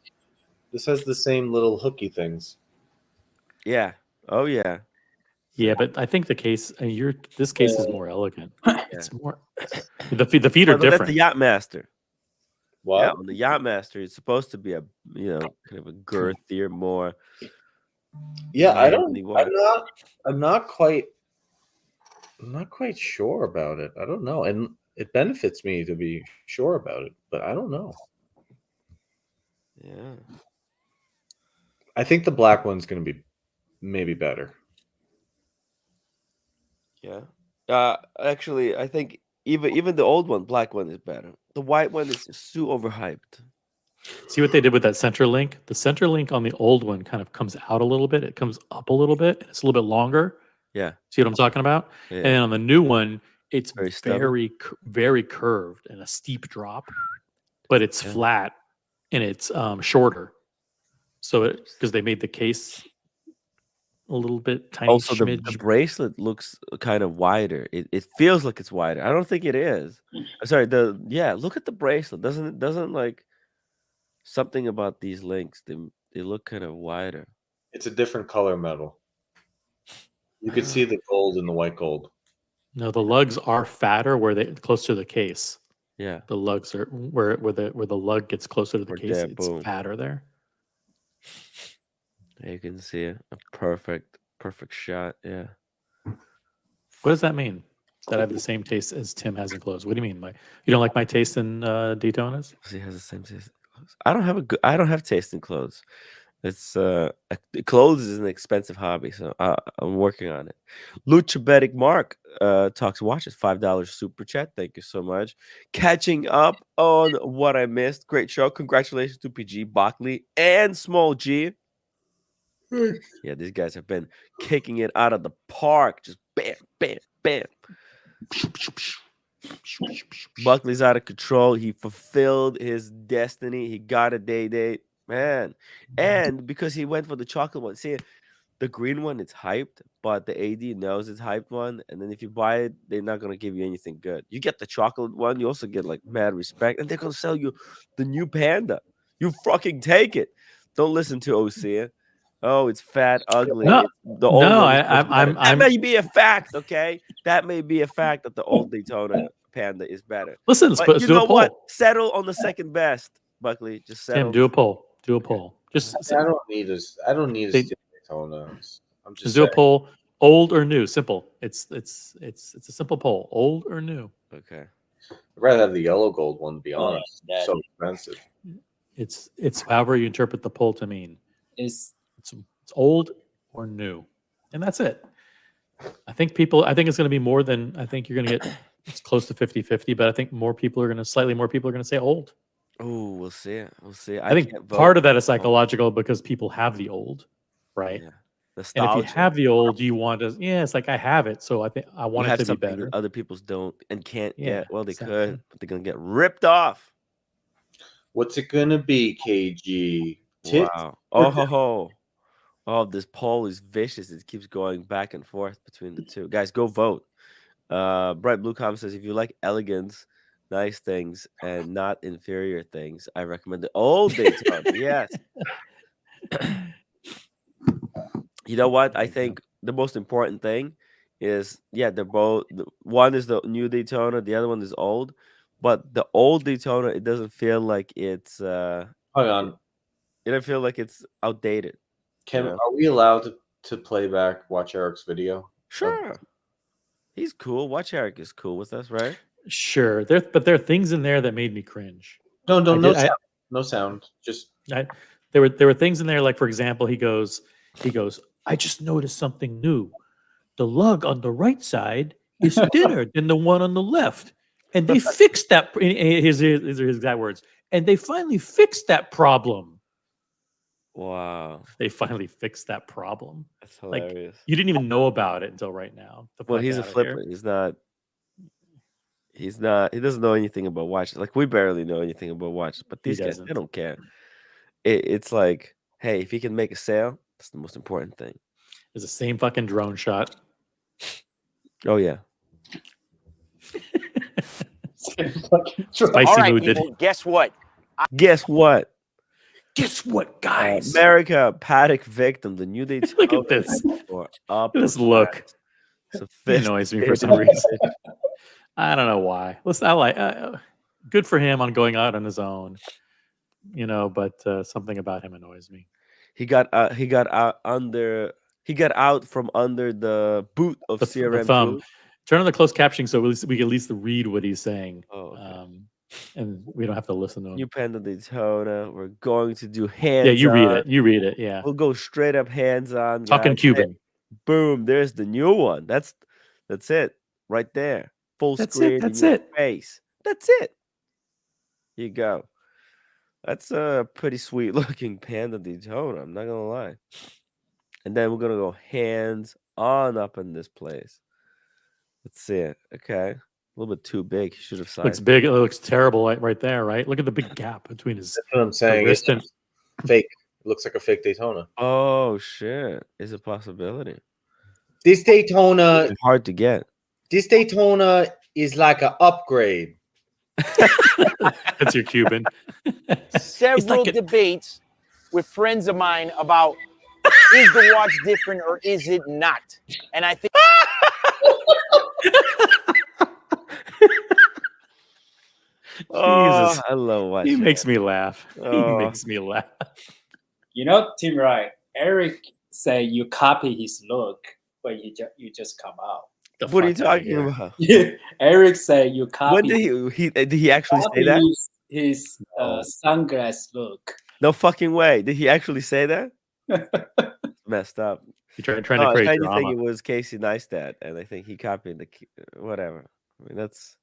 This has the same little hooky things.
Yeah. Oh yeah.
Yeah, but I think the case, this case is more elegant. It's more. The feet are different.
That's the Yachtmaster.
What?
Yeah, on the Yachtmaster, it's supposed to be a kind of a girthier, more.
Yeah, I'm not quite sure about it. I don't know, and it benefits me to be sure about it, but I don't know.
Yeah.
I think the black one's going to be maybe better.
Yeah. Actually, I think even the old one, black one, is better. The white one is just too overhyped.
See what they did with that center link? The center link on the old one kind of comes out a little bit. It comes up a little bit. And it's a little bit longer.
Yeah.
See what I'm talking about?
Yeah.
And then on the new one, it's
very
very curved and a steep drop, but it's flat and it's shorter. So because they made the case a little bit tiny.
Also, the bracelet looks kind of wider. It feels like it's wider. I don't think it is. Sorry. Look at the bracelet. Doesn't like something about these links. They look kind of wider.
It's a different color metal. You can see the gold in the white gold.
No, the lugs are fatter where they close to the case.
Yeah,
the lugs are where the lug gets closer to the case.
There,
it's fatter there.
You can see a perfect shot. Yeah.
What does that mean? That I have the same taste as Tim has in clothes. What do you mean? You don't like my taste in Daytonas?
He has the same taste in clothes. I don't have taste in clothes. It's clothes is an expensive hobby, so I'm working on it. Luchabetic Mark talks watches, $5 super chat. Thank you so much. Catching up on what I missed. Great show. Congratulations to PG, Bockley, and Small G. Yeah, these guys have been kicking it out of the park. Just bam, bam, bam. Buckley's out of control. He fulfilled his destiny. He got a day date, man. And because he went for the chocolate one. See, the green one, it's hyped, but the AD knows it's hyped one. And then if you buy it, they're not going to give you anything good. You get the chocolate one. You also get like mad respect. And they're going to sell you the new Panda. You fucking take it. Don't listen to OC. Oh, it's fat, ugly.
No,
It's, the old
no,
one is much better. That
I'm.
may be a fact, okay? That may be a fact that the old Daytona Panda is better.
Listen,
But
let's
you
do a
know what?
poll.
Settle on the second best, Buckley. Just settle.
Tim, do a poll. Do a poll. Just
I don't need a. I don't need a
Say-
steel Daytona. I'm
just
just
do a
saying.
poll. Old or new? Simple. It's a simple poll. Old or new?
Okay.
I'd rather have the yellow gold one. To be honest,
that-
so expensive.
It's however you interpret the poll to mean.
It's
It's old or new, and that's it. I think it's going to be more than, I think you're going to get, it's close to 50-50, but I think slightly more people are going to say old.
Oh, we'll see. We'll see.
I think
can't
part
vote.
of that is psychological because people have the old, right?
Yeah.
And if you
Nostalgia.
have the old, you want to, it's like I have it, so I think I
You
want it
have
to be
something
better.
that other people's don't and can't
Yeah,
get. Well, they
exactly.
could, but they're gonna get ripped off.
What's it gonna be, KG? Tits
Wow.
or
Oh, this poll is vicious. It keeps going back and forth between the two. Guys, go vote. Bright Blue Comment says if you like elegance, nice things, and not inferior things, I recommend the old Daytona. Yes. You know what? I think the most important thing is, yeah, they're both. One is the new Daytona, the other one is old. But the old Daytona, it doesn't feel like it's.
Hold on.
It doesn't feel like it's outdated.
Can are we allowed to play back Watch Eric's video?
Sure. He's cool. Watch Eric is cool with us, right?
Sure, but there are things in there that made me cringe.
No, sound. No sound. Just
there were things in there, like for example, he goes, I just noticed something new. The lug on the right side is thinner than the one on the left, and they fixed that. His exact words. And they finally fixed that problem.
Wow.
They finally fixed that problem.
That's hilarious.
Like, you didn't even know about it until right now.
Well, he's a flipper. He's not. He doesn't know anything about watches. Like, we barely know anything about watches, but these guys, they don't care. It's like, hey, if he can make a sale, that's the most important thing.
It's the same fucking drone shot.
Oh yeah.
Spicy
All right,
mood.
people, guess what?
Guess what?
Guess what, guys?
America Paddock victim. The new Daytona.
Look at this.
Look
at this look. It annoys me for some reason. I don't know why. Listen, I like. Good for him on going out on his own. But something about him annoys me.
He got out from under the boot of CRM2.
Thumb. Turn on the closed captioning so we can at least read what he's saying.
Oh, okay.
And we don't have to listen to him.
New Panda Daytona. We're going to do hands.
Yeah, you read it. You read it. Yeah.
We'll go straight up hands on.
Talking
guys.
Cuban.
Boom. There's the new one. That's it. Right there. Full screen.
That's
in your
it.
face. That's it. Here you go. That's a pretty sweet looking Panda Daytona. I'm not gonna lie. And then we're gonna go hands on up in this place. Let's see it. Okay. A little bit too big. He should have sized.
Looks big. It looks terrible right there, right? Look at the big gap between his.
That's what I'm saying.
Wrist
It's fake. It looks like a fake Daytona.
Oh shit. Is a possibility.
This Daytona
It's hard to get.
This Daytona is like an upgrade.
That's your Cuban.
Several debates with friends of mine about is the watch different or is it not? And I think
Jesus,
I love watching.
He makes me laugh.
Oh.
He makes me laugh.
Tim Wright, Eric say you copy his look when you just come out.
What are you talking about?
Eric say you copy.
When did he actually say that?
His sunglass look.
No fucking way. Did he actually say that? Messed up.
You trying to create
I
drama.
think it was Casey Neistat, and I think he copied the whatever. I mean, that's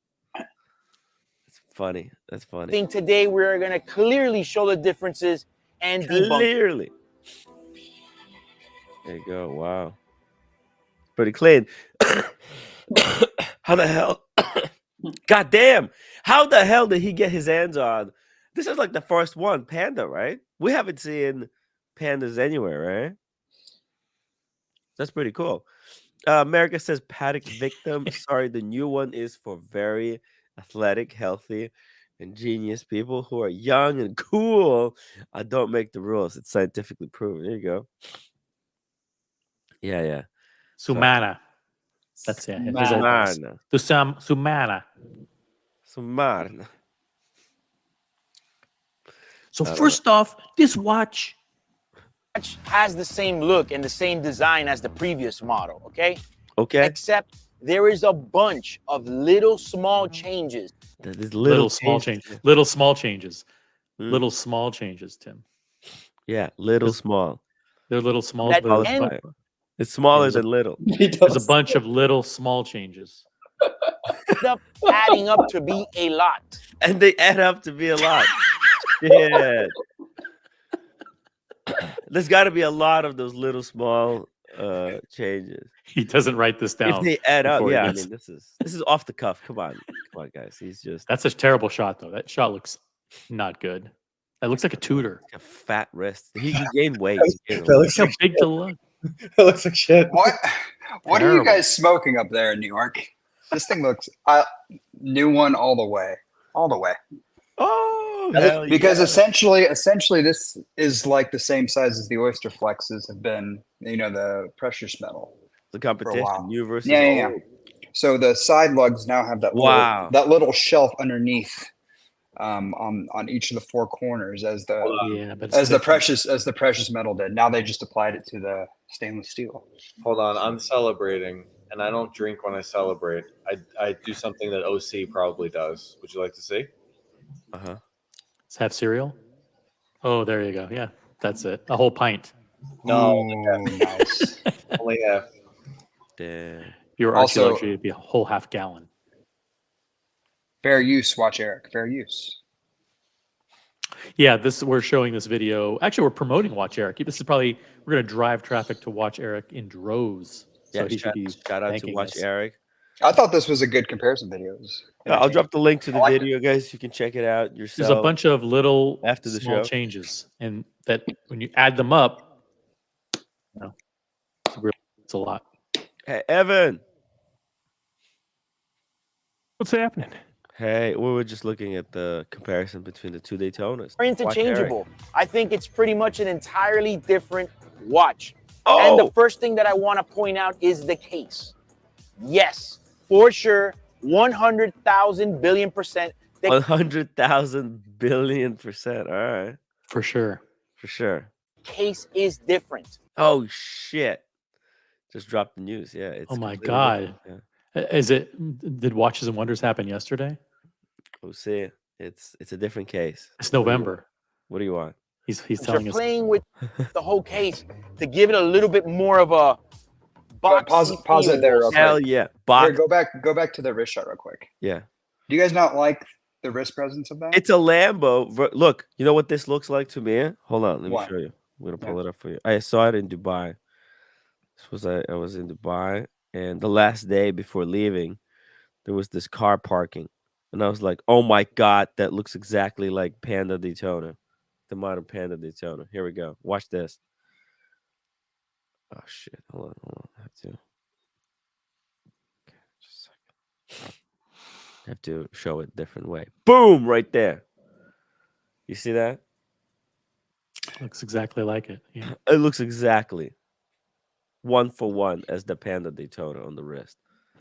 funny. That's funny.
I think today we're going to clearly show the differences and debunk.
Clearly. There you go. Wow. Pretty clean. How the hell? God damn. How the hell did he get his hands on? This is like the first one, Panda, right? We haven't seen pandas anywhere, right? That's pretty cool. America says Paddock victim. Sorry, the new one is for very athletic, healthy, ingenious people who are young and cool don't make the rules. It's scientifically proven. There you go. Yeah.
Sumana. That's his old boss. Sumana.
Sumarna.
So first off, this watch
has the same look and the same design as the previous model, okay?
Okay.
Except there is a bunch of little small changes.
There's
little small changes. Little small changes. Little small changes, Tim.
Yeah, little small.
They're little small.
It's smaller than little.
There's a bunch of little small changes.
End up adding up to be a lot.
And they add up to be a lot. Yeah. There's got to be a lot of those little small changes.
He doesn't write this down.
If they add up, yeah. I mean, this is off the cuff. Come on, guys. He's just.
That's a terrible shot, though. That shot looks not good. That looks like a Tudor.
Like a fat wrist. He gained weight.
That looks
like big to look.
That looks like shit.
What are you guys smoking up there in New York? This thing looks new one all the way. All the way.
Oh,
because essentially this is like the same size as the Oyster Flexes have been, the precious metal.
The competition, new versus
yeah.
old.
So the side lugs now have that little shelf underneath on each of the four corners as the precious metal did. Now they just applied it to the stainless steel.
Hold on, I'm celebrating, and I don't drink when I celebrate. I do something that OC probably does. Would you like to see?
Let's have cereal. Oh, there you go. Yeah, that's it. A whole pint.
No,
nice.
Only half.
Your archaeology would be a whole half gallon.
Fair use, watch Eric. Fair use.
Yeah, we're showing this video. Actually, we're promoting Watch Eric. This is probably we're going to drive traffic to Watch Eric in droves.
Yeah,
so he should be
shout out to Watch Eric.
I thought this was a good comparison video.
Yeah, I'll drop the link to the video, guys. You can check it out yourself.
There's a bunch of little
after the
small
show
changes, and that when you add them up, it's a lot.
Hey, Evan.
What's happening?
Hey, we were just looking at the comparison between the two Daytonas.
They're interchangeable. I think it's pretty much an entirely different watch.
Oh!
And the first thing that I want to point out is the case. Yes, for sure, 100,000 billion %.
100,000 billion %. All right.
For sure.
Case is different.
Oh, shit. Just dropped the news. Yeah. It's
oh, my God.
Yeah.
Did Watches and Wonders happen yesterday?
We'll see. It's a different case.
It's November.
What do you want?
He's telling us.
You're playing with the whole case to give it a little bit more of a
pause it there real quick.
Hell yeah.
Here, go back to the wrist shot real quick.
Yeah.
Do you guys not like the wrist presence of that?
It's a Lambo. Look, you know what this looks like to me? Hold on, let me show you. I'm gonna pull it up for you. I saw it in Dubai. I was in Dubai, and the last day before leaving, there was this car parking, and I was like, "Oh my God, that looks exactly like Panda Daytona, the modern Panda Daytona." Here we go. Watch this. Oh shit! Hold on. I have to. Okay, just a second. I have to show it a different way. Boom! Right there. You see that?
Looks exactly like it. Yeah.
It looks exactly 1-for-1 as the Panda Daytona on the wrist.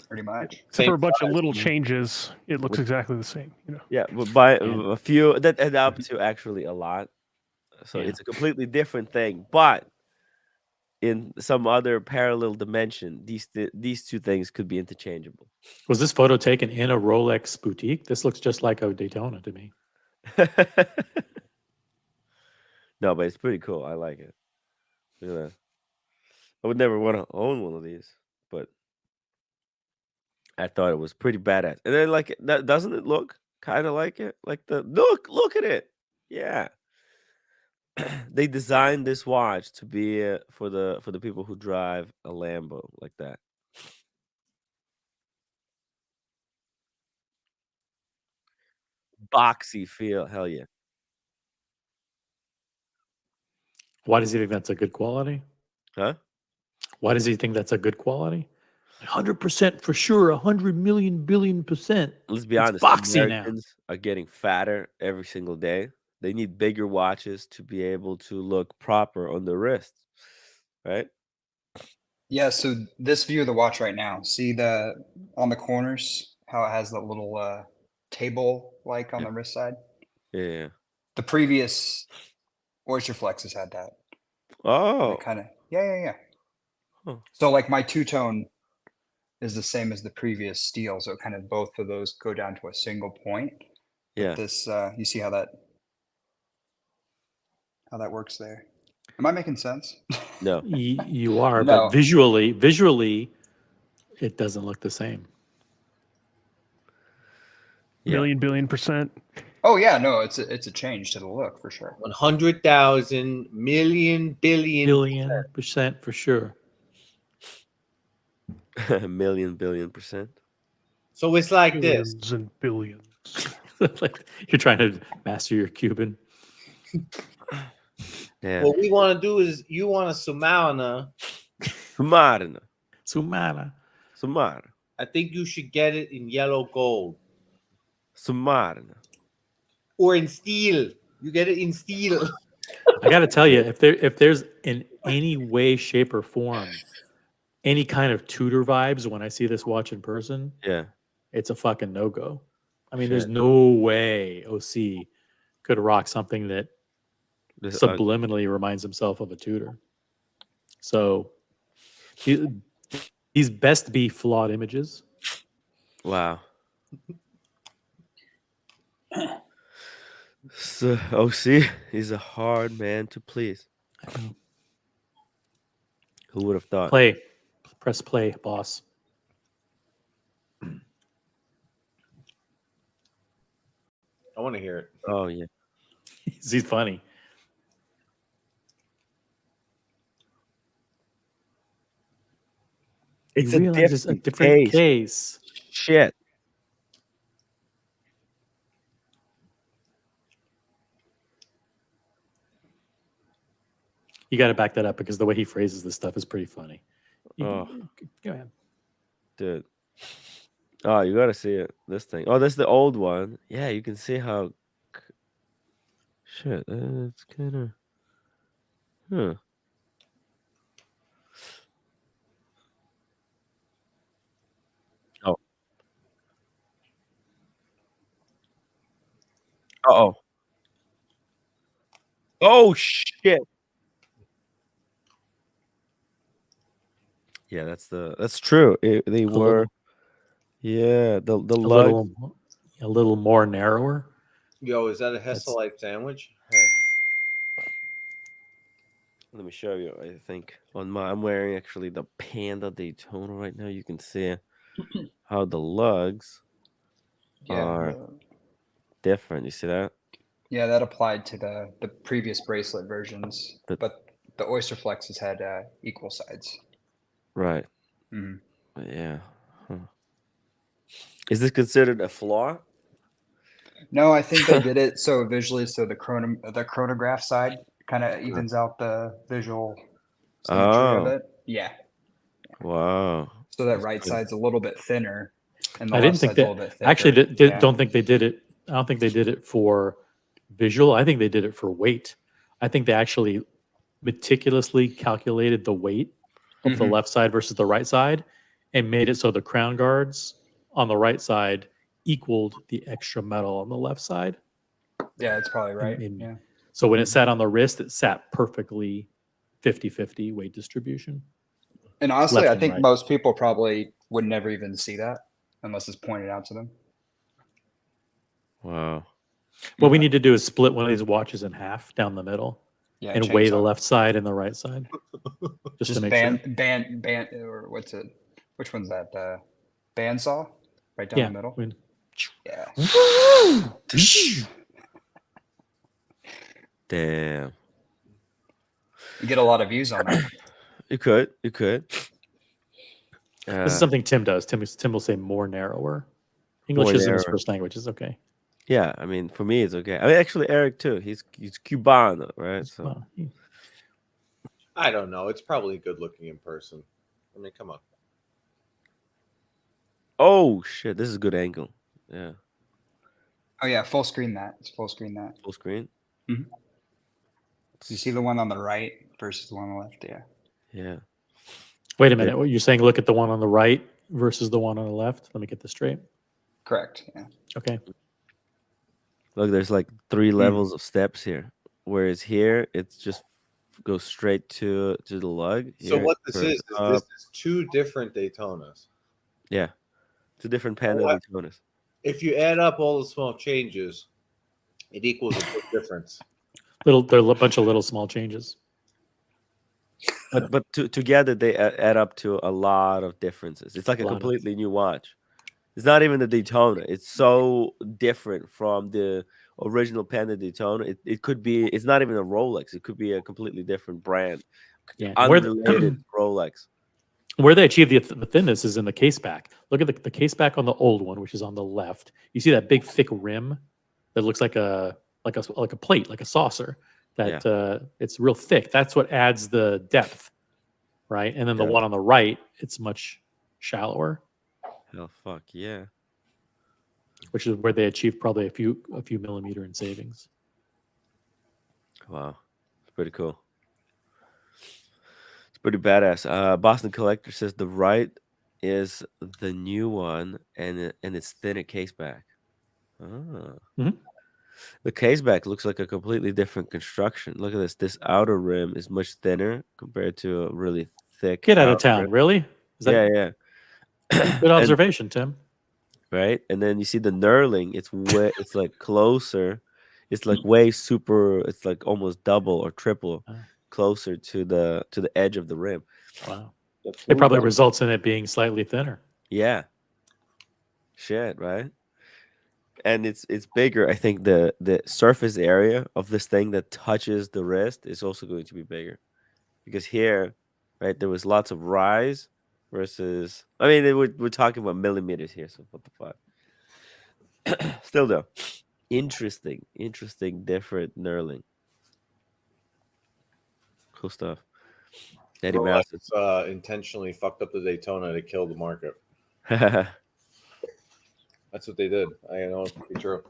Pretty much.
Except for a bunch of little changes, it looks exactly the same.
Yeah, but by a few that add up to actually a lot. So it's a completely different thing. But in some other parallel dimension, these two things could be interchangeable.
Was this photo taken in a Rolex boutique? This looks just like a Daytona to me.
No, but it's pretty cool. I like it. Look at that. I would never want to own one of these, but I thought it was pretty badass. And then, like, that doesn't it look kind of like it? Like look at it. Yeah. They designed this watch to be for the people who drive a Lambo like that. Boxy feel, hell yeah.
Why does he think that's a good quality?
Huh?
Why does he think that's a good quality? 100% for sure, 100 million billion percent.
Let's be
It's
honest,
boxy now.
Americans are getting fatter every single day. They need bigger watches to be able to look proper on the wrist, right?
Yeah, so this view of the watch right now, see on the corners, how it has that little table like on the wrist side?
Yeah.
The previous Oyster Flexes had that.
Oh.
Kind of, yeah.
Huh.
So like my two-tone is the same as the previous steel, so kind of both of those go down to a single point. But
Yeah.
this, you see how that works there? Am I making sense?
No.
You are,
No.
but visually, it doesn't look the same.
Million billion percent.
Oh yeah, no, it's a change to the look for sure.
100,000 million billion
percent for sure.
Million billion percent.
So it's like
billions
this.
and billions.
Like you're trying to master your Cuban.
Yeah.
What we want to do is you want a Submariner.
Submariner.
I think you should get it in yellow gold.
Submariner.
Or in steel. You get it in steel.
I got to tell you, if there's in any way, shape, or form any kind of Tudor vibes when I see this watch in person,
yeah,
it's a fucking no-go. I mean, there's no way OC could rock something that subliminally reminds himself of a Tudor. So these best be flawed images.
Wow. So OC, he's a hard man to please. Who would have thought?
Press play, boss.
I want to hear it.
Oh yeah,
he's funny.
It's
a different case.
Shit.
You got to back that up because the way he phrases this stuff is pretty funny.
Oh,
go ahead,
dude. Oh, you gotta see it. This thing. Oh, that's the old one. Yeah, you can see how. Shit, it's kind of. Huh. Oh. Uh-oh. Oh shit. Yeah, that's true. They were. Yeah, the lug.
A little more narrower.
Yo, is that a Hesselite sandwich?
Hey. Let me show you. I think I'm wearing actually the Panda Daytona right now. You can see how the lugs are different. You see that?
Yeah, that applied to the previous bracelet versions, but the Oyster Flexes had equal sides.
Right.
Mm-hmm.
Yeah. Huh. Is this considered a flaw?
No, I think they did it so visually, so the chronograph side kind of evens out the visual symmetry of it. Yeah.
Wow.
So that right side's a little bit thinner, and the
I
left
didn't think
side's a
that.
little bit thicker.
Actually, don't think they did it. I don't think they did it for visual. I think they did it for weight. I think they actually meticulously calculated the weight of the left side versus the right side and made it so the crown guards on the right side equaled the extra metal on the left side.
Yeah, that's probably right. Yeah.
So when it sat on the wrist, it sat perfectly 50-50 weight distribution.
And honestly, I think most people probably would never even see that unless it's pointed out to them.
Wow.
What we need to do is split one of these watches in half down the middle and weigh the left side and the right side. Just to make sure.
Band, or what's it? Which one's that? Bandsaw? Right down the middle? Yeah.
Damn.
You get a lot of views on that.
You could.
This is something Tim does. Tim will say more narrower. English isn't his first language. It's okay.
Yeah, I mean, for me, it's okay. I mean, actually, Eric too. He's Cubano, right? So.
Well,
I don't know. It's probably good looking in person. I mean, come on.
Oh shit, this is a good angle. Yeah.
Oh yeah, full screen that. It's full screen that.
Full screen.
Mm-hmm. You see the one on the right versus the one on the left. Yeah.
Yeah.
Wait a minute. What you're saying? Look at the one on the right versus the one on the left. Let me get this straight.
Correct. Yeah.
Okay.
Look, there's like 3 levels of steps here. Whereas here, it's just goes straight to the lug.
So
Here,
what this
curves
is
up.
this is 2 different Daytonas.
Yeah. 2 different Panda
What?
Daytonas.
If you add up all the small changes, it equals a big difference.
There are a bunch of little small changes.
But together they add up to a lot of differences. It's like a completely new watch. It's not even the Daytona. It's so different from the original Panda Daytona. It could be. It's not even a Rolex. It could be a completely different brand.
Yeah.
Unrelated Rolex.
Where they achieve the thinness is in the case back. Look at the case back on the old one, which is on the left. You see that big thick rim that looks like a plate, like a saucer. That it's real thick. That's what adds the depth, right? And then the one on the right, it's much shallower.
Oh fuck yeah!
Which is where they achieved probably a few millimeter in savings.
Wow, it's pretty cool. It's pretty badass. Boston Collector says the right is the new one, and it's thinner case back. Ah.
Mhm.
The case back looks like a completely different construction. Look at this. This outer rim is much thinner compared to a really thick.
Get out of
outer
town,
rim.
really?
Yeah.
Good observation, Tim.
Right, and then you see the knurling. It's like closer. It's like way super. It's like almost double or triple closer to the edge of the rim.
Wow. It probably results in it being slightly thinner.
Yeah. Shit, right? And it's bigger. I think the surface area of this thing that touches the wrist is also going to be bigger, because here, right, there was lots of rise versus. I mean, we're talking about millimeters here, so what the fuck? Still though, interesting, different knurling. Cool stuff. Eddie
Rolex intentionally fucked up the Daytona to kill the market. That's what they did. I know it's pretty true.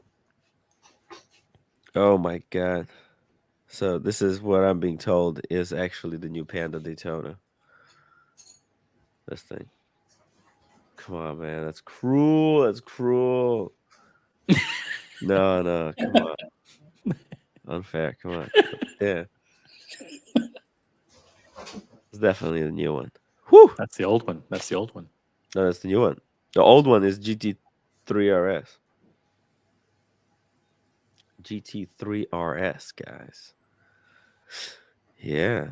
Oh my god! So this is what I'm being told is actually the new Panda Daytona. This thing. Come on, man. That's cruel. That's cruel. No, come on. Unfair. Come on. Yeah. It's definitely the new one. Whew.
That's the old one.
No, that's the new one. The old one is GT3 RS. GT3 RS, guys. Yeah.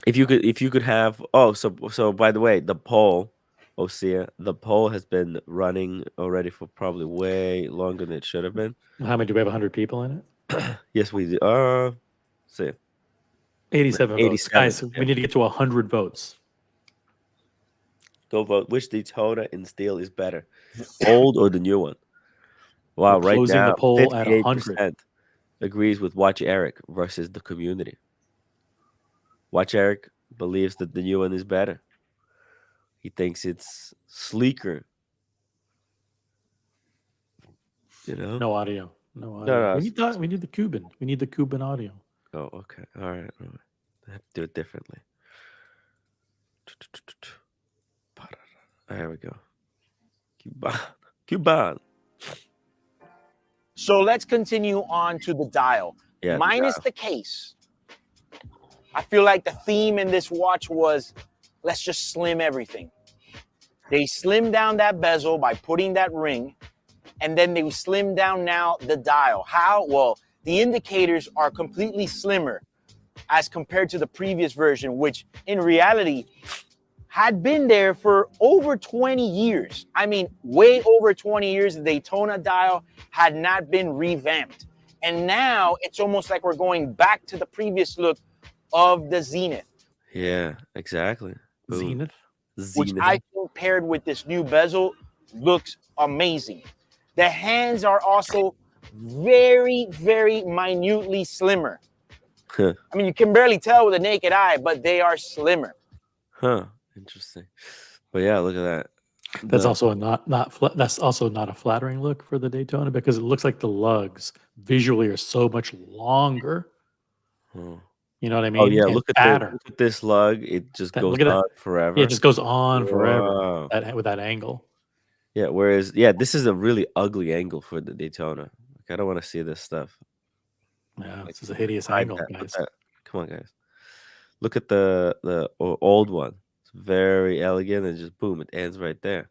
If you could have so by the way, the poll, Osea, the poll has been running already for probably way longer than it should have been.
How many do we have? 100 people in it?
Yes, we do. See.
87 votes. Guys,
yeah.
we need to get to 100 votes.
Go vote. Which Daytona in steel is better, old or the new one? Wow,
We're
right
closing
now,
the poll at
58% agrees with Watch Eric versus the community. Watch Eric believes that the new one is better. He thinks it's sleeker. You know?
No audio.
No,
we need the Cuban. We need the Cuban audio.
Oh, okay. All right. I have to do it differently. There we go. Cuban.
So let's continue on to the dial.
Yeah,
Minus the case. I feel like the theme in this watch was, let's just slim everything. They slimmed down that bezel by putting that ring, and then they slimmed down now the dial. How? Well, the indicators are completely slimmer as compared to the previous version, which in reality had been there for over 20 years. I mean, way over 20 years, the Daytona dial had not been revamped. And now it's almost like we're going back to the previous look of the Zenith.
Yeah, exactly.
Zenith.
Which I think paired with this new bezel looks amazing. The hands are also very, very minutely slimmer. I mean, you can barely tell with the naked eye, but they are slimmer.
Huh. Interesting. But yeah, look at that.
That's also that's also not a flattering look for the Daytona because it looks like the lugs visually are so much longer.
Oh.
You know what I mean?
Oh yeah,
And
look
fatter.
at this lug. It just goes
Look at
on
that.
forever.
Yeah, it just goes on forever
Wow.
with that angle.
Yeah, whereas this is a really ugly angle for the Daytona. Like, I don't want to see this stuff.
Yeah,
Like,
this is a hideous
hide
angle,
that, put
guys.
that. Come on, guys. Look at the old one. It's very elegant and just boom, it ends right there.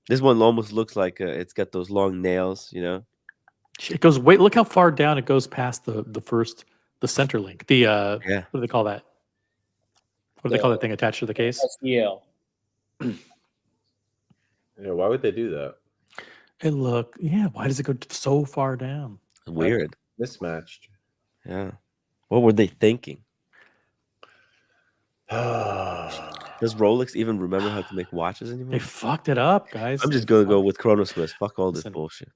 This one almost looks like it's got those long nails, you know.
It goes look how far down it goes past the center link. The what do they call that? What do they call that thing attached to the case?
SEL.
Yeah, why would they do that?
Why does it go so far down?
Weird.
Mismatched.
Yeah. What were they thinking? Does Rolex even remember how to make watches anymore?
They fucked it up, guys.
I'm just gonna go with CHRONOSWISS. Fuck all this bullshit.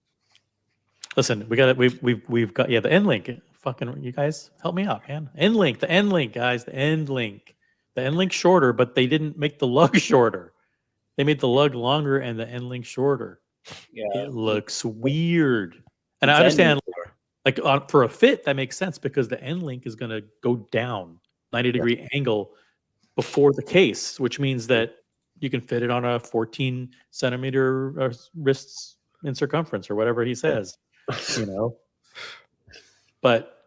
Listen, we've got the end link. Fucking you guys help me out, man. The end link, guys, the end link. The end link shorter, but they didn't make the lug shorter. They made the lug longer and the end link shorter.
Yeah.
It looks weird. And I understand like for a fit, that makes sense because the end link is gonna go down 90-degree angle before the case, which means that you can fit it on a 14 centimeter wrists in circumference or whatever he says, you know. But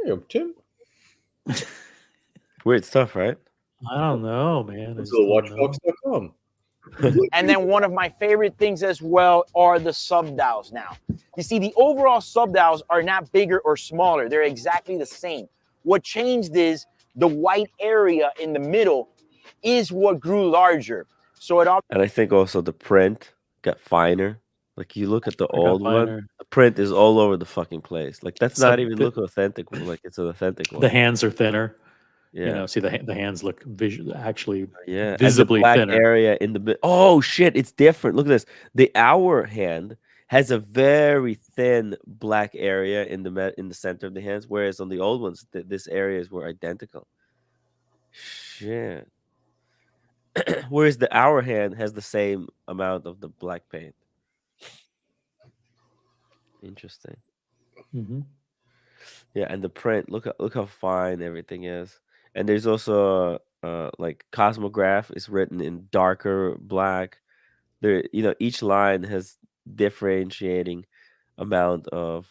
hey, Tim,
weird stuff, right?
I don't know, man.
Let's go watchbox.com.
And then one of my favorite things as well are the subdials now. You see, the overall subdials are not bigger or smaller. They're exactly the same. What changed is the white area in the middle is what grew larger. So it all.
And I think also the print got finer. Like you look at the old one, the print is all over the fucking place. Like that's not even look authentic. Like it's an authentic one.
The hands are thinner.
Yeah.
You know, see the hands look actually
visibly
and the black
thinner. Area in the oh shit, it's different. Look at this. The hour hand has a very thin black area in the center of the hands, whereas on the old ones, this areas were identical. Shit. Whereas the hour hand has the same amount of the black paint. Interesting.
Mm-hmm.
Yeah, and the print. Look how fine everything is. And there's also like Cosmograph is written in darker black. There, each line has differentiating amount of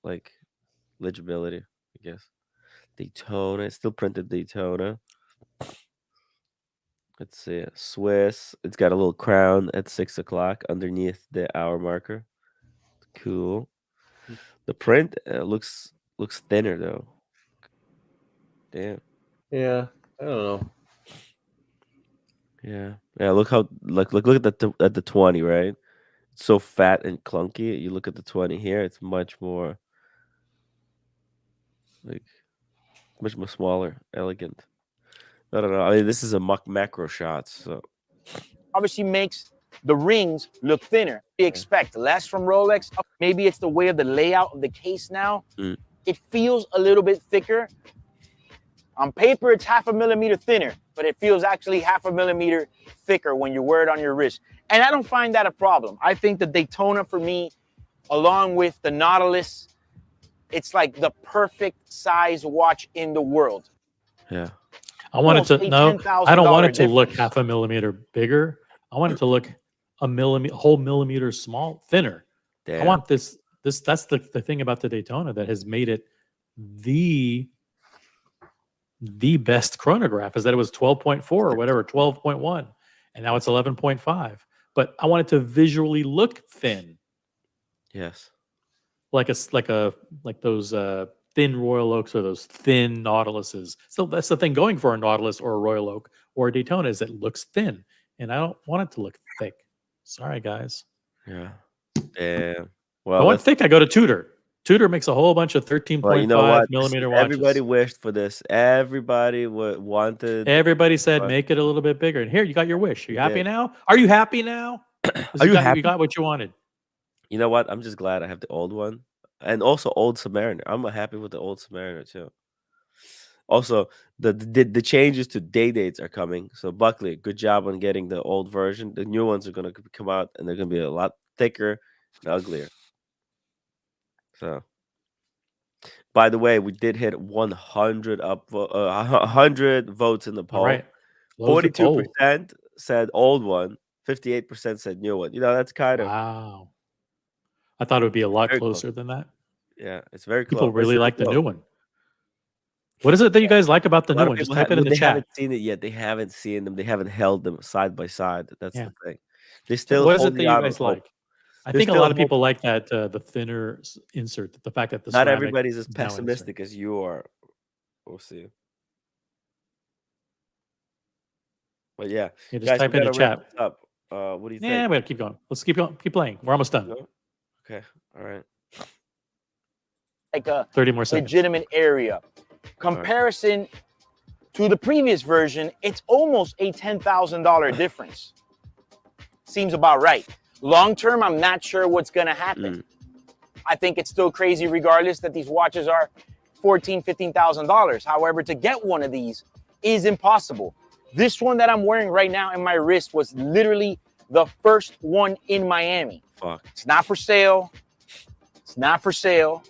like legibility, I guess. Daytona, it's still printed Daytona. Let's see, Swiss. It's got a little crown at 6 o'clock underneath the hour marker. Cool. The print looks thinner though. Damn.
Yeah, I don't know.
Yeah. Look how look at the 20, right? It's so fat and clunky. You look at the 20 here, it's much more smaller, elegant. I don't know. I mean, this is a macro shot, so
Obviously makes the rings look thinner. We expect less from Rolex. Maybe it's the way of the layout of the case now. It feels a little bit thicker. On paper, it's 0.5 millimeter thinner, but it feels actually 0.5 millimeter thicker when you wear it on your wrist. And I don't find that a problem. I think the Daytona for me, along with the Nautilus, it's like the perfect size watch in the world.
Yeah.
I want it to I don't want it to look 0.5 millimeter bigger. I want it to look a whole millimeter thinner.
Damn.
I want this that's the thing about the Daytona that has made it the best chronograph is that it was 12.4 or whatever, 12.1, and now it's 11.5. But I want it to visually look thin.
Yes.
Like those thin Royal Oaks or those thin Nautiluses. So that's the thing going for a Nautilus or a Royal Oak or a Daytona is it looks thin. And I don't want it to look thick. Sorry, guys.
Yeah. Damn. Well,
I want thick. I go to Tudor. Tudor makes a whole bunch of 13.5 millimeter watches.
Everybody wished for this. Everybody wanted.
Everybody said, make it a little bit bigger. And here, you got your wish. Are you happy now? Are you happy now?
Are you happy?
You got what you wanted.
You know what? I'm just glad I have the old one. And also old Submariner. I'm happy with the old Submariner too. Also, the changes to day dates are coming. So Buckley, good job on getting the old version. The new ones are gonna come out, and they're gonna be a lot thicker and uglier. So, by the way, we did hit 100 100 votes in the
All
poll.
right. Close the poll.
42% said old one. 58% said new one. You know, that's kind of
Wow. I thought it would be a lot
very
closer
close.
than that.
Yeah, it's very close.
People
but it's
really
very
like the
close.
new one. What is it that you guys like about the
A
new
lot of
one? Just
people
type it in the
they
chat.
haven't seen it yet. They haven't seen them. They haven't held them side by side. That's
Yeah.
the thing. They still
What is it that
holding
you
out on
guys
hope.
like? I
They're
think a
still
lot of
hope.
people like that the thinner insert. The fact that the
Not
ceramic
everybody's as
is now insert.
pessimistic as you are. We'll see. But yeah,
Yeah, just
guys,
type
we
in the
gotta wrap
chat.
this up. What do you
Yeah,
think?
we gotta keep going. Let's keep going. Keep playing. We're almost done.
No? Okay. All right.
Like a
30 more seconds.
legitimate area. Comparison to the previous version, it's almost a $10,000 difference. Seems about right. Long term, I'm not sure what's gonna happen. I think it's still crazy regardless that these watches are $14,000, $15,000. However, to get one of these is impossible. This one that I'm wearing right now in my wrist was literally the first one in Miami.
Fuck.
It's not for sale. It's not for sale.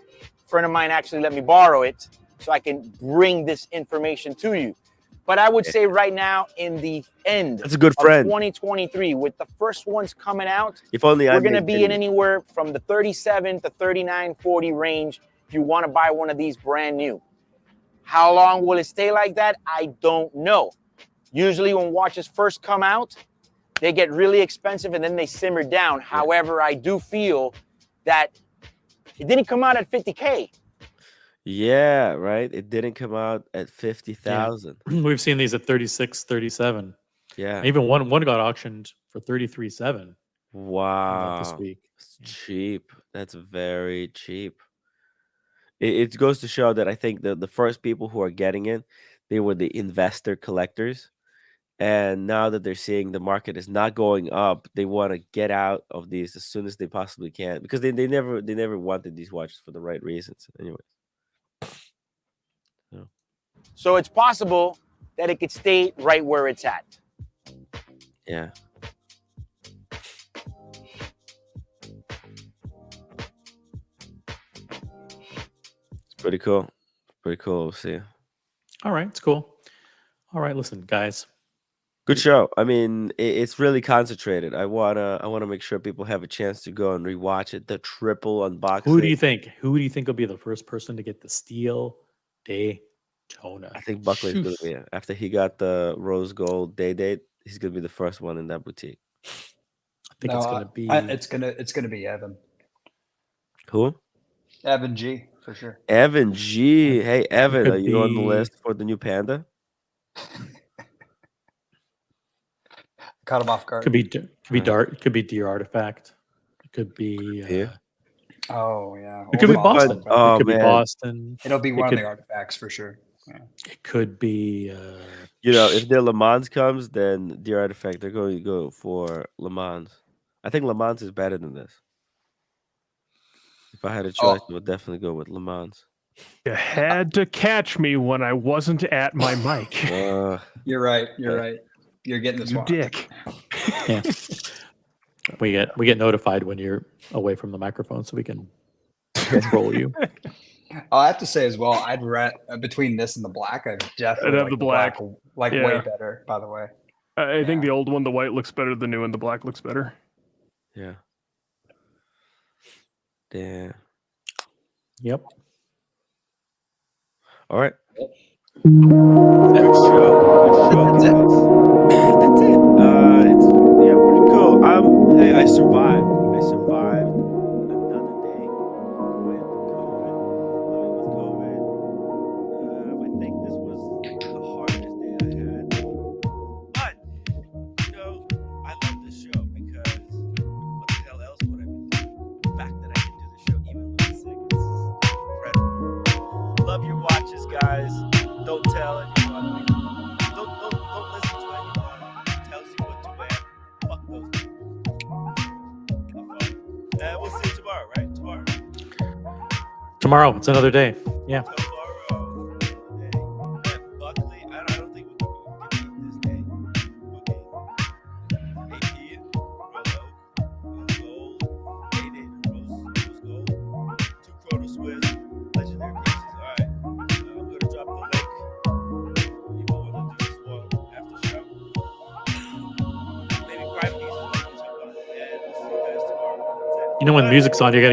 A friend of mine actually let me borrow it so I can bring this information to you. But I would say right now in the end
That's a good
of
friend.
2023, with the first ones coming out,
If only I
we're going to
made
be in
videos.
anywhere from the 37 to 39, 40 range if you want to buy one of these brand new. How long will it stay like that? I don't know. Usually when watches first come out, they get really expensive and then they simmer down. However, I do feel that it didn't come out at 50K.
Yeah, right. It didn't come out at 50,000.
We've seen these at 36, 37.
Yeah.
Even one got auctioned for 33.7.
Wow.
This week.
It's cheap. That's very cheap. It goes to show that I think the first people who are getting it, they were the investor collectors. And now that they're seeing the market is not going up, they want to get out of these as soon as they possibly can because they never wanted these watches for the right reasons. Anyway.
So it's possible that it could stay right where it's at.
Yeah. It's pretty cool. Pretty cool. We'll see.
All right, it's cool. All right, listen, guys.
Good show. I mean, it's really concentrated. I wanna make sure people have a chance to go and rewatch it. The triple unboxing.
Who do you think? Who do you think will be the first person to get the Steel Daytona?
I think Buckley's gonna be it. After he got the rose gold day date, he's gonna be the first one in that boutique.
I think it's gonna be.
It's gonna be Evan.
Who?
Evan G for sure.
Evan G. Hey Evan,
Could
are you on the
be-
list for the new Panda?
Caught him off guard.
Could be Dart. Could be Deer Artifact. It could be.
Oh yeah.
It could be
Old
Boston.
Oh,
It could be
man.
Boston.
It'll be
It
one of
could-
the artifacts for sure. Yeah.
It could be.
You know, if the Le Mans comes, then Deer Artifact, they're going to go for Le Mans. I think Le Mans is better than this. If I had a choice, I would definitely go with Le Mans.
You had to catch me when I wasn't at my mic.
You're right. You're right. You're getting this
You
one.
dick.
Yeah. We get notified when you're away from the microphone, so we can control you.
I have to say as well, I'd between this and the black, I definitely
I'd have
like
the black.
like
Yeah.
way better. By the way,
I think the old one, the white looks better. The new one, the black looks better.
Yeah. Damn.
Yep.
All right. Good show. Good show, guys. That's it. It's pretty cool. Hey, I survived. I survived another day with COVID. I think this was the hardest day I had. But you know, I love this show because what the hell else would I be doing? The fact that I can do the show even when I'm sick is incredible. Love your watches, guys. Don't tell anyone. Don't listen to anyone who tells you what to wear. Fuck those people. We'll see you tomorrow, right?
Tomorrow, it's another day. Yeah.
Tomorrow.
You know when music's on, you gotta